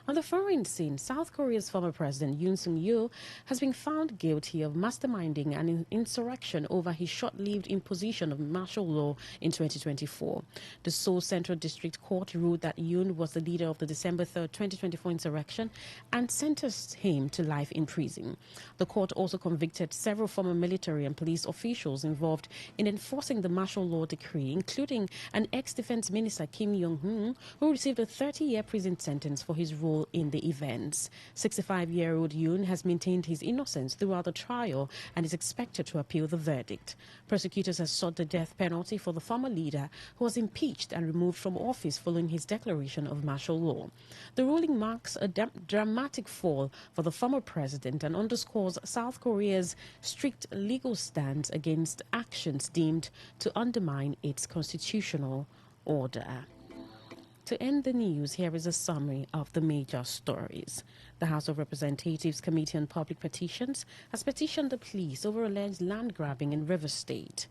On the foreign scene, South Korea's former president Yoon Suk-yeol has been found guilty of masterminding an insurrection over his short-lived imposition of martial law in 2024. The Seoul Central District Court ruled that Yoon was the leader of the December 3, 2024 insurrection and sentenced him to life in prison. The court also convicted several former military and police officials involved in enforcing the martial law decree, including an ex-defense minister Kim Yong-hun, who received a 30-year prison sentence for his role in the events. 65-year-old Yoon has maintained his innocence throughout the trial and is expected to appeal the verdict. Prosecutors have sought the death penalty for the former leader, who was impeached and removed from office following his declaration of martial law. The ruling marks a dramatic fall for the former president and underscores South Korea's strict legal stance against actions deemed to undermine its constitutional order. To end the news, here is a summary of the major stories. The House of Representatives Committee on Public Petitions has petitioned the police over alleged land grabbing in River State.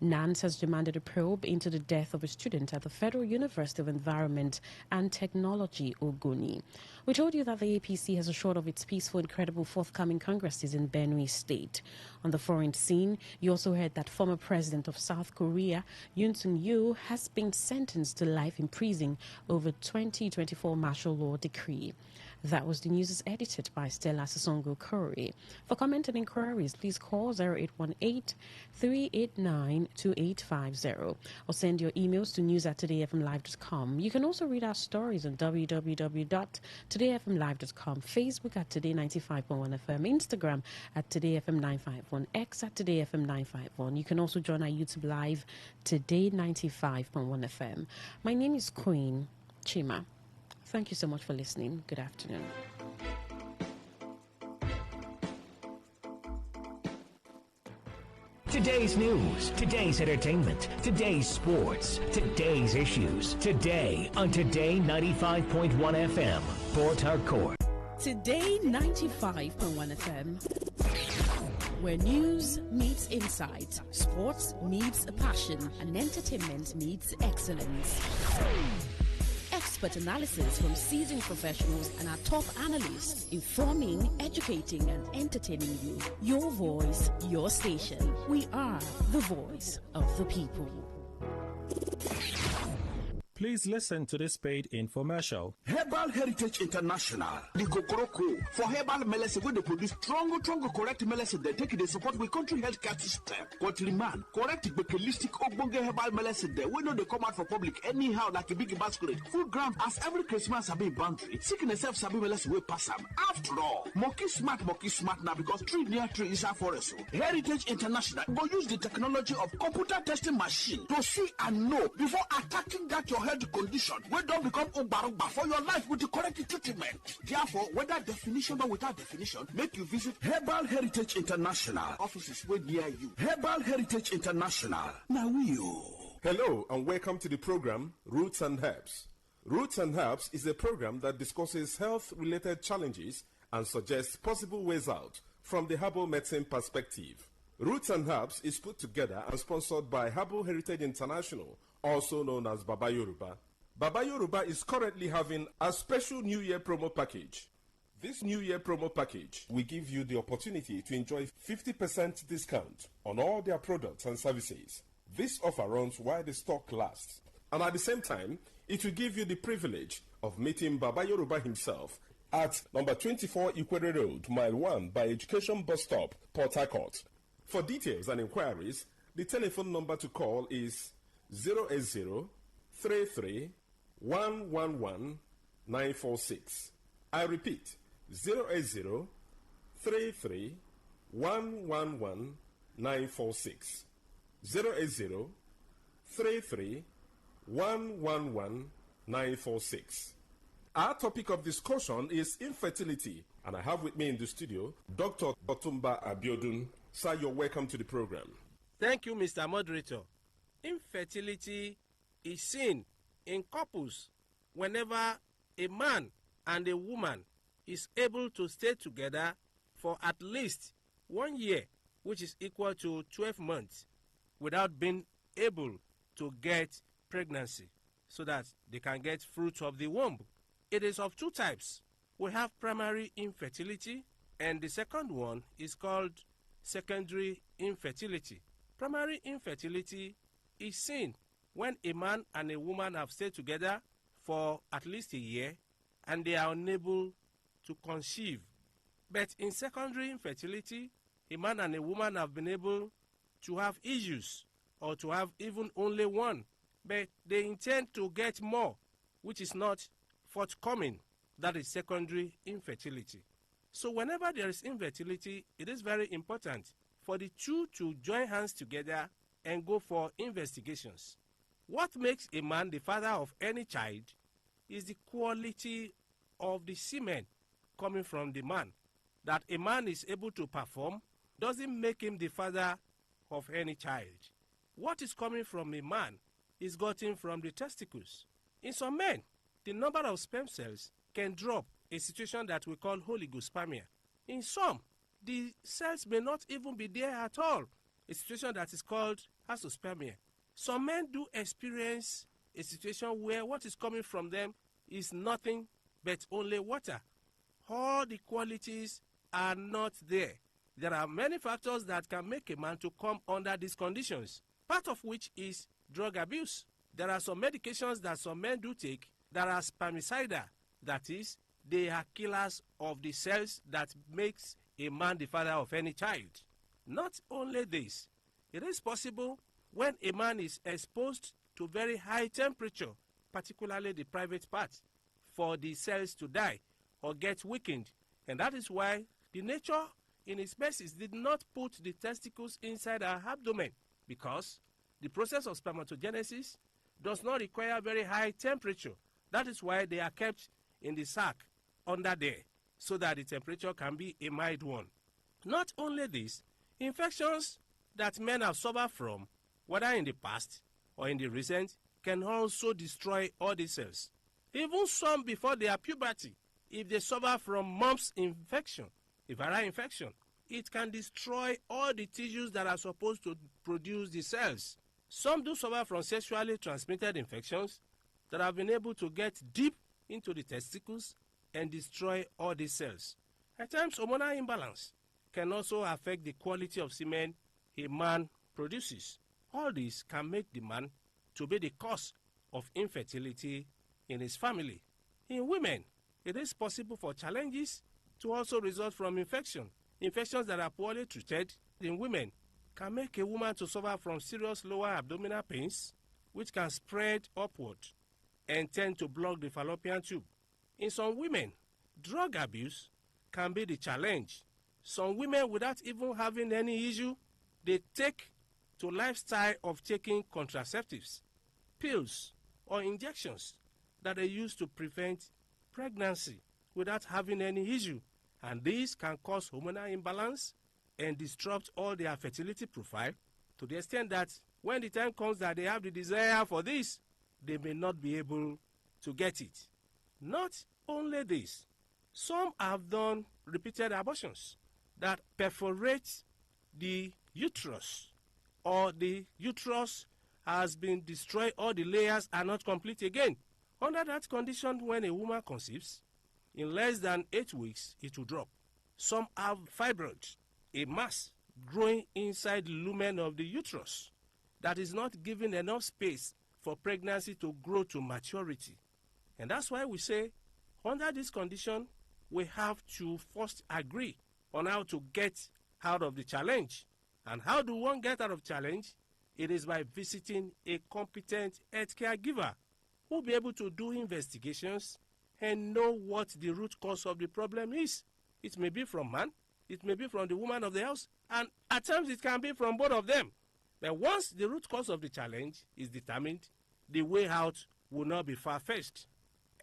NANS has demanded a probe into the death of a student at the Federal University of Environment and Technology, Ogoni. We told you that the APC has assured of its peaceful and credible forthcoming congresses in Benue State. On the foreign scene, you also heard that former president of South Korea, Yoon Suk-yeol, has been sentenced to life in prison over 2024 martial law decree. That was the news is edited by Stella Sasongo Curry. For comment and inquiries, please call 0818-389-2850 or send your emails to news@todayfmlive.com. You can also read our stories on www.todayfmlive.com, Facebook at Today95.1fm, Instagram at TodayFM951, X at TodayFM951. You can also join our YouTube live, Today95.1fm. My name is Queen Chima. Thank you so much for listening. Good afternoon. Today's news, today's entertainment, today's sports, today's issues. Today on Today 95.1 FM, Port Harcourt. Today 95.1 FM, where news meets insight, sports meets passion, and entertainment meets excellence. Expert analysis from seasoned professionals and our top analysts, informing, educating, and entertaining you. Your voice, your station. We are the voice of the people. Please listen to this paid infomercial. Herbal Heritage International, the Gokoroko. For herbal medicine, when they produce strong, correct medicine, they take it, they support with country healthcare system. Country man, correct, holistic, ogbonge herbal medicine, they know they come out for public anyhow, like a big basket. Full ground, as every Christmas, have been boundary. Sickness itself, sabi medicine will pass them. After all, monkey smart now, because tree near tree is a forest. Heritage International will use the technology of computer testing machine to see and know before attacking that your health condition wey don become ugba for your life with the correct treatment. Therefore, whether definition or without definition, make you visit Herbal Heritage International offices wey near you. Herbal Heritage International. Now you. Hello and welcome to the program Roots and Herbs. Roots and Herbs is a program that discusses health-related challenges and suggests possible ways out from the herbal medicine perspective. Roots and Herbs is put together and sponsored by Herbal Heritage International, also known as Baba Yoruba. Baba Yoruba is currently having a special New Year promo package. This New Year promo package will give you the opportunity to enjoy 50% discount on all their products and services. This offer runs while the stock lasts. And at the same time, it will give you the privilege of meeting Baba Yoruba himself at number 24 Ikwere Road, Mile 1 by Education Bus Stop, Port Harcourt. For details and inquiries, the telephone number to call is 080-33-111-946. I repeat, 080-33-111-946. 080-33-111-946. Our topic of discussion is infertility, and I have with me in the studio Dr. Otumba Abiodun. Sir, you're welcome to the program. Thank you, Mr. Moderator. Infertility is seen in couples whenever a man and a woman is able to stay together for at least 1 year, which is equal to 12 months, without being able to get pregnancy so that they can get fruit of the womb. It is of two types. we have primary infertility, and the second one is called secondary infertility. Primary infertility is seen when a man and a woman have stayed together for at least a year and they are unable to conceive. But in secondary infertility, a man and a woman have been able to have issues or to have even only one, but they intend to get more, which is not forthcoming. That is secondary infertility. So whenever there is infertility, it is very important for the two to join hands together and go for investigations. What makes a man the father of any child is the quality of the semen coming from the man. That a man is able to perform doesn't make him the father of any child. What is coming from a man is gotten from the testicles. In some men, the number of sperm cells can drop, a situation that we call oligospermia. In some, the cells may not even be there at all, a situation that is called azoospermia. Some men do experience a situation where what is coming from them is nothing but only water. All the qualities are not there. There are many factors that can make a man to come under these conditions, part of which is drug abuse. There are some medications that some men do take that are spermicidal. That is, they are killers of the cells that makes a man the father of any child. Not only this, it is possible when a man is exposed to very high temperature, particularly the private part, for the cells to die or get weakened. And that is why the nature in his species did not put the testicles inside our abdomen, because the process of spermatogenesis does not require very high temperature. That is why they are kept in the sac under there, so that the temperature can be a mild one. Not only this, infections that men have suffered from, whether in the past or in the recent, can also destroy all the cells. Even some before their puberty, if they suffer from mumps infection, a viral infection, it can destroy all the tissues that are supposed to produce the cells. Some do suffer from sexually transmitted infections that have been able to get deep into the testicles and destroy all the cells. At times, hormonal imbalance can also affect the quality of semen a man produces. All this can make the man to be the cause of infertility in his family. In women, it is possible for challenges to also result from infection. Infections that are poorly treated in women can make a woman to suffer from serious lower abdominal pains, which can spread upward and tend to block the fallopian tube. In some women, drug abuse can be the challenge. Some women, without even having any issue, they take to lifestyle of taking contraceptives, pills, or injections that they use to prevent pregnancy without having any issue. And this can cause hormonal imbalance and disrupt all their fertility profile to the extent that when the time comes that they have the desire for this, they may not be able to get it. Not only this, some have done repeated abortions that perforate the uterus, or the uterus has been destroyed, all the layers are not complete again. Under that condition, when a woman conceives, in less than 8 weeks, it will drop. Some have fibroids, a mass growing inside the lumen of the uterus that is not giving enough space for pregnancy to grow to maturity. And that's why we say, under this condition, we have to first agree on how to get out of the challenge. And how do one get out of challenge? It is by visiting a competent healthcare giver who will be able to do investigations and know what the root cause of the problem is. It may be from man, it may be from the woman of the house, and at times it can be from both of them. But once the root cause of the challenge is determined, the way out will not be far-fetched.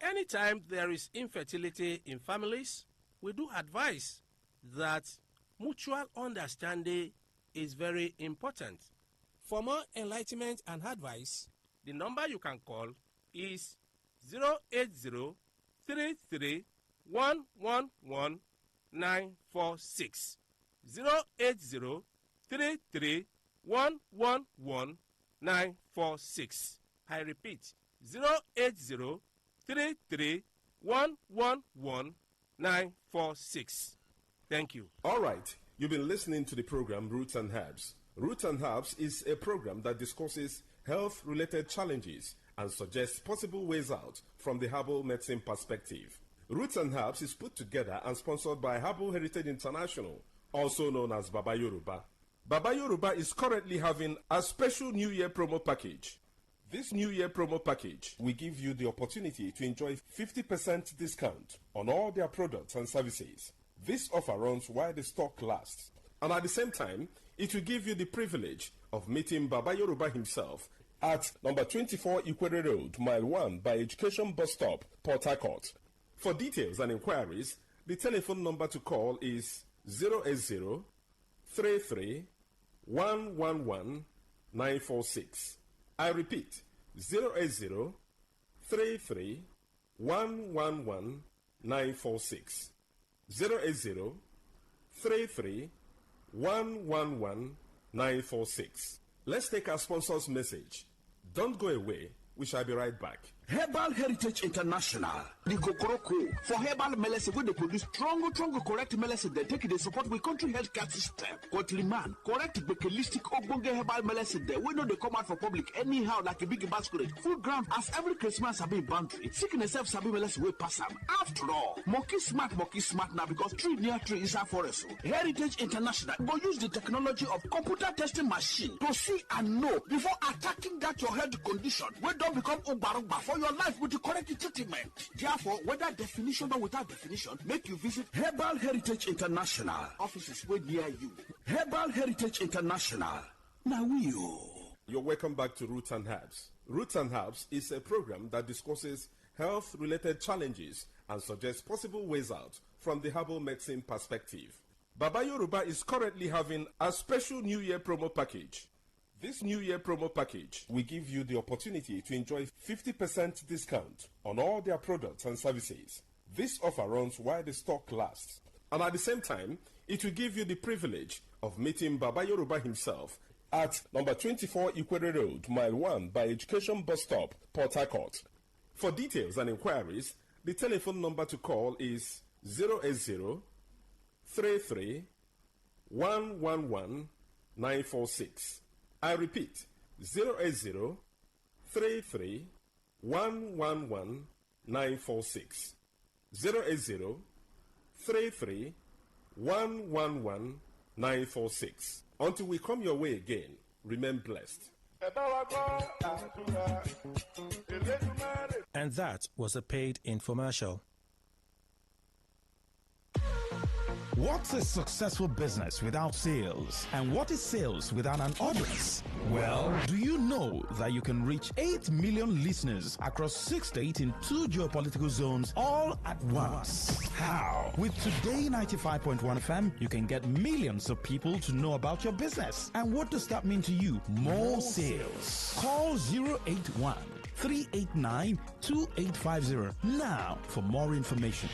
Anytime there is infertility in families, we do advise that mutual understanding is very important. For more enlightenment and advice, the number you can call is 080-33-111-946. 080-33-111-946. I repeat, 080-33-111-946. 946. Thank you. All right. You've been listening to the program Roots and Herbs. Roots and Herbs is a program that discusses health-related challenges and suggests possible ways out from the herbal medicine perspective. Roots and Herbs is put together and sponsored by Herbal Heritage International, also known as Baba Yoruba. Baba Yoruba is currently having a special New Year promo package. This New Year promo package will give you the opportunity to enjoy 50% discount on all their products and services. This offer runs while the stock lasts, and at the same time, it will give you the privilege of meeting Baba Yoruba himself at number 24 Ikwere Road, Mile 1 by Education Bus Stop, Port Harcourt. For details and inquiries, the telephone number to call is 080 33 111 946. I repeat, 080 33 111 946. 080 33 111 946. Let's take our sponsor's message. Don't go away. We shall be right back. Herbal Heritage International, the Kokoroko, for herbal medicine, where they produce strong, correct medicine, they take it, they support with country healthcare system. Quatliman, correct, bakelistic, ogbonge herbal medicine, they know they come out for public anyhow, like a big basket. Full ground, as every Christmas have been boundary. Sickness self sabi medicine will pass them. After all, monkey smart now because tree near tree is a forest. Heritage International go use the technology of computer testing machine to see and know before attacking that your health condition. We don't become Ubarumba for your life with the correct treatment. Therefore, whether definition or without definition, make you visit Herbal Heritage International. Offices way near you. Herbal Heritage International. Now You're welcome back to Roots and Herbs. Roots and Herbs is a program that discusses health-related challenges and suggests possible ways out from the herbal medicine perspective. Baba Yoruba is currently having a special New Year promo package. This New Year promo package will give you the opportunity to enjoy 50% discount on all their products and services. This offer runs while the stock lasts, and at the same time, it will give you the privilege of meeting Baba Yoruba himself at number 24 Ikwere Road, Mile 1 by Education Bus Stop, Port Harcourt. For details and inquiries, the telephone number to call is 080 33 111 946. I repeat, 080 33 111 946. 080 33 111 946. Until we come your way again, remain blessed. And that was a paid infomercial. What's a successful business without sales? And what is sales without an audience? Well, do you know that you can reach 8 million listeners across 6 states in 2 geopolitical zones all at once? How? With Today 95.1 FM, you can get millions of people to know about your business. And what does that mean to you? More sales. Call 081 389 2850 now for more information.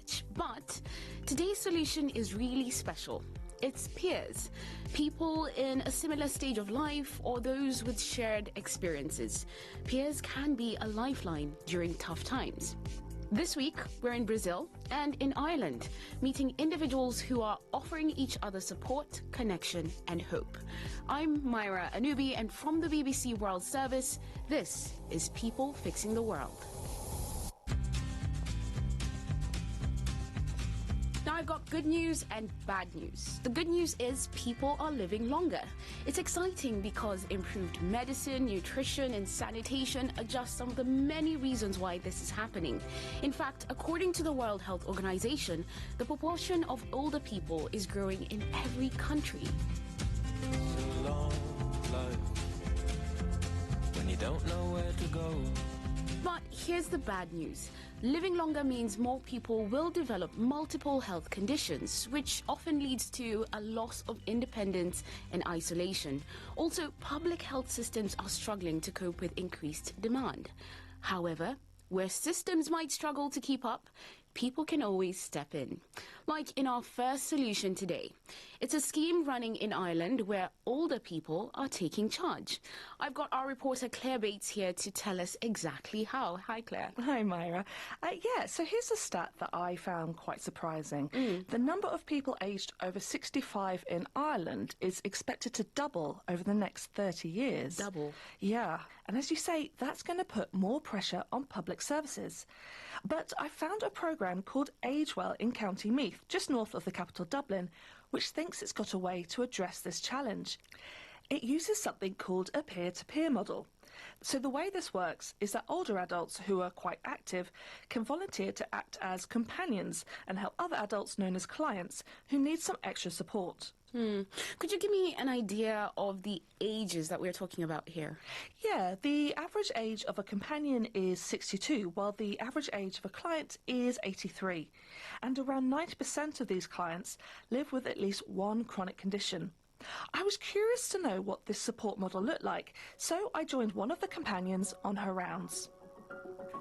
research. But today's solution is really special. It's peers, people in a similar stage of life or those with shared experiences. Peers can be a lifeline during tough times. This week, we're in Brazil and in Ireland, meeting individuals who are offering each other support, connection, and hope. I'm Myra Anubi, and from the BBC World Service, this is People Fixing the World. Now, I've got good news and bad news. The good news is people are living longer. It's exciting because improved medicine, nutrition, and sanitation are just some of the many reasons why this is happening. In fact, according to the World Health Organization, the proportion of older people is growing in every country. It's a long life when you don't know where to go. But here's the bad news. Living longer means more people will develop multiple health conditions, which often leads to a loss of independence and isolation. Also, public health systems are struggling to cope with increased demand. However, where systems might struggle to keep up, people can always step in. Like in our first solution today. It's a scheme running in Ireland where older people are taking charge. I've got our reporter Claire Bates here to tell us exactly how. Hi, Claire. Hi, Myra. So here's a stat that I found quite surprising. The number of people aged over 65 in Ireland is expected to double over the next 30 years. Double? Yeah. And as you say, that's going to put more pressure on public services. But I found a programme called AgeWell in County Meath, just north of the capital Dublin, which thinks it's got a way to address this challenge. It uses something called a peer-to-peer model. So the way this works is that older adults who are quite active can volunteer to act as companions and help other adults known as clients who need some extra support. Could you give me an idea of the ages that we're talking about here? Yeah, the average age of a companion is 62, while the average age of a client is 83. And around 90% of these clients live with at least one chronic condition. I was curious to know what this support model looked like, so I joined one of the companions on her rounds.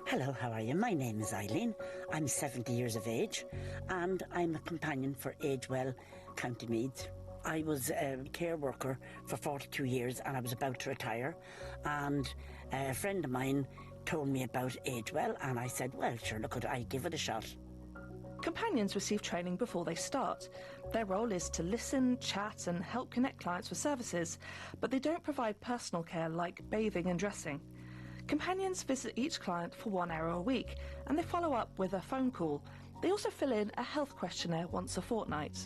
Hello, how are you? My name is Eileen. I'm 70 years of age, and I'm a companion for AgeWell County Meath. I was a care worker for 42 years and I was about to retire, and a friend of mine told me about AgeWell and I said, well, sure, look, I'd give it a shot. Companions receive training before they start. Their role is to listen, chat and help connect clients with services, but they don't provide personal care like bathing and dressing. Companions visit each client for 1 hour a week and they follow up with a phone call. They also fill in a health questionnaire once a fortnight.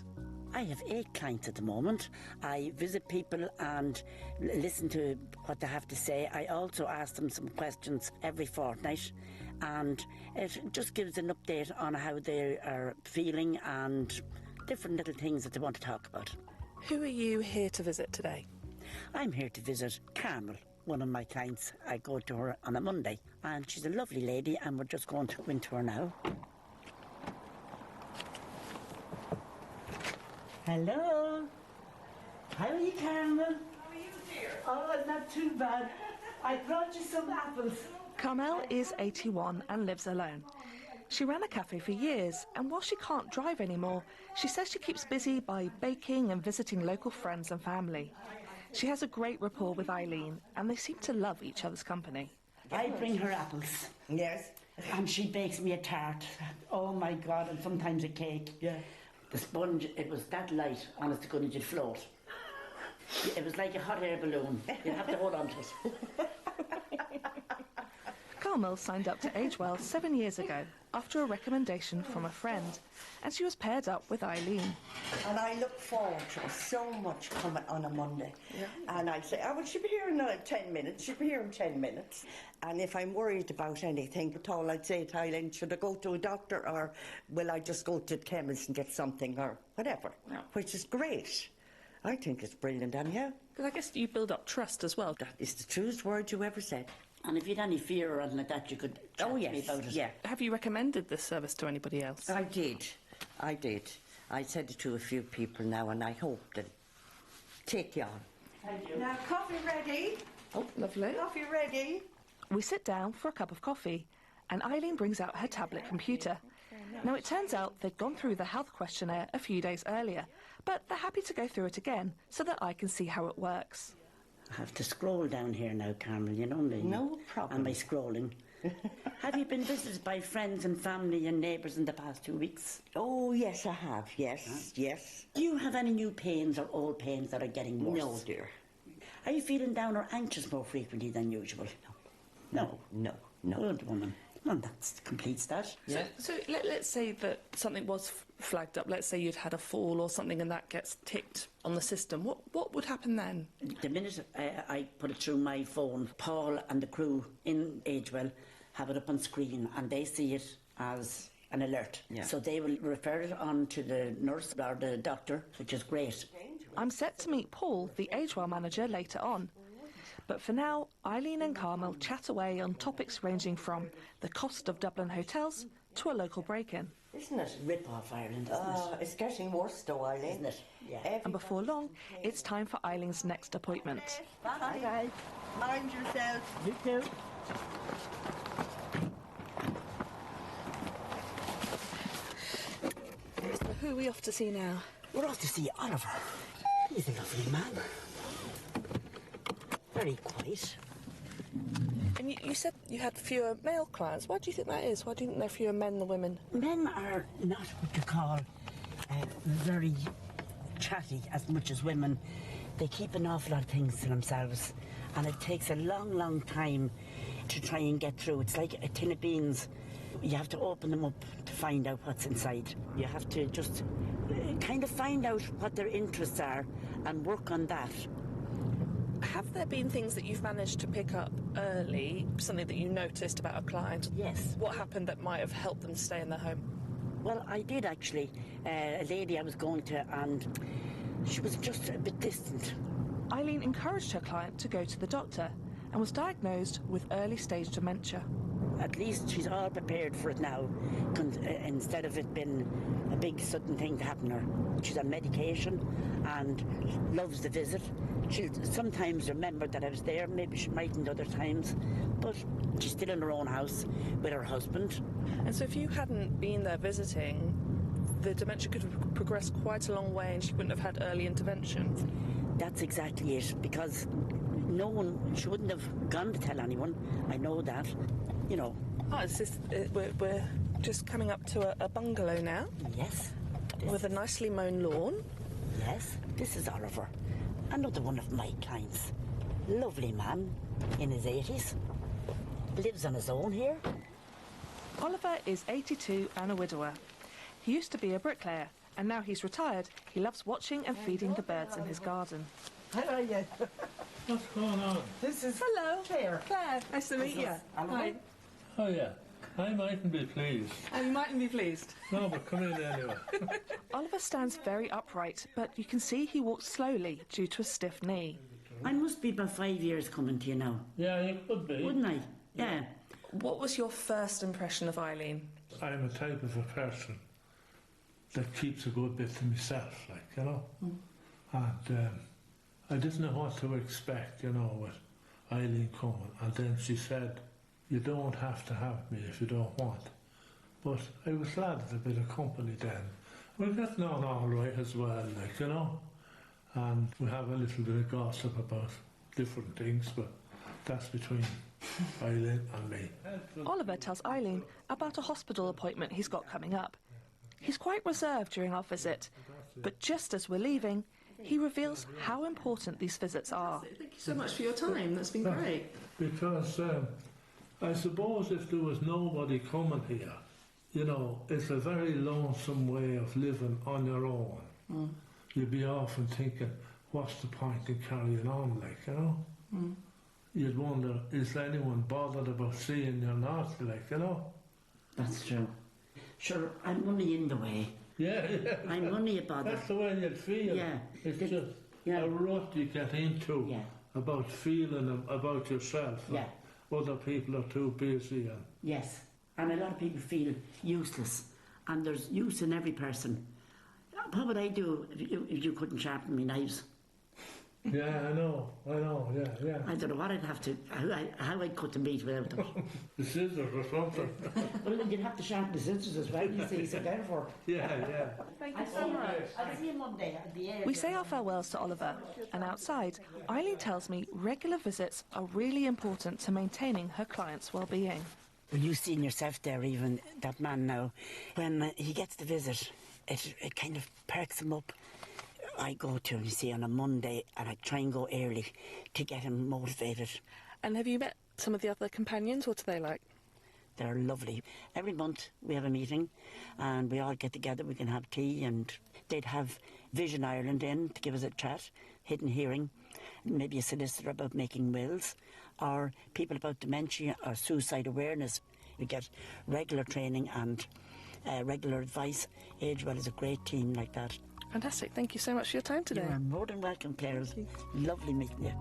I have 8 clients at the moment. I visit people and listen to what they have to say. I also ask them some questions every fortnight, and it just gives an update on how they are feeling and different little things that they want to talk about. Who are you here to visit today? I'm here to visit Carmel, one of my clients. I go to her on a Monday, and she's a lovely lady, and we're just going to go into her now. Hello. How are you, Carmel? How are you, dear? Oh, not too bad. I brought you some apples. Carmel is 81 and lives alone. She ran a cafe for years, and while she can't drive anymore, she says she keeps busy by baking and visiting local friends and family. She has a great rapport with Eileen, and they seem to love each other's company. I bring her apples. Yes. And she bakes me a tart. Oh, my God, and sometimes a cake. Yeah. The sponge, it was that light, honest to goodness, you'd float. It was like a hot air balloon. You'd have to hold on to it. Carmel signed up to AgeWell 7 years ago after a recommendation from a friend, and she was paired up with Eileen. And I look forward to so much coming on a Monday. Yeah. And I say, well, she'll be here in 10 minutes, she'll be here in 10 minutes. And if I'm worried about anything at all, I'd say to Eileen, should I go to a doctor or will I just go to the chemist and get something or whatever, which is great. I think it's brilliant, anyhow. Because I guess you build up trust as well. That is the truest word you ever said. And if you had any fear or anything like that, you could chat to me about it. Yeah. Have you recommended this service to anybody else? I did. I said it to a few people now, and I hope they'll take you on. Thank you. Now, coffee ready? Oh, lovely. Coffee ready? We sit down for a cup of coffee, and Eileen brings out her tablet computer. Now, it turns out they'd gone through the health questionnaire a few days earlier, but they're happy to go through it again so that I can see how it works. I have to scroll down here now, Carmel, you know me. No problem. Am I scrolling? Have you been visited by friends and family and neighbours in the past 2 weeks? Oh, yes, I have. Yes, yes. Do you have any new pains or old pains that are getting worse? No, dear. Are you feeling down or anxious more frequently than usual? No. Good woman. Well, that completes that. Yeah. So let's say that something was flagged up. Let's say you'd had a fall or something and that gets ticked on the system. What would happen then? The minute I put it through my phone, Paul and the crew in Agewell have it up on screen and they see it as an alert. Yeah. So they will refer it on to the nurse or the doctor, which is great. I'm set to meet Paul, the Agewell manager, later on. But for now, Eileen and Carmel chat away on topics ranging from the cost of Dublin hotels to a local break-in. Isn't it? Rip-off Ireland, isn't it? It's getting worse though, Eileen. Isn't it? Yeah. And before long, it's time for Eileen's next appointment. Bye, guys. Mind yourself. You too. So who are we off to see now? We're off to see Oliver. He's a lovely man. Very quiet. And you said you had fewer male clients. Why do you think that is? Why do you think there are fewer men than women? Men are not what you call very chatty as much as women. They keep an awful lot of things to themselves, and it takes a long, long time to try and get through. It's like a tin of beans. You have to open them up to find out what's inside. You have to just kind of find out what their interests are and work on that. Have there been things that you've managed to pick up early, something that you noticed about a client? Yes. What happened that might have helped them stay in their home? Well, I did actually. A lady I was going to, and she was just a bit distant. Eileen encouraged her client to go to the doctor and was diagnosed with early-stage dementia. At least she's all prepared for it now, instead of it being a big sudden thing to happen to her. She's on medication and loves the visit. She'll sometimes remember that I was there, maybe she mightn't other times, but she's still in her own house with her husband. And so if you hadn't been there visiting, the dementia could have progressed quite a long way and she wouldn't have had early intervention. That's exactly it, because she wouldn't have gone to tell anyone. I know that, you know. Oh, we're just coming up to a bungalow now. Yes. With a nicely mown lawn. Yes, this is Oliver, another one of my clients. Lovely man, in his 80s. Lives on his own here. Oliver is 82 and a widower. He used to be a bricklayer, and now he's retired. He loves watching and feeding the birds in his garden. How are you? What's going on? This is Hello. Claire. Claire, nice to meet you. Hi. Oh, yeah. I mightn't be pleased. Oh, you mightn't be pleased. No, but come in anyway. Oliver stands very upright, but you can see he walks slowly due to a stiff knee. I must be about 5 years coming to you now. Yeah, you could be. Wouldn't I? Yeah. What was your first impression of Eileen? I'm a type of a person that keeps a good bit to myself, like, you know. And I didn't know what to expect, you know, with Eileen coming. And then she said, you don't have to have me if you don't want. But I was glad of a bit of company then. We're getting on all right as well, like, you know. And we have a little bit of gossip about different things, but that's between Eileen and me. Oliver tells Eileen about a hospital appointment he's got coming up. He's quite reserved during our visit, but just as we're leaving, he reveals how important these visits are. Thank you so much for your time. That's been great. Because I suppose if there was nobody coming here, you know, it's a very lonesome way of living on your own. You'd be often thinking, what's the point in carrying on, like, you know? You'd wonder, is anyone bothered about seeing you or not, like, you know? That's true. Sure, I'm only in the way. Yeah. I'm only a bother. That's the way you'd feel. Yeah. It's just a rut you get into about feeling about yourself. Yeah. Other people are too busy. And yes. And a lot of people feel useless. And there's use in every person. What would I do if you couldn't sharpen me knives? Yeah, I know, yeah. I don't know what I'd have to, how I'd cut the meat without them. The scissors or something. Well, you'd have to sharpen the scissors as well, you see, so therefore. Yeah. Thank you so much. I'll see you Monday at the end. We say our farewells to Oliver, and outside, Eileen tells me regular visits are really important to maintaining her clients' well-being. Well, you've seen yourself there, even that man now. When he gets the visit, it kind of perks him up. I go to him, you see, on a Monday, and I try and go early to get him motivated. And have you met some of the other companions? What are they like? They're lovely. Every month we have a meeting and we all get together, we can have tea, and they'd have Vision Ireland in to give us a chat, hidden hearing, maybe a solicitor about making wills, or people about dementia or suicide awareness. We get regular training and regular advice. Agewell is a great team like that. Fantastic. Thank you so much for your time today. You are more than welcome, Claire. Lovely meeting you.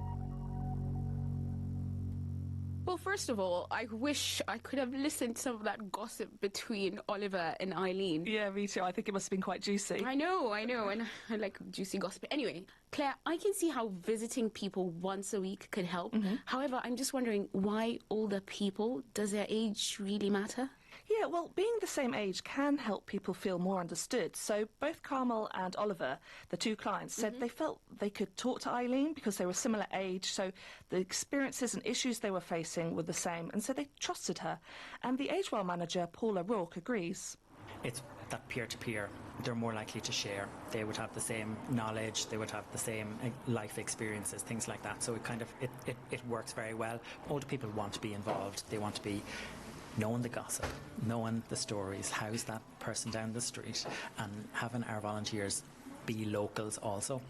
Well, first of all, I wish I could have listened to some of that gossip between Oliver and Eileen. Yeah, me too. I think it must have been quite juicy. I know, and I like juicy gossip. Anyway, Claire, I can see how visiting people once a week could help. However, I'm just wondering, why older people? Does their age really matter? Yeah, well, being the same age can help people feel more understood. So both Carmel and Oliver, the two clients, said they felt they could talk to Eileen because they were similar age, so the experiences and issues they were facing were the same, and so they trusted her. And the Agewell manager, Paula Rourke, agrees. It's that peer-to-peer. They're more likely to share. They would have the same knowledge, they would have the same life experiences, things like that. So it works very well. Older people want to be involved. They want to be knowing the gossip, knowing the stories, how's that person down the street, and having our volunteers be locals also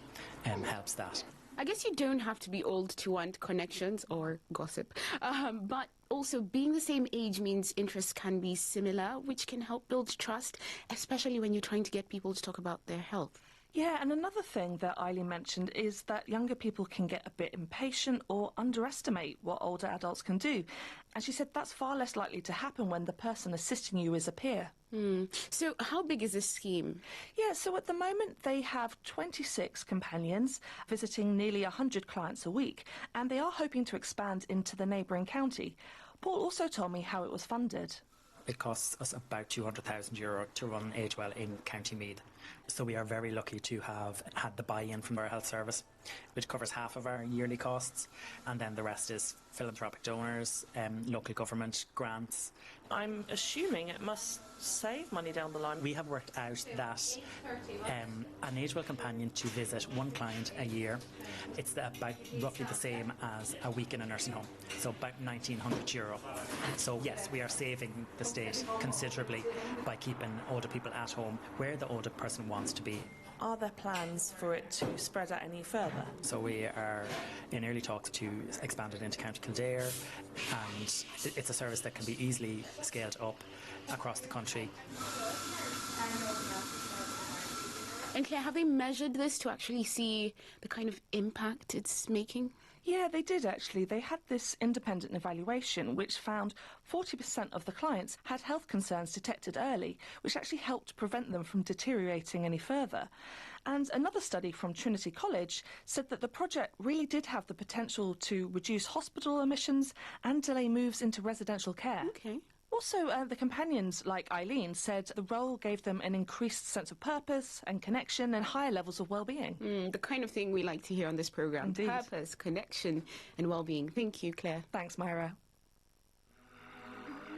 helps that. I guess you don't have to be old to want connections or gossip, but also being the same age means interests can be similar, which can help build trust, especially when you're trying to get people to talk about their health. Yeah, and another thing that Eileen mentioned is that younger people can get a bit impatient or underestimate what older adults can do. And she said that's far less likely to happen when the person assisting you is a peer. So how big is this scheme? Yeah, so at the moment they have 26 companions visiting nearly 100 clients a week, and they are hoping to expand into the neighbouring county. Paul also told me how it was funded. It costs us about €200,000 to run Agewell in County Meath. So we are very lucky to have had the buy-in from our health service, which covers half of our yearly costs, and then the rest is philanthropic donors, local government, grants. I'm assuming it must save money down the line. We have worked out that an Agewell companion to visit one client a year, it's about roughly the same as a week in a nursing home, so about €1,900. So yes, we are saving the state considerably by keeping older people at home where the older person wants to be. Are there plans for it to spread out any further? So we are in early talks to expand it into County Kildare, and it's a service that can be easily scaled up across the country. And Claire, have they measured this to actually see the kind of impact it's making? Yeah, they did actually. They had this independent evaluation which found 40% of the clients had health concerns detected early, which actually helped prevent them from deteriorating any further. And another study from Trinity College said that the project really did have the potential to reduce hospital admissions and delay moves into residential care. Okay. Also, the companions, like Eileen, said the role gave them an increased sense of purpose and connection and higher levels of well-being. The kind of thing we like to hear on this programme. Indeed. Purpose, connection and well-being. Thank you, Claire. Thanks, Myra.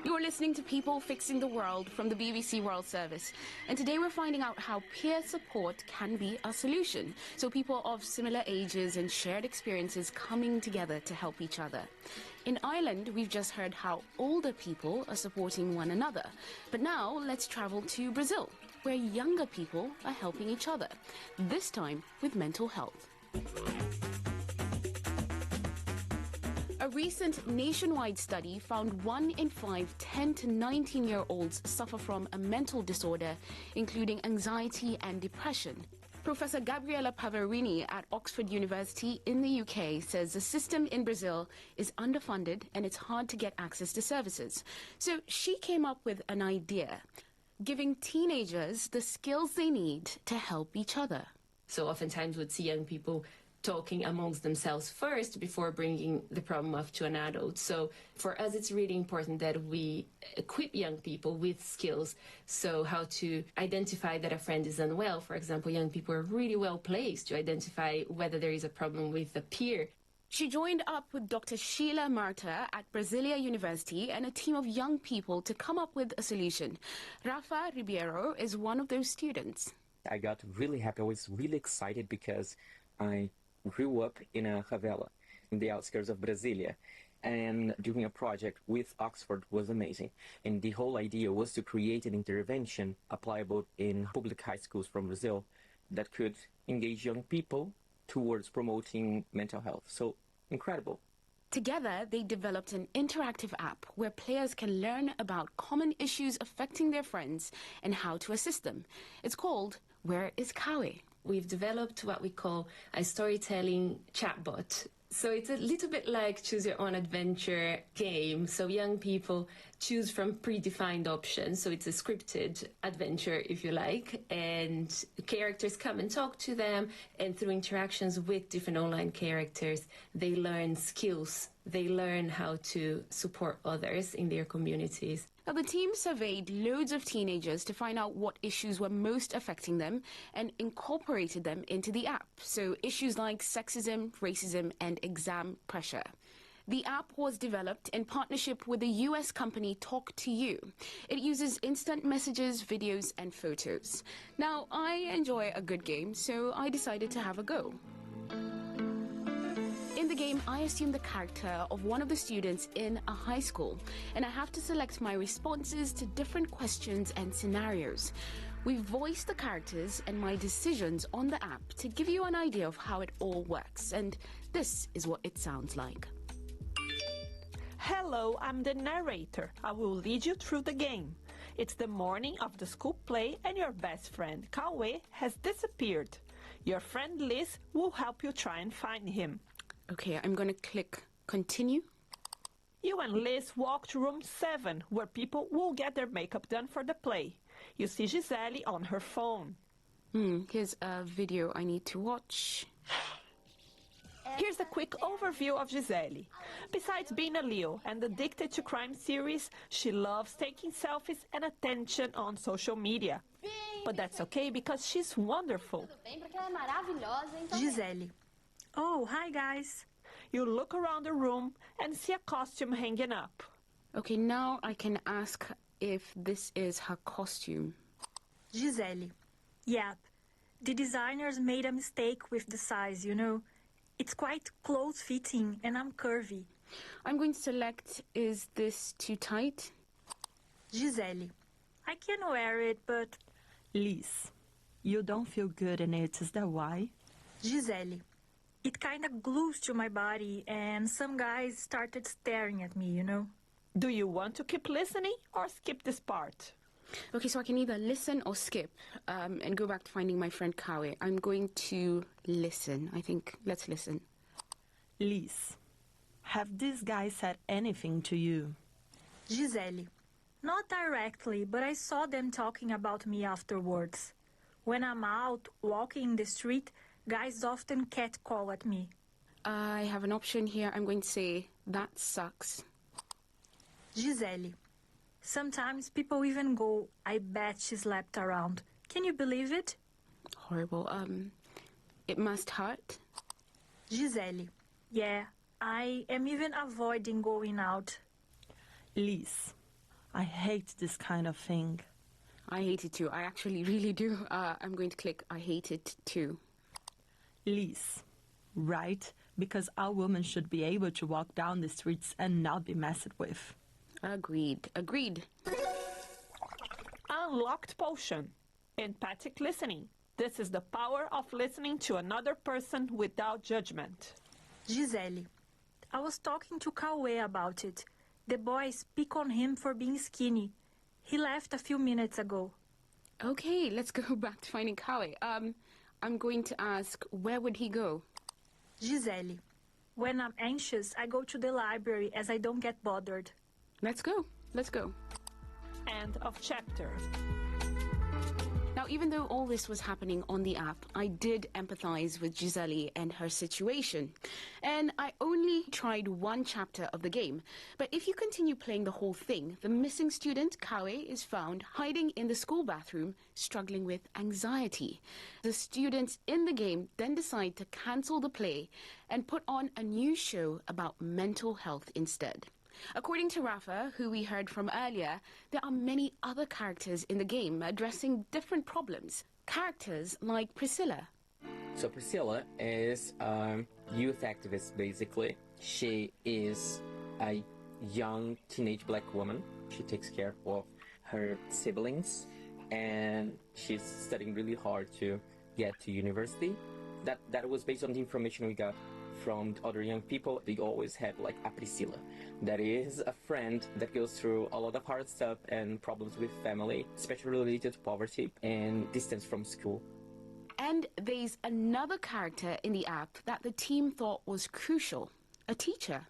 You're listening to People Fixing the World from the BBC World Service. And today we're finding out how peer support can be a solution. So people of similar ages and shared experiences coming together to help each other. In Ireland, we've just heard how older people are supporting one another. But now let's travel to Brazil, where younger people are helping each other, this time with mental health. A recent nationwide study found 1 in 5 10 to 19-year-olds suffer from a mental disorder, including anxiety and depression. Professor Gabriela Pavarini at Oxford University in the UK says the system in Brazil is underfunded and it's hard to get access to services. So she came up with an idea, giving teenagers the skills they need to help each other. So oftentimes we'd see young people talking amongst themselves first before bringing the problem up to an adult. So for us, it's really important that we equip young people with skills. So how to identify that a friend is unwell. For example, young people are really well placed to identify whether there is a problem with a peer. She joined up with Dr. Sheila Marta at Brasilia University and a team of young people to come up with a solution. Rafa Ribeiro is one of those students. I got really happy. I was really excited because I grew up in a favela in the outskirts of Brasilia, and doing a project with Oxford was amazing. And the whole idea was to create an intervention applicable in public high schools from Brazil that could engage young people towards promoting mental health. So incredible. Together, they developed an interactive app where players can learn about common issues affecting their friends and how to assist them. It's called Where is Kawe? We've developed what we call a storytelling chatbot. So it's a little bit like choose your own adventure game. So young people choose from predefined options. So it's a scripted adventure, if you like, and characters come and talk to them. And through interactions with different online characters, they learn skills. They learn how to support others in their communities. Now, the team surveyed loads of teenagers to find out what issues were most affecting them and incorporated them into the app. So issues like sexism, racism, and exam pressure. The app was developed in partnership with the US company Talk to You. It uses instant messages, videos, and photos. Now, I enjoy a good game, so I decided to have a go. In the game, I assume the character of one of the students in a high school, and I have to select my responses to different questions and scenarios. We voice the characters and my decisions on the app to give you an idea of how it all works, and this is what it sounds like. Hello, I'm the narrator. I will lead you through the game. It's the morning of the school play and your best friend, Kawe, has disappeared. Your friend Liz will help you try and find him. Okay, I'm going to click continue. You and Liz walk to room 7, where people will get their makeup done for the play. You see Gisele on her phone. Here's a video I need to watch. Here's a quick overview of Gisele. Besides being a Leo and addicted to crime series, she loves taking selfies and attention on social media. But that's okay because she's wonderful. Gisele. Oh, hi guys. You look around the room and see a costume hanging up. Okay, now I can ask if this is her costume. Gisele. Yep. The designers made a mistake with the size, you know. It's quite close-fitting and I'm curvy. I'm going to select, is this too tight? Gisele. I can wear it, but... Liz, you don't feel good in it, is that why? Gisele. It kind of glues to my body and some guys started staring at me, you know. Do you want to keep listening or skip this part? Okay, so I can either listen or skip and go back to finding my friend Kawe. I'm going to listen. I think let's listen. Liz, have these guys said anything to you? Gisele. Not directly, but I saw them talking about me afterwards. When I'm out walking in the street, guys often catcall at me. I have an option here. I'm going to say, that sucks. Gisele. Sometimes people even go, I bet she slept around. Can you believe it? Horrible. It must hurt. Gisele. Yeah, I am even avoiding going out. Liz, I hate this kind of thing. I hate it too. I actually really do. I'm going to click I hate it too. Liz, right? Because our women should be able to walk down the streets and not be messed with. Agreed. Agreed. Unlocked potion. Empathic listening. This is the power of listening to another person without judgment. Gisele. I was talking to Kawe about it. The boys pick on him for being skinny. He left a few minutes ago. Okay, let's go back to finding Kawe. I'm going to ask, where would he go? Gisele. When I'm anxious, I go to the library as I don't get bothered. Let's go. Let's go. End of chapter. Now, even though all this was happening on the app, I did empathize with Gisele and her situation. And I only tried one chapter of the game. But if you continue playing the whole thing, the missing student, Kawe, is found hiding in the school bathroom, struggling with anxiety. The students in the game then decide to cancel the play and put on a new show about mental health instead. According to Rafa, who we heard from earlier, there are many other characters in the game addressing different problems. Characters like Priscilla. So Priscilla is a youth activist, basically. She is a young teenage black woman. She takes care of her siblings, and she's studying really hard to get to university. That was based on the information we got from other young people. They always had like a Priscilla. That is a friend that goes through a lot of hard stuff and problems with family, especially related to poverty and distance from school. And there's another character in the app that the team thought was crucial, a teacher.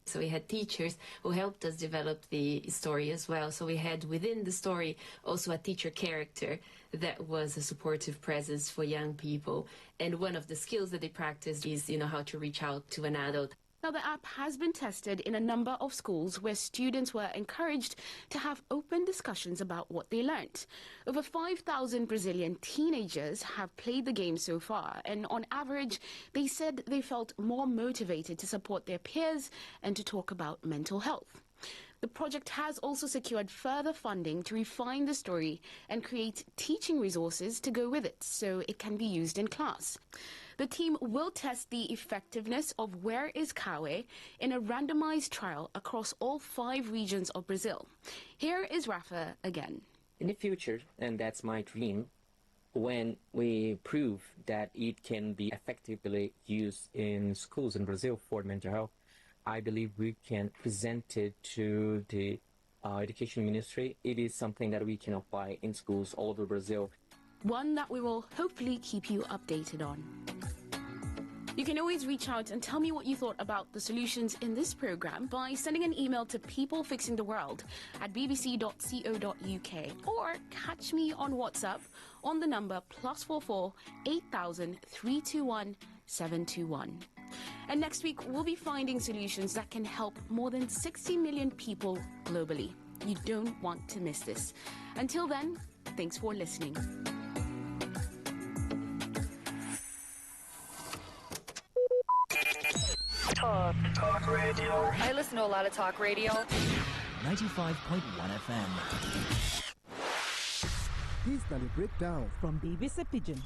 So we had teachers who helped us develop the story as well. So we had within the story also a teacher character that was a supportive presence for young people. And one of the skills that they practiced is, how to reach out to an adult. Now, the app has been tested in a number of schools where students were encouraged to have open discussions about what they learnt. Over 5,000 Brazilian teenagers have played the game so far, and on average, they said they felt more motivated to support their peers and to talk about mental health. The project has also secured further funding to refine the story and create teaching resources to go with it so it can be used in class. The team will test the effectiveness of Where is Kawe in a randomized trial across all 5 regions of Brazil. Here is Rafa again. In the future, and that's my dream, when we prove that it can be effectively used in schools in Brazil for mental health, I believe we can present it to the education ministry. It is something that we can apply in schools all over Brazil. One that we will hopefully keep you updated on. You can always reach out and tell me what you thought about the solutions in this program by sending an email to peoplefixingtheworld@bbc.co.uk or catch me on WhatsApp on the number +44 8000 321 721. And next week, we'll be finding solutions that can help more than 60 million people globally. You don't want to miss this. Until then, thanks for listening. Talk radio. I listen to a lot of talk radio. 95.1 FM. Here's the breakdown from BBC Pidgin.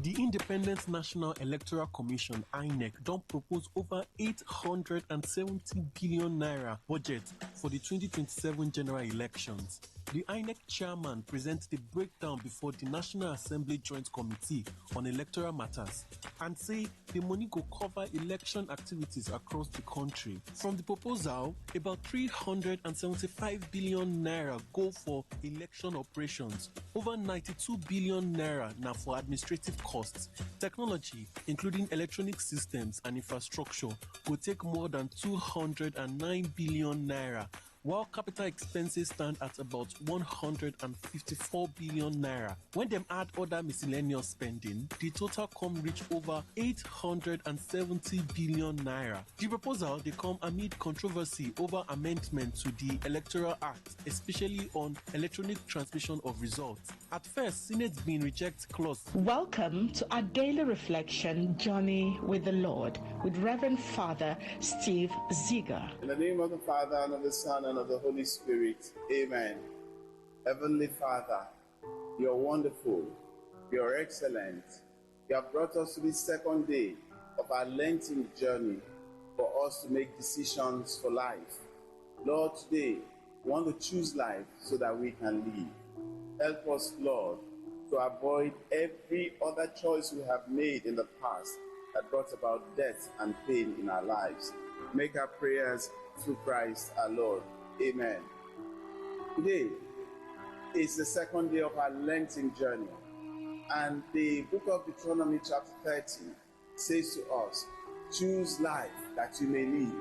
The Independent National Electoral Commission, INEC, don't propose over 870 billion naira budget for the 2027 general elections. The INEC chairman presents the breakdown before the National Assembly Joint Committee on Electoral Matters and say the money will cover election activities across the country. From the proposal, about 375 billion naira go for election operations, over 92 billion naira now for administrative costs. Technology, including electronic systems and infrastructure, will take more than 209 billion naira, while capital expenses stand at about 154 billion naira. When them add other miscellaneous spending, the total come reach over 870 billion naira. The proposal they come amid controversy over amendment to the Electoral Act, especially on electronic transmission of results. At first, Senate been reject clause. Welcome to our daily reflection journey with the Lord with Reverend Father Steve Ziegler. In the name of the Father and of the Son and of the Holy Spirit, amen. Heavenly Father, you're wonderful, you're excellent. You have brought us to this second day of our Lenten journey for us to make decisions for life. Lord, today we want to choose life so that we can live. Help us, Lord, to avoid every other choice we have made in the past that brought about death and pain in our lives. Make our prayers through Christ our Lord. Amen. Today is the second day of our Lenten journey, and the book of Deuteronomy chapter 30 says to us, choose life that you may live.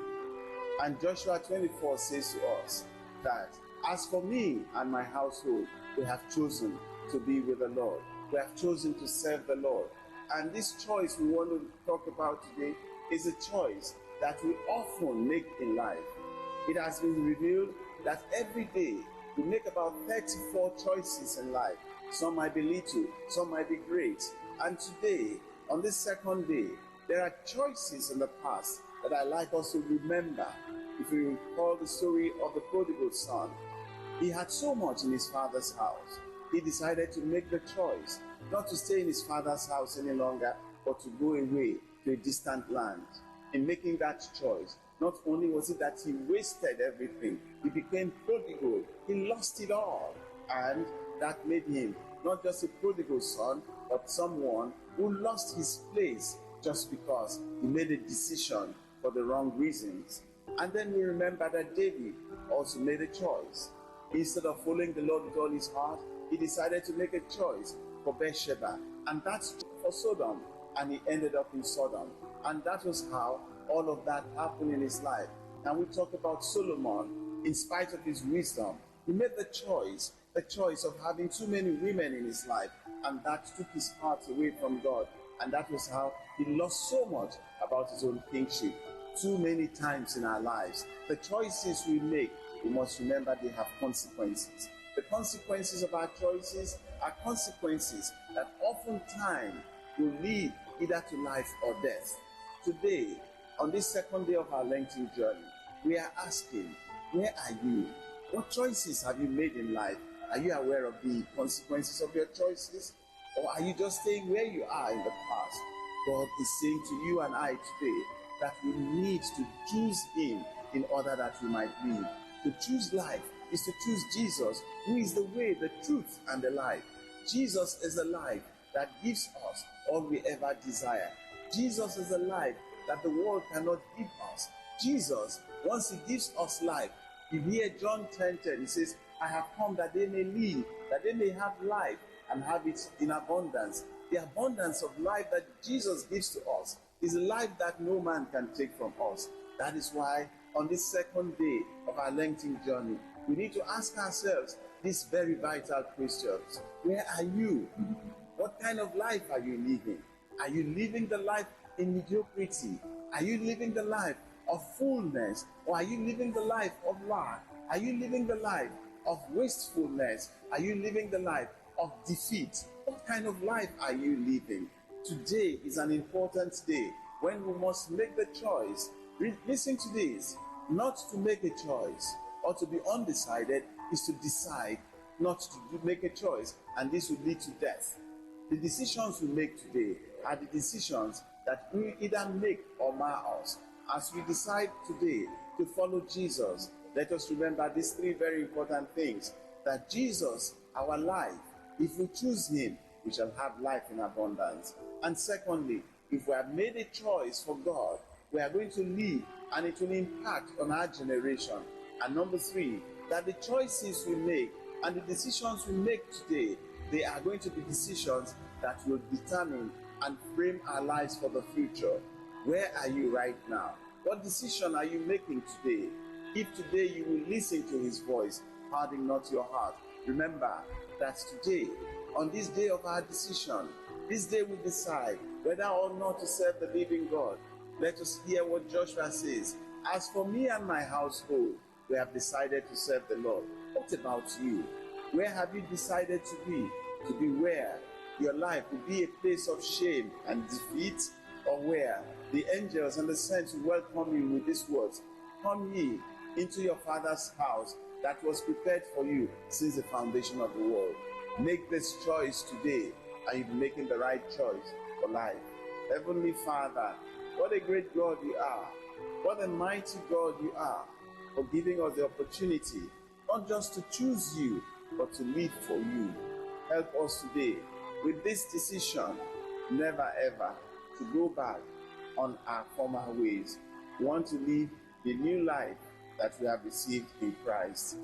And Joshua 24 says to us that, as for me and my household, we have chosen to be with the Lord. We have chosen to serve the Lord. And this choice we want to talk about today is a choice that we often make in life. It has been revealed that every day we make about 34 choices in life. Some might be little, some might be great. And today, on this second day, there are choices in the past that I like us to remember. If you recall the story of the prodigal son, he had so much in his father's house. He decided to make the choice not to stay in his father's house any longer, but to go away to a distant land. In making that choice, not only was it that he wasted everything, he became prodigal. He lost it all. And that made him not just a prodigal son, but someone who lost his place just because he made a decision for the wrong reasons. And then we remember that David also made a choice. Instead of following the Lord with all his heart, he decided to make a choice for Bathsheba. And that's for Sodom. And he ended up in Sodom. And that was how all of that happened in his life. And we talk about Solomon. In spite of his wisdom, he made the choice of having too many women in his life. And that took his heart away from God. And that was how he lost so much about his own kingship. Too many times in our lives, the choices we make, we must remember they have consequences. The consequences of our choices are consequences that oftentimes will lead either to life or death. Today, on this second day of our Lenten journey, we are asking, where are you? What choices have you made in life? Are you aware of the consequences of your choices? Or are you just staying where you are in the past? God is saying to you and I today that we need to choose Him in order that we might live. To choose life is to choose Jesus, who is the way, the truth, and the life. Jesus is the life that gives us all we ever desire. Jesus is the life that the world cannot give us. Jesus, once He gives us life, you hear John 10:10, He says, I have come that they may live, that they may have life and have it in abundance. The abundance of life that Jesus gives to us is a life that no man can take from us. That is why on this second day of our Lenten journey, we need to ask ourselves these very vital questions. Where are you? What kind of life are you living? Are you living the life in mediocrity? Are you living the life of fullness? Or are you living the life of lack? Are you living the life of wastefulness? Are you living the life of defeat? What kind of life are you living? Today is an important day when we must make the choice. Listen to this. Not to make a choice or to be undecided is to decide not to make a choice, and this will lead to death. The decisions we make today are the decisions that will either make or mar us. As we decide today to follow Jesus, let us remember these three very important things. That Jesus, our life, if we choose Him, we shall have life in abundance. And secondly, if we have made a choice for God, we are going to live and it will impact on our generation. And number three, that the choices we make and the decisions we make today, they are going to be decisions that will determine and frame our lives for the future. Where are you right now? What decision are you making today? If today you will listen to His voice, harden not your heart. Remember that today, on this day of our decision, this day we decide whether or not to serve the living God. Let us hear what Joshua says. As for me and my household, we have decided to serve the Lord. What about you? Where have you decided to be? To be where your life will be a place of shame and defeat, or where the angels and the saints will welcome you with these words, come ye into your Father's house that was prepared for you since the foundation of the world. Make this choice today, and you'll be making the right choice for life. Heavenly Father, what a great God you are. What a mighty God you are, for giving us the opportunity not just to choose you, but to live for you. Help us today with this decision, never ever to go back on our former ways. We want to live the new life that we have received in Christ.